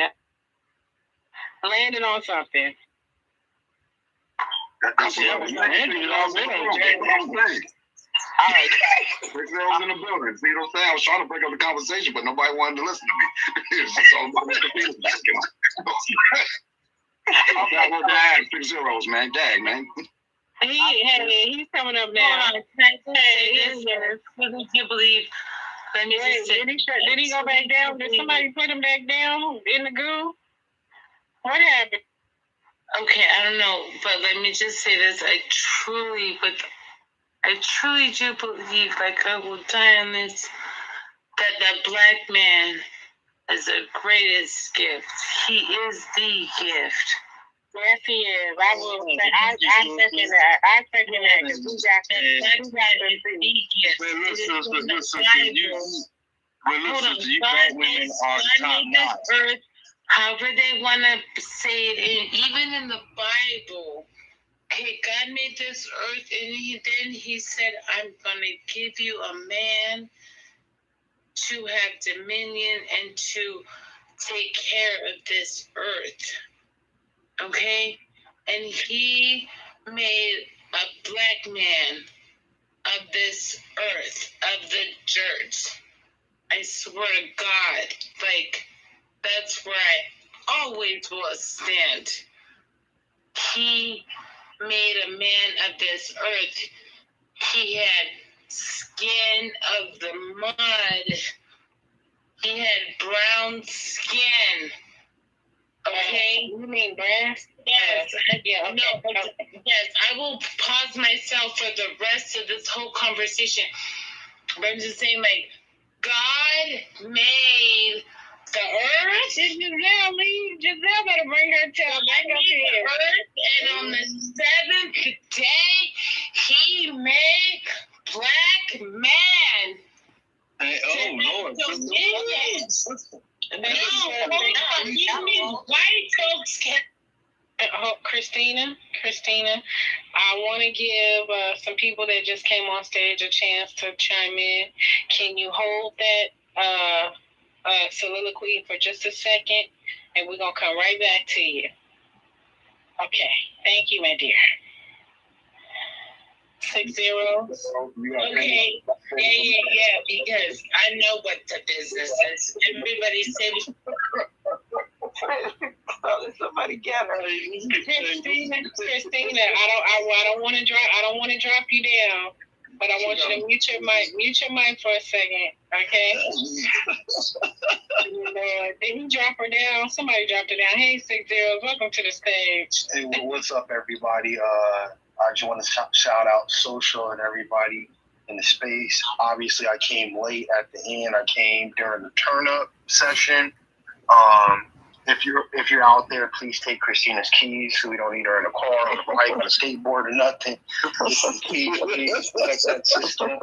Land it on something. All right. 6 zeros in the building. See what I'm saying? I was trying to break up the conversation, but nobody wanted to listen to me. So I'll back with that. 6 zeros, man. Dang, man. He's coming up now. Would you believe? Let me just say, did he go back down? Did somebody put him back down in the goo? What happened? Okay, I don't know, but let me just say this. I truly do believe, like I will die on this, that black man is the greatest gift. He is the gift. Yes, he is. I will say, I second that. I second that, because we got the black women are top notch. However they want to say it, and even in the Bible, okay, God made this earth, and he said, I'm going to give you a man to have dominion and to take care of this earth. Okay? And he made a black man of this earth, of the dirt. I swear to God, like, that's where I always will stand. He made a man of this earth. He had skin of the mud. He had brown skin. Okay? You mean brown? Yes. Yeah, okay. No, yes, I will pause myself for the rest of this whole conversation. But I'm just saying, like, God made the earth. Giselle better bring her tail back up here. And on the seventh day, he made black man. Hey, oh Lord! No, you mean white folks can. Christina, I want to give some people that just came on stage a chance to chime in. Can you hold that soliloquy for just a second, and we're going to come right back to you. Okay. Thank you, my dear. 6 0. Okay. Yeah, because I know what the business is. Everybody said somebody get her. Christina, I don't want to drop you down. But I want you to mute your mic for a second, okay? Did he drop her down? Somebody dropped her down. Hey, 6 zeros, welcome to the stage. Hey, what's up, everybody? I just want to shout out Social and everybody in the space. Obviously, I came late at the end. I came during the turn-up session. If you're out there, please take Christina's keys so we don't need her in a car, on a bike, on a skateboard, or nothing. Get some keys, please. Protect that system.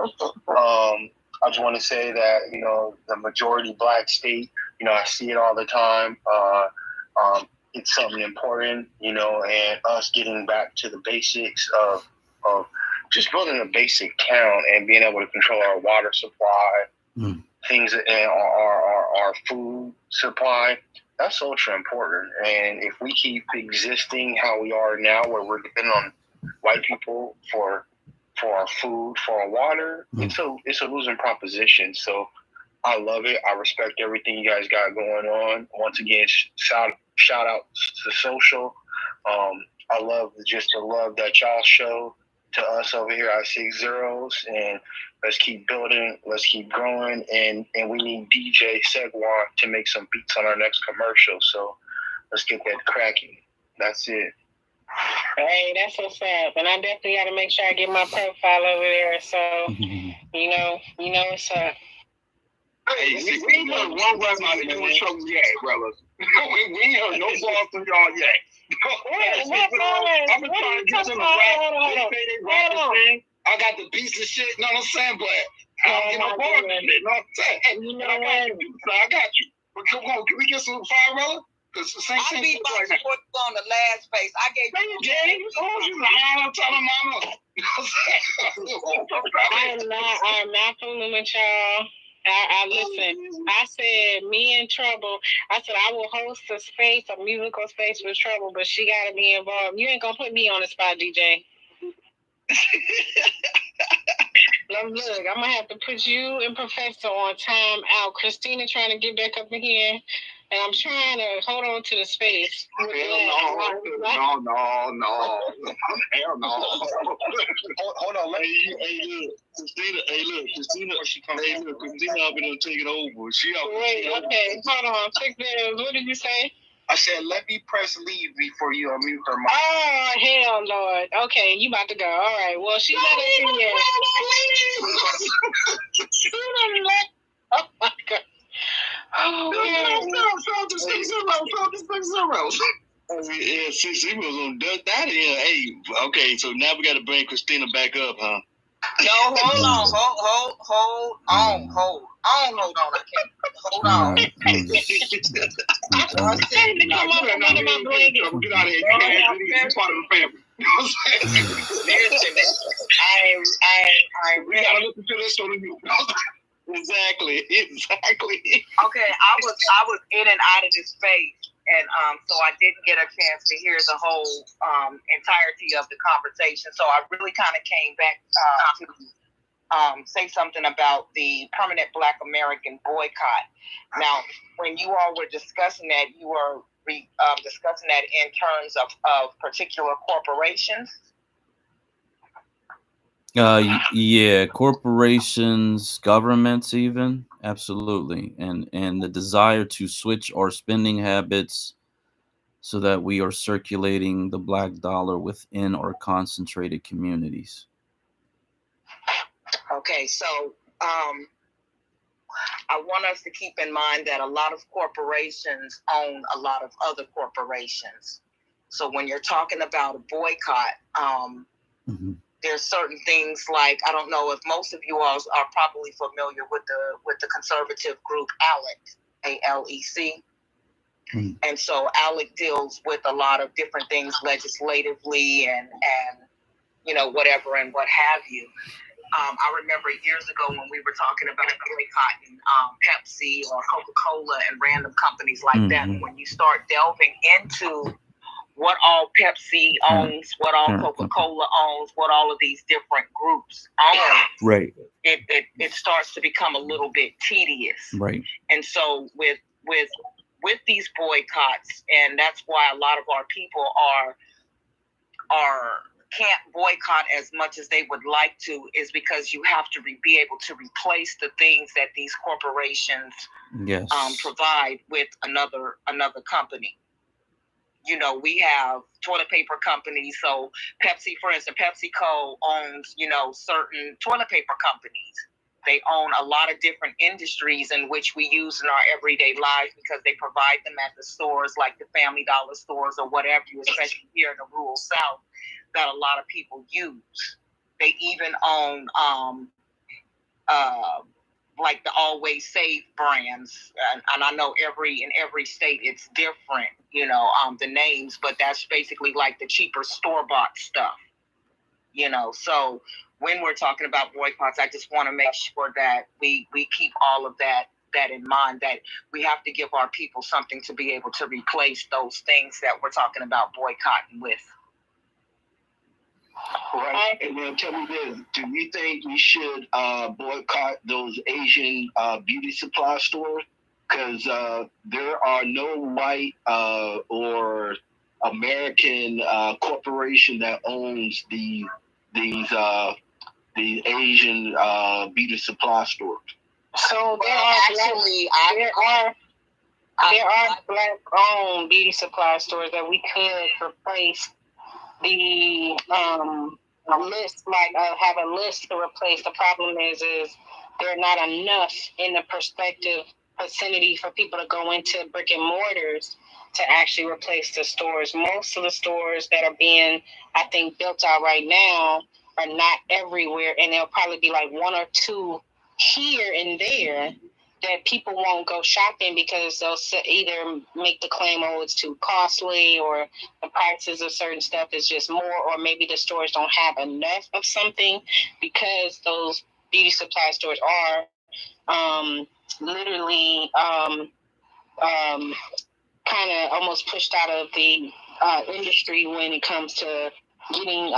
I just want to say that, the majority black state, I see it all the time. It's something important, and us getting back to the basics of just building a basic town and being able to control our water supply, things, and our food supply. That's ultra important. And if we keep existing how we are now, where we're dependent on white people for our food, for our water, it's a losing proposition. So I love it. I respect everything you guys got going on. Once again, shout out to Social. I love the love that y'all show. to us over here at 6 Zeros, and let's keep building, let's keep growing, and we need DJ Segwar to make some beats on our next commercial. So let's get that cracking. That's it. Hey, that's what's up. And I definitely got to make sure I get my profile over there. So, you know what's up. Hey, we ain't heard one word about the new show yet, brothers. We ain't heard no balls from y'all yet. I've been trying to get them to rap. They say they rap the thing. I got the beats and shit. You know what I'm saying? But I don't get no balls in it. You know what I'm saying? You know I got you. I got you. But come on, can we get some fire, brother? Because the same I thing beat my sports on the last space. I gave you Jay. Oh, you lying. I'm telling mama. I'm not fooling with y'all. I listen. I said me in Trouble. I said I will host a space, a musical space with Trouble, but she got to be involved. You ain't gonna put me on the spot, DJ. Look, I'm gonna have to put you and Professor on time out. Christina trying to get back up in here, and I'm trying to hold on to the space. No. Hell no. Hold on, Christina up and taking over. Wait, okay, hold on. What did you say? I said, let me press leave before you unmute her mic. Oh, hell, Lord. Okay, you about to go. All right. Well, she let us in here. Oh, my God. Oh, just 6 Zeros. Yeah, 6 Zeros on that here. Hey, okay, so now we got to bring Christina back up, huh? No, hold on. I can't. Hold on. I'm saying to come up with one of my blankets. Get out of here. You're part of the family. You know what I'm saying? We gotta listen to this so do you. Exactly. Okay, I was in and out of this space, and so I didn't get a chance to hear the whole entirety of the conversation. So I really kind of came back to say something about the permanent Black American boycott. Now, when you all were discussing that, you were discussing that in terms of particular corporations. Yeah, corporations, governments, even absolutely, and the desire to switch our spending habits so that we are circulating the black dollar within our concentrated communities. Okay, so I want us to keep in mind that a lot of corporations own a lot of other corporations. So when you're talking about a boycott, there's certain things like, I don't know if most of you all are probably familiar with the conservative group ALEC, ALEC. And so ALEC deals with a lot of different things legislatively and you know, whatever and what have you. I remember years ago when we were talking about boycotting Pepsi or Coca-Cola and random companies like that. When you start delving into what all Pepsi owns, what all Coca-Cola owns, what all of these different groups own, right? It starts to become a little bit tedious, right? And so with these boycotts, and that's why a lot of our people can't boycott as much as they would like to, is because you have to be able to replace the things that these corporations provide with another company. You know, we have toilet paper companies. So Pepsi, for instance, PepsiCo owns, you know, certain toilet paper companies. They own a lot of different industries in which we use in our everyday lives because they provide them at the stores like the Family Dollar stores or whatever, especially here in the rural South, that a lot of people use. They even own like the Always Save brands, and I know in every state it's different, you know, the names, but that's basically like the cheaper store-bought stuff, you know. So when we're talking about boycotts, I just want to make sure that we keep all of that in mind, that we have to give our people something to be able to replace those things that we're talking about boycotting with. Right. And then tell me this, do you think we should boycott those Asian beauty supply stores? Because there are no white or American corporation that owns the these Asian beauty supply stores? So there are Black-owned beauty supply stores that we could replace the list, have a list to replace. The problem is there are not enough in the prospective vicinity for people to go into brick and mortars to actually replace the stores. Most of the stores that are being, I think, built out right now are not everywhere, and there'll probably be like one or two here and there that people won't go shopping because they'll either make the claim, oh, it's too costly, or the prices of certain stuff is just more, or maybe the stores don't have enough of something, because those beauty supply stores are literally kind of almost pushed out of the industry when it comes to getting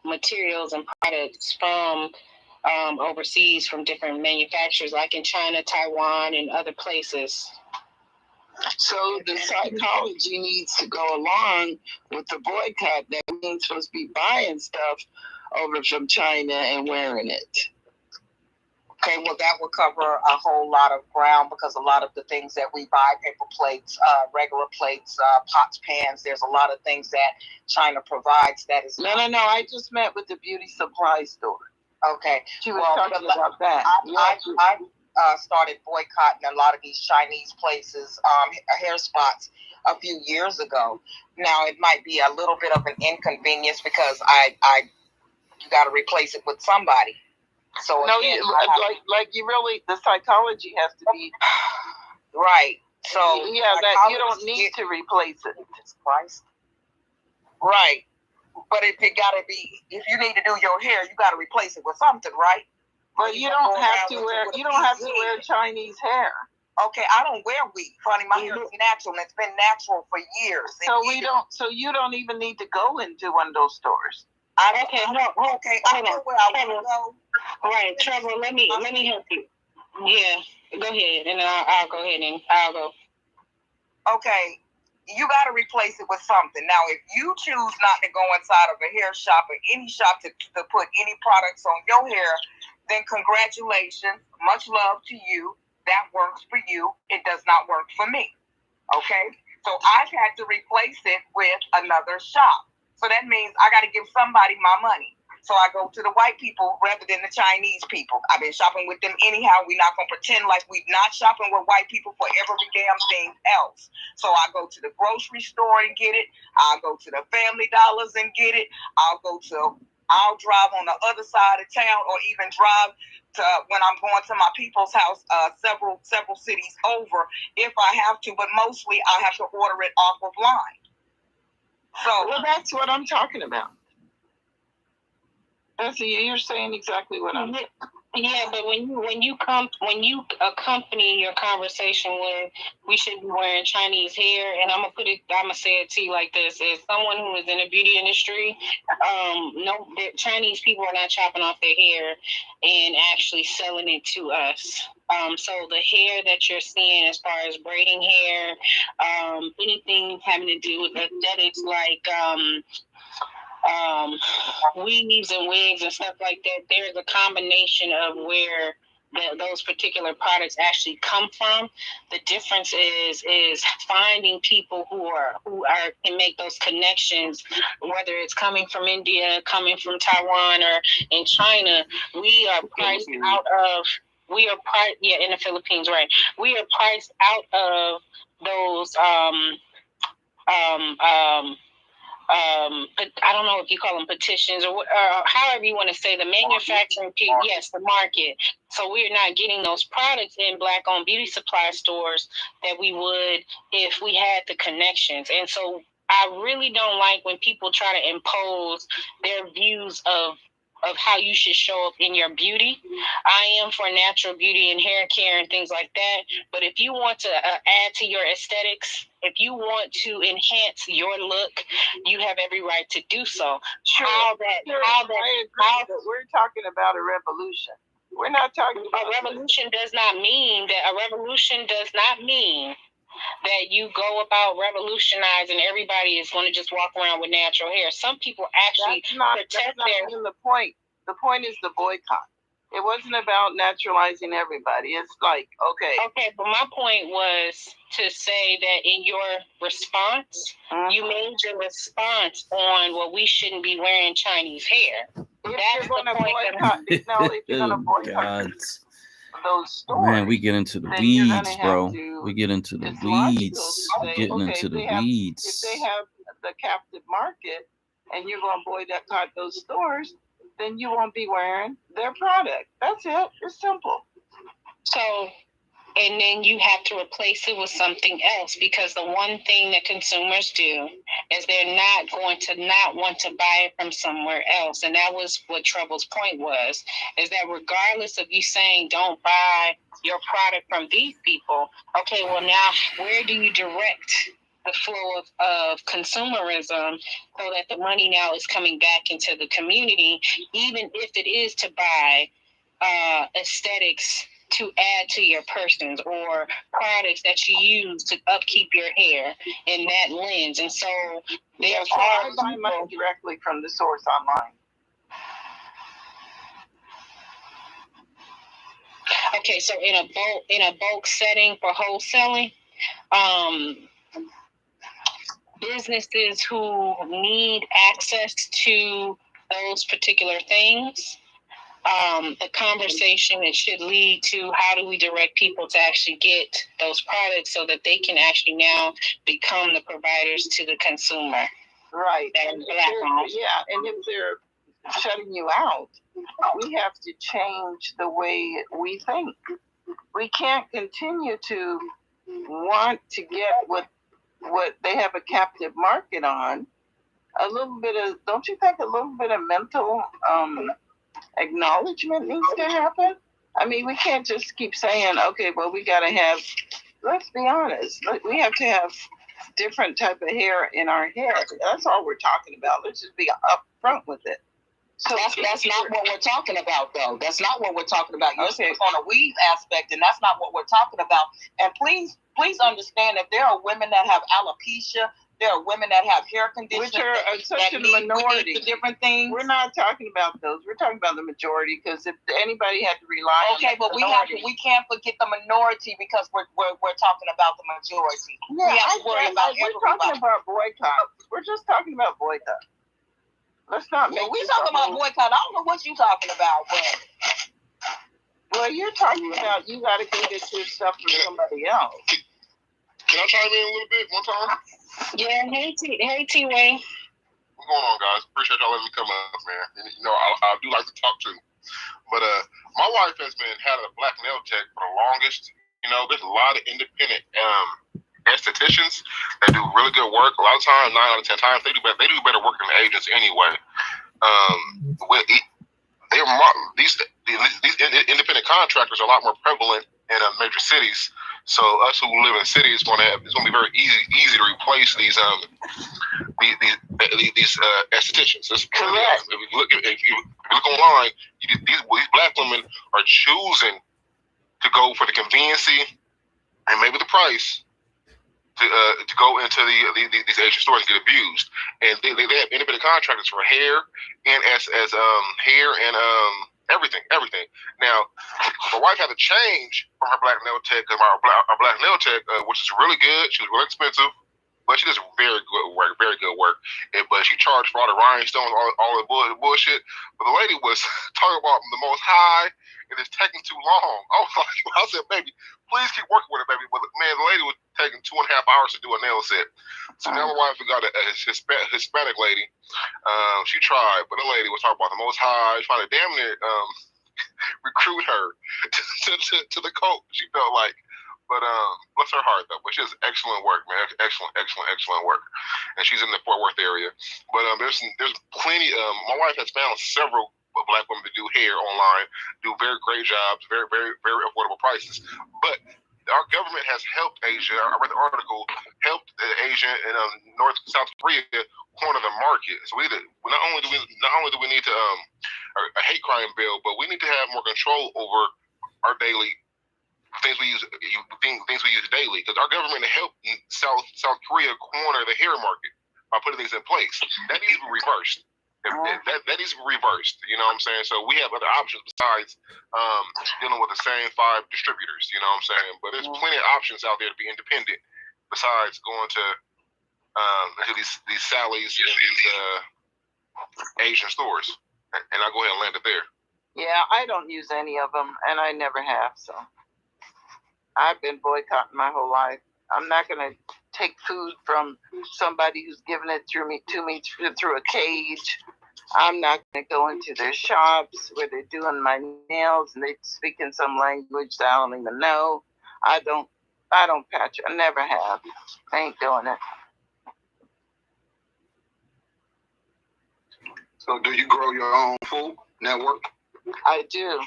materials and products from overseas from different manufacturers, like in China, Taiwan, and other places. So the psychology needs to go along with the boycott. That means supposed to be buying stuff over from China and wearing it. Okay, well, that would cover a whole lot of ground, because a lot of the things that we buy, paper plates, regular plates, pots, pans, there's a lot of things that China provides that is... No, I just met with the beauty supply store. Okay. She was talking about that. I started boycotting a lot of these Chinese places, hair spots, a few years ago. Now, it might be a little bit of an inconvenience because you got to replace it with somebody. So no, again, you really, the psychology has to be right. So yeah, that you don't need to replace it. Christ. Right. But if you need to do your hair, you got to replace it with something, right? But you don't have to wear Chinese hair. Okay, I don't wear weave, honey. My hair is natural, and it's been natural for years. So you don't even need to go into one of those stores. I know where I want to go. Right, Trevor. Let me help you. Yeah, go ahead, and I'll go ahead and I'll go. Okay, you got to replace it with something. Now, if you choose not to go inside of a hair shop or any shop to put any products on your hair, then congratulations, much love to you. That works for you. It does not work for me. Okay, so I've had to replace it with another shop. So that means I got to give somebody my money. So I go to the white people rather than the Chinese people. I've been shopping with them anyhow. We're not going to pretend like we're not shopping with white people for every damn thing else. So I go to the grocery store and get it. I'll go to the Family Dollars and get it. I'll drive on the other side of town, or even drive to when I'm going to my people's house several cities over if I have to. But mostly I have to order it off of line. So that's what I'm talking about. You're saying exactly what I'm. Yeah, but when you accompany your conversation with, we should be wearing Chinese hair, and I'm gonna say it to you like this: as someone who is in the beauty industry, the Chinese people are not chopping off their hair and actually selling it to us. So the hair that you're seeing, as far as braiding hair, anything having to do with aesthetics, like weaves and wigs and stuff like that, there's a combination of where those particular products actually come from. The difference is finding people who can make those connections, whether it's coming from India, coming from Taiwan, or in China. We are priced out of. In the Philippines, right? We are priced out of those. I don't know if you call them petitions or however you want to say, the manufacturing people, yes, the market. So we're not getting those products in Black-owned beauty supply stores that we would if we had the connections. And so I really don't like when people try to impose their views of how you should show up in your beauty. I am for natural beauty and hair care and things like that. But if you want to add to your aesthetics, if you want to enhance your look, you have every right to do so. Sure. I agree, but we're talking about a revolution. We're not talking about a revolution. Does not mean that you go about revolutionizing. Everybody is going to just walk around with natural hair. Some people actually protect their. Even the point. The point is the boycott. It wasn't about naturalizing everybody. It's like, okay. Okay, but my point was to say that in your response, you made your response on, well, we shouldn't be wearing Chinese hair. That's the point. If you're going to boycott those stores, man, we get into the weeds, bro. We get into the weeds. Getting into the weeds. If they have the captive market and you're going to boycott those stores, then you won't be wearing their product. That's it. It's simple. So, and then you have to replace it with something else, because the one thing that consumers do is they're not going to not want to buy it from somewhere else. And that was what Trouble's point was, is that regardless of you saying don't buy your product from these people, okay, well now where do you direct the flow of consumerism so that the money now is coming back into the community, even if it is to buy aesthetics to add to your persons or products that you use to upkeep your hair in that lens. And so there I buy mine directly from the source online. Okay, so in a bulk setting for wholesaling, businesses who need access to those particular things, a conversation that should lead to how do we direct people to actually get those products so that they can actually now become the providers to the consumer. Right. And if they're shutting you out, we have to change the way we think. We can't continue to want to get what they have a captive market on. Don't you think a little bit of mental acknowledgement needs to happen? I mean, we can't just keep saying, okay, well, we got to have, let's be honest, we have to have different type of hair in our hair. That's all we're talking about. Let's just be upfront with it. So that's not what we're talking about, though. That's not what we're talking about. You're speaking on a weave aspect, and that's not what we're talking about. And please understand that there are women that have alopecia. There are women that have hair conditions, which are such a minority. Different things. We're not talking about those. We're talking about the majority. Because if anybody had to rely on but we can't forget the minority, because we're talking about the majority. Yeah, we have to worry about everybody. We're talking about boycott. We're just talking about boycott. Let's not make. We talking about boycott. I don't know what you're talking about, but. Well, you're talking about you got to go get your stuff from somebody else. Can I chime in a little bit one time? Yeah, hey T-Way. What's going on, guys? Appreciate y'all letting me come up, man. And, I do like to talk too. But my wife has been having a black nail tech for the longest. There's a lot of independent estheticians that do really good work. A lot of times, 9 out of 10 times, they do better work than the agents anyway. These independent contractors are a lot more prevalent in major cities. So us who live in cities, it's going to be very easy to replace these estheticians. That's correct. If you look online, these black women are choosing to go for the conveniency and maybe the price to go into these Asian stores and get abused. And they have independent contractors for hair and as hair and everything. Now, my wife had to change from her black nail tech, because our black nail tech, which is really good. She was really expensive, but she does very good work. But she charged for all the rhinestones, all the bullshit. But the lady was talking about the most high, and it's taking too long. I said, baby, please keep working with it, baby. But man, the lady was taking 2.5 hours to do a nail set. So now my wife got a Hispanic lady. She tried, but the lady was talking about the most high, trying to damn near recruit her to the cult, she felt like. But bless her heart, though. But she does excellent work, man. Excellent work. And she's in the Fort Worth area. But there's plenty. My wife has found several black women to do hair online, do very great jobs, very, very, very affordable prices. But our government has helped Asia. I read the article, helped Asia and North South Korea corner the market. So not only do we need to a hate crime bill, but we need to have more control over our daily things we use daily, because our government helped South Korea corner the hair market by putting things in place. That needs to be reversed. That needs to be reversed. You know what I'm saying? So we have other options besides dealing with the same 5 distributors. You know what I'm saying? But there's plenty of options out there to be independent besides going to these Sally's and these Asian stores. And I'll go ahead and land it there. Yeah, I don't use any of them, and I never have. So I've been boycotting my whole life. I'm not going to take food from somebody who's giving it to me through a cage. I'm not going to go into their shops where they're doing my nails and they speak in some language that I don't even know. I don't patch. I never have. I ain't doing it. So do you grow your own food network? I do.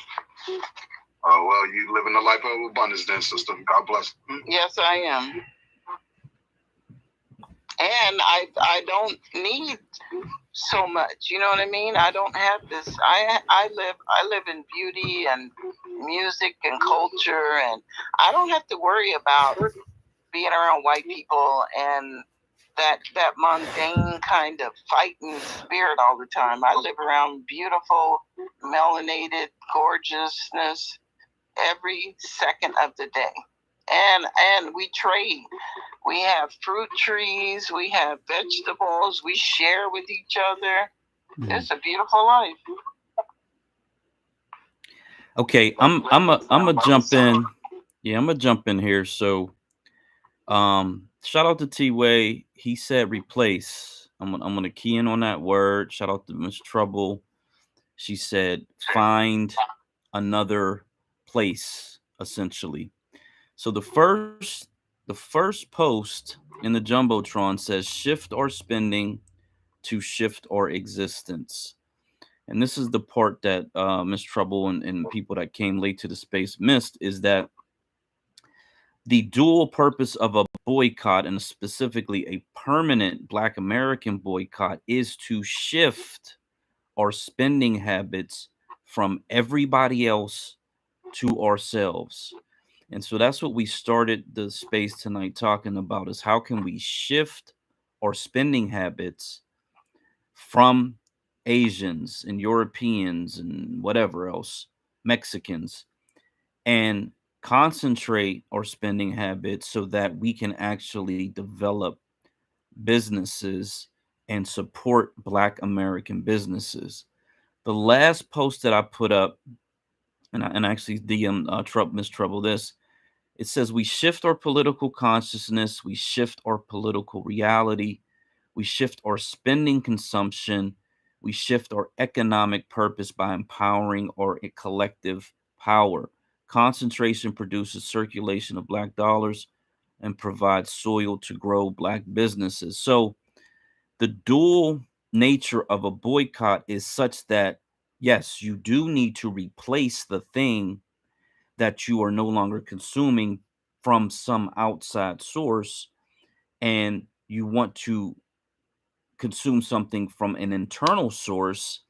Oh, well, you live in the life of abundance then, sister. God bless. Yes, I am. And I don't need so much. You know what I mean? I don't have this. I live in beauty and music and culture, and I don't have to worry about being around white people and that mundane kind of fighting spirit all the time. I live around beautiful, melanated gorgeousness every second of the day. And we trade. We have fruit trees, we have vegetables, we share with each other. It's a beautiful life. Okay, I'm gonna jump in. Yeah, I'm gonna jump in here. So shout out to T-Way. He said replace. I'm gonna key in on that word. Shout out to Miss Trouble. She said find another place, essentially. So the first post in the Jumbotron says shift our spending to shift our existence. And this is the part that Miss Trouble and people that came late to the space missed, is that the dual purpose of a boycott, and specifically a permanent Black American boycott, is to shift our spending habits from everybody else to ourselves. And so that's what we started the space tonight talking about, is how can we shift our spending habits from Asians and Europeans and whatever else, Mexicans, and concentrate our spending habits so that we can actually develop businesses and support Black American businesses. The last post that I put up, and I actually DM Miss Trouble this, it says we shift our political consciousness, we shift our political reality, we shift our spending consumption, we shift our economic purpose by empowering our collective power. Concentration produces circulation of Black dollars and provides soil to grow Black businesses. So the dual nature of a boycott is such that, yes, you do need to replace the thing that you are no longer consuming from some outside source, and you want to consume something from an internal source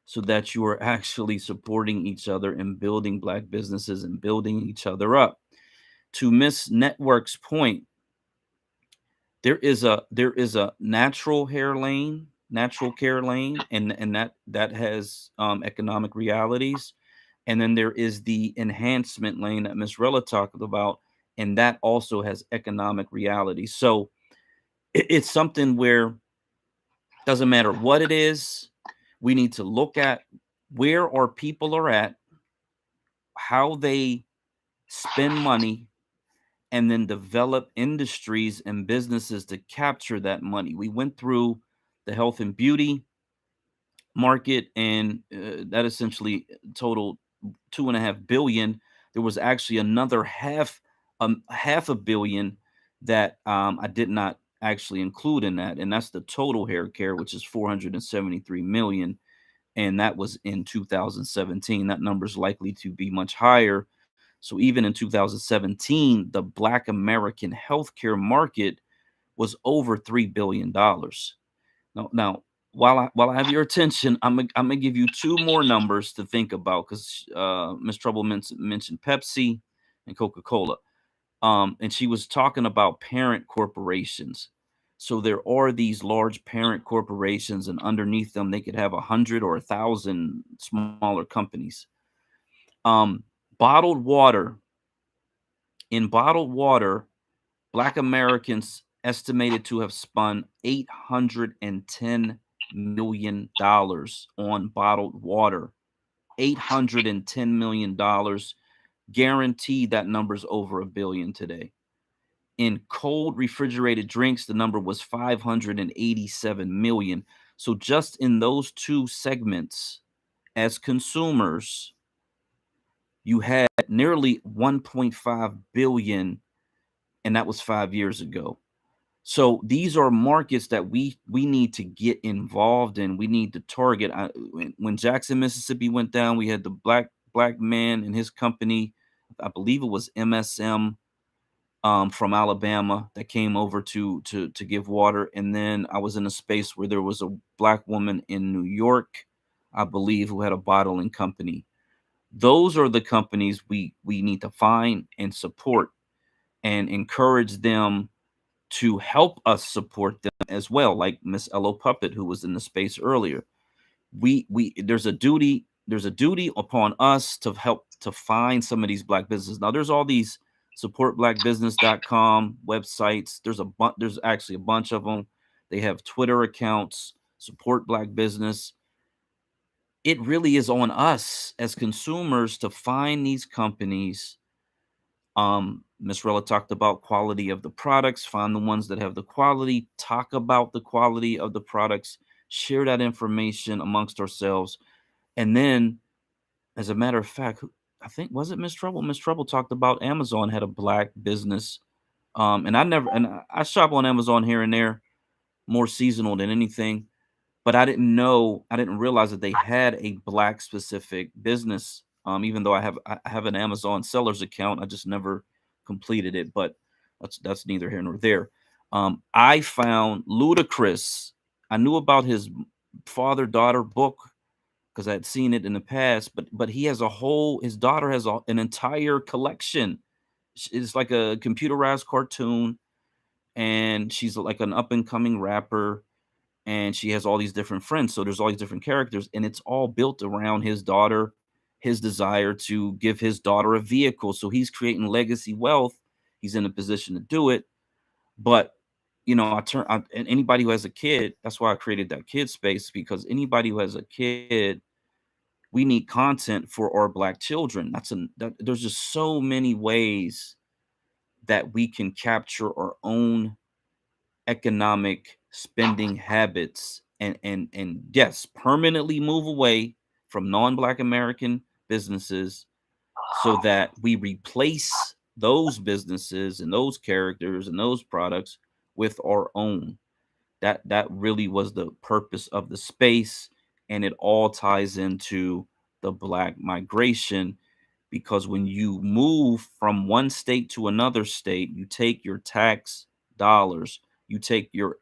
so that you are actually supporting each other and building Black businesses and building each other up. To Miss Network's point, there is a natural care lane, and that has economic realities. And then there is the enhancement lane that Miss Rella talked about, and that also has economic reality. So it's something where doesn't matter what it is, we need to look at where our people are at, how they spend money, and then develop industries and businesses to capture that money. We went through the health and beauty market, and that essentially totaled $2.5 billion. There was actually another half a billion that I did not actually include in that, and that's the total hair care, which is 473 million, and that was in 2017. That number is likely to be much higher. So even in 2017, the Black American healthcare market was over $3 billion. Now, while I have your attention, I'm gonna give you two more numbers to think about, because Ms. Trouble mentioned Pepsi, and Coca-Cola. And she was talking about parent corporations. So there are these large parent corporations, and underneath them, they could have 100 or 1,000 smaller companies. Bottled water. In bottled water, Black Americans estimated to have spent $810 million on bottled water. $810 million. Guaranteed that number's over $1 billion today. In cold refrigerated drinks, the number was 587 million. So just in those two segments, as consumers, you had nearly 1.5 billion, and that was 5 years ago. So these are markets that we need to get involved in. We need to target. When Jackson, Mississippi went down, we had the black man and his company, I believe it was MSM, from Alabama, that came over to give water. And then I was in a space where there was a Black woman in New York, I believe, who had a bottling company. Those are the companies we need to find and support, and encourage them to help us support them as well, like Miss Ello Puppet, who was in the space earlier. There's a duty upon us to help to find some of these Black businesses. Now there's all these supportblackbusiness.com websites. There's actually a bunch of them. They have Twitter accounts, Support Black Business. It really is on us as consumers to find these companies. Ms. Rella talked about quality of the products. Find the ones that have the quality, talk about the quality of the products, share that information amongst ourselves. And then, as a matter of fact, I think, was it Miss Trouble? Miss Trouble talked about Amazon had a Black business. And I shop on Amazon here and there, more seasonal than anything. But I didn't realize that they had a Black specific business. Even though I have an Amazon sellers account, I just never completed it. But that's neither here nor there. I found Ludacris. I knew about his father-daughter book because I had seen it in the past. But he has his daughter has an entire collection. It's like a computerized cartoon, and she's like an up-and-coming rapper. And she has all these different friends. So there's all these different characters, and it's all built around his daughter, his desire to give his daughter a vehicle. So he's creating legacy wealth. He's in a position to do it. But, and anybody who has a kid, that's why I created that kid space, because anybody who has a kid, we need content for our Black children. There's just so many ways that we can capture our own economic spending habits and yes, permanently move away from non-Black American businesses, so that we replace those businesses and those characters and those products with our own. That really was the purpose of the space, and it all ties into the Black migration, because when you move from one state to another state, you take your tax dollars, you take your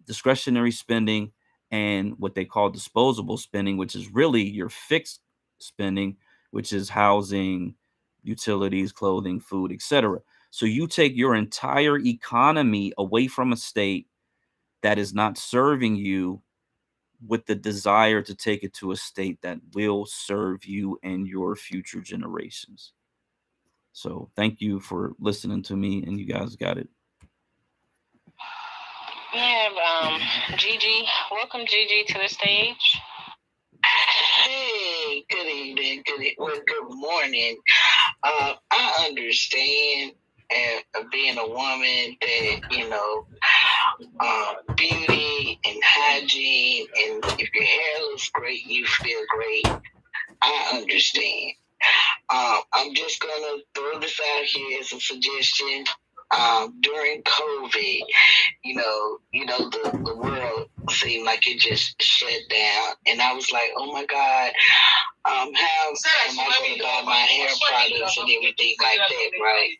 discretionary spending and what they call disposable spending, which is really your fixed spending, which is housing, utilities, clothing, food, etc. So you take your entire economy away from a state that is not serving you, with the desire to take it to a state that will serve you and your future generations. So thank you for listening to me, and you guys got it. We have Gigi. Welcome, Gigi, to the stage. Hey, good evening. Good morning. I understand being a woman that, beauty and hygiene, and if your hair looks great, you feel great. I understand. I'm just going to throw this out here as a suggestion. During COVID, the world seemed like it just shut down, and I was like, oh my God, how am I going to buy my hair products and everything like that, right?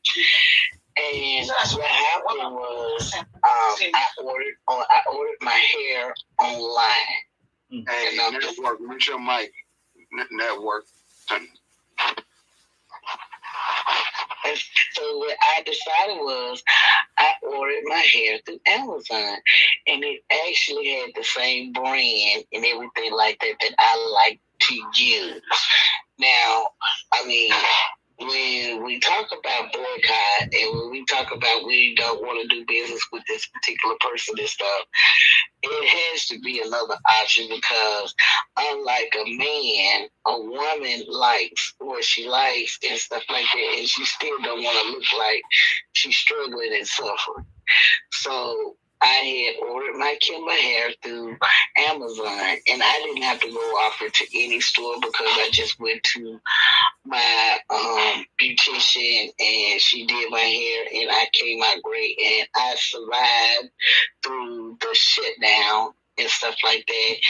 And what happened was, I ordered my hair online. Hey, network, reach your mic. Network. And so what I decided was I ordered my hair through Amazon, and it actually had the same brand and everything like that that I like to use. Now, I mean, when we talk about boycott and when we talk about we don't want to do business with this particular person and stuff, it has to be another option because unlike a man, a woman likes what she likes and stuff like that, and she still don't want to look like she's struggling and suffering. So I had ordered my Kimber hair through Amazon, and I didn't have to go off it to any store because I just went to my beautician and she did my hair, and I came out great, and I survived through the shutdown and stuff like that,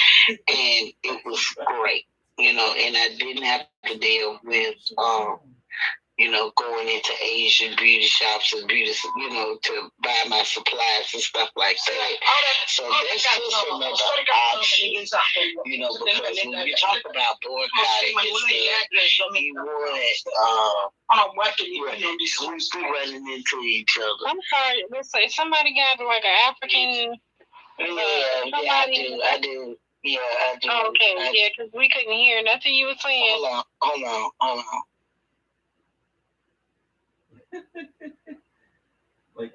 and it was great, and I didn't have to deal with going into Asian beauty shops and beauty, to buy my supplies and stuff like that. So that's just another option, because when we talk about boycotting, we still running into each other. I'm sorry, let's say somebody got like an African. I do. Yeah, I do. Oh, okay, yeah, because we couldn't hear nothing you were saying. Hold on. Like,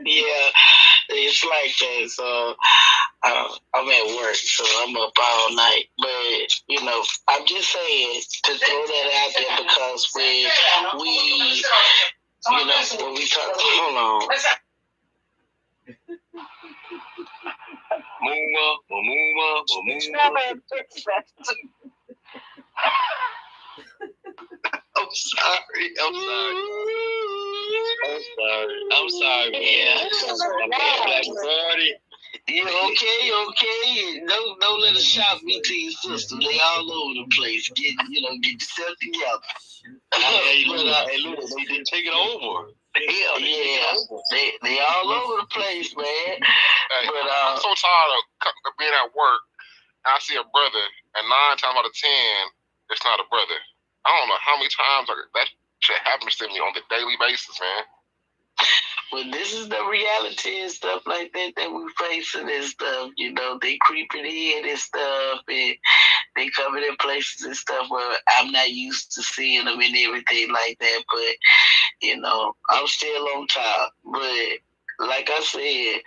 yeah, it's like that. So I'm at work, so I'm up all night. But I'm just saying to throw that out there because when we talk, hold on. I'm sorry. Yeah. Yeah, okay. Don't let us shout me to your sister. They all over the place. Get yourself together. Hey, look, they didn't take it over. Hell yeah, they all over the place, man. Hey, but I'm so tired of being at work. And I see a brother, and 9 times out of 10, it's not a brother. I don't know how many times that shit happens to me on the daily basis, man. But this is the reality and stuff like that we're facing and stuff. They creeping in and stuff, and they coming in places and stuff where I'm not used to seeing them and everything like that. But I'm still on top. But like I said,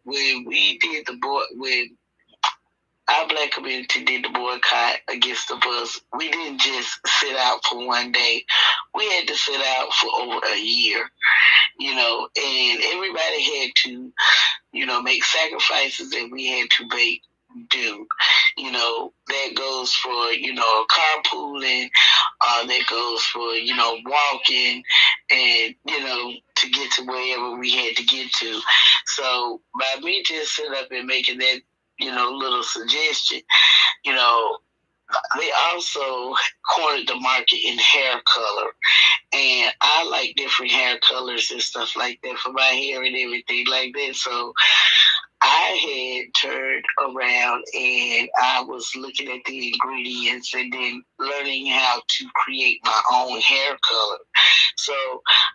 when we did when our black community did the boycott against the bus, we didn't just sit out for one day. We had to sit out for over a year, and everybody had to, make sacrifices that we had to do. That goes for, carpooling, that goes for, walking and, to get to wherever we had to get to. So by me just sitting up and making that, little suggestion, they also cornered the market in hair color. And I like different hair colors and stuff like that for my hair and everything like that. So I had turned around and I was looking at the ingredients and then learning how to create my own hair color. So,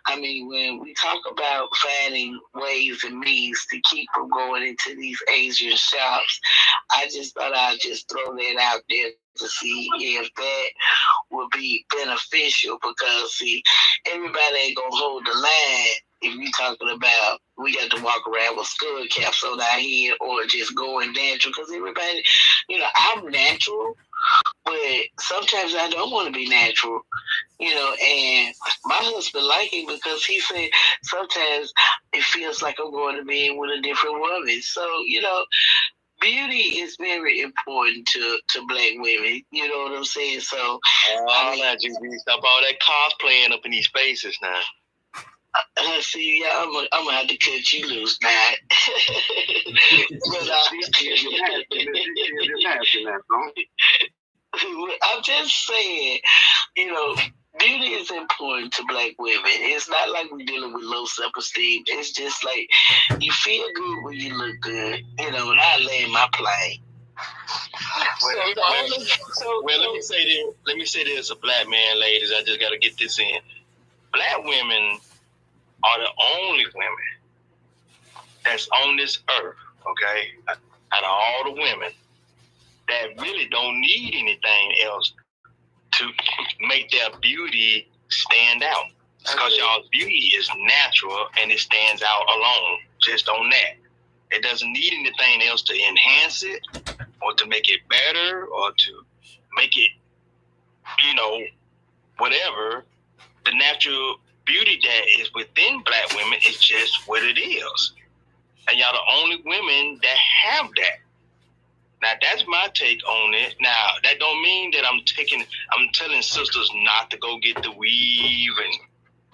when we talk about finding ways and means to keep from going into these Asian shops, I just thought I'd just throw that out there to see if that would be beneficial because, see, everybody ain't going to hold the line if you talking about we got to walk around with skull caps on our head or just going natural because everybody, I'm natural, but sometimes I don't want to be natural, and my husband liked it because he said sometimes it feels like I'm going to be with a different woman. So, beauty is very important to black women. You know what I'm saying? So, stop all that cosplaying up in these faces now. See, yeah, I'm gonna have to cut you loose now. But I'm just saying, beauty is important to black women. It's not like we're dealing with low self-esteem. It's just like you feel good when you look good, and I lay my plane. Let me say this. Let me say this, a black man, ladies. I just got to get this in. Black women are the only women that's on this earth, okay, out of all the women, that really don't need anything else to make their beauty stand out. Because y'all's beauty is natural and it stands out alone, just on that. It doesn't need anything else to enhance it or to make it better or to make it, whatever. The natural beauty that is within black women is just what it is. And y'all the only women that have that. Now, that's my take on it. Now, that don't mean that I'm telling sisters not to go get the weave and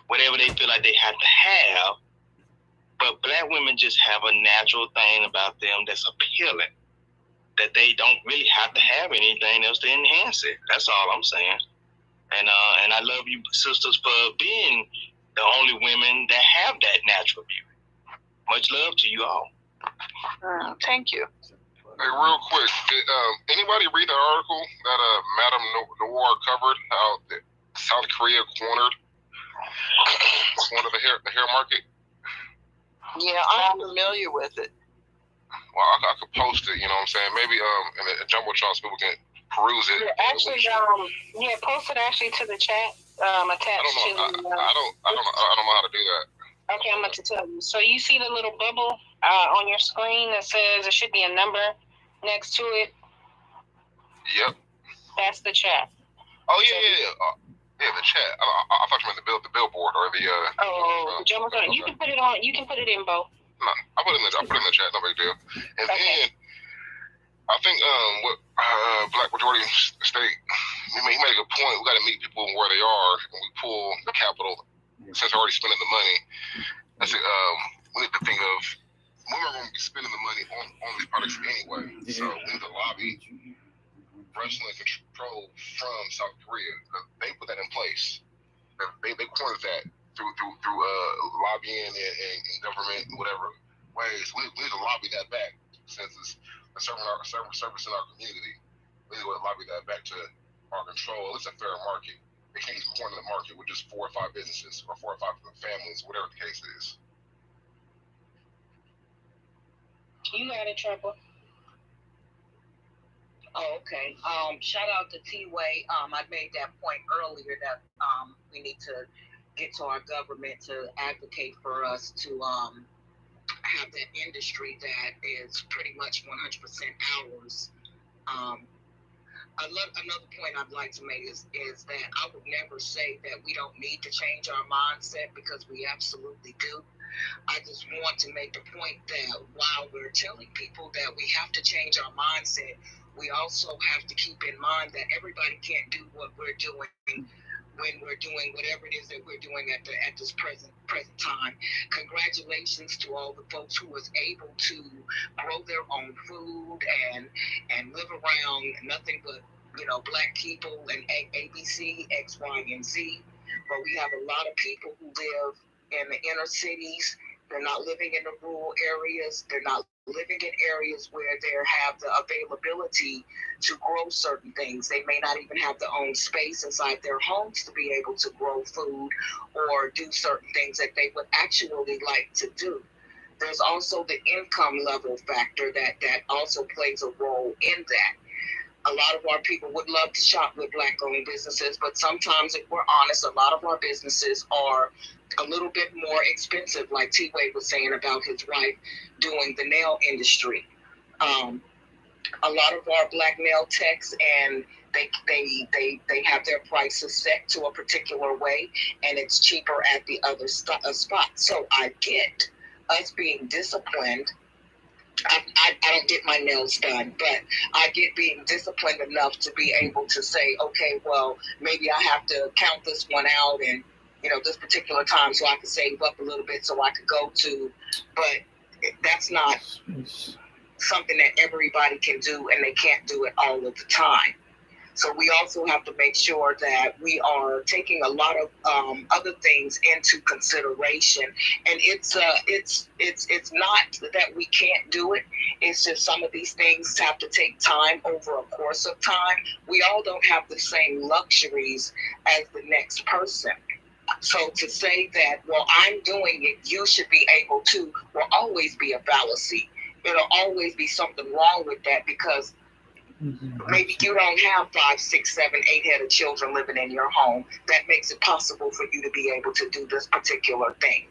whatever they feel like they have to have. But black women just have a natural thing about them that's appealing, that they don't really have to have anything else to enhance it. That's all I'm saying. And I love you sisters for being the only women that have that natural beauty. Much love to you all. Thank you. Hey, real quick, did anybody read the article that Madame Noir covered, how South Korea cornered the hair market? Yeah, I'm familiar with it. Well, I could post it, you know what I'm saying? Maybe in a jumbotron so people can peruse it. Yeah, actually, post it actually to the chat. Attached I don't know how to do that. Okay, I'm about to tell you. So you see the little bubble on your screen that says there should be a number next to it? Yep. That's the chat. Oh yeah. Yeah, the chat. I thought you meant the billboard or the. Jumbotron. You can put it on. You can put it in both. No, I put it in the chat. No big deal. And then I think what Black Majority State. He made a good point. We got to meet people where they are, and we pull the capital since they're already spending the money. I said we need to think of women are going to be spending the money on these products anyway. So we need to lobby wrestling control from South Korea. They put that in place. They cornered that through lobbying and government whatever ways. We need to lobby that back since it's serving service in our community. We need to lobby that back to our control. It's a fair market. They can't just corner the market with just 4 or 5 businesses or 4 or 5 families, whatever the case is. You got it, Trevor. Oh, okay. Shout out to T-Way. I made that point earlier that we need to get to our government to advocate for us to have that industry that is pretty much 100% ours. Another point I'd like to make is that I would never say that we don't need to change our mindset, because we absolutely do. I just want to make the point that while we're telling people that we have to change our mindset, we also have to keep in mind that everybody can't do what we're doing when we're doing whatever it is that we're doing at this present time. Congratulations to all the folks who was able to grow their own food and live around nothing but Black people and ABC, X, Y, and Z. But we have a lot of people who live in the inner cities. They're not living in the rural areas. They're not living in areas where they have the availability to grow certain things. They may not even have their own space inside their homes to be able to grow food or do certain things that they would actually like to do. There's also the income level factor that also plays a role in that. A lot of our people would love to shop with Black-owned businesses, but sometimes, if we're honest, a lot of our businesses are a little bit more expensive, like T-Way was saying about his wife doing the nail industry. A lot of our Black nail techs, and they have their prices set to a particular way, and it's cheaper at the other spot. So I get us being disciplined. I don't get my nails done, but I get being disciplined enough to be able to say, okay, well, maybe I have to count this one out and, this particular time so I can save up a little bit so I could go to, but that's not something that everybody can do, and they can't do it all of the time. So we also have to make sure that we are taking a lot of other things into consideration. And it's not that we can't do it. It's just some of these things have to take time over a course of time. We all don't have the same luxuries as the next person. So to say that, well, I'm doing it, you should be able to, will always be a fallacy. It'll always be something wrong with that, because maybe you don't have 5, 6, 7, 8-headed children living in your home. That makes it possible for you to be able to do this particular thing.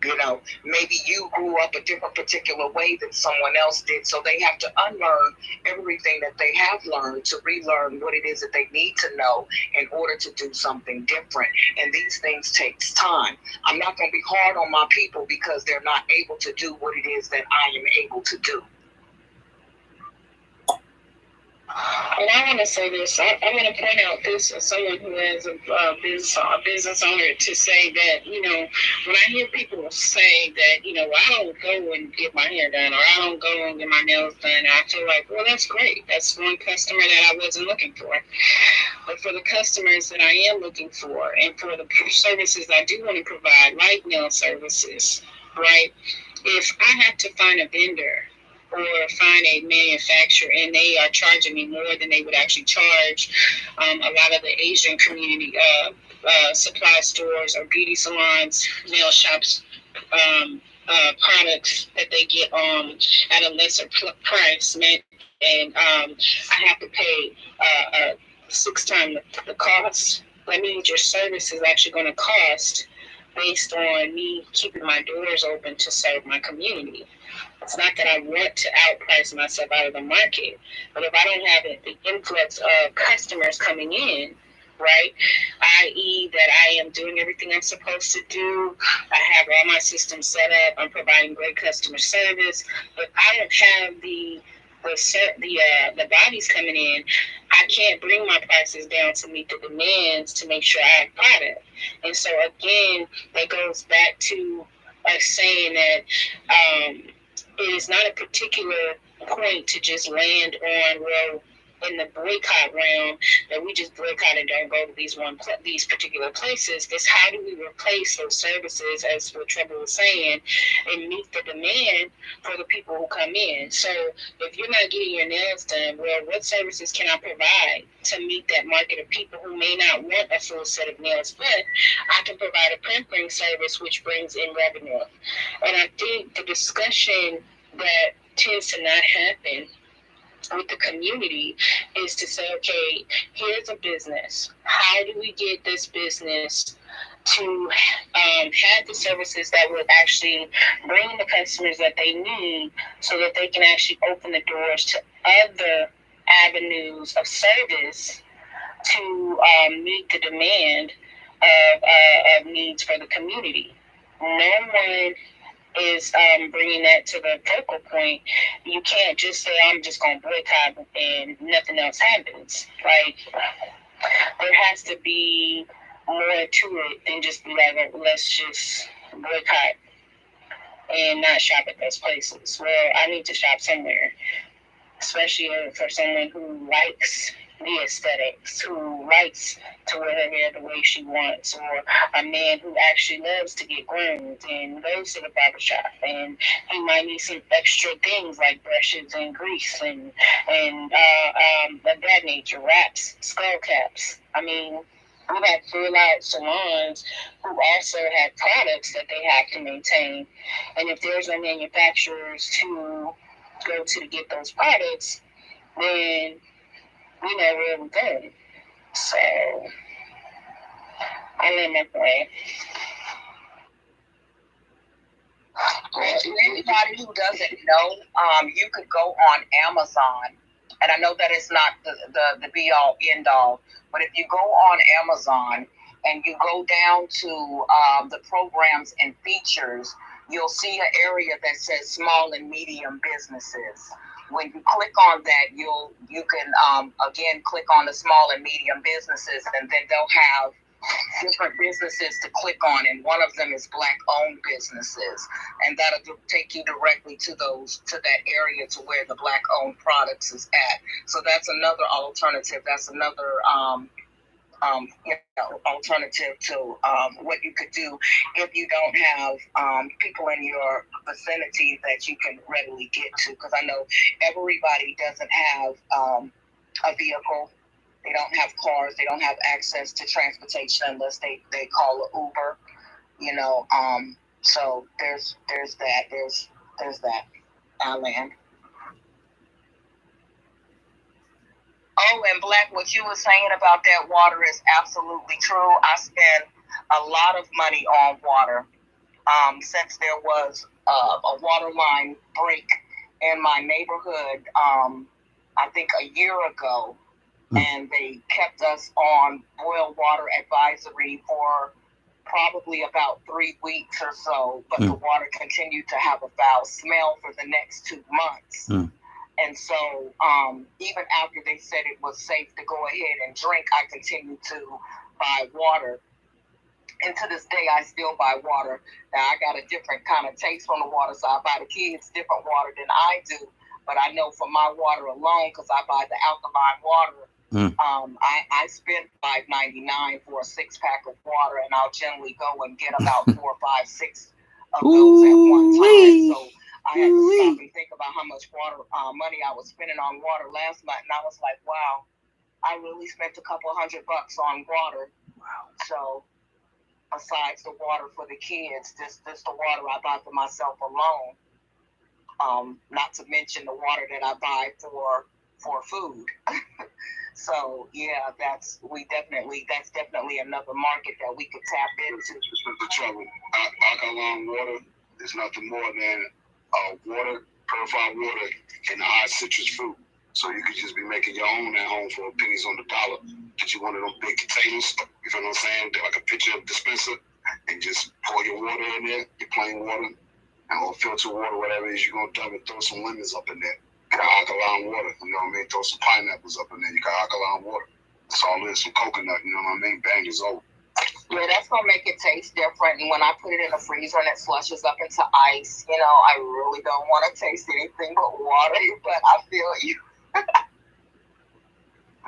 You know, maybe you grew up a different particular way than someone else did, so they have to unlearn everything that they have learned to relearn what it is that they need to know in order to do something different. And these things takes time. I'm not going to be hard on my people because they're not able to do what it is that I am able to do. And I want to say this. I want to point out this as someone who has a business owner, to say that, you know, when I hear people say that, you know, I don't go and get my hair done, or I don't go and get my nails done, I feel like, well, that's great. That's one customer that I wasn't looking for. But for the customers that I am looking for, and for the services I do want to provide, like nail services, right? If I have to find a vendor or find a manufacturer and they are charging me more than they would actually charge a lot of the Asian community supply stores or beauty salons, nail shops, products that they get at a lesser price, and I have to pay 6 times the cost. That means your service is actually going to cost based on me keeping my doors open to serve my community. It's not that I want to outprice myself out of the market, but if I don't have the influx of customers coming in, right, i.e. that I am doing everything I'm supposed to do, I have all my systems set up, I'm providing great customer service, but I don't have the bodies coming in, I can't bring my prices down to meet the demands to make sure I have product. And so again, that goes back to us saying that it is not a particular point to just land on, well, in the boycott realm, that we just boycott and don't go to these particular places. It's how do we replace those services, as what Trevor was saying, and meet the demand for the people who come in. So if you're not getting your nails done, well, what services can I provide to meet that market of people who may not want a full set of nails? But I can provide a print service which brings in revenue. And I think the discussion that tends to not happen with the community is to say, okay, here's a business. How do we get this business to have the services that would actually bring the customers that they need, so that they can actually open the doors to other avenues of service to meet the demand of needs for the community. No one is bringing that to the focal point. You can't just say, I'm just going to boycott and nothing else happens. Like, there has to be more to it than just be like, let's just boycott and not shop at those places. Well, I need to shop somewhere, especially for someone who likes the aesthetics, who likes to wear her hair the way she wants, or a man who actually loves to get groomed and goes to the barbershop, and he might need some extra things like brushes and grease and of that nature, wraps, skull caps. I mean, we have full-out salons who also have products that they have to maintain, and if there's no manufacturers to go to get those products, then we know where we're going. So I'm in my way. Well, to anybody who doesn't know, you could go on Amazon, and I know that it's not the be all end all, but if you go on Amazon and you go down to the programs and features, you'll see an area that says small and medium businesses. When you click on that, you can again click on the small and medium businesses, and then they'll have different businesses to click on, and one of them is Black-owned businesses, and that'll take you directly to that area to where the Black-owned products is at. So that's another alternative. That's another alternative to what you could do if you don't have people in your vicinity that you can readily get to. Because I know everybody doesn't have a vehicle. They don't have cars. They don't have access to transportation unless they call an Uber. So there's that. There's that. Land. Oh, and Black, what you were saying about that water is absolutely true. I spend a lot of money on water since there was a water line break in my neighborhood, I think a year ago, and they kept us on boil water advisory for probably about 3 weeks or so, but the water continued to have a foul smell for the next 2 months. And so even after they said it was safe to go ahead and drink, I continued to buy water. And to this day, I still buy water. Now, I got a different kind of taste from the water, so I buy the kids different water than I do. But I know for my water alone, because I buy the alkaline water, I spend $5.99 for a 6-pack of water, and I'll generally go and get about 4, 5, 6 of those at one time. So I had to stop and think about how much water money I was spending on water last month, and I was like, wow, I really spent a couple $100 on water. Wow. So besides the water for the kids, this the water I buy for myself alone. Not to mention the water that I buy for food. So yeah, that's definitely another market that we could tap into. This is the trouble. Alkaline water is nothing more than water, purified water, and a high citrus fruit. So you could just be making your own at home for pennies on the dollar. Get you one of them big containers, you know what I'm saying? They're like a pitcher dispenser, and just pour your water in there, your plain water, or filter water, whatever it is, you're going to dump it, throw some lemons up in there. Get alkaline water, you know what I mean? Throw some pineapples up in there. You got alkaline water. That's all it is, some coconut, you know what I mean? Bang, it's over. Yeah, that's going to make it taste different. And when I put it in the freezer and it flushes up into ice, I really don't want to taste anything but water, but I feel you.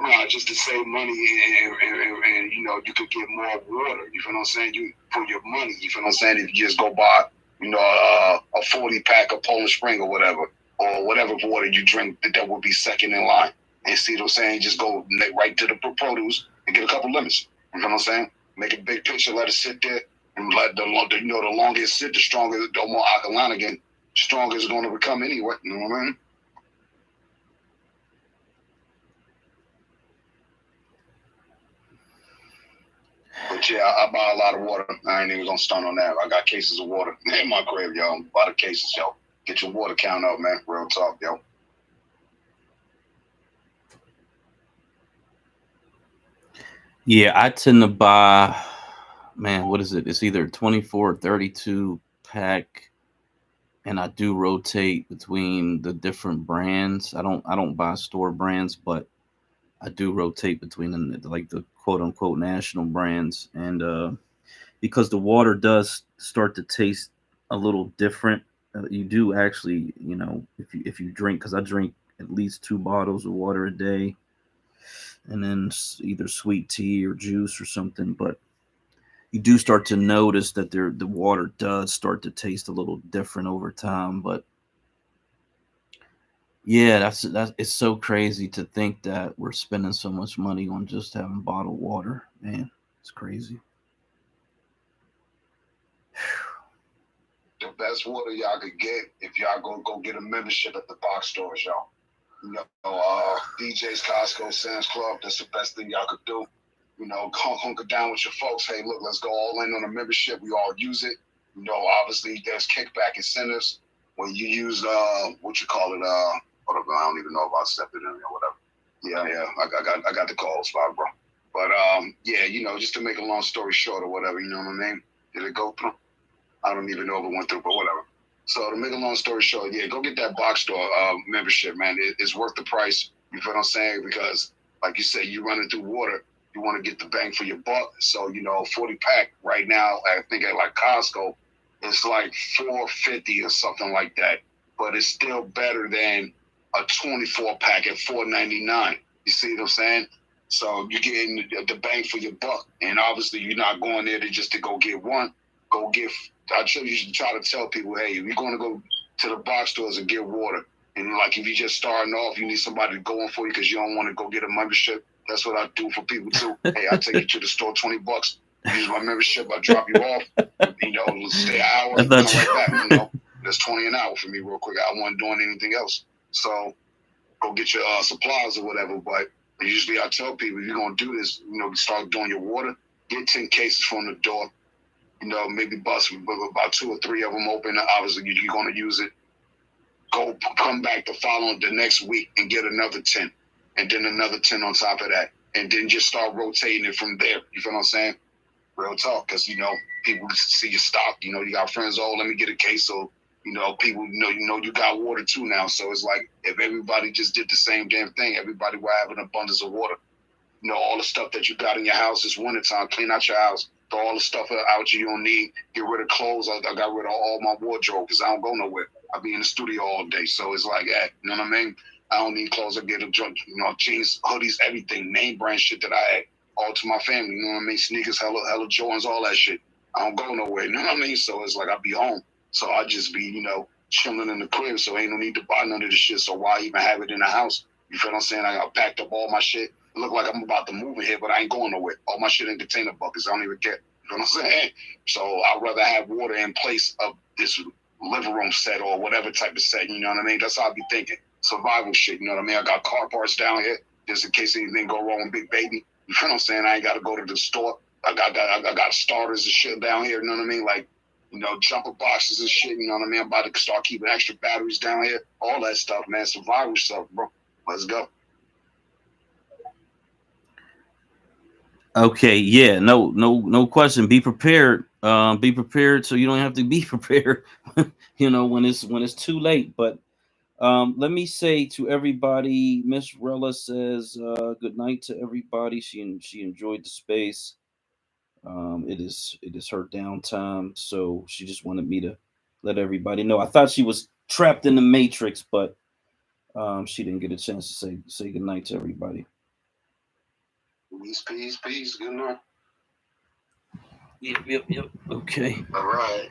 No, just to save money and you could get more water, you feel what I'm saying? You for your money, you feel what I'm saying? If you just go buy, a 40-pack of Polish Spring or whatever water you drink, that would be second in line. And see what I'm saying? Just go right to the produce and get a couple lemons. You know what I'm saying? Make a big picture, let it sit there, and let the longer it sit, the stronger, the more alkaline again, stronger it's going to become anyway. You know what I mean? But yeah, I buy a lot of water. I ain't even gonna stunt on that. I got cases of water in my crib, yo. A lot of cases, yo. Get your water count up, man. Real talk, yo. Yeah, I tend to buy, man, what is it? It's either 24 or 32 pack, and I do rotate between the different brands. I don't buy store brands, but I do rotate between the quote unquote national brands, and because the water does start to taste a little different. You do actually, if you drink, because I drink at least 2 bottles of water a day, and then either sweet tea or juice or something. But you do start to notice that the water does start to taste a little different over time. But yeah, that's it's so crazy to think that we're spending so much money on just having bottled water. Man, it's crazy. The best water y'all could get if y'all go get a membership at the box stores, y'all. DJs, Costco, Sam's Club, that's the best thing y'all could do. Hunker down with your folks. Hey, look, let's go all in on a membership. We all use it. Obviously there's kickback incentives when you use what you call it, whatever. I don't even know if I stepped it in or whatever. Yeah, I got the call spot, bro. But just to make a long story short or whatever, you know what I mean? Did it go through? I don't even know if it went through, but whatever. So to make a long story short, yeah, go get that box store membership, man. It's worth the price. You feel what I'm saying? Because like you said, you running through water, you want to get the bang for your buck. So, 40 pack right now, I think at like Costco, it's like $4.50 or something like that. But it's still better than a 24 pack at $4.99. You see what I'm saying? So you're getting the bang for your buck. And obviously you're not going there just to go get one. I usually try to tell people, hey, if you're going to go to the box stores and get water, and like if you're just starting off, you need somebody to go in for you because you don't want to go get a membership. That's what I do for people too. Hey, I take you to the store, $20. Use my membership. I drop you off. Stay an hour, come right back. That's $20 an hour for me, real quick. I wasn't doing anything else. So go get your supplies or whatever. But usually I tell people, if you're gonna do this, start doing your water. Get 10 cases from the door. Maybe bust about 2 or 3 of them open. Obviously, you're gonna use it. Come back the next week and get another 10, and then another 10 on top of that, and then just start rotating it from there. You feel what I'm saying? Real talk, because people see your stock. You got friends. Oh, let me get a case. So people you got water too now. So it's like if everybody just did the same damn thing, everybody will have an abundance of water. All the stuff that you got in your house this wintertime, clean out your house. Throw all the stuff out you don't need. Get rid of clothes. I got rid of all my wardrobe because I don't go nowhere. I be in the studio all day. So it's like that. You know what I mean? I don't need clothes. I get jeans, hoodies, everything, name brand shit that I had all to my family. You know what I mean? Sneakers, hella Jordans, all that shit. I don't go nowhere. You know what I mean? So it's like I be home. So I just be, chilling in the crib. So ain't no need to buy none of this shit. So why even have it in the house? You feel what I'm saying? I got packed up all my shit. It look like I'm about to move in here, but I ain't going nowhere. All my shit in container buckets. I don't even care. You know what I'm saying? So I'd rather have water in place of this living room set or whatever type of set. You know what I mean? That's how I be thinking. Survival shit. You know what I mean? I got car parts down here just in case anything go wrong with Big Baby. You feel what I'm saying? I ain't got to go to the store. I got starters and shit down here. You know what I mean? Like, jumper boxes and shit. You know what I mean? I'm about to start keeping extra batteries down here. All that stuff, man. Survival stuff, bro. Let's go. Okay, yeah, no question. Be prepared. Be prepared so you don't have to be prepared. When it's too late. But let me say to everybody, Miss Rella says good night to everybody. She enjoyed the space. It is her downtime, so she just wanted me to let everybody know. I thought she was trapped in the matrix, but she didn't get a chance to say good night to everybody. Peace. Good night. Yep. Okay. All right.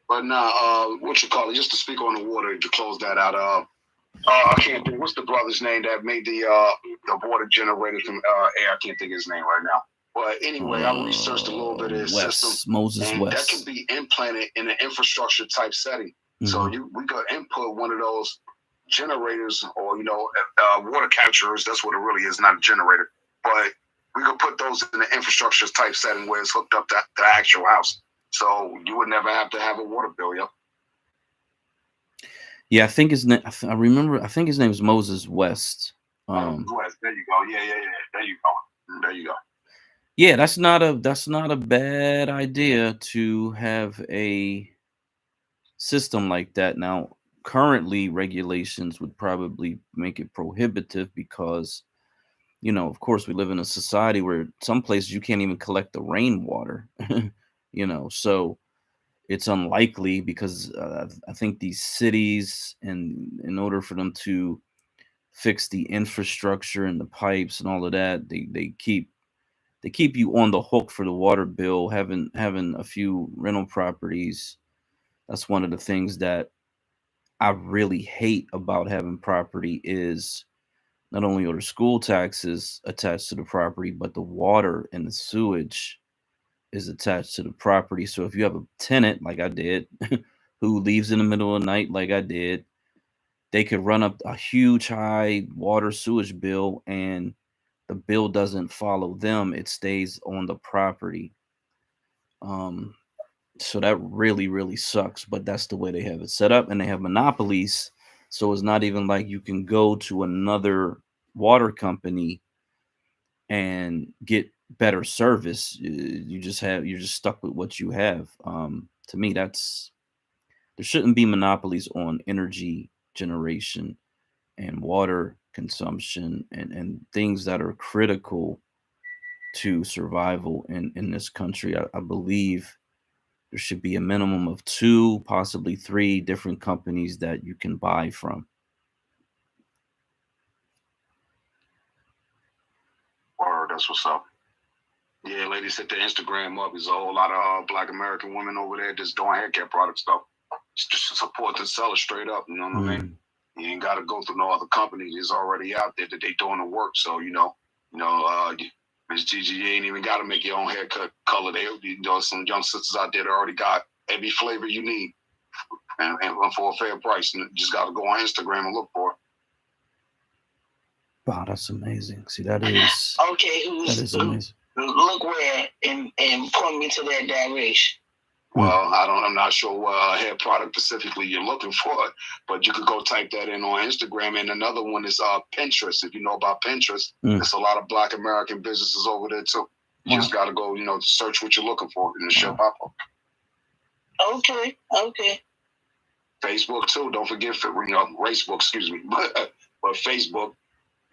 But now, what you call it? Just to speak on the water, to close that out. I can't think. What's the brother's name that made the water generator from air? I can't think of his name right now. But anyway, I researched a little bit of his system. Moses and West. That can be implanted in an infrastructure type setting. Mm-hmm. So we could input one of those generators or water capturers. That's what it really is, not a generator. But we could put those in the infrastructure type setting where it's hooked up to the actual house. So you would never have to have a water bill, yo. Yeah, I think his name. I remember. I think his name is Moses West. West. There you go. Yeah. There you go. Yeah, that's not a bad idea to have a system like that. Now, currently, regulations would probably make it prohibitive because, of course, we live in a society where some places you can't even collect the rainwater. So it's unlikely because I think these cities, and in order for them to fix the infrastructure and the pipes and all of that, they keep you on the hook for the water bill. Having a few rental properties, that's one of the things that I really hate about having property is not only are the school taxes attached to the property, but the water and the sewage is attached to the property. So if you have a tenant like I did who leaves in the middle of the night like I did, they could run up a huge high water sewage bill and the bill doesn't follow them. It stays on the property. So that really, really sucks, but that's the way they have it set up, and they have monopolies. So it's not even like you can go to another water company and get better service. You're just stuck with what you have. To me, there shouldn't be monopolies on energy generation and water consumption and things that are critical to survival in this country. I believe there should be a minimum of 2, possibly 3 different companies that you can buy from. Or that's what's up. Yeah, ladies, hit the Instagram up. There's a whole lot of Black American women over there just doing hair care product stuff. Just to support the seller straight up. You know what I mean? You ain't got to go through no other companies. It's already out there that they doing the work. So Miss Gigi, you ain't even got to make your own haircut color. Some young sisters out there that already got every flavor you need, and for a fair price. And you just got to go on Instagram and look for it. Wow, that's amazing. See, that is amazing. Look where and point me to that direction. Well, I'm not sure what hair product specifically you're looking for, but you could go type that in on Instagram. And another one is Pinterest. If you know about Pinterest, there's a lot of Black American businesses over there too. You just got to go, search what you're looking for, and it should pop up. Okay. Facebook too. Don't forget, Racebook, excuse me, but Facebook.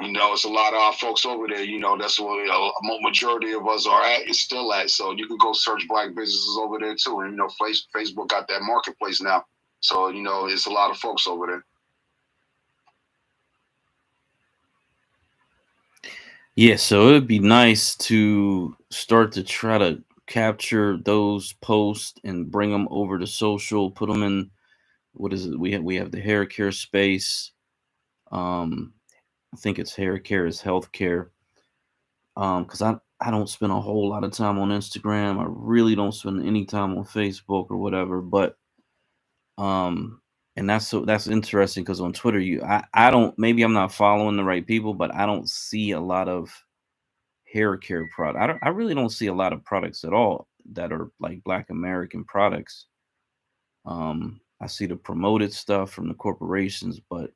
It's a lot of our folks over there. That's where a majority of us are at. Is still at. So you can go search Black businesses over there too. And Facebook got that marketplace now. So it's a lot of folks over there. Yeah, so it would be nice to start to try to capture those posts and bring them over to social. Put them in. What is it? We have the hair care space. I think it's hair care is healthcare. Because I don't spend a whole lot of time on Instagram. I really don't spend any time on Facebook or whatever. But and that's interesting because on Twitter I don't, maybe I'm not following the right people, but I don't see a lot of hair care product. I really don't see a lot of products at all that are like Black American products. I see the promoted stuff from the corporations, but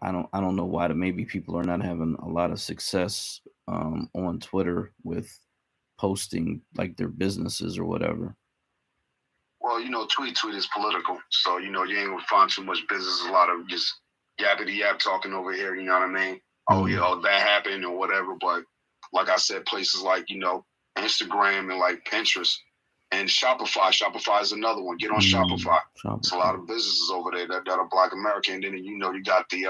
I don't know why. Maybe people are not having a lot of success on Twitter with posting like their businesses or whatever. Well, tweet is political, so you ain't gonna find too much business. A lot of just yappity yap talking over here. You know what I mean? Oh yeah, that happened or whatever. But like I said, places like Instagram and like Pinterest and Shopify. Shopify is another one. Get on Shopify. There's a lot of businesses over there that are Black American. And then you got the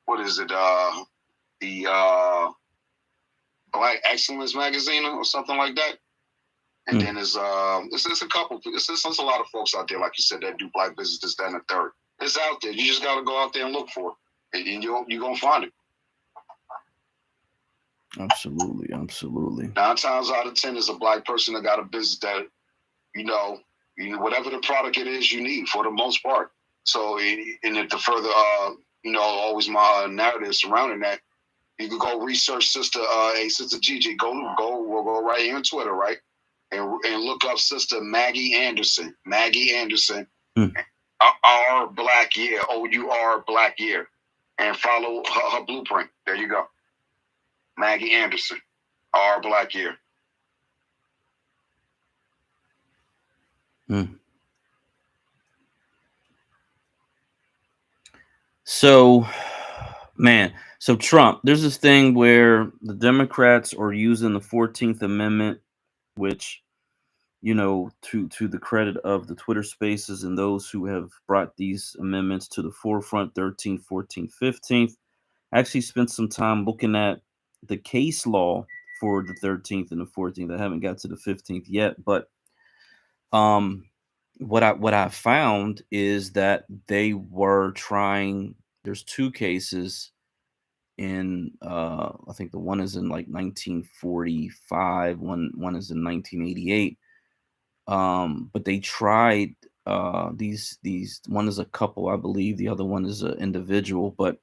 what is it? The Black Excellence magazine or something like that. And then there's a couple. There's a lot of folks out there, like you said, that do Black business, this, that, and the third. It's out there. You just got to go out there and look for it, and you're gonna find it. Absolutely. 9 times out of 10 is a Black person that got a business that, whatever the product it is you need for the most part. So, and if the further, always my narrative surrounding that, you can go research Sister Gigi. Go right here on Twitter, right? And look up Sister Maggie Anderson. Our Black Year, OUR Black Year. And follow her blueprint. There you go. Maggie Anderson, Our Black Year. So Trump, there's this thing where the Democrats are using the 14th Amendment, which, to the credit of the Twitter spaces and those who have brought these amendments to the forefront, 13th, 14th, 15th. I actually spent some time looking at the case law for the 13th and the 14th. I haven't got to the 15th yet, but what I found is that they were trying. There's 2 cases in I think the one is in like 1945, one is in 1988. But they tried these one is a couple, I believe, the other one is an individual, but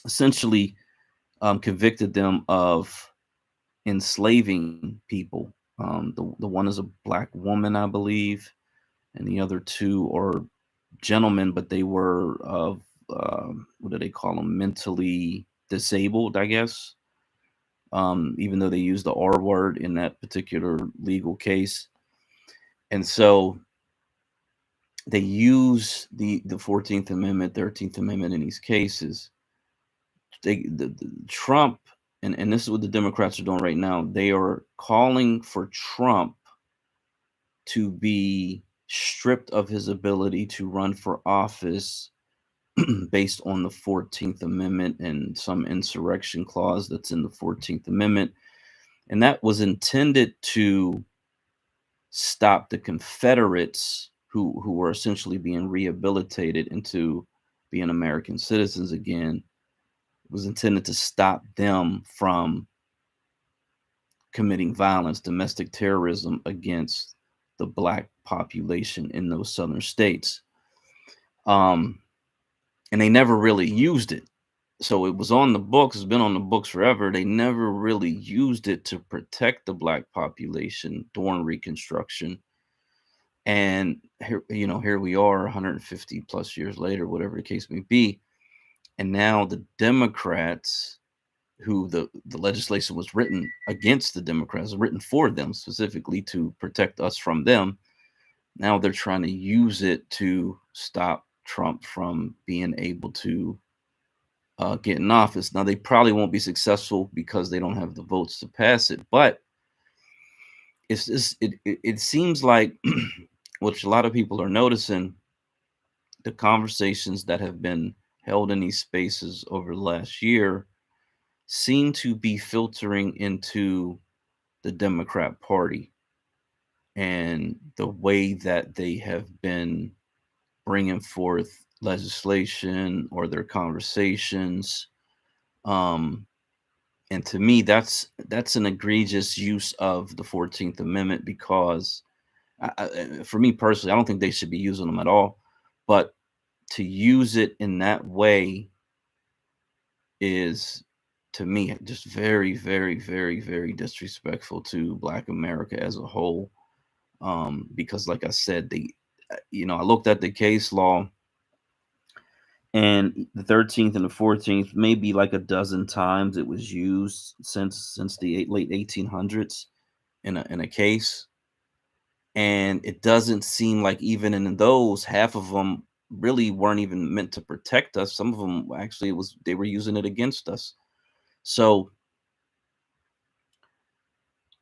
essentially convicted them of enslaving people. The one is a Black woman, I believe, and the other 2 are gentlemen, but they were of what do they call them? Mentally disabled, I guess. Even though they used the R word in that particular legal case. And so they use the 14th Amendment, 13th Amendment in these cases. Trump, and this is what the Democrats are doing right now. They are calling for Trump to be stripped of his ability to run for office based on the 14th Amendment and some insurrection clause that's in the 14th Amendment. And that was intended to stop the Confederates who were essentially being rehabilitated into being American citizens again. It was intended to stop them from committing violence, domestic terrorism against the black population in those southern states. And they never really used it. So it was on the books, it's been on the books forever. They never really used it to protect the black population during Reconstruction. And here, here we are 150 plus years later, whatever the case may be. And now the Democrats, who the legislation was written against the Democrats, written for them specifically to protect us from them. Now they're trying to use it to stop Trump from being able to get in office. Now they probably won't be successful because they don't have the votes to pass it. But it seems like, which a lot of people are noticing, the conversations that have been held in these spaces over the last year seem to be filtering into the Democrat Party and the way that they have been bringing forth legislation or their conversations. And to me, that's an egregious use of the 14th Amendment, because for me personally, I don't think they should be using them at all. But to use it in that way is, to me, just very, very, very, very disrespectful to Black America as a whole. Because, like I said, I looked at the case law, and the 13th and the 14th, maybe like a dozen times it was used since the late 1800s in a case. And it doesn't seem like even in those, half of them really weren't even meant to protect us. Some of them actually they were using it against us. So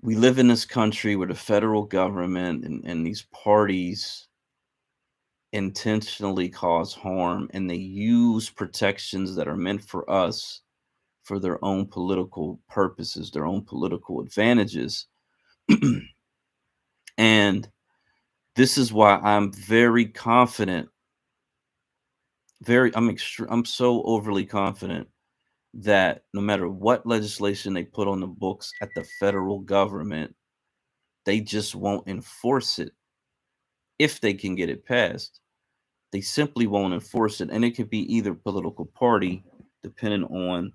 we live in this country where the federal government and these parties intentionally cause harm, and they use protections that are meant for us for their own political purposes, their own political advantages. And this is why I'm very confident, I'm so overly confident that no matter what legislation they put on the books at the federal government, they just won't enforce it. If they can get it passed, they simply won't enforce it. And it could be either political party, depending on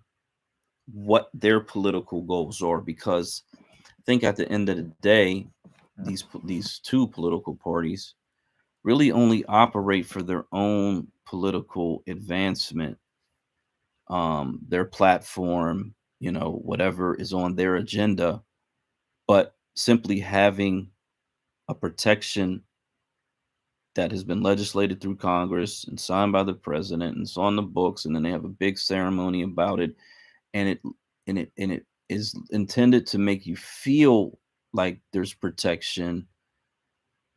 what their political goals are. Because I think at the end of the day, these two political parties really only operate for their own political advancement, their platform, whatever is on their agenda. But simply having a protection that has been legislated through Congress and signed by the president, and it's on the books, and then they have a big ceremony about it, and it is intended to make you feel like there's protection.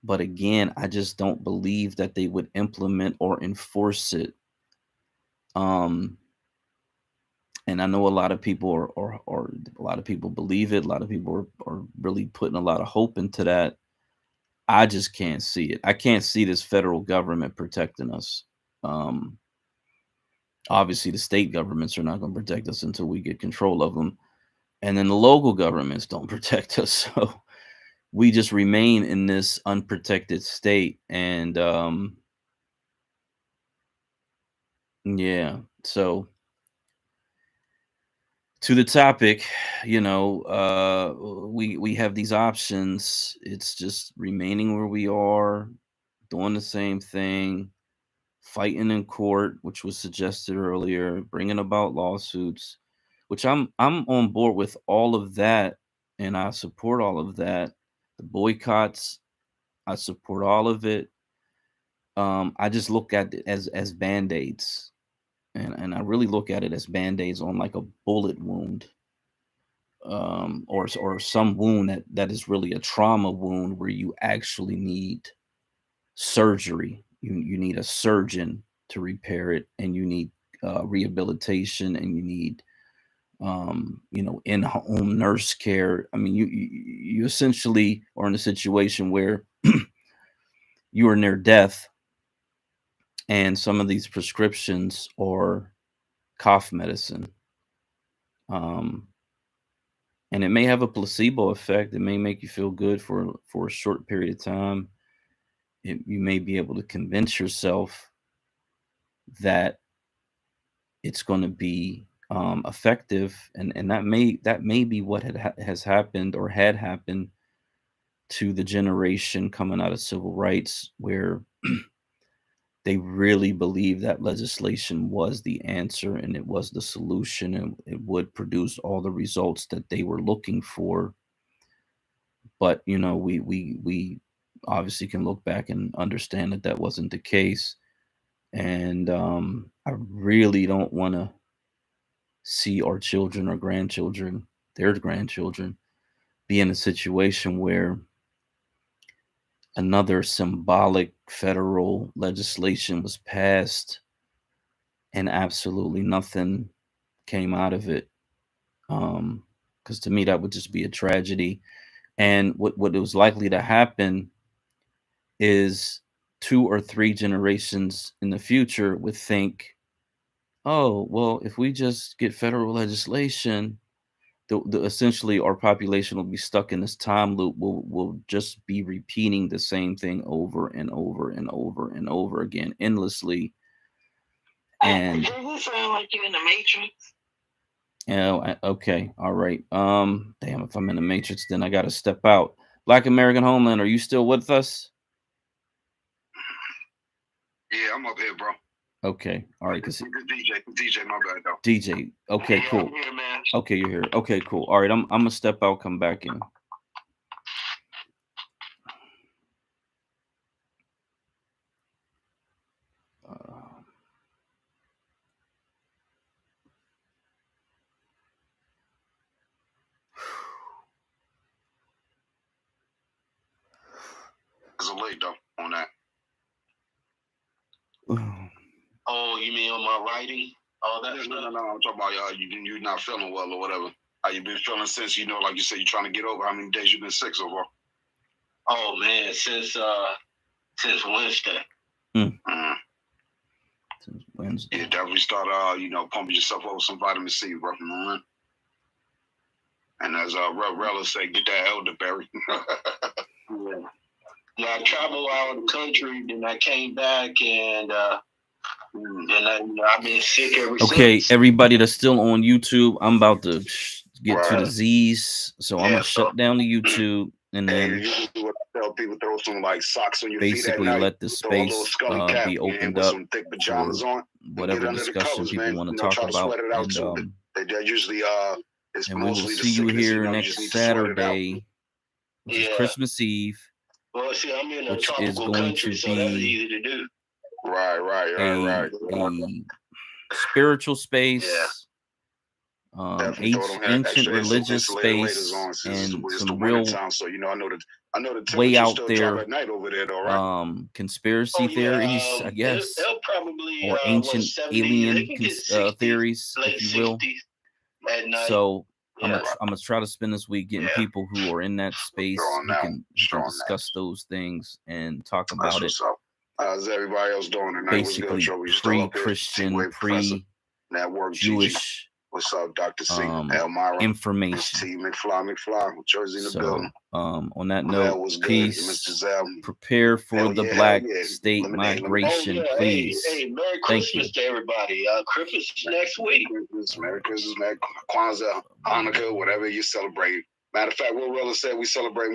But again, I just don't believe that they would implement or enforce it. And I know a lot of people are a lot of people believe it. A lot of people are really putting a lot of hope into that. I just can't see it. I can't see this federal government protecting us. Obviously, the state governments are not going to protect us until we get control of them. And then the local governments don't protect us. So we just remain in this unprotected state. And yeah, so to the topic, we have these options. It's just remaining where we are, doing the same thing, fighting in court, which was suggested earlier, bringing about lawsuits, which I'm on board with all of that, and I support all of that. The boycotts, I support all of it. I just look at it as band-aids. and I really look at it as band-aids on like a bullet wound, or some wound that is really a trauma wound where you actually need surgery. You need a surgeon to repair it, and you need rehabilitation, and you need in-home nurse care. I mean, you essentially are in a situation where you are near death, and some of these prescriptions are cough medicine. And it may have a placebo effect. It may make you feel good for a short period of time. You may be able to convince yourself that it's going to be effective, and that may be what has happened or had happened to the generation coming out of civil rights, where they really believed that legislation was the answer and it was the solution, and it would produce all the results that they were looking for. But we obviously can look back and understand that wasn't the case. And I really don't want to see our children or grandchildren, their grandchildren, be in a situation where another symbolic federal legislation was passed and absolutely nothing came out of it. Because to me, that would just be a tragedy. And what was likely to happen is 2 or 3 generations in the future would think, oh, well, if we just get federal legislation, essentially our population will be stuck in this time loop. We'll just be repeating the same thing over and over and over and over again, endlessly. And does it sound like you're in the Matrix? Okay, all right. Damn, if I'm in the Matrix, then I got to step out. Black American Homeland, are you still with us? Yeah, I'm up here, bro. Okay, all right. DJ, my bad though. DJ, okay, cool. I'm here, man. Okay, you're here. Okay, cool. All right, I'm gonna step out, come back in. It's a late though on that. Oh, you mean on my writing? Oh, that's no. I'm talking about you not feeling well or whatever. How you been feeling since, like you said, you're trying to get over how many days you've been sick so far? Oh man, since Wednesday. Since Wednesday. Yeah, definitely start pumping yourself up with some vitamin C, bro. And as Rella said, get that elderberry. Yeah, I traveled out of the country, then I came back, and I've been sick ever since. Okay, everybody that's still on YouTube, I'm about to get to the Z's, so I'm gonna shut down the YouTube, and then what I tell people, throw some like socks on your basically feet at night, let the space be opened up some thick pajamas on, whatever discussion people want to talk about, and they're usually it's and we will mostly see you here next Saturday, which is Yeah. Christmas Eve, Well, see, I'm in a which is tropical going country, to so that's be easy to do. Right. a spiritual space, ancient religious space, and some real so I know the way out still there drop at night over there, though, right? conspiracy theories, I guess, It'll probably or ancient 70, alien they can get 60, theories, late if you will. 60s at night. So Yeah. I'm gonna try to spend this week getting people who are in that space who can discuss those things and talk about it. What's up. How's everybody else doing tonight? Basically, pre-Christian, pre-Jewish What's up, Dr. C? Elmira. information. T. McFly, Jersey in the building. On that That note, was good. peace. Miss Giselle. Prepare for Hell the yeah, Black hell yeah. State migration, please. Hey, Merry Thank Christmas you. to everybody. Christmas is next week. Merry Christmas, Kwanzaa, Hanukkah, whatever you celebrate. Matter of fact, what Rella said we celebrate.